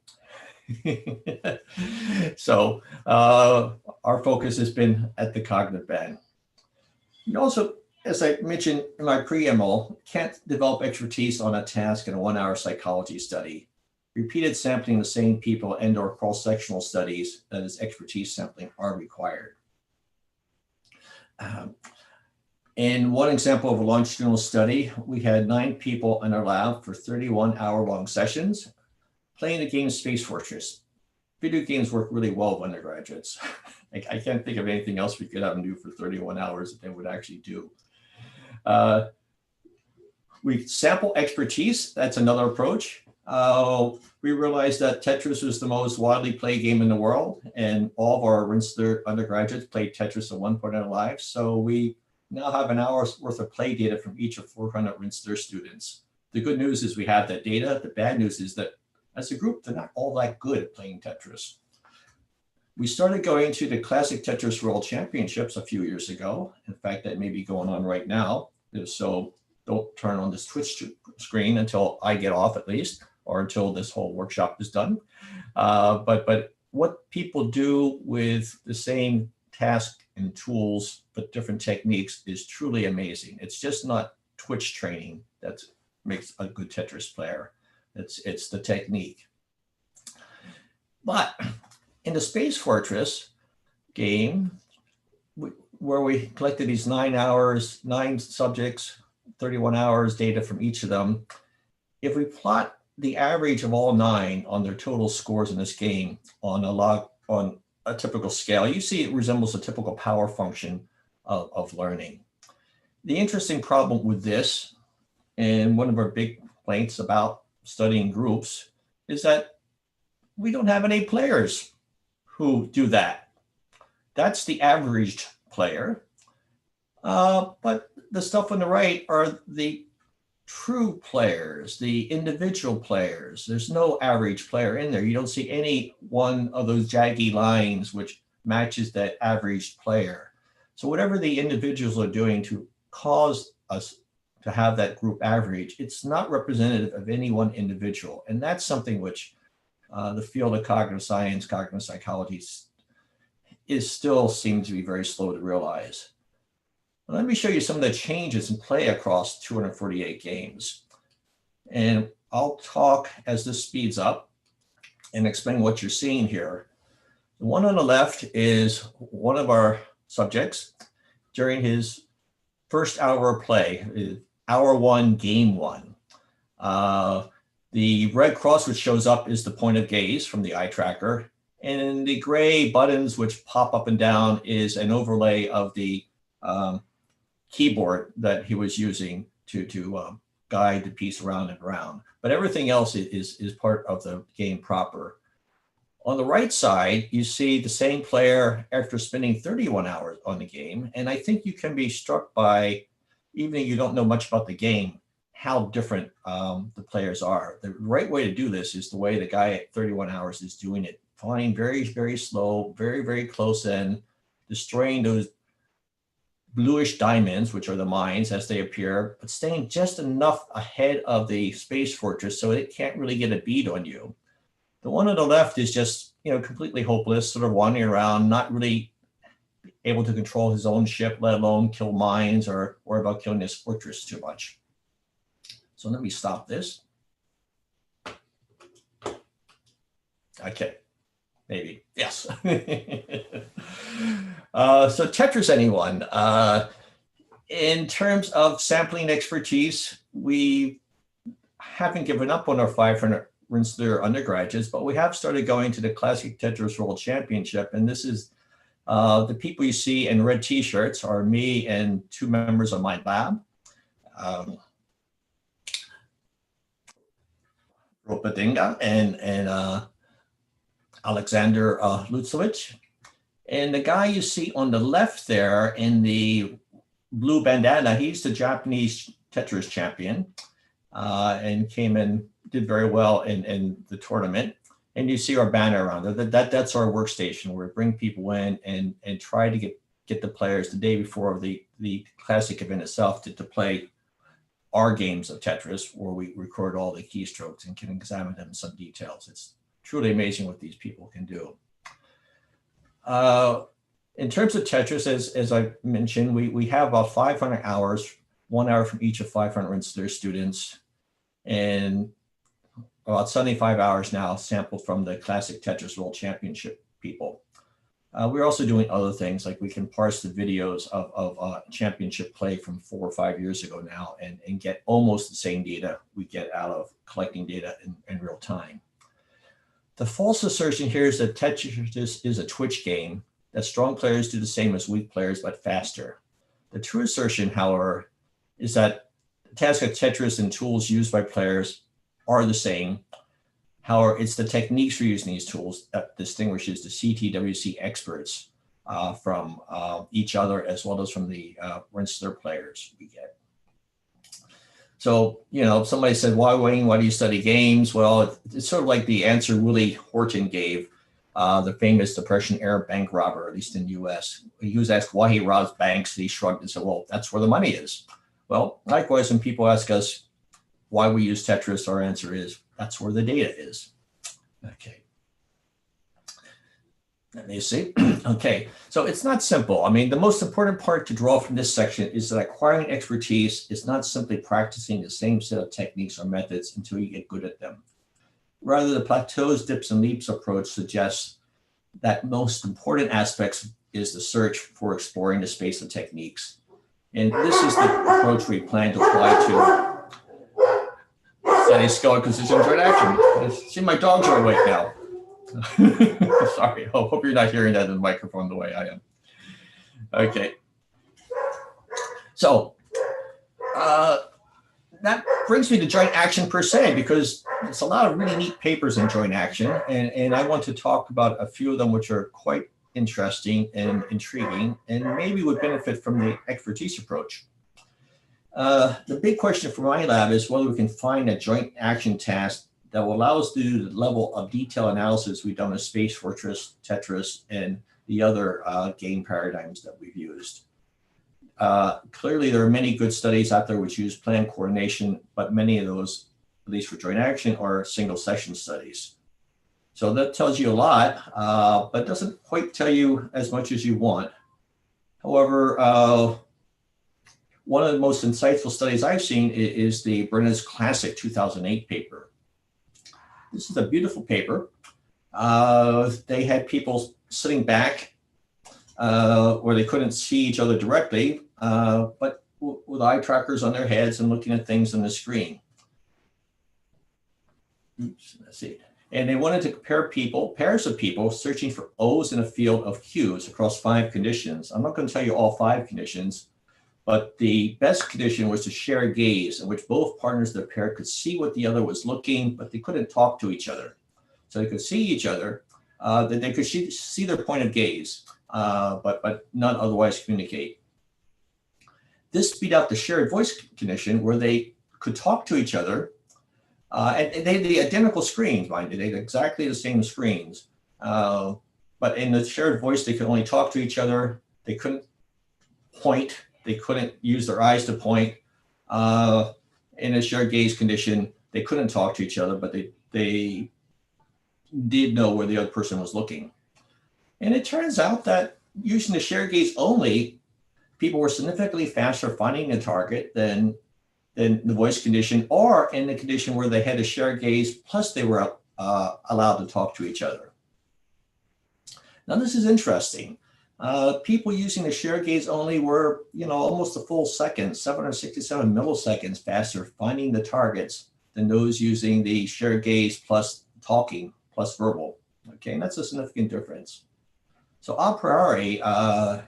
So our focus has been at the cognitive band. You also, as I mentioned in my preamble, can't develop expertise on a task in a 1-hour psychology study. Repeated sampling the same people and/or cross-sectional studies, that is expertise sampling, are required. In one example of a longitudinal study, we had 9 people in our lab for 31-hour-long sessions playing the game Space Fortress. Video games work really well with undergraduates. I can't think of anything else we could have them do for 31 hours that they would actually do. We sample expertise. That's another approach. We realized that Tetris was the most widely played game in the world, and all of our Rinster undergraduates played Tetris at one point in their lives. So we now have an hour's worth of play data from each of 400 Rinster students. The good news is we have that data. The bad news is that as a group, they're not all that good at playing Tetris. We started going to the Classic Tetris World Championships a few years ago. In fact, that may be going on right now. So don't turn on this Twitch screen until I get off at least, or until this whole workshop is done. But what people do with the same task and tools, but different techniques is truly amazing. It's just not Twitch training that makes a good Tetris player. It's the technique. But in the Space Fortress game, where we collected these 9 hours, 9 subjects, 31 hours data from each of them, if we plot the average of all 9 on their total scores in this game on a typical scale, you see it resembles a typical power function of learning. The interesting problem with this, and one of our big complaints about studying groups, is that we don't have any players who do that. That's the averaged player. But the stuff on the right are the true players, the individual players. There's no average player in there. You don't see any one of those jaggy lines which matches that averaged player. So whatever the individuals are doing to cause us to have that group average, it's not representative of any one individual. And that's something which the field of cognitive science, cognitive psychology still seems to be very slow to realize. Let me show you some of the changes in play across 248 games. And I'll talk as this speeds up and explain what you're seeing here. The one on the left is one of our subjects during his first hour of play, hour 1, game 1. The red cross which shows up is the point of gaze from the eye tracker. And the gray buttons which pop up and down is an overlay of the keyboard that he was using to guide the piece around and around. But everything else is part of the game proper. On the right side, you see the same player after spending 31 hours on the game. And I think you can be struck by, even if you don't know much about the game, how different the players are. The right way to do this is the way the guy at 31 hours is doing it. Flying very, very slow, very, very close in, destroying those bluish diamonds, which are the mines as they appear, but staying just enough ahead of the space fortress so it can't really get a bead on you. The one on the left is just, completely hopeless, sort of wandering around, not really able to control his own ship, let alone kill mines or worry about killing his fortress too much. So let me stop this. Okay, maybe, yes. So Tetris, anyone? In terms of sampling expertise, we haven't given up on our 500 Rensselaer undergraduates, but we have started going to the Classic Tetris World Championship. And this is the people you see in red t-shirts are me and two members of my lab. Ropadinga and Alexander Lutzovich. And the guy you see on the left there in the blue bandana, he's the Japanese Tetris champion and came and did very well in the tournament. And you see our banner around there. That's our workstation where we bring people in and try to get the players the day before the classic event itself to play our games of Tetris, where we record all the keystrokes and can examine them in some details. It's truly amazing what these people can do. In terms of Tetris, as I mentioned, we have about 500 hours, 1 hour from each of 500 Rensselaer students, and about 75 hours now sampled from the Classic Tetris World Championship people. We're also doing other things, like we can parse the videos of championship play from 4 or 5 years ago now and get almost the same data we get out of collecting data in real time. The false assertion here is that Tetris is a Twitch game, that strong players do the same as weak players, but faster. The true assertion, however, is that the task of Tetris and tools used by players are the same. However, it's the techniques for using these tools that distinguishes the CTWC experts from each other, as well as from the Rensselaer players we get. So, somebody said, why, Wayne, why do you study games? Well, it's sort of like the answer Willie Horton gave, the famous Depression-era bank robber, at least in the US. He was asked why he robs banks, and he shrugged and said, well, that's where the money is. Well, likewise, when people ask us why we use Tetris, our answer is, that's where the data is. Okay. Let me see. Okay, so it's not simple. I mean, the most important part to draw from this section is that acquiring expertise is not simply practicing the same set of techniques or methods until you get good at them. Rather, the plateaus, dips, and leaps approach suggests that most important aspects is the search for exploring the space of techniques. And this is the approach we plan to apply to study skill acquisition joint action. I see my dogs are awake now. Sorry, I hope you're not hearing that in the microphone the way I am. Okay. So that brings me to joint action per se, because it's a lot of really neat papers in joint action. And I want to talk about a few of them which are quite interesting and intriguing and maybe would benefit from the expertise approach. The big question for my lab is whether we can find a joint action task that will allow us to do the level of detail analysis we've done with Space Fortress, Tetris, and the other game paradigms that we've used. Clearly, there are many good studies out there which use plan coordination, but many of those, at least for joint action, are single session studies. So that tells you a lot, but doesn't quite tell you as much as you want. However, one of the most insightful studies I've seen is the Brenner's Classic 2008 paper. This is a beautiful paper. They had people sitting back where they couldn't see each other directly, but with eye trackers on their heads and looking at things on the screen. Oops, let's see. And they wanted to compare pairs of people searching for O's in a field of Q's across 5 conditions. I'm not going to tell you all 5 conditions, but the best condition was to share a gaze in which both partners of the pair could see what the other was looking, but they couldn't talk to each other. So they could see each other, that they could see their point of gaze, but not otherwise communicate. This beat out the shared voice condition where they could talk to each other, and they had the identical screens, mind you, they had exactly the same screens. But in the shared voice, they could only talk to each other. They couldn't point. They couldn't use their eyes to point. In a shared gaze condition, they couldn't talk to each other, but they did know where the other person was looking. And it turns out that using the shared gaze only, people were significantly faster finding the target than the voice condition, or in the condition where they had a shared gaze, plus they were allowed to talk to each other. Now, this is interesting. People using the shared gaze only were, almost a full second, 767 milliseconds faster finding the targets than those using the shared gaze plus talking plus verbal. Okay, and that's a significant difference. So a priori, I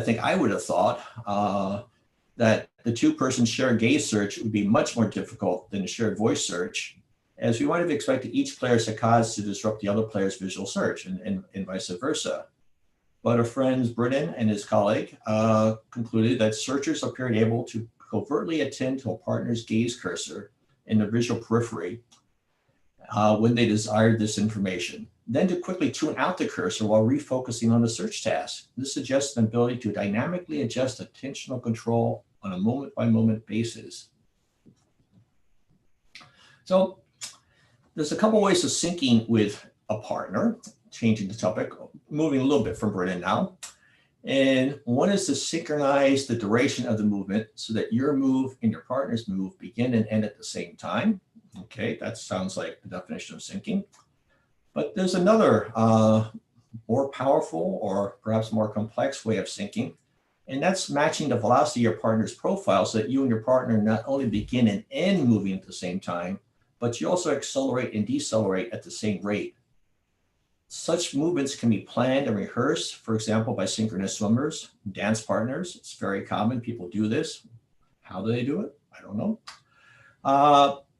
think I would have thought that the two-person shared gaze search would be much more difficult than a shared voice search, as we might have expected each player's saccades to disrupt the other player's visual search and vice versa. But our friends Britton and his colleague concluded that searchers appeared able to covertly attend to a partner's gaze cursor in the visual periphery when they desired this information, then to quickly tune out the cursor while refocusing on the search task. This suggests an ability to dynamically adjust attentional control on a moment-by-moment basis. So there's a couple ways of syncing with a partner, changing the topic, moving a little bit from Britton now. And one is to synchronize the duration of the movement so that your move and your partner's move begin and end at the same time. Okay, that sounds like the definition of syncing. But there's another more powerful or perhaps more complex way of syncing, and that's matching the velocity of your partner's profile so that you and your partner not only begin and end moving at the same time, but you also accelerate and decelerate at the same rate. Such movements can be planned and rehearsed, for example, by synchronous swimmers, dance partners. It's very common. People do this. How do they do it? I don't know.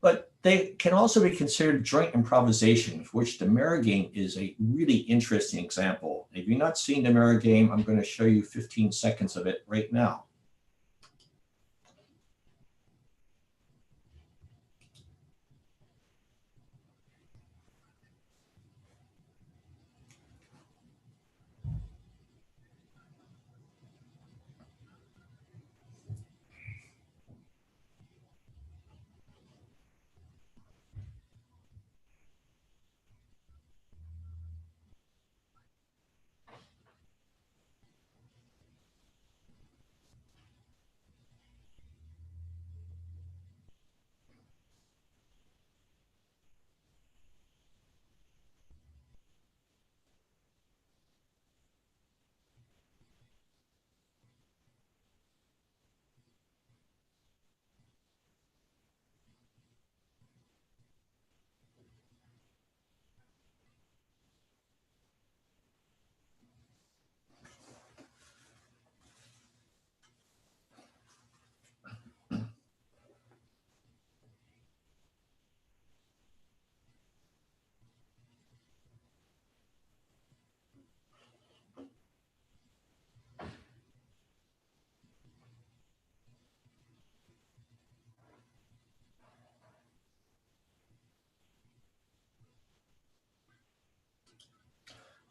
But they can also be considered joint improvisation, for which the mirror game is a really interesting example. If you've not seen the mirror game, I'm going to show you 15 seconds of it right now.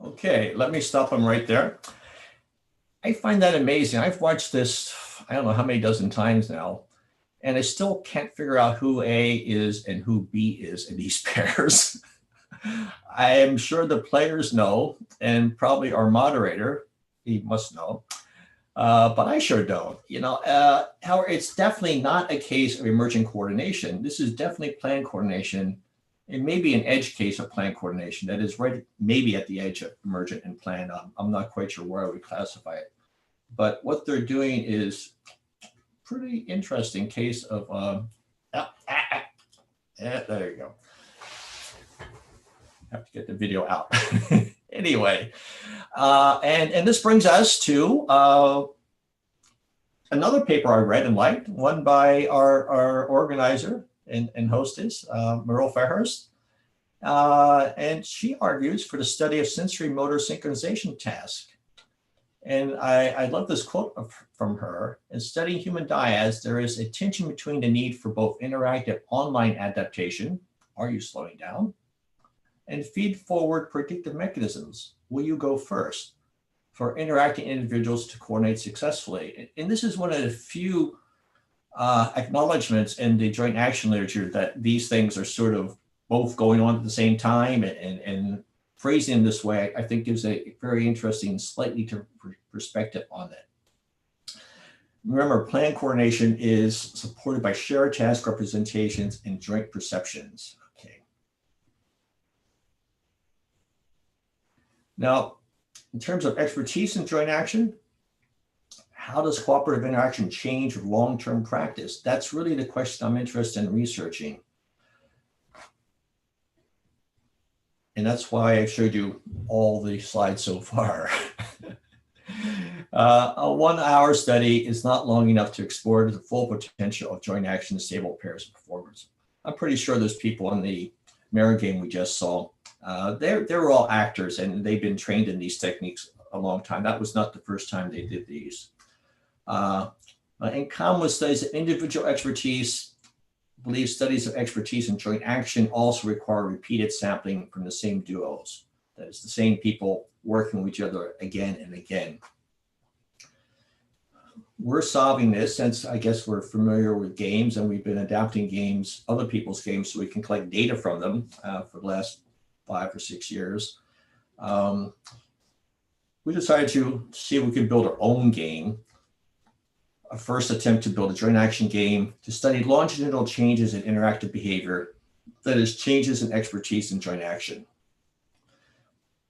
Okay, let me stop them right there. I find that amazing. I've watched this, I don't know how many dozen times now, and I still can't figure out who A is and who B is in these pairs. I am sure the players know, and probably our moderator, he must know, but I sure don't. However, it's definitely not a case of emergent coordination. This is definitely planned coordination. It may be an edge case of planned coordination that is right, maybe at the edge of emergent and planned. I'm not quite sure where I would classify it. But what they're doing is pretty interesting case of, yeah, there you go. Have to get the video out. Anyway, and this brings us to another paper I read and liked, one by our organizer and hostess, Merle Fairhurst. And she argues for the study of sensory motor synchronization task. And I love this quote from her. In studying human dyads, there is a tension between the need for both interactive online adaptation, are you slowing down, and feed-forward predictive mechanisms, will you go first, for interacting individuals to coordinate successfully. And this is one of the few acknowledgments in the joint action literature that these things are sort of both going on at the same time, and phrasing in this way, I think gives a very interesting, slightly different perspective on it. Remember, plan coordination is supported by shared task representations and joint perceptions. Okay. Now, in terms of expertise in joint action, how does cooperative interaction change with long-term practice? That's really the question I'm interested in researching. And that's why I showed you all the slides so far. A 1 hour study is not long enough to explore the full potential of joint action in stable pairs of performers. I'm pretty sure those people in the mirror game we just saw, they're all actors and they've been trained in these techniques a long time. That was not the first time they did these. In common with studies of individual expertise, I believe studies of expertise in joint action also require repeated sampling from the same duos. That is, the same people working with each other again and again. We're solving this since I guess we're familiar with games and we've been adapting games, other people's games, so we can collect data from them for the last 5 or 6 years. We decided to see if we could build our own game. A first attempt to build a joint action game to study longitudinal changes in interactive behavior, that is, changes in expertise in joint action.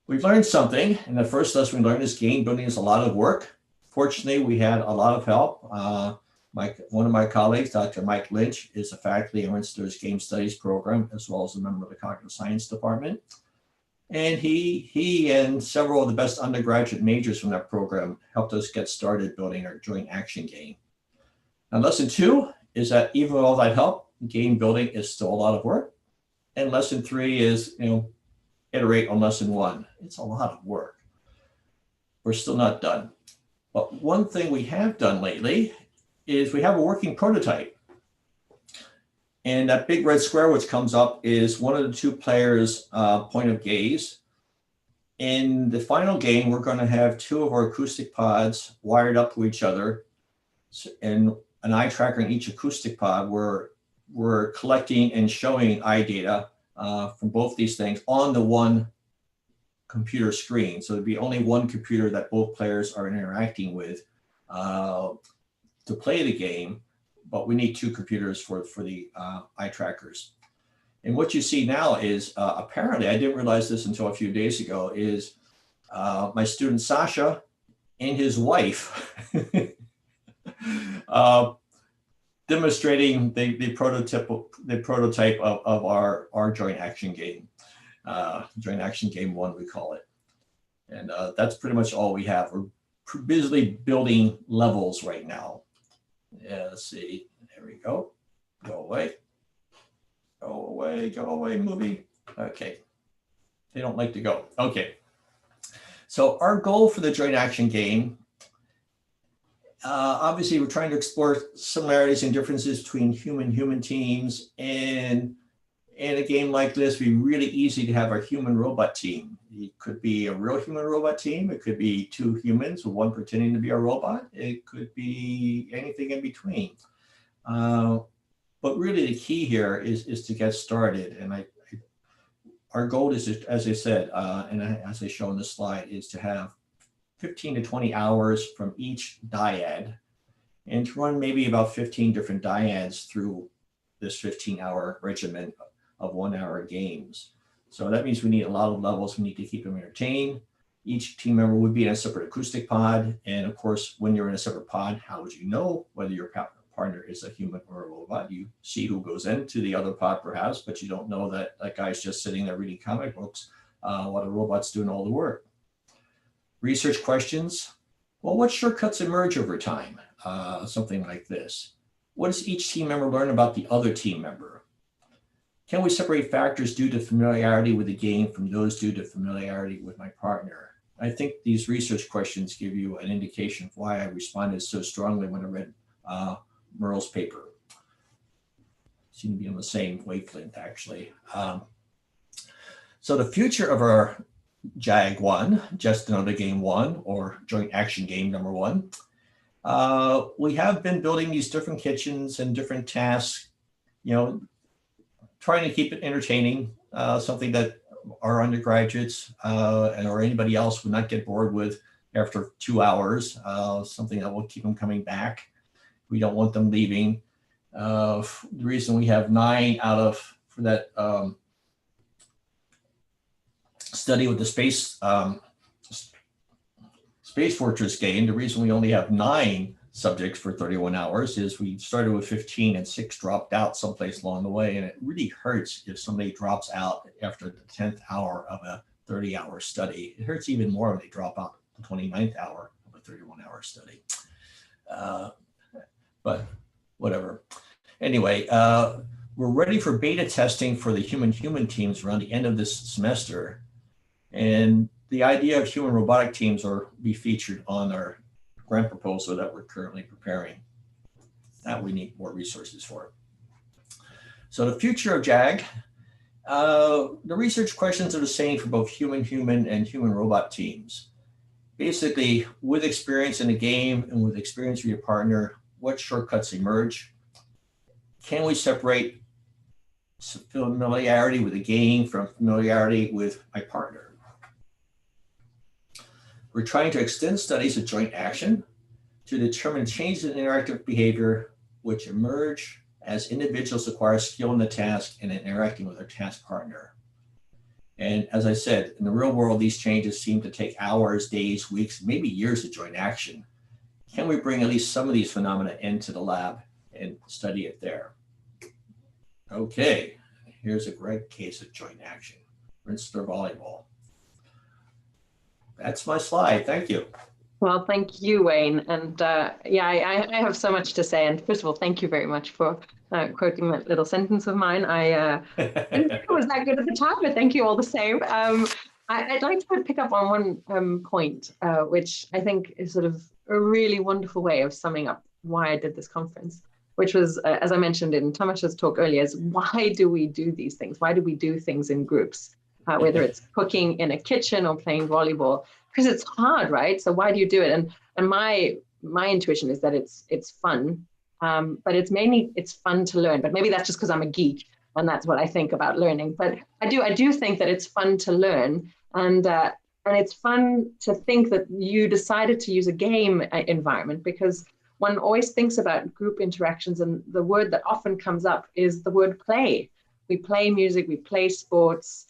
We've learned something, and the first lesson we learned is game building is a lot of work. Fortunately, we had a lot of help. One of my colleagues, Dr. Mike Lynch, is a faculty in Rensselaer's Game Studies program, as well as a member of the Cognitive Science Department. And he and several of the best undergraduate majors from that program helped us get started building our joint action game. Now, lesson 2 is that even with all that help, game building is still a lot of work. And lesson 3 is, iterate on lesson 1. It's a lot of work. We're still not done. But one thing we have done lately is we have a working prototype. And that big red square which comes up is one of the 2 players' point of gaze. In the final game, we're going to have 2 of our acoustic pods wired up to each other, and an eye tracker in each acoustic pod. We're collecting and showing eye data from both these things on the one computer screen. So there'd be only one computer that both players are interacting with to play the game. But we need 2 computers for the eye trackers. And what you see now is, apparently, I didn't realize this until a few days ago, is my student Sasha and his wife demonstrating the prototype of our joint action game, joint action game 1, we call it. And that's pretty much all we have. We're busily building levels right now. Yeah, let's see. There we go. Go away. Go away. Go away, movie. Okay. They don't like to go. Okay. So our goal for the joint action game, obviously we're trying to explore similarities and differences between human teams. And in a game like this, it'd be really easy to have a human-robot team. It could be a real human-robot team. It could be 2 humans with one pretending to be a robot. It could be anything in between. But really the key here is to get started. And our goal is, as I said, and as I show on this slide, is to have 15 to 20 hours from each dyad and to run maybe about 15 different dyads through this 15-hour regimen of 1 hour games. So that means we need a lot of levels. We need to keep them entertained. Each team member would be in a separate acoustic pod. And of course, when you're in a separate pod, how would you know whether your partner is a human or a robot? You see who goes into the other pod perhaps, but you don't know that that guy's just sitting there reading comic books while the robot's doing all the work. Research questions. Well, what shortcuts emerge over time? Something like this. What does each team member learn about the other team member? Can we separate factors due to familiarity with the game from those due to familiarity with my partner? I think these research questions give you an indication of why I responded so strongly when I read Merle's paper. Seem to be on the same wavelength, actually. So the future of our JAG 1, just another game 1, or joint action game number 1. We have been building these different kitchens and different tasks, you know, trying to keep it entertaining, something that our undergraduates or anybody else would not get bored with after 2 hours, something that will keep them coming back. We don't want them leaving. The reason we have 9 out of, for that study with the Space Fortress game, the reason we only have 9 subjects for 31 hours is we started with 15 and 6 dropped out someplace along the way. And it really hurts if somebody drops out after the 10th hour of a 30-hour study. It hurts even more when they drop out the 29th hour of a 31-hour study. But whatever. Anyway, we're ready for beta testing for the human-human teams around the end of this semester. And the idea of human robotic teams will be featured on our grant proposal that we're currently preparing. That we need more resources for. So the future of JAG, the research questions are the same for both human-human and human-robot teams. Basically, with experience in the game and with experience with your partner, what shortcuts emerge? Can we separate familiarity with the game from familiarity with my partner? We're trying to extend studies of joint action to determine changes in interactive behavior which emerge as individuals acquire skill in the task and in interacting with their task partner. And as I said, in the real world, these changes seem to take hours, days, weeks, maybe years of joint action. Can we bring at least some of these phenomena into the lab and study it there? Okay, here's a great case of joint action. Rinster volleyball. That's my slide. Thank you. Well, thank you, Wayne. And yeah, I have so much to say. And first of all, thank you very much for quoting that little sentence of mine. I didn't think it was that good at the time, but thank you all the same. I'd like to pick up on one point, which I think is sort of a really wonderful way of summing up why I did this conference, which was, as I mentioned in Tomas's talk earlier, is why do we do these things? Why do we do things in groups? Whether it's cooking in a kitchen or playing volleyball, because it's hard, right? So why do you do it? And my intuition is that it's fun, but it's fun to learn. But maybe that's just because I'm a geek and that's what I think about learning. But I do think that it's fun to learn, and it's fun to think that you decided to use a game environment, because one always thinks about group interactions, and the word that often comes up is the word play. We play music, we play sports,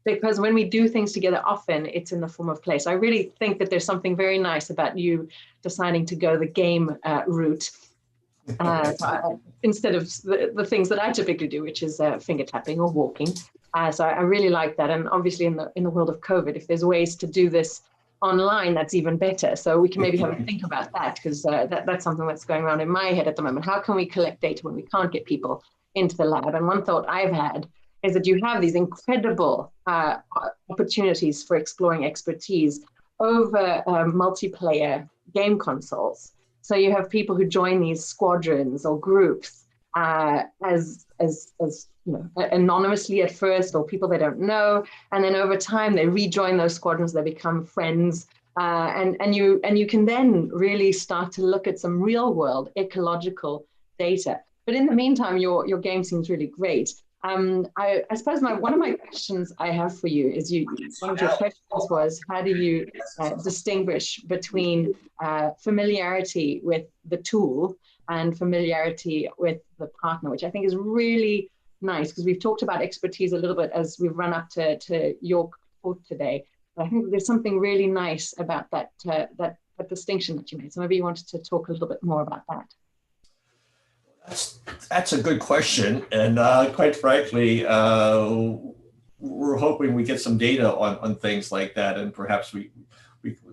because when we do things together, often it's in the form of play. So I really think that there's something very nice about you deciding to go the game route instead of the things that I typically do, which is finger tapping or walking. So I really like that. And obviously in the world of COVID, if there's ways to do this online, that's even better. So we can maybe have a think about that, because that's something that's going around in my head at the moment. How can we collect data when we can't get people into the lab? And one thought I've had is that you have these incredible opportunities for exploring expertise over multiplayer game consoles. So you have people who join these squadrons or groups as you know, anonymously at first, or people they don't know, and then over time they rejoin those squadrons, they become friends, and you can then really start to look at some real world ecological data. But in the meantime, your game seems really great. I suppose one of my questions I have for you is one of your questions was, how do you distinguish between familiarity with the tool and familiarity with the partner, which I think is really nice, because we've talked about expertise a little bit as we've run up to your talk today. But I think there's something really nice about that distinction that you made. So maybe you wanted to talk a little bit more about that. That's a good question, and quite frankly, we're hoping we get some data on things like that, and perhaps we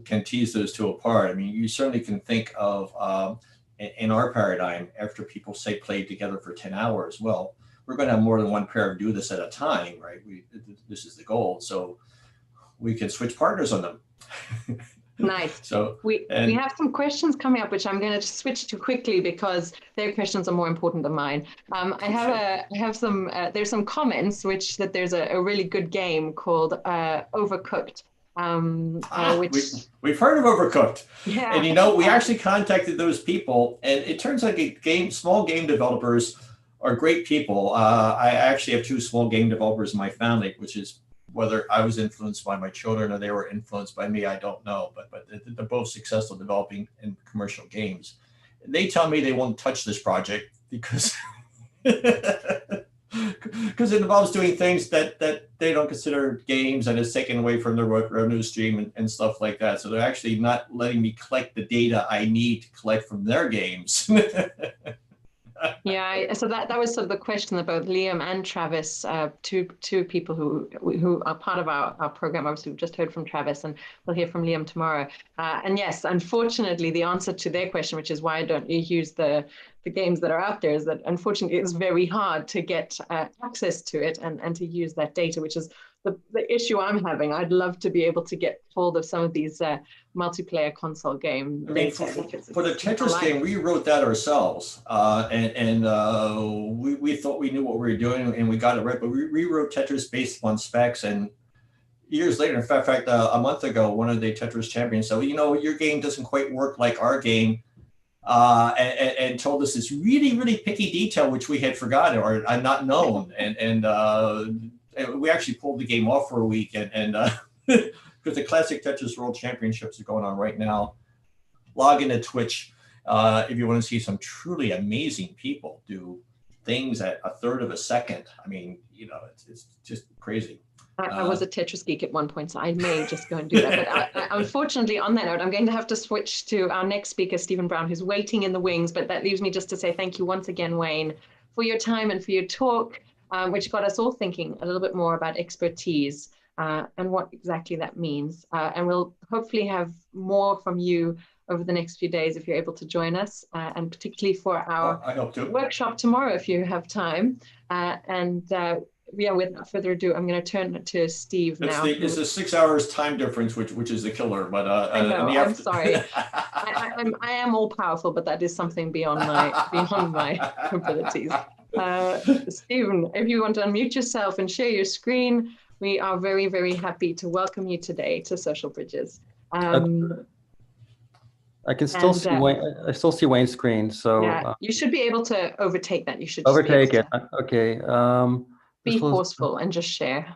can tease those two apart. I mean, you certainly can think of, in our paradigm, after people say played together for 10 hours, well, we're going to have more than one pair do this at a time, right? This is the goal, so we can switch partners on them. Nice. So we have some questions coming up, which I'm going to switch to quickly because their questions are more important than mine. There's some comments that there's a really good game called Overcooked, which we've heard of Overcooked. yeah, And you know, we actually contacted those people, and it turns out small game developers are great people. I actually have 2 small game developers in my family, which is whether I was influenced by my children or they were influenced by me, I don't know. But they're both successful developing in commercial games. And they tell me they won't touch this project because because it involves doing things that they don't consider games, and it's taken away from their revenue stream and stuff like that. So they're actually not letting me collect the data I need to collect from their games. Yeah, so that was sort of the question that both Liam and Travis, two people who are part of our program. Obviously, we've just heard from Travis, and we'll hear from Liam tomorrow. And yes, unfortunately, the answer to their question, which is why don't you use the games that are out there, is that unfortunately it's very hard to get access to it and to use that data, which is the issue I'm having. I'd love to be able to get hold of some of these multiplayer console game. I mean, for the Tetris game, we wrote that ourselves, and we thought we knew what we were doing, and we got it right. But we rewrote Tetris based on specs, and years later, in fact, a month ago, one of the Tetris champions said, you know, your game doesn't quite work like our game, and told us this really, really picky detail, which we had forgotten or not known, and we actually pulled the game off for a week, and because the Classic Tetris World Championships are going on right now. Log into Twitch if you want to see some truly amazing people do things at 1/3 of a second. I mean, you know, it's just crazy. I was a Tetris geek at one point, so I may just go and do that. But unfortunately, on that note, I'm going to have to switch to our next speaker, Stephen Brown, who's waiting in the wings. But that leaves me just to say thank you once again, Wayne, for your time and for your talk, which got us all thinking a little bit more about expertise and what exactly that means. And we'll hopefully have more from you over the next few days if you're able to join us, and particularly for our I hope to. workshop tomorrow if you have time. Yeah, without further ado, I'm going to turn to Steve now. It's the 6 hours time difference, which is the killer. But I know, I'm sorry. I am all powerful, but that is something beyond my abilities. Stephen, if you want to unmute yourself and share your screen, we are very, very happy to welcome you today to Social Bridges. I can still see Wayne. I still see Wayne's screen. So yeah, you should be able to overtake that. You should overtake it. Okay. Be forceful and just share.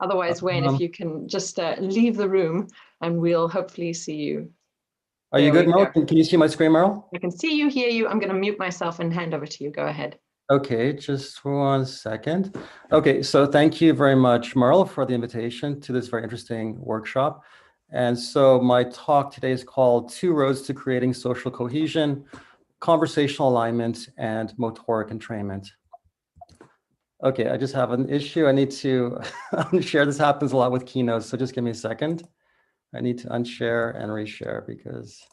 Otherwise, Wayne, if you can just leave the room, and we'll hopefully see you. Are you good, Merle? Can you see my screen, Merle? I can see you, hear you. I'm going to mute myself and hand over to you. Go ahead. Okay, just 1 second. Okay, so thank you very much, Merle, for the invitation to this very interesting workshop. And so my talk today is called 2 Roads to Creating Social Cohesion, Conversational Alignment, and Motoric Entrainment. Okay, I just have an issue. I need to unshare. This happens a lot with keynotes, so just give me a second. I need to unshare and reshare because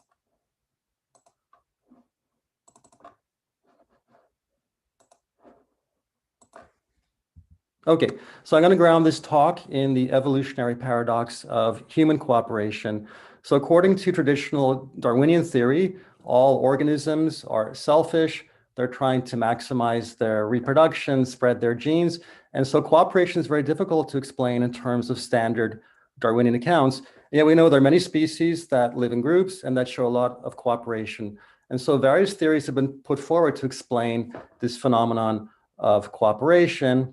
okay, so I'm going to ground this talk in the evolutionary paradox of human cooperation. So according to traditional Darwinian theory, all organisms are selfish. They're trying to maximize their reproduction, spread their genes. And so cooperation is very difficult to explain in terms of standard Darwinian accounts. And yet we know there are many species that live in groups and that show a lot of cooperation. And so various theories have been put forward to explain this phenomenon of cooperation,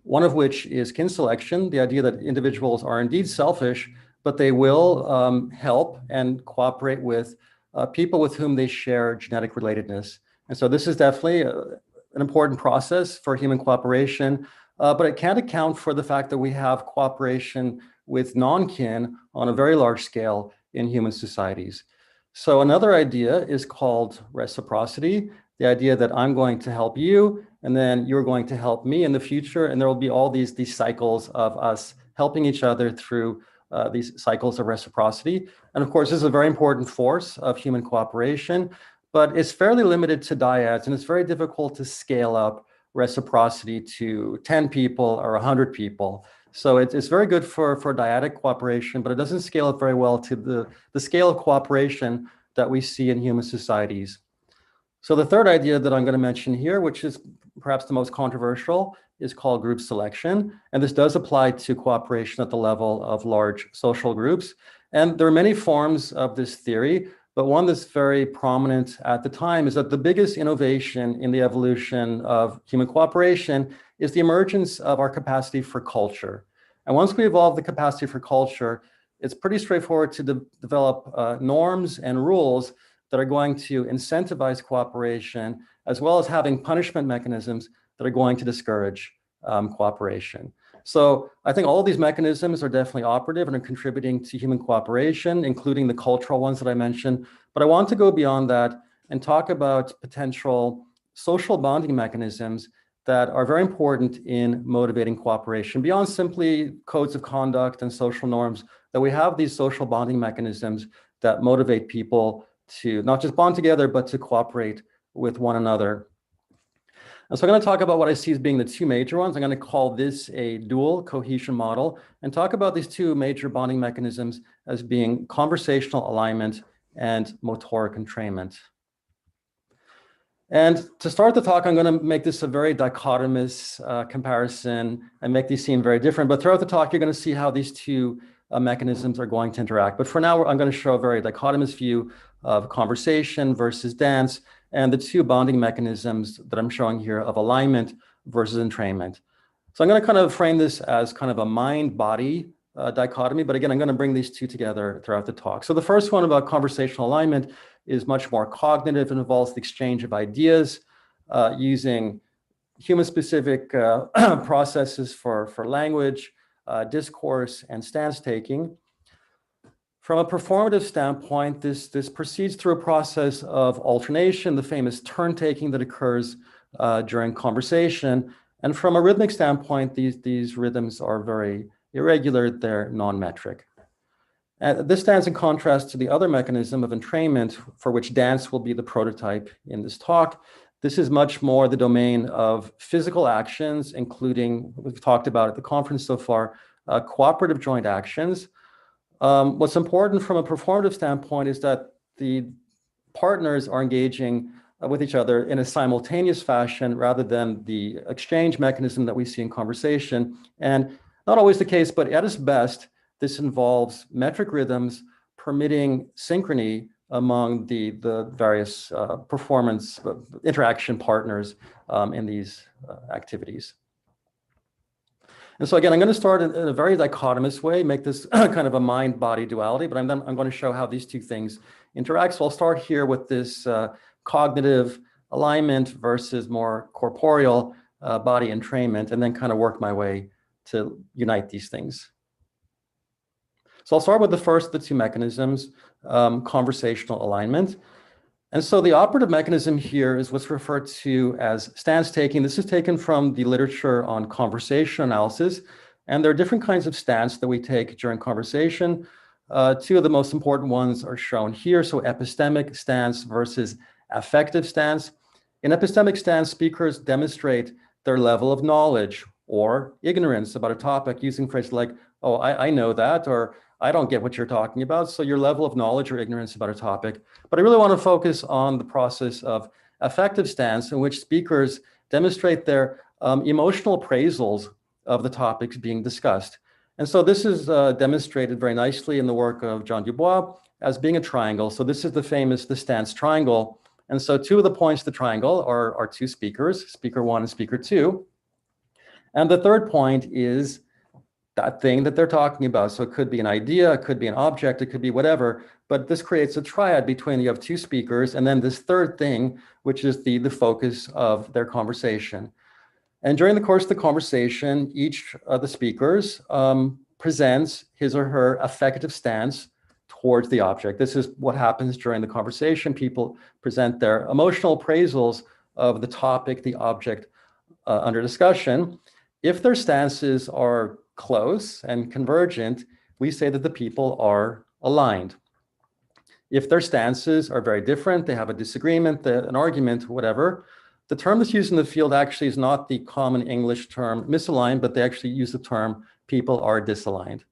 one of which is kin selection, the idea that individuals are indeed selfish, but they will help and cooperate with people with whom they share genetic relatedness. And so this is definitely an important process for human cooperation, but it can't account for the fact that we have cooperation with non-kin on a very large scale in human societies. So another idea is called reciprocity, the idea that I'm going to help you, and then you're going to help me in the future, and there will be all these cycles of us helping each other through these cycles of reciprocity. And of course, this is a very important force of human cooperation, but it's fairly limited to dyads, and it's very difficult to scale up reciprocity to 10 people or 100 people. So it's very good for dyadic cooperation, but it doesn't scale up very well to the scale of cooperation that we see in human societies. So the third idea that I'm going to mention here, which is perhaps the most controversial, is called group selection. And this does apply to cooperation at the level of large social groups. And there are many forms of this theory, but one that's very prominent at the time is that the biggest innovation in the evolution of human cooperation is the emergence of our capacity for culture. And once we evolve the capacity for culture, it's pretty straightforward to develop norms and rules that are going to incentivize cooperation, as well as having punishment mechanisms that are going to discourage cooperation. So I think all of these mechanisms are definitely operative and are contributing to human cooperation, including the cultural ones that I mentioned. But I want to go beyond that and talk about potential social bonding mechanisms that are very important in motivating cooperation, beyond simply codes of conduct and social norms, that we have these social bonding mechanisms that motivate people to not just bond together, but to cooperate with one another. And so I'm going to talk about what I see as being the two major ones. I'm going to call this a dual cohesion model and talk about these two major bonding mechanisms as being conversational alignment and motoric entrainment. And to start the talk, I'm going to make this a very dichotomous comparison and make these seem very different. But throughout the talk, you're going to see how these two mechanisms are going to interact. But for now, I'm going to show a very dichotomous view of conversation versus dance, and the two bonding mechanisms that I'm showing here of alignment versus entrainment. So I'm going to kind of frame this as kind of a mind-body dichotomy, but again, I'm going to bring these two together throughout the talk. So the first one about conversational alignment is much more cognitive and involves the exchange of ideas using human-specific processes for language, discourse, and stance taking. From a performative standpoint, this proceeds through a process of alternation, the famous turn taking that occurs during conversation. And from a rhythmic standpoint, these rhythms are very irregular, they're non-metric. This stands in contrast to the other mechanism of entrainment, for which dance will be the prototype in this talk. This is much more the domain of physical actions, including what we've talked about at the conference so far, cooperative joint actions. What's important from a performative standpoint is that the partners are engaging with each other in a simultaneous fashion rather than the exchange mechanism that we see in conversation. And not always the case, but at its best, this involves metric rhythms permitting synchrony among the various performance interaction partners in these activities. And so again, I'm going to start in a very dichotomous way, make this kind of a mind-body duality, but I'm going to show how these two things interact. So I'll start here with this cognitive alignment versus more corporeal body entrainment, and then kind of work my way to unite these things. So I'll start with the first of the two mechanisms, conversational alignment. And so the operative mechanism here is what's referred to as stance taking. This is taken from the literature on conversation analysis. And there are different kinds of stance that we take during conversation. Two of the most important ones are shown here. So epistemic stance versus affective stance. In epistemic stance, speakers demonstrate their level of knowledge or ignorance about a topic using phrases like, oh, I know that, or I don't get what you're talking about. So your level of knowledge or ignorance about a topic. But I really want to focus on the process of affective stance, in which speakers demonstrate their emotional appraisals of the topics being discussed. And so this is demonstrated very nicely in the work of John Dubois as being a triangle. So this is the stance triangle. And so two of the points of the triangle are two speakers, speaker one and speaker two. And the third point is that thing that they're talking about. So it could be an idea, it could be an object, it could be whatever, but this creates a triad between you have two speakers and then this third thing, which is the focus of their conversation. And during the course of the conversation, each of the speakers presents his or her affective stance towards the object. This is what happens during the conversation. People present their emotional appraisals of the topic, the object under discussion. If their stances are close and convergent, we say that the people are aligned. If their stances are very different, they have a disagreement, an argument, whatever, the term that's used in the field actually is not the common English term misaligned, but they actually use the term people are disaligned.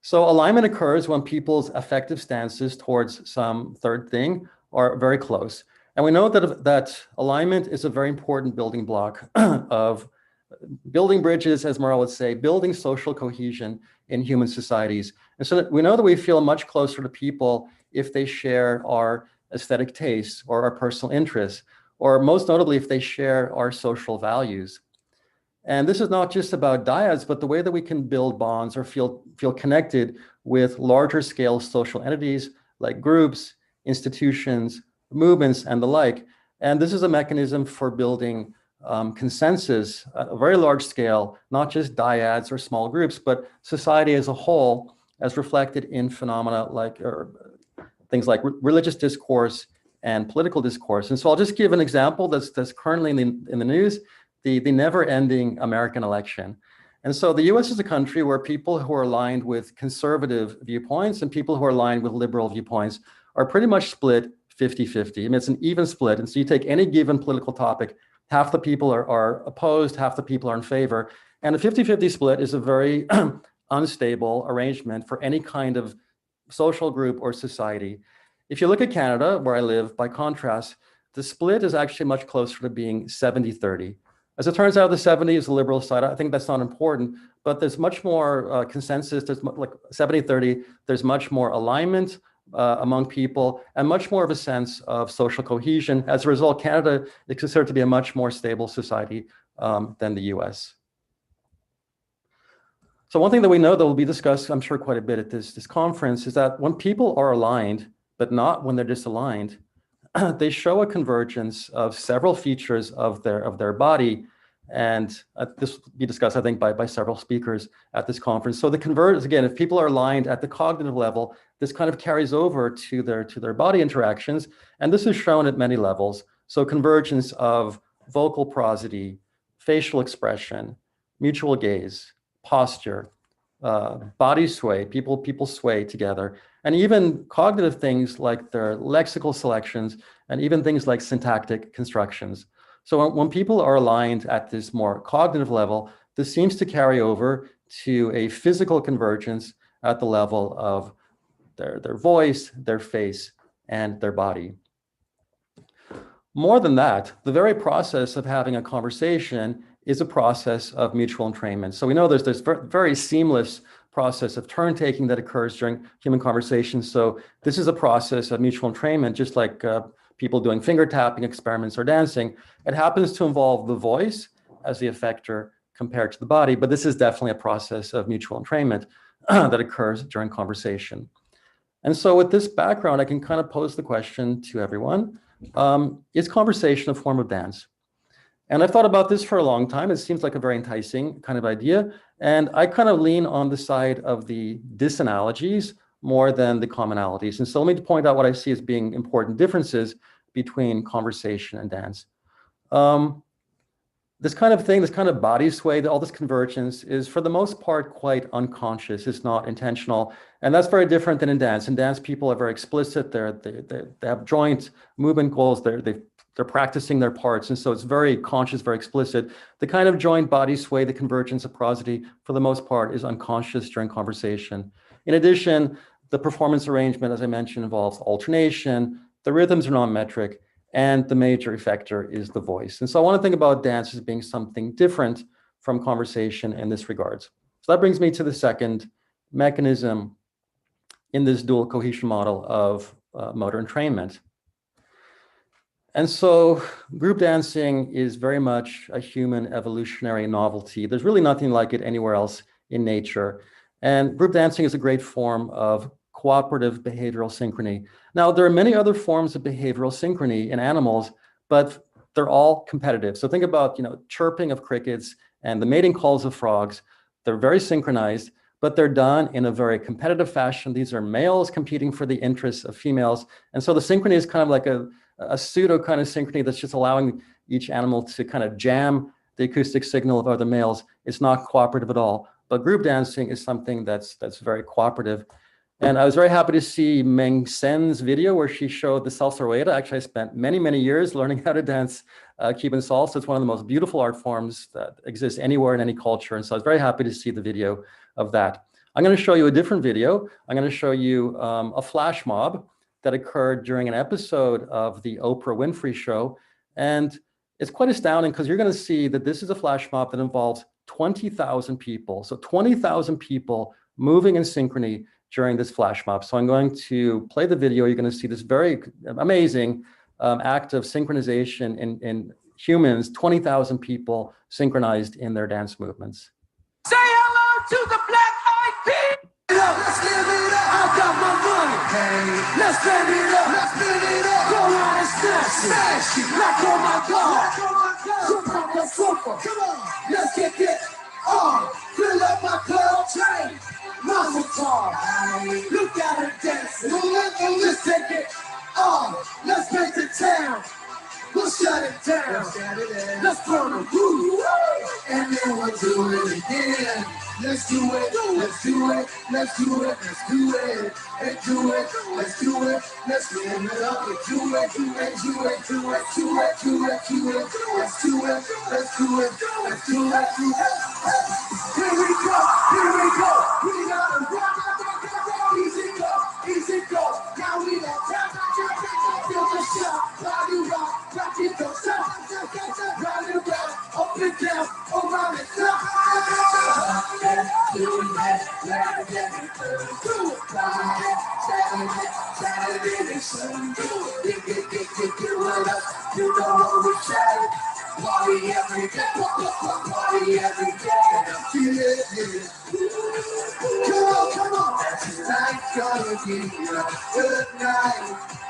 So alignment occurs when people's affective stances towards some third thing are very close. And we know that alignment is a very important building block of building bridges, as Merle would say, building social cohesion in human societies. And so we know that we feel much closer to people if they share our aesthetic tastes or our personal interests, or most notably, if they share our social values. And this is not just about dyads, but the way that we can build bonds or feel connected with larger scale social entities like groups, institutions, movements, and the like. And this is a mechanism for building consensus at a very large scale, not just dyads or small groups, but society as a whole, as reflected in phenomena like things like religious discourse and political discourse. And so I'll just give an example that's currently in the news, the never-ending American election. And so the US is a country where people who are aligned with conservative viewpoints and people who are aligned with liberal viewpoints are pretty much split 50-50. I mean, it's an even split. And so you take any given political topic, half the people are opposed, half the people are in favor. And a 50-50 split is a very unstable arrangement for any kind of social group or society. If you look at Canada, where I live, by contrast, the split is actually much closer to being 70-30. As it turns out, the 70 is the liberal side. I think that's not important, but there's much more consensus. There's like 70-30. There's much more alignment among people and much more of a sense of social cohesion. As a result, Canada is considered to be a much more stable society than the US. So one thing that we know that will be discussed, I'm sure, quite a bit at this conference is that when people are aligned, but not when they're disaligned, they show a convergence of several features of their body. And this will be discussed, I think, by several speakers at this conference. So the convergence, again, if people are aligned at the cognitive level, this kind of carries over to their body interactions. And this is shown at many levels. So convergence of vocal prosody, facial expression, mutual gaze, posture, body sway, people sway together, and even cognitive things like their lexical selections, and even things like syntactic constructions. So when people are aligned at this more cognitive level, this seems to carry over to a physical convergence at the level of their voice, their face, and their body. More than that, the very process of having a conversation is a process of mutual entrainment. So we know there's this very seamless process of turn taking that occurs during human conversations. So this is a process of mutual entrainment, just like people doing finger tapping experiments or dancing. It happens to involve the voice as the effector compared to the body, but this is definitely a process of mutual entrainment that occurs during conversation. And so with this background, I can kind of pose the question to everyone, is conversation a form of dance? And I've thought about this for a long time. It seems like a very enticing kind of idea. And I kind of lean on the side of the disanalogies more than the commonalities. And so let me point out what I see as being important differences between conversation and dance. This kind of thing, this kind of body sway, all this convergence is for the most part quite unconscious. It's not intentional. And that's very different than in dance. In dance, people are very explicit. They have joint movement goals. They're practicing their parts. And so it's very conscious, very explicit. The kind of joint body sway, the convergence of prosody, for the most part, is unconscious during conversation. In addition, the performance arrangement, as I mentioned, involves alternation. The rhythms are non-metric. And the major effector is the voice. And so I want to think about dance as being something different from conversation in this regards. So that brings me to the second mechanism in this dual cohesion model of motor entrainment. And so group dancing is very much a human evolutionary novelty. There's really nothing like it anywhere else in nature. And group dancing is a great form of cooperative behavioral synchrony. Now, there are many other forms of behavioral synchrony in animals, but they're all competitive. So think about, chirping of crickets and the mating calls of frogs. They're very synchronized, but they're done in a very competitive fashion. These are males competing for the interests of females. And so the synchrony is kind of like a pseudo kind of synchrony that's just allowing each animal to kind of jam the acoustic signal of other males. It's not cooperative at all. But group dancing is something that's very cooperative. And I was very happy to see Meng Sen's video where she showed the salsa rueda. Actually, I spent many, many years learning how to dance Cuban salsa. It's one of the most beautiful art forms that exists anywhere in any culture. And so I was very happy to see the video of that. I'm going to show you a different video. I'm going to show you a flash mob that occurred during an episode of the Oprah Winfrey Show. And it's quite astounding because you're going to see that this is a flash mob that involves 20,000 people. So 20,000 people moving in synchrony during this flash mob. So I'm going to play the video. You're going to see this very amazing act of synchronization in humans, 20,000 people synchronized in their dance movements. Say hello to the Black Eyed Peas. Let's live it up. I got my money. Hey, let's spend it up. Let's spend it up. Go on and smash it. Like oh my God. Jump on the sofa. Come on. Let's get it on. Fill up my club train. Muscle car. Look at her dancing. Let's take it on. Let's make the town. We'll shut it down. Let's burn the roof. And then we'll do it again. Let's do it. Let's do it. Let's do it. Let's do it. Let's do it. Let's do it. Let's live it up. Let's do it. Do it. Do it. Do it. Do it. Do it. Do it. Let's do it. Let's do it. Let's do it. Here we go. Here we go. We gotta rock. Easy go. Easy go. Now we let down. Feel the shot. Body rock. Rock it, don't stop. Round and round. Up and down. Around and down. Do it. Let it get it. Do it. Saturday, Sunday. Get with us. You know what we say. Party every day. Party every day. Feel it. Come on, come on. Tonight's gonna be a good night.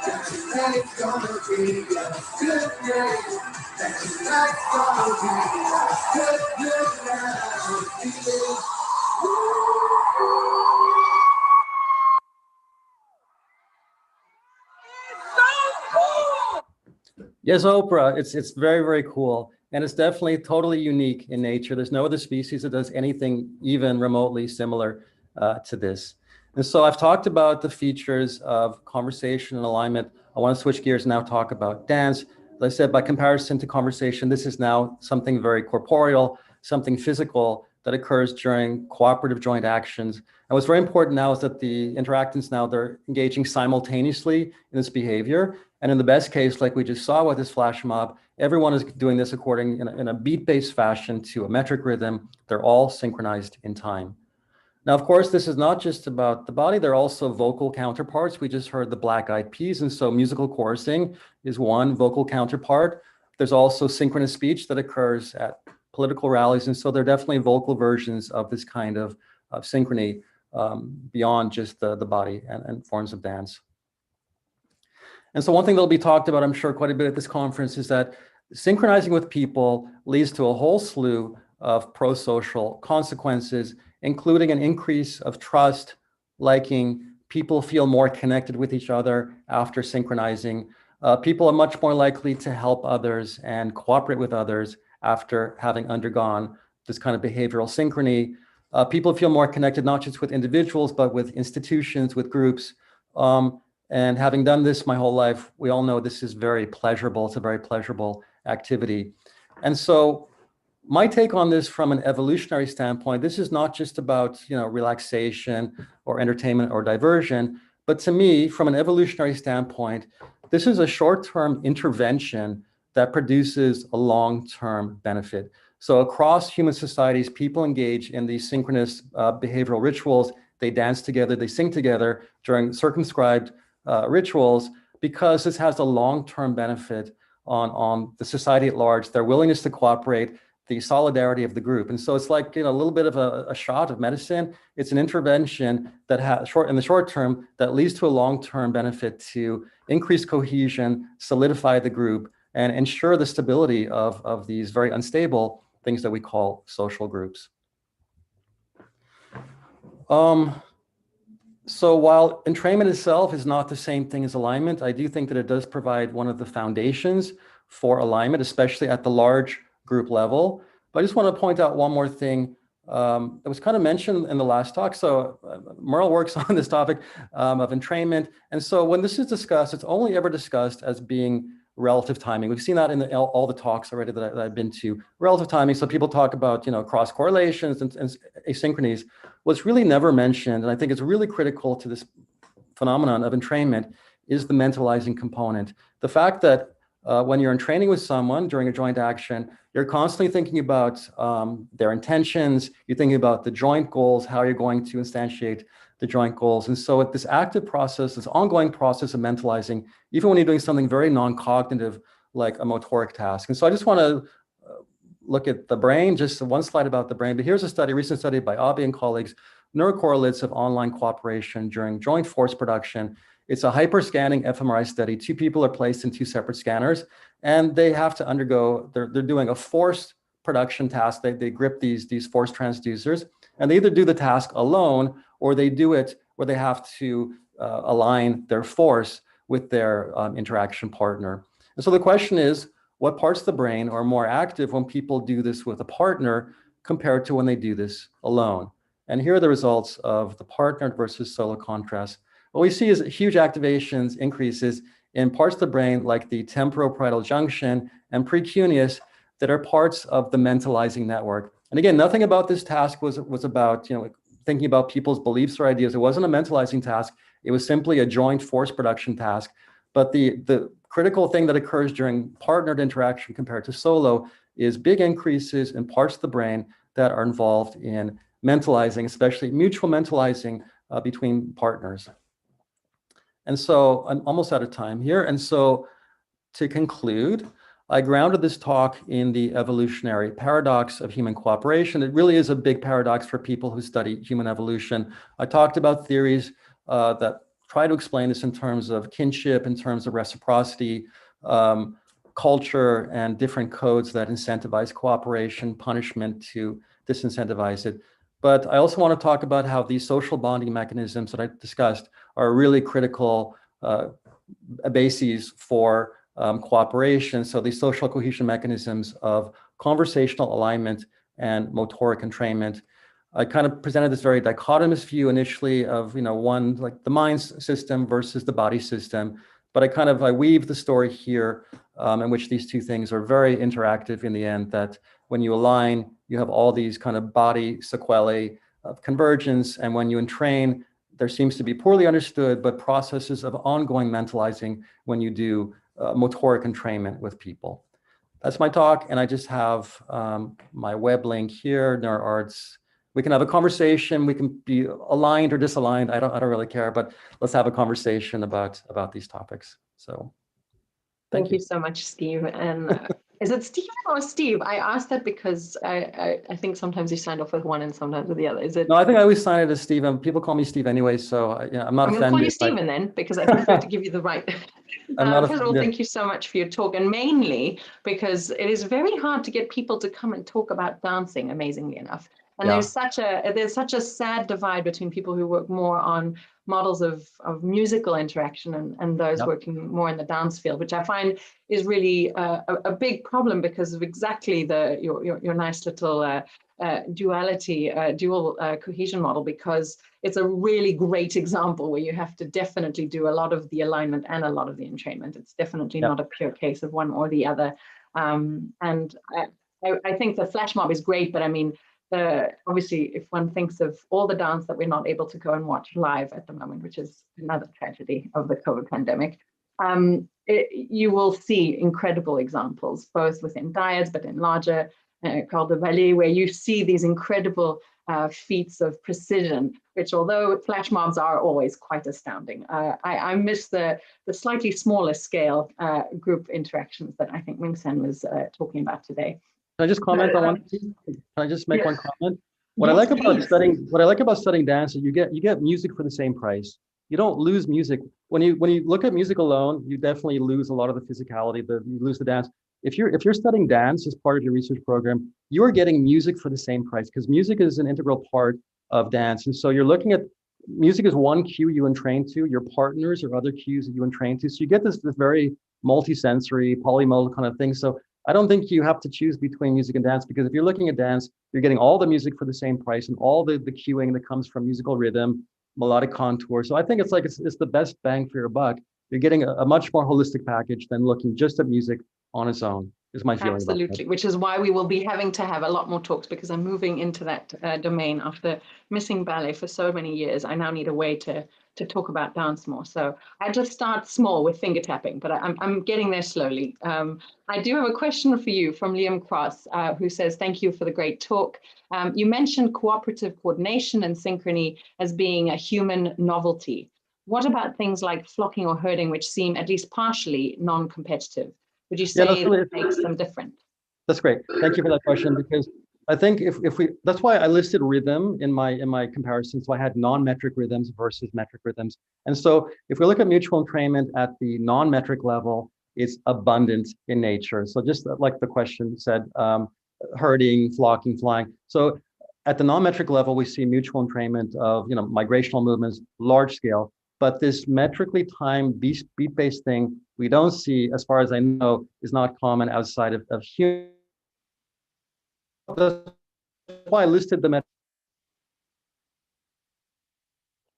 Tonight's gonna be a good night. Tonight's gonna be a good night. Yes, Oprah, it's very, very cool. And it's definitely totally unique in nature. There's no other species that does anything even remotely similar to this. And so I've talked about the features of conversation and alignment. I want to switch gears and now talk about dance. As I said, by comparison to conversation, this is now something very corporeal, something physical that occurs during cooperative joint actions. And what's very important now is that the interactants now, they're engaging simultaneously in this behavior. And in the best case, like we just saw with this flash mob, everyone is doing this according in a beat-based fashion to a metric rhythm. They're all synchronized in time. Now, of course, this is not just about the body. There are also vocal counterparts. We just heard the Black Eyed Peas, and so musical chorusing is one vocal counterpart. There's also synchronous speech that occurs at political rallies, and so there are definitely vocal versions of this kind of synchrony beyond just the body and forms of dance. And so one thing that'll be talked about, I'm sure, quite a bit at this conference is that synchronizing with people leads to a whole slew of pro-social consequences, including an increase of trust, liking. People feel more connected with each other after synchronizing. People are much more likely to help others and cooperate with others after having undergone this kind of behavioral synchrony. People feel more connected, not just with individuals, but with institutions, with groups. And having done this my whole life, we all know this is very pleasurable. It's a very pleasurable activity. And so my take on this from an evolutionary standpoint, this is not just about, relaxation or entertainment or diversion, but to me, from an evolutionary standpoint, this is a short-term intervention that produces a long-term benefit. So across human societies, people engage in these synchronous behavioral rituals. They dance together, they sing together during circumscribed rituals, because this has a long-term benefit on the society at large, their willingness to cooperate, the solidarity of the group. And so it's like, a little bit of a shot of medicine. It's an intervention that has in the short term that leads to a long-term benefit to increase cohesion, solidify the group, and ensure the stability of these very unstable things that we call social groups. So while entrainment itself is not the same thing as alignment, I do think that it does provide one of the foundations for alignment, especially at the large group level. But I just want to point out one more thing that was kind of mentioned in the last talk. So Merle works on this topic of entrainment. And so when this is discussed, it's only ever discussed as being relative timing. We've seen that in all the talks already that I've been to. Relative timing, so people talk about, cross correlations and asynchronies. What's really never mentioned, and I think it's really critical to this phenomenon of entrainment, is the mentalizing component. The fact that when you're in training with someone during a joint action, you're constantly thinking about their intentions, you're thinking about the joint goals, how you're going to instantiate the joint goals. And so this active process, this ongoing process of mentalizing, even when you're doing something very non-cognitive, like a motoric task. And so I just want to look at the brain, just one slide about the brain. But here's a study, recent study by Abe and colleagues, neurocorrelates of online cooperation during joint force production. It's a hyperscanning fMRI study. 2 people are placed in 2 separate scanners, and they have to undergo, they're doing a forced production task. They grip these force transducers, and they either do the task alone, or they do it where they have to align their force with their interaction partner. And so the question is, what parts of the brain are more active when people do this with a partner compared to when they do this alone? And here are the results of the partnered versus solo contrast. What we see is huge activations, increases in parts of the brain like the temporoparietal junction and precuneus that are parts of the mentalizing network. And again, nothing about this task was about thinking about people's beliefs or ideas. It wasn't a mentalizing task. It was simply a joint force production task. But the critical thing that occurs during partnered interaction compared to solo is big increases in parts of the brain that are involved in mentalizing, especially mutual mentalizing between partners. And so I'm almost out of time here. And so to conclude, I grounded this talk in the evolutionary paradox of human cooperation. It really is a big paradox for people who study human evolution. I talked about theories that try to explain this in terms of kinship, in terms of reciprocity, culture, and different codes that incentivize cooperation, punishment to disincentivize it. But I also want to talk about how these social bonding mechanisms that I discussed are really critical bases for cooperation. So these social cohesion mechanisms of conversational alignment and motoric entrainment. I kind of presented this very dichotomous view initially of, one like the mind system versus the body system. But I weave the story here in which these 2 things are very interactive in the end, that when you align, you have all these kind of body sequelae of convergence. And when you entrain, there seems to be poorly understood, but processes of ongoing mentalizing when you do motoric entrainment with people. That's my talk. And I just have my web link here, NeuroArts. We can have a conversation. We can be aligned or disaligned. I don't really care, but let's have a conversation about these topics. So thank you so much, Steve. And is it Stephen or Steve? I asked that because I think sometimes you signed off with one and sometimes with the other. Is it? No, I think I always sign it as Steve. People call me Steve anyway, so I'm not offended. I'm going to call you Stephen then, because I prefer to give you the right. First of all, thank you so much for your talk, and mainly because it is very hard to get people to come and talk about dancing, amazingly enough. And there's such a sad divide between people who work more on models of musical interaction and those working more in the dance field, which I find is really a big problem because of exactly your nice little dual cohesion model, because it's a really great example where you have to definitely do a lot of the alignment and a lot of the entrainment. It's definitely not a pure case of one or the other. And I think the flash mob is great, but I mean, obviously, if one thinks of all the dance that we're not able to go and watch live at the moment, which is another tragedy of the COVID pandemic, you will see incredible examples, both within dyads, but in larger corps de ballet, where you see these incredible feats of precision, which although flash mobs are always quite astounding, I miss the slightly smaller scale group interactions that I think Ming-Sen was talking about today. Can I just comment on one thing? Can I just make one comment? What I like about studying dance is you get music for the same price. You don't lose music. When you look at music alone, you definitely lose a lot of the physicality, you lose the dance. If you're studying dance as part of your research program, you are getting music for the same price, because music is an integral part of dance. And so you're looking at music as one cue you entrain to, your partners or other cues that you entrain to. So you get this very multi-sensory, polymodal kind of thing. So I don't think you have to choose between music and dance, because if you're looking at dance, you're getting all the music for the same price and all the cueing that comes from musical rhythm, melodic contour. So I think it's the best bang for your buck. You're getting a much more holistic package than looking just at music on its own, is my feeling. Absolutely, which is why we will be having to have a lot more talks, because I'm moving into that domain after missing ballet for so many years. I now need a way to to talk about dance more. So I just start small with finger tapping, but I'm getting there slowly. I do have a question for you from Liam Cross, who says, thank you for the great talk. You mentioned cooperative coordination and synchrony as being a human novelty. What about things like flocking or herding, which seem at least partially non-competitive? Would you say that makes them different? That's great. Thank you for that question, because I think if we, that's why I listed rhythm in my comparison. So I had non-metric rhythms versus metric rhythms. And so if we look at mutual entrainment at the non-metric level, it's abundant in nature. So just like the question said, herding, flocking, flying. So at the non-metric level, we see mutual entrainment of, you know, migrational movements, large scale. But this metrically timed beat-based thing, we don't see, as far as I know, is not common outside of human. That's why I listed the metric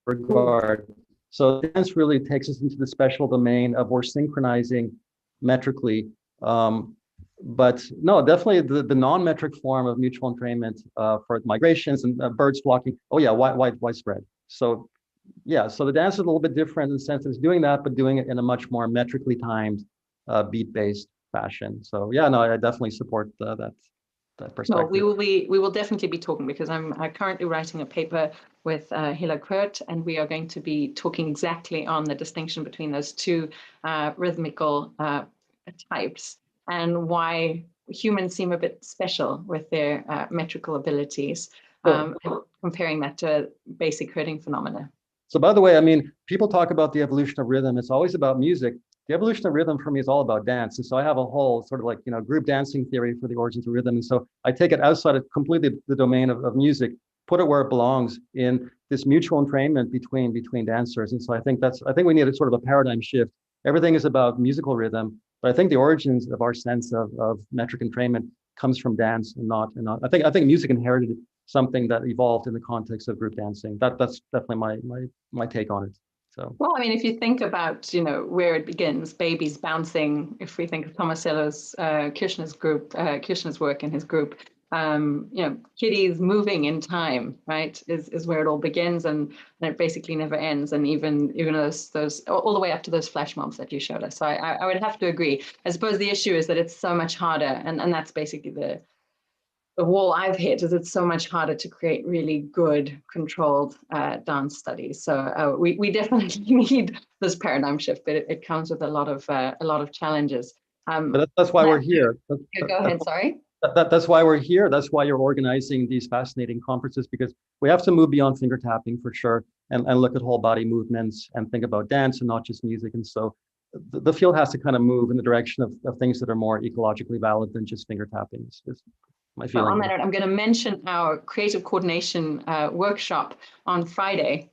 regard. So dance really takes us into the special domain of we're synchronizing metrically. But no, definitely the non-metric form of mutual entrainment for migrations and birds flocking. Oh yeah, widespread. So yeah, so the dance is a little bit different in the sense that it's doing that, but doing it in a much more metrically timed, beat-based fashion. So yeah, no, I definitely support that perspective. No, we will definitely be talking, because I'm currently writing a paper with Hila Kurt, and we are going to be talking exactly on the distinction between those two rhythmical types and why humans seem a bit special with their metrical abilities, comparing that to basic herding phenomena. So by the way, I mean, people talk about the evolution of rhythm. It's always about music. The evolution of rhythm for me is all about dance. And so I have a whole sort of like, you know, group dancing theory for the origins of rhythm. And so I take it outside of completely the domain of music, put it where it belongs in this mutual entrainment between dancers. And so I think we need a sort of a paradigm shift. Everything is about musical rhythm, but I think the origins of our sense of metric entrainment comes from dance and not. I think music inherited something that evolved in the context of group dancing. That's definitely my take on it. So. Well, I mean, if you think about, you know, where it begins, babies bouncing, if we think of Tomasello's Kirchner's work in his group, you know, kitties moving in time, right, is where it all begins, and it basically never ends. And even those all the way up to those flash mobs that you showed us. So I would have to agree. I suppose the issue is that it's so much harder, and that's basically the wall I've hit, is it's so much harder to create really good controlled dance studies. So we definitely need this paradigm shift, but it comes with a lot of challenges. But that's why we're here. Go ahead, sorry. That's why we're here. That's why you're organizing these fascinating conferences, because we have to move beyond finger tapping for sure, and look at whole body movements and think about dance and not just music. And so the field has to kind of move in the direction of things that are more ecologically valid than just finger tapping. Is my feeling. Well, on that note, I'm going to mention our creative coordination workshop on Friday.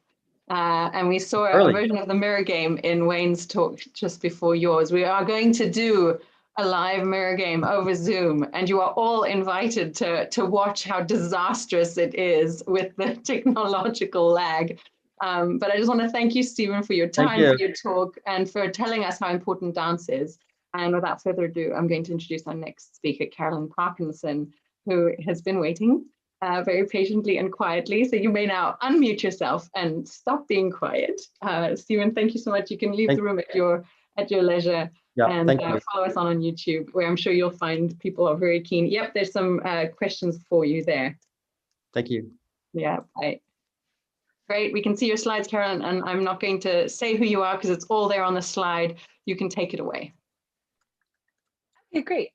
And we saw a version of the mirror game in Wayne's talk just before yours. We are going to do a live mirror game over Zoom, and you are all invited to watch how disastrous it is with the technological lag. But I just want to thank you, Stephen, for your time, for your talk, and for telling us how important dance is. And without further ado, I'm going to introduce our next speaker, Carolyn Parkinson, who has been waiting very patiently and quietly. So you may now unmute yourself and stop being quiet. Stephen, thank you so much. You can leave the room at your leisure. Yeah, and follow us on YouTube, where I'm sure you'll find people are very keen. Yep, there's some questions for you there. Thank you. Yeah, great. We can see your slides, Carolyn, and I'm not going to say who you are because it's all there on the slide. You can take it away. Okay, great.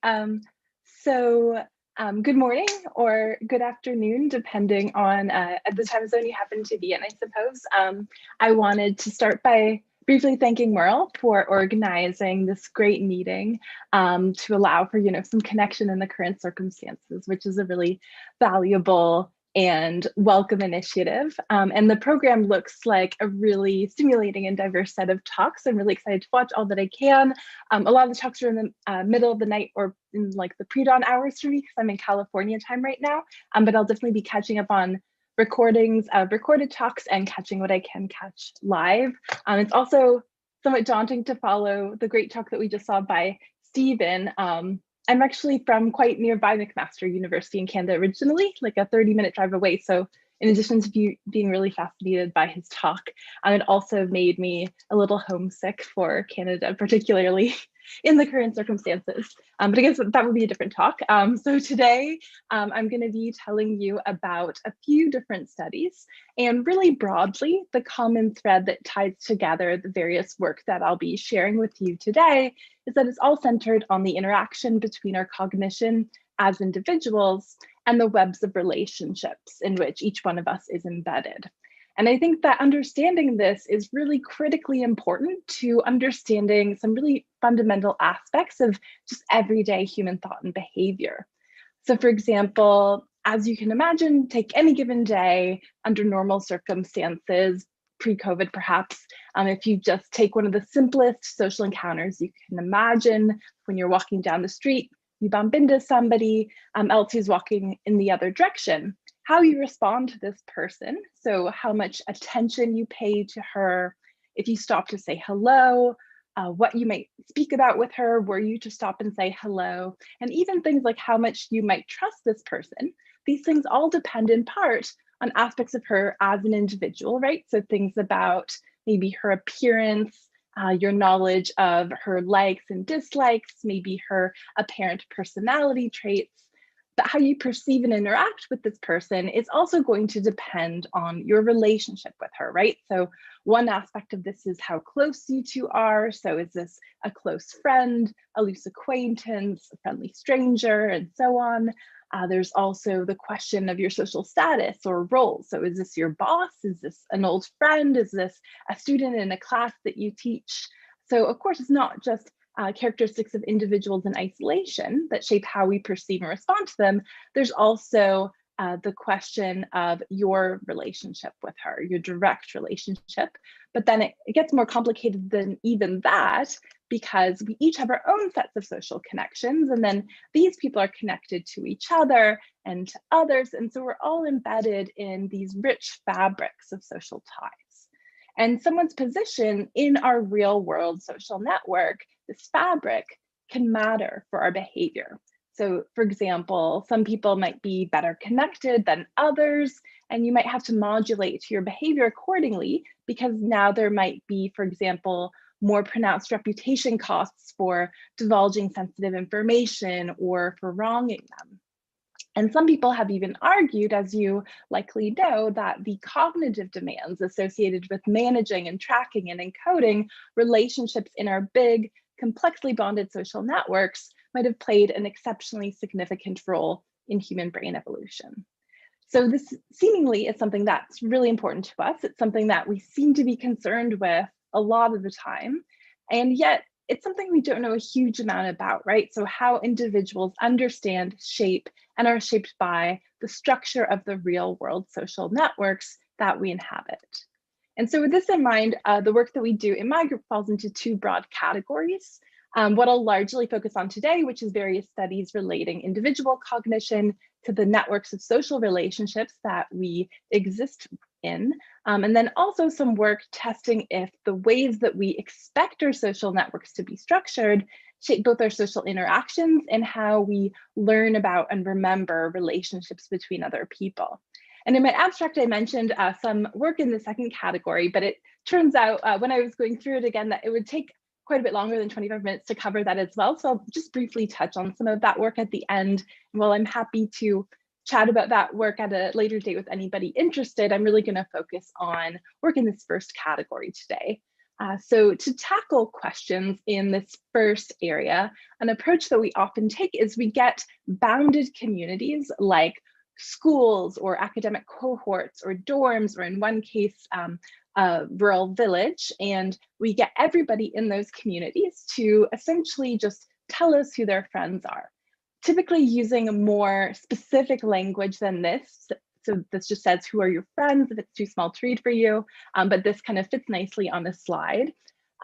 Good morning or good afternoon, depending on the time zone you happen to be in, I suppose. I wanted to start by briefly thanking Merle for organizing this great meeting to allow for, you know, some connection in the current circumstances, which is a really valuable and welcome initiative. And the program looks like a really stimulating and diverse set of talks. I'm really excited to watch all that I can. A lot of the talks are in the middle of the night or in like the pre-dawn hours for me, because I'm in California time right now. But I'll definitely be catching up on recordings of recorded talks and catching what I can catch live. It's also somewhat daunting to follow the great talk that we just saw by Stephen. I'm actually from quite nearby McMaster University in Canada originally, like a 30-minute drive away. So in addition to being really fascinated by his talk, it also made me a little homesick for Canada, particularly in the current circumstances. But I guess that would be a different talk. So today, I'm going to be telling you about a few different studies, and really broadly, the common thread that ties together the various work that I'll be sharing with you today is that it's all centered on the interaction between our cognition as individuals and the webs of relationships in which each one of us is embedded. And I think that understanding this is really critically important to understanding some really fundamental aspects of just everyday human thought and behavior. So for example, as you can imagine, take any given day under normal circumstances, pre-COVID perhaps, if you just take one of the simplest social encounters you can imagine, when you're walking down the street, you bump into somebody else who's walking in the other direction, how you respond to this person. So how much attention you pay to her, if you stop to say hello, what you might speak about with her, were you to stop and say hello, and even things like how much you might trust this person. These things all depend in part on aspects of her as an individual, right? So things about maybe her appearance, your knowledge of her likes and dislikes, maybe her apparent personality traits. But how you perceive and interact with this person is also going to depend on your relationship with her, right? So one aspect of this is how close you two are. So is this a close friend, a loose acquaintance, a friendly stranger, and so on. There's also the question of your social status or role. So is this your boss? Is this an old friend? Is this a student in a class that you teach? So of course, it's not just characteristics of individuals in isolation that shape how we perceive and respond to them. There's also the question of your relationship with her, your direct relationship. But then it gets more complicated than even that, because we each have our own sets of social connections, and then these people are connected to each other and to others. And so we're all embedded in these rich fabrics of social ties. And someone's position in our real world social network, this fabric, can matter for our behavior. So for example, some people might be better connected than others, and you might have to modulate your behavior accordingly, because now there might be, for example, more pronounced reputation costs for divulging sensitive information or for wronging them. And some people have even argued, as you likely know, that the cognitive demands associated with managing and tracking and encoding relationships in our big, complexly bonded social networks might have played an exceptionally significant role in human brain evolution. So this seemingly is something that's really important to us. It's something that we seem to be concerned with a lot of the time, and yet it's something we don't know a huge amount about, right? So how individuals understand, shape, and are shaped by the structure of the real world social networks that we inhabit. And so with this in mind, the work that we do in my group falls into two broad categories. What I'll largely focus on today, which is various studies relating individual cognition to the networks of social relationships that we exist in, and then also some work testing if the ways that we expect our social networks to be structured shape both our social interactions and how we learn about and remember relationships between other people. And in my abstract, I mentioned some work in the second category, but it turns out when I was going through it again, that it would take quite a bit longer than 25 minutes to cover that as well. So I'll just briefly touch on some of that work at the end. And while I'm happy to chat about that work at a later date with anybody interested, I'm really going to focus on work in this first category today. So to tackle questions in this first area, an approach that we often take is we get bounded communities like schools or academic cohorts or dorms, or in one case, a rural village, and we get everybody in those communities to essentially just tell us who their friends are, typically using a more specific language than this. So this just says, who are your friends, if it's too small to read for you, but this kind of fits nicely on a slide.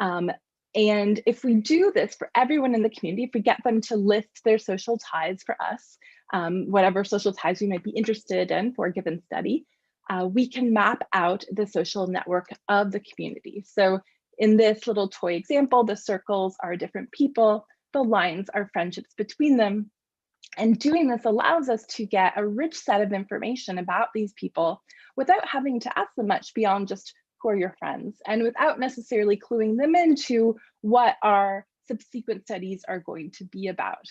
And if we do this for everyone in the community, if we get them to list their social ties for us, whatever social ties we might be interested in for a given study, we can map out the social network of the community. So in this little toy example, the circles are different people, the lines are friendships between them, And doing this allows us to get a rich set of information about these people without having to ask them much beyond just who are your friends, and without necessarily cluing them into what our subsequent studies are going to be about.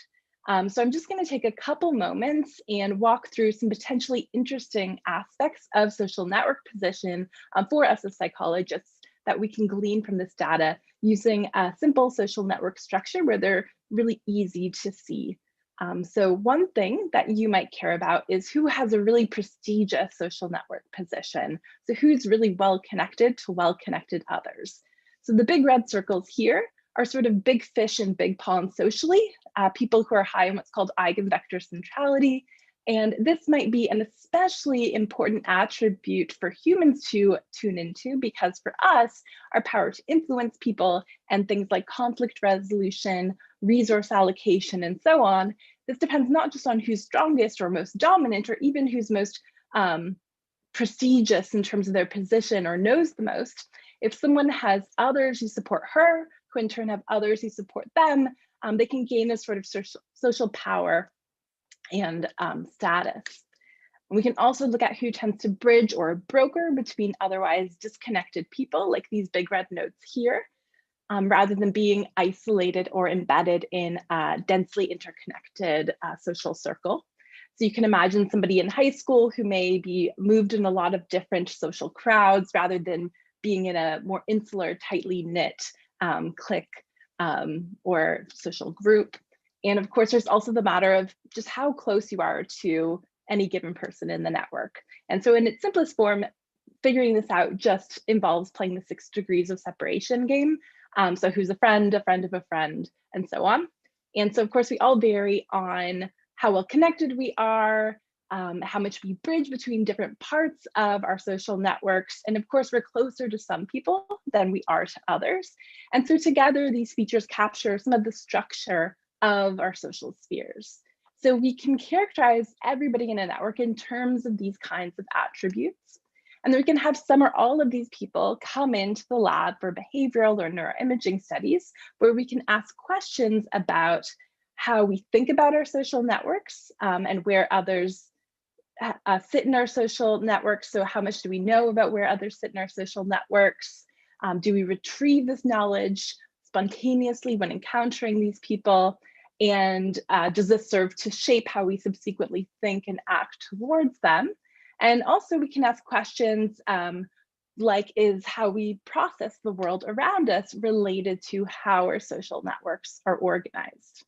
So I'm just going to take a couple moments and walk through some potentially interesting aspects of social network position for us as psychologists that we can glean from this data using a simple social network structure where they're really easy to see. So one thing that you might care about is who has a really prestigious social network position. So who's really well connected to well-connected others. So the big red circles here are sort of big fish and big ponds socially, people who are high in what's called eigenvector centrality. And this might be an especially important attribute for humans to tune into, because for us, our power to influence people and things like conflict resolution, resource allocation, and so on, this depends not just on who's strongest or most dominant, or even who's most prestigious in terms of their position or knows the most. If someone has others who support her, who in turn have others who support them, they can gain a sort of social power and status. And we can also look at who tends to bridge or broker between otherwise disconnected people, like these big red nodes here, rather than being isolated or embedded in a densely interconnected social circle. So you can imagine somebody in high school who may be moved in a lot of different social crowds rather than being in a more insular, tightly knit clique or social group. And of course, there's also the matter of just how close you are to any given person in the network. And so in its simplest form, figuring this out just involves playing the 6 degrees of separation game. So who's a friend of a friend, and so on. And so of course, we all vary on how well connected we are, how much we bridge between different parts of our social networks. And of course, we're closer to some people than we are to others. And so together, these features capture some of the structure of our social spheres. So we can characterize everybody in a network in terms of these kinds of attributes. And then we can have some or all of these people come into the lab for behavioral or neuroimaging studies, where we can ask questions about how we think about our social networks and where others sit in our social networks. So how much do we know about where others sit in our social networks? Do we retrieve this knowledge spontaneously when encountering these people? And does this serve to shape how we subsequently think and act towards them? And also we can ask questions like, is how we process the world around us related to how our social networks are organized?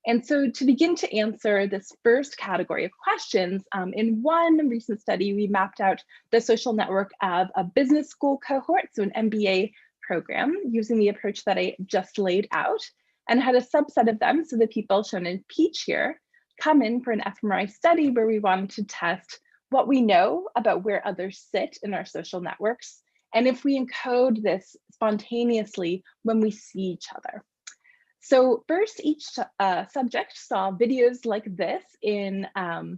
And so to begin to answer this first category of questions, in one recent study, we mapped out the social network of a business school cohort, so an MBA program, using the approach that I just laid out, and had a subset of them, so the people shown in peach here, come in for an fMRI study where we wanted to test what we know about where others sit in our social networks, and if we encode this spontaneously when we see each other. So first, each subject saw videos like this in the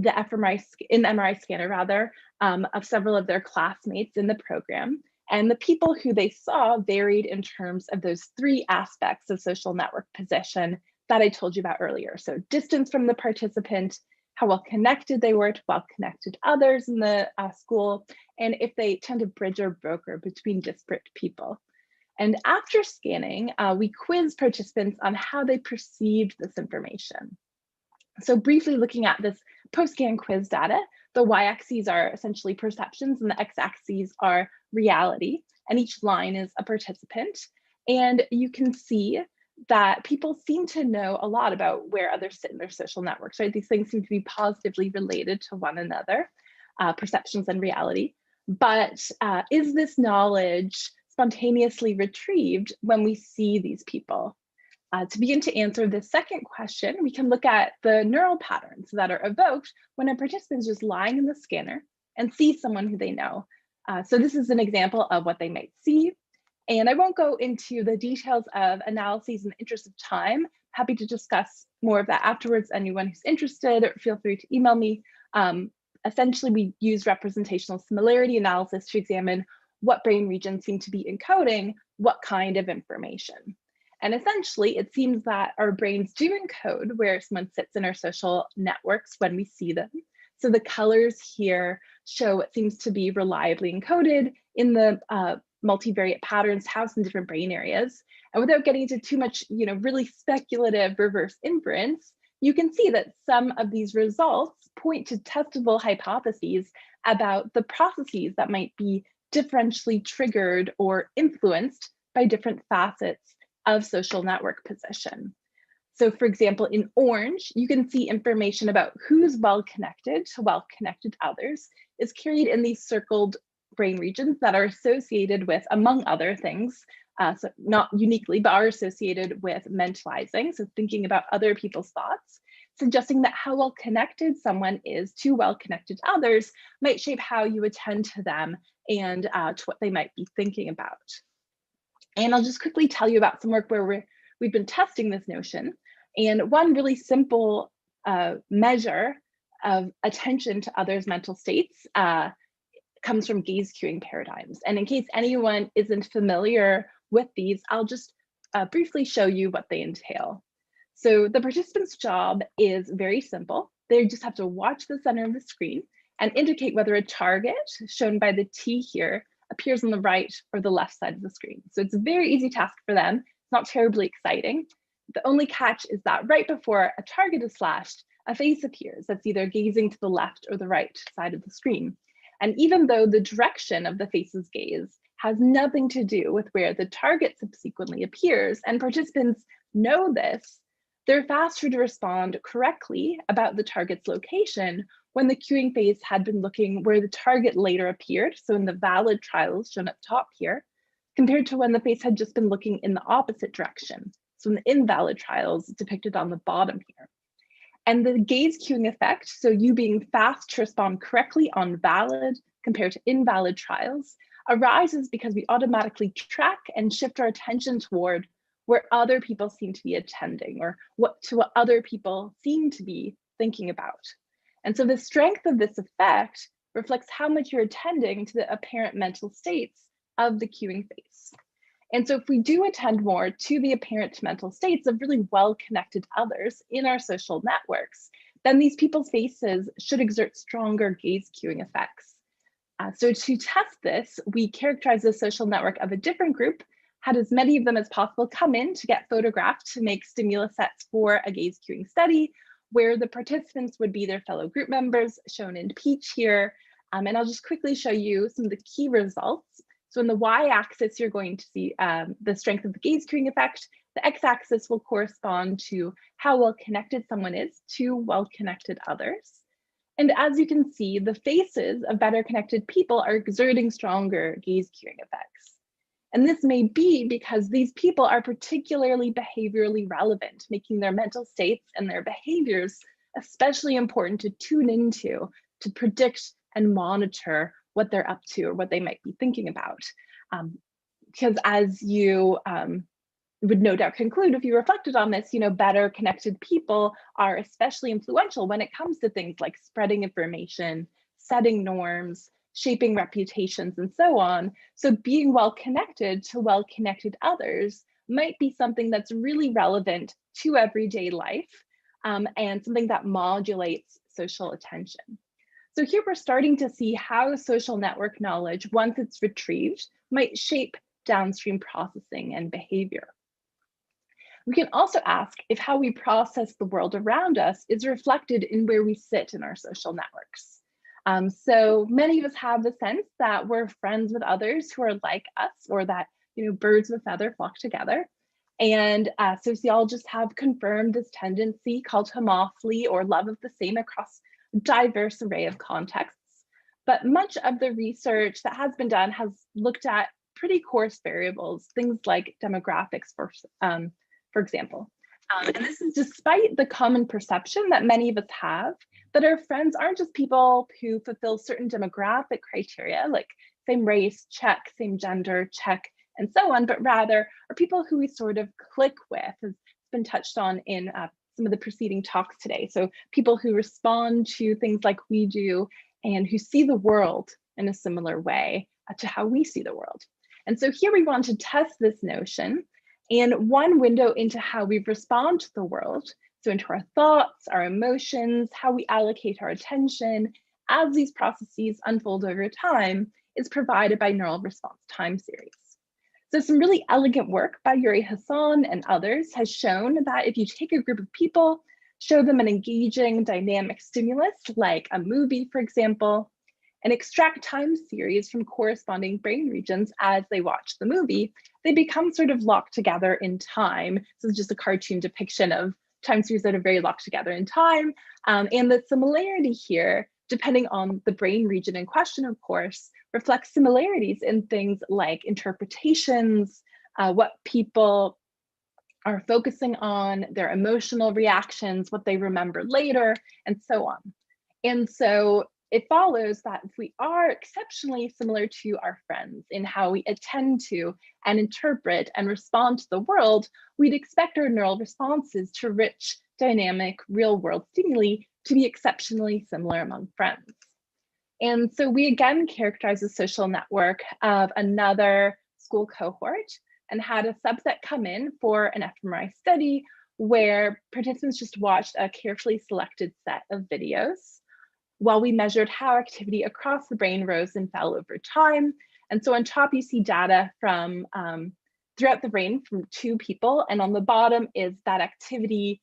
MRI scanner rather, of several of their classmates in the program. And the people who they saw varied in terms of those 3 aspects of social network position that I told you about earlier. So distance from the participant, how well connected they were to well-connected others in the school, and if they tend to bridge or broker between disparate people. And after scanning, we quizzed participants on how they perceived this information. So briefly looking at this post-scan quiz data, the y-axes are essentially perceptions and the x-axes are reality, and each line is a participant. And you can see that people seem to know a lot about where others sit in their social networks, right? These things seem to be positively related to one another, perceptions and reality. But is this knowledge spontaneously retrieved when we see these people? To begin to answer this second question, we can look at the neural patterns that are evoked when a participant is just lying in the scanner and sees someone who they know. So this is an example of what they might see. And I won't go into the details of analyses in the interest of time. Happy to discuss more of that afterwards. Anyone who's interested, feel free to email me. Essentially, we use representational similarity analysis to examine what brain regions seem to be encoding what kind of information. And essentially, it seems that our brains do encode where someone sits in our social networks when we see them. So the colors here show what seems to be reliably encoded in the multivariate patterns housed in different brain areas. And without getting into too much, really speculative reverse inference, you can see that some of these results point to testable hypotheses about the processes that might be differentially triggered or influenced by different facets of social network position. So for example, in orange, you can see information about who's well-connected to well-connected others is carried in these circled brain regions that are associated with, among other things, so not uniquely, but are associated with mentalizing, so thinking about other people's thoughts, suggesting that how well-connected someone is to well-connected others might shape how you attend to them and to what they might be thinking about. And I'll just quickly tell you about some work where we've been testing this notion. And one really simple measure of attention to others' mental states comes from gaze cueing paradigms. And in case anyone isn't familiar with these, I'll just briefly show you what they entail. So the participant's job is very simple. They just have to watch the center of the screen and indicate whether a target, shown by the T here, appears on the right or the left side of the screen. So it's a very easy task for them. It's not terribly exciting. The only catch is that right before a target is flashed, a face appears that's either gazing to the left or the right side of the screen. And even though the direction of the face's gaze has nothing to do with where the target subsequently appears, and participants know this, they're faster to respond correctly about the target's location when the cueing phase had been looking where the target later appeared, so in the valid trials shown at the top here, compared to when the face had just been looking in the opposite direction, so in the invalid trials depicted on the bottom here. And the gaze cueing effect, so you being fast to respond correctly on valid compared to invalid trials, arises because we automatically track and shift our attention toward where other people seem to be attending, or what other people seem to be thinking about. And so the strength of this effect reflects how much you're attending to the apparent mental states of the cueing phase. And so if we do attend more to the apparent mental states of really well-connected others in our social networks, then these people's faces should exert stronger gaze cueing effects. So to test this, we characterized the social network of a different group, had as many of them as possible come in to get photographed to make stimulus sets for a gaze cueing study, where the participants would be their fellow group members, shown in peach here. And I'll just quickly show you some of the key results. So in the y-axis, you're going to see the strength of the gaze cueing effect. The x-axis will correspond to how well connected someone is to well-connected others. And as you can see, the faces of better connected people are exerting stronger gaze cueing effects. And this may be because these people are particularly behaviorally relevant, making their mental states and their behaviors especially important to tune into, to predict and monitor what they're up to or what they might be thinking about. Because as you would no doubt conclude if you reflected on this, better connected people are especially influential when it comes to things like spreading information, setting norms, shaping reputations, and so on. So being well-connected to well-connected others might be something that's really relevant to everyday life and something that modulates social attention. So here we're starting to see how social network knowledge, once it's retrieved, might shape downstream processing and behavior. We can also ask if how we process the world around us is reflected in where we sit in our social networks. So many of us have the sense that we're friends with others who are like us, or that birds of a feather flock together. And sociologists have confirmed this tendency called homophily, or love of the same, across a diverse array of contexts. But much of the research that has been done has looked at pretty coarse variables, things like demographics, for example. And this is despite the common perception that many of us have that our friends aren't just people who fulfill certain demographic criteria, like same race, check, same gender, check, and so on, but rather are people who we sort of click with, has been touched on in some of the preceding talks today. So people who respond to things like we do and who see the world in a similar way to how we see the world. And so here we want to test this notion and one window into how we respond to the world, so into our thoughts, our emotions, how we allocate our attention as these processes unfold over time, is provided by neural response time series. So some really elegant work by Yuri Hassan and others has shown that if you take a group of people, show them an engaging dynamic stimulus like a movie, for example, and extract time series from corresponding brain regions as they watch the movie, they become sort of locked together in time. So it's just a cartoon depiction of time series that are very locked together in time. And the similarity here, depending on the brain region in question, of course, reflects similarities in things like interpretations, what people are focusing on, their emotional reactions, what they remember later, and so on. And so it follows that if we are exceptionally similar to our friends in how we attend to and interpret and respond to the world, we'd expect our neural responses to rich, dynamic, real-world stimuli to be exceptionally similar among friends. And so we again characterized a social network of another school cohort and had a subset come in for an fMRI study where participants just watched a carefully selected set of videos while we measured how activity across the brain rose and fell over time. And so on top, you see data from throughout the brain from 2 people, and on the bottom is that activity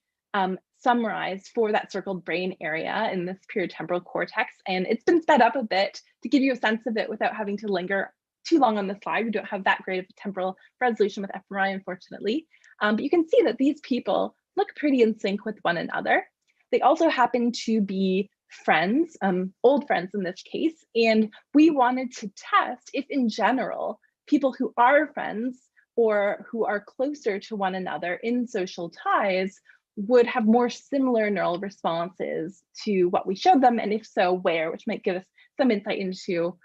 summarized for that circled brain area in this periotemporal cortex. And it's been sped up a bit to give you a sense of it without having to linger too long on the slide. We don't have that great of a temporal resolution with fMRI, unfortunately. But you can see that these people look pretty in sync with one another. They also happen to be friends, old friends in this case. And we wanted to test if in general, people who are friends or who are closer to one another in social ties would have more similar neural responses to what we showed them, and if so, where, which might give us some insight into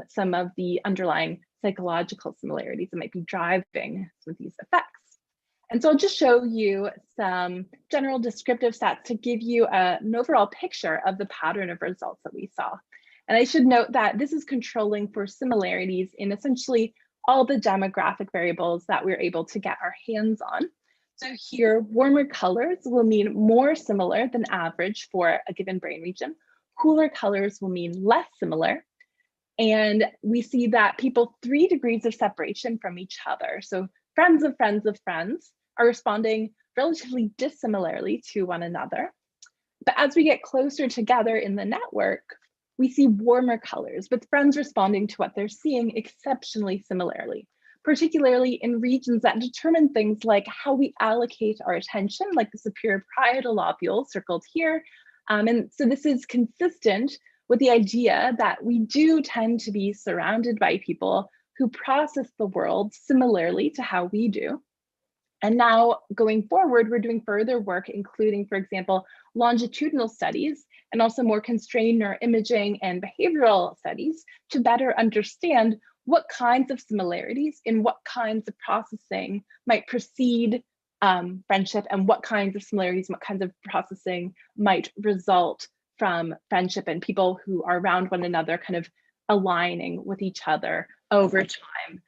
some of the underlying psychological similarities that might be driving some of these effects. And so I'll just show you some general descriptive stats to give you an overall picture of the pattern of results that we saw. And I should note that this is controlling for similarities in essentially all the demographic variables that we're able to get our hands on. So here, warmer colors will mean more similar than average for a given brain region. Cooler colors will mean less similar. And we see that people 3 degrees of separation from each other, so friends of friends of friends, are responding relatively dissimilarly to one another. But as we get closer together in the network, we see warmer colors, with friends responding to what they're seeing exceptionally similarly, particularly in regions that determine things like how we allocate our attention, like the superior parietal lobule circled here. And so this is consistent with the idea that we do tend to be surrounded by people who process the world similarly to how we do. And now going forward, we're doing further work, including, for example, longitudinal studies and also more constrained neuroimaging and behavioral studies to better understand what kinds of similarities in what kinds of processing might precede friendship, and what kinds of similarities, what kinds of processing might result from friendship, and people who are around one another kind of aligning with each other over time.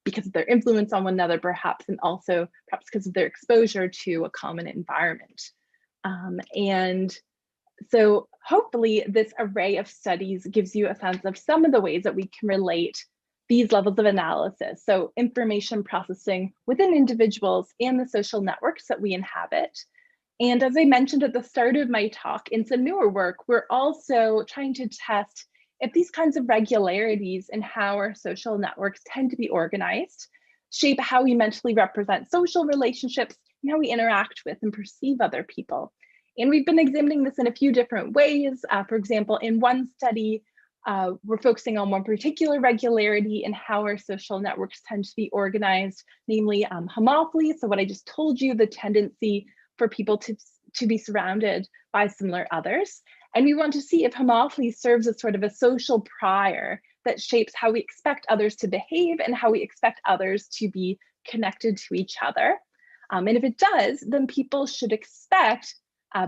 Because of their influence on one another, perhaps, and also perhaps because of their exposure to a common environment. And so hopefully this array of studies gives you a sense of some of the ways that we can relate these levels of analysis. So information processing within individuals and the social networks that we inhabit. And as I mentioned at the start of my talk, in some newer work, we're also trying to test if these kinds of regularities in how our social networks tend to be organized shape how we mentally represent social relationships and how we interact with and perceive other people. And we've been examining this in a few different ways. For example, in one study, we're focusing on one particular regularity in how our social networks tend to be organized, namely homophily. So what I just told you, the tendency for people to be surrounded by similar others. And we want to see if homophily serves as sort of a social prior that shapes how we expect others to behave and how we expect others to be connected to each other. And if it does, then people should expect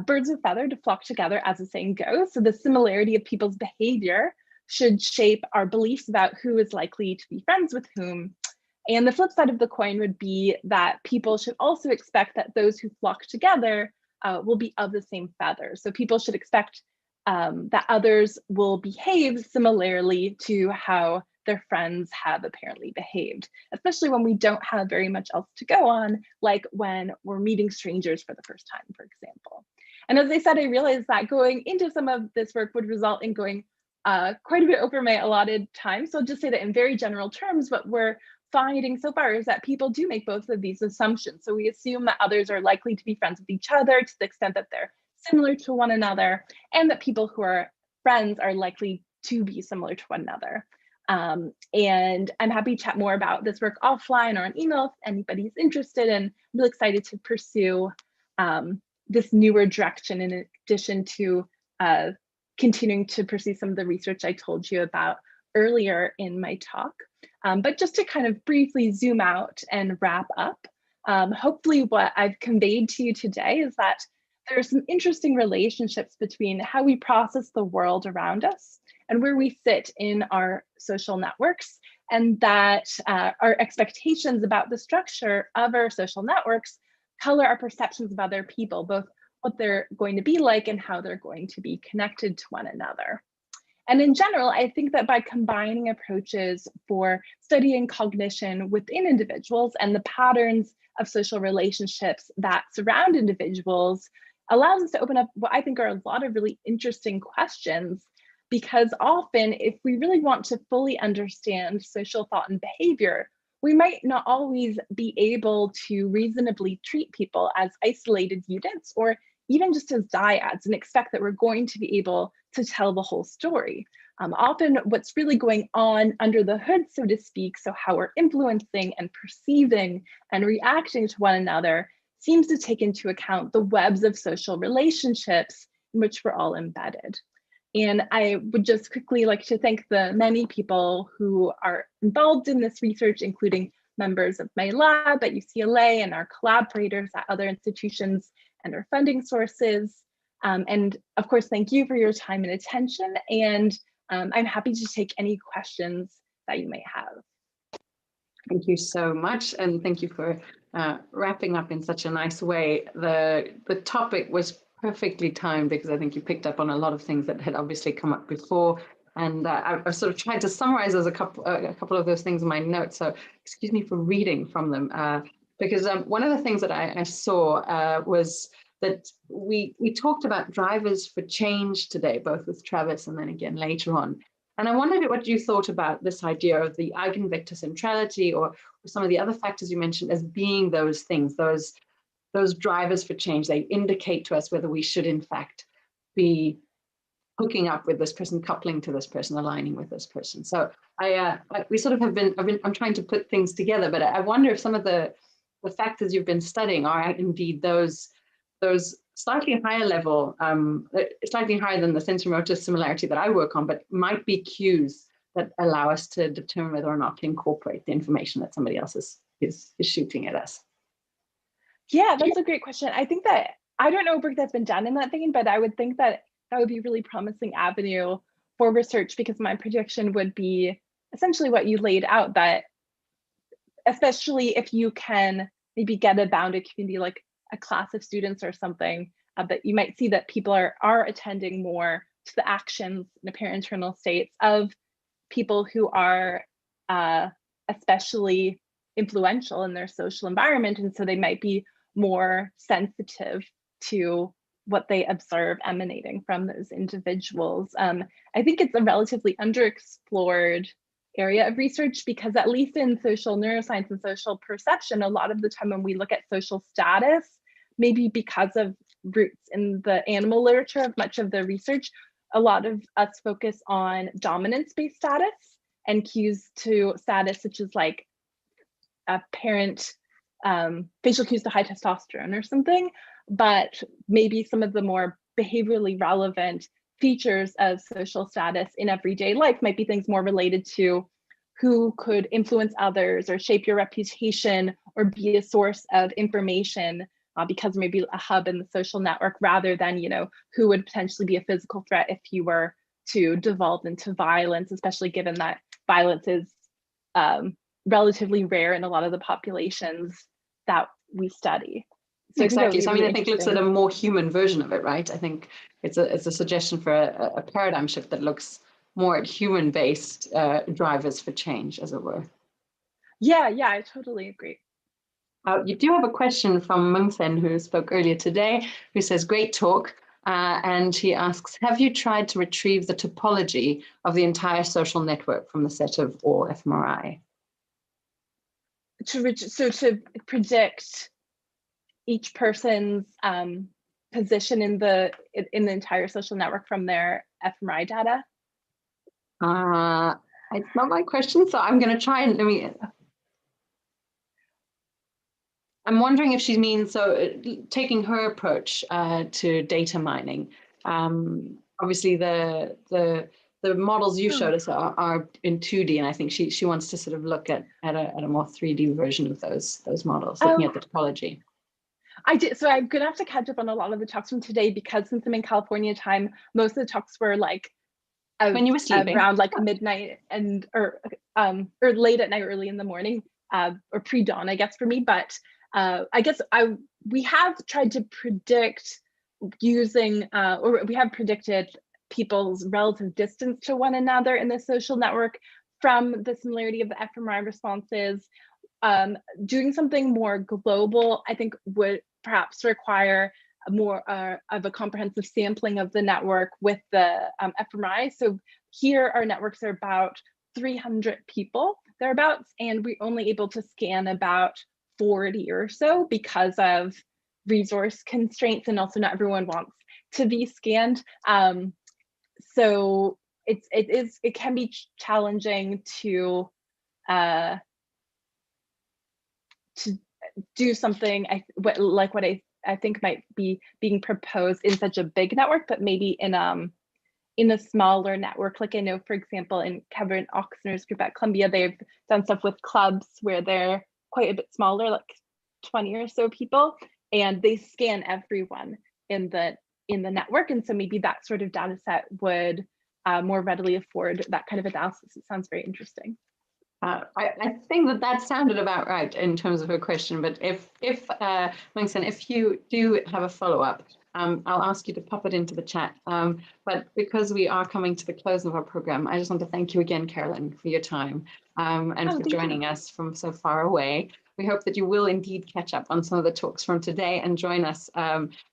birds of a feather to flock together, as the saying goes. So the similarity of people's behavior should shape our beliefs about who is likely to be friends with whom. And the flip side of the coin would be that people should also expect that those who flock together will be of the same feather. So people should expect that others will behave similarly to how their friends have apparently behaved, especially when we don't have very much else to go on, like when we're meeting strangers for the first time, for example. And as I said, I realized that going into some of this work would result in going quite a bit over my allotted time. So I'll just say that in very general terms, what we're finding so far is that people do make both of these assumptions. So we assume that others are likely to be friends with each other to the extent that they're similar to one another, and that people who are friends are likely to be similar to one another. And I'm happy to chat more about this work offline or on email if anybody's interested, and I'm really excited to pursue this newer direction in addition to continuing to pursue some of the research I told you about earlier in my talk. But just to kind of briefly zoom out and wrap up, hopefully what I've conveyed to you today is that there are some interesting relationships between how we process the world around us and where we sit in our social networks, and that our expectations about the structure of our social networks color our perceptions of other people, both what they're going to be like and how they're going to be connected to one another. And in general, I think that by combining approaches for studying cognition within individuals and the patterns of social relationships that surround individuals allows us to open up what I think are a lot of really interesting questions, because often if we really want to fully understand social thought and behavior, we might not always be able to reasonably treat people as isolated units or even just as dyads and expect that we're going to be able to tell the whole story. Often what's really going on under the hood, so to speak, so how we're influencing and perceiving and reacting to one another seems to take into account the webs of social relationships in which we're all embedded. And I would just quickly like to thank the many people who are involved in this research, including members of my lab at UCLA and our collaborators at other institutions and our funding sources. And of course, thank you for your time and attention. And I'm happy to take any questions that you may have. Thank you so much. And thank you for wrapping up in such a nice way. The topic was perfectly timed because I think you picked up on a lot of things that had obviously come up before. And I've sort of tried to summarize as a couple of those things in my notes. So excuse me for reading from them. Because one of the things that I saw was that we talked about drivers for change today, both with Travis and then again later on. And I wondered what you thought about this idea of the eigenvector centrality or some of the other factors you mentioned as being those things, those drivers for change. They indicate to us whether we should in fact be hooking up with this person, coupling to this person, aligning with this person. So we sort of I'm trying to put things together, but I wonder if some of the factors you've been studying are indeed those slightly higher level, slightly higher than the sensorimotor similarity that I work on, but might be cues that allow us to determine whether or not to incorporate the information that somebody else is shooting at us. Yeah, that's a great question. I think that, I don't know work that's been done in that vein, but I would think that that would be a really promising avenue for research, because my prediction would be essentially what you laid out, that especially if you can maybe get a bounded community like a class of students or something, that you might see that people are attending more to the actions and apparent internal states of people who are especially influential in their social environment. And so they might be more sensitive to what they observe emanating from those individuals. I think it's a relatively underexplored area of research, because at least in social neuroscience and social perception, a lot of the time when we look at social status, maybe because of roots in the animal literature of much of the research, a lot of us focus on dominance-based status and cues to status, such as like apparent facial cues to high testosterone or something. But maybe some of the more behaviorally relevant features of social status in everyday life might be things more related to who could influence others or shape your reputation or be a source of information, because maybe a hub in the social network, rather than, you know, who would potentially be a physical threat if you were to devolve into violence, especially given that violence is relatively rare in a lot of the populations that we study. So exactly. So I mean, I think it looks at a interesting. more human version of it, right? I think it's a suggestion for a paradigm shift that looks more at human-based drivers for change, as it were. Yeah, I totally agree. You do have a question from Mungthen, who spoke earlier today, who says, great talk. And he asks, have you tried to retrieve the topology of the entire social network from the set of all fMRI? To predict each person's position in the entire social network from their fMRI data? It's not my question, so I'm going to try and I'm wondering if she means, taking her approach to data mining. Obviously, the models you showed us are in 2D, and I think she wants to sort of look at a more 3D version of those models, looking at the topology. I did. So I'm gonna have to catch up on a lot of the talks from today, because since I'm in California time, most of the talks were like when you were sleeping, around like midnight or late at night, early in the morning, or pre-dawn, I guess, for me. But I guess we have tried to predict using, or we have predicted people's relative distance to one another in the social network from the similarity of the fMRI responses. Doing something more global, I think, would perhaps require more of a comprehensive sampling of the network with the fMRI. So here our networks are about 300 people thereabouts, and we're only able to scan about 40 or so because of resource constraints, and also not everyone wants to be scanned. So it can be challenging to do something like what I think might be being proposed in such a big network, but maybe in a smaller network. Like I know, for example, in Kevin Oxner's group at Columbia, they've done stuff with clubs where they're quite a bit smaller, like 20 or so people, and they scan everyone in the network. And so maybe that sort of data set would more readily afford that kind of analysis. It sounds very interesting. I think that sounded about right in terms of her question, but if Mungthen, if you do have a follow-up, I'll ask you to pop it into the chat. But because we are coming to the close of our program, I just want to thank you again, Carolyn, for your time and for joining us from so far away. We hope that you will indeed catch up on some of the talks from today and join us,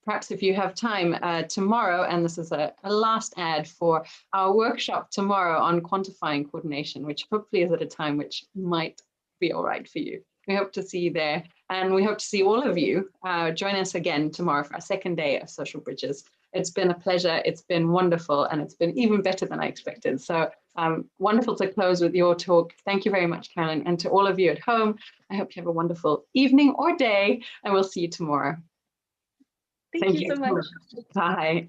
perhaps if you have time, tomorrow. And this is a last ad for our workshop tomorrow on quantifying coordination, which hopefully is at a time which might be all right for you. We hope to see you there, and we hope to see all of you join us again tomorrow for our second day of Social Bridges. It's been a pleasure, it's been wonderful, and it's been even better than I expected. So wonderful to close with your talk. Thank you very much, Carolyn, and to all of you at home, I hope you have a wonderful evening or day, and we'll see you tomorrow. Thank you so much. Bye.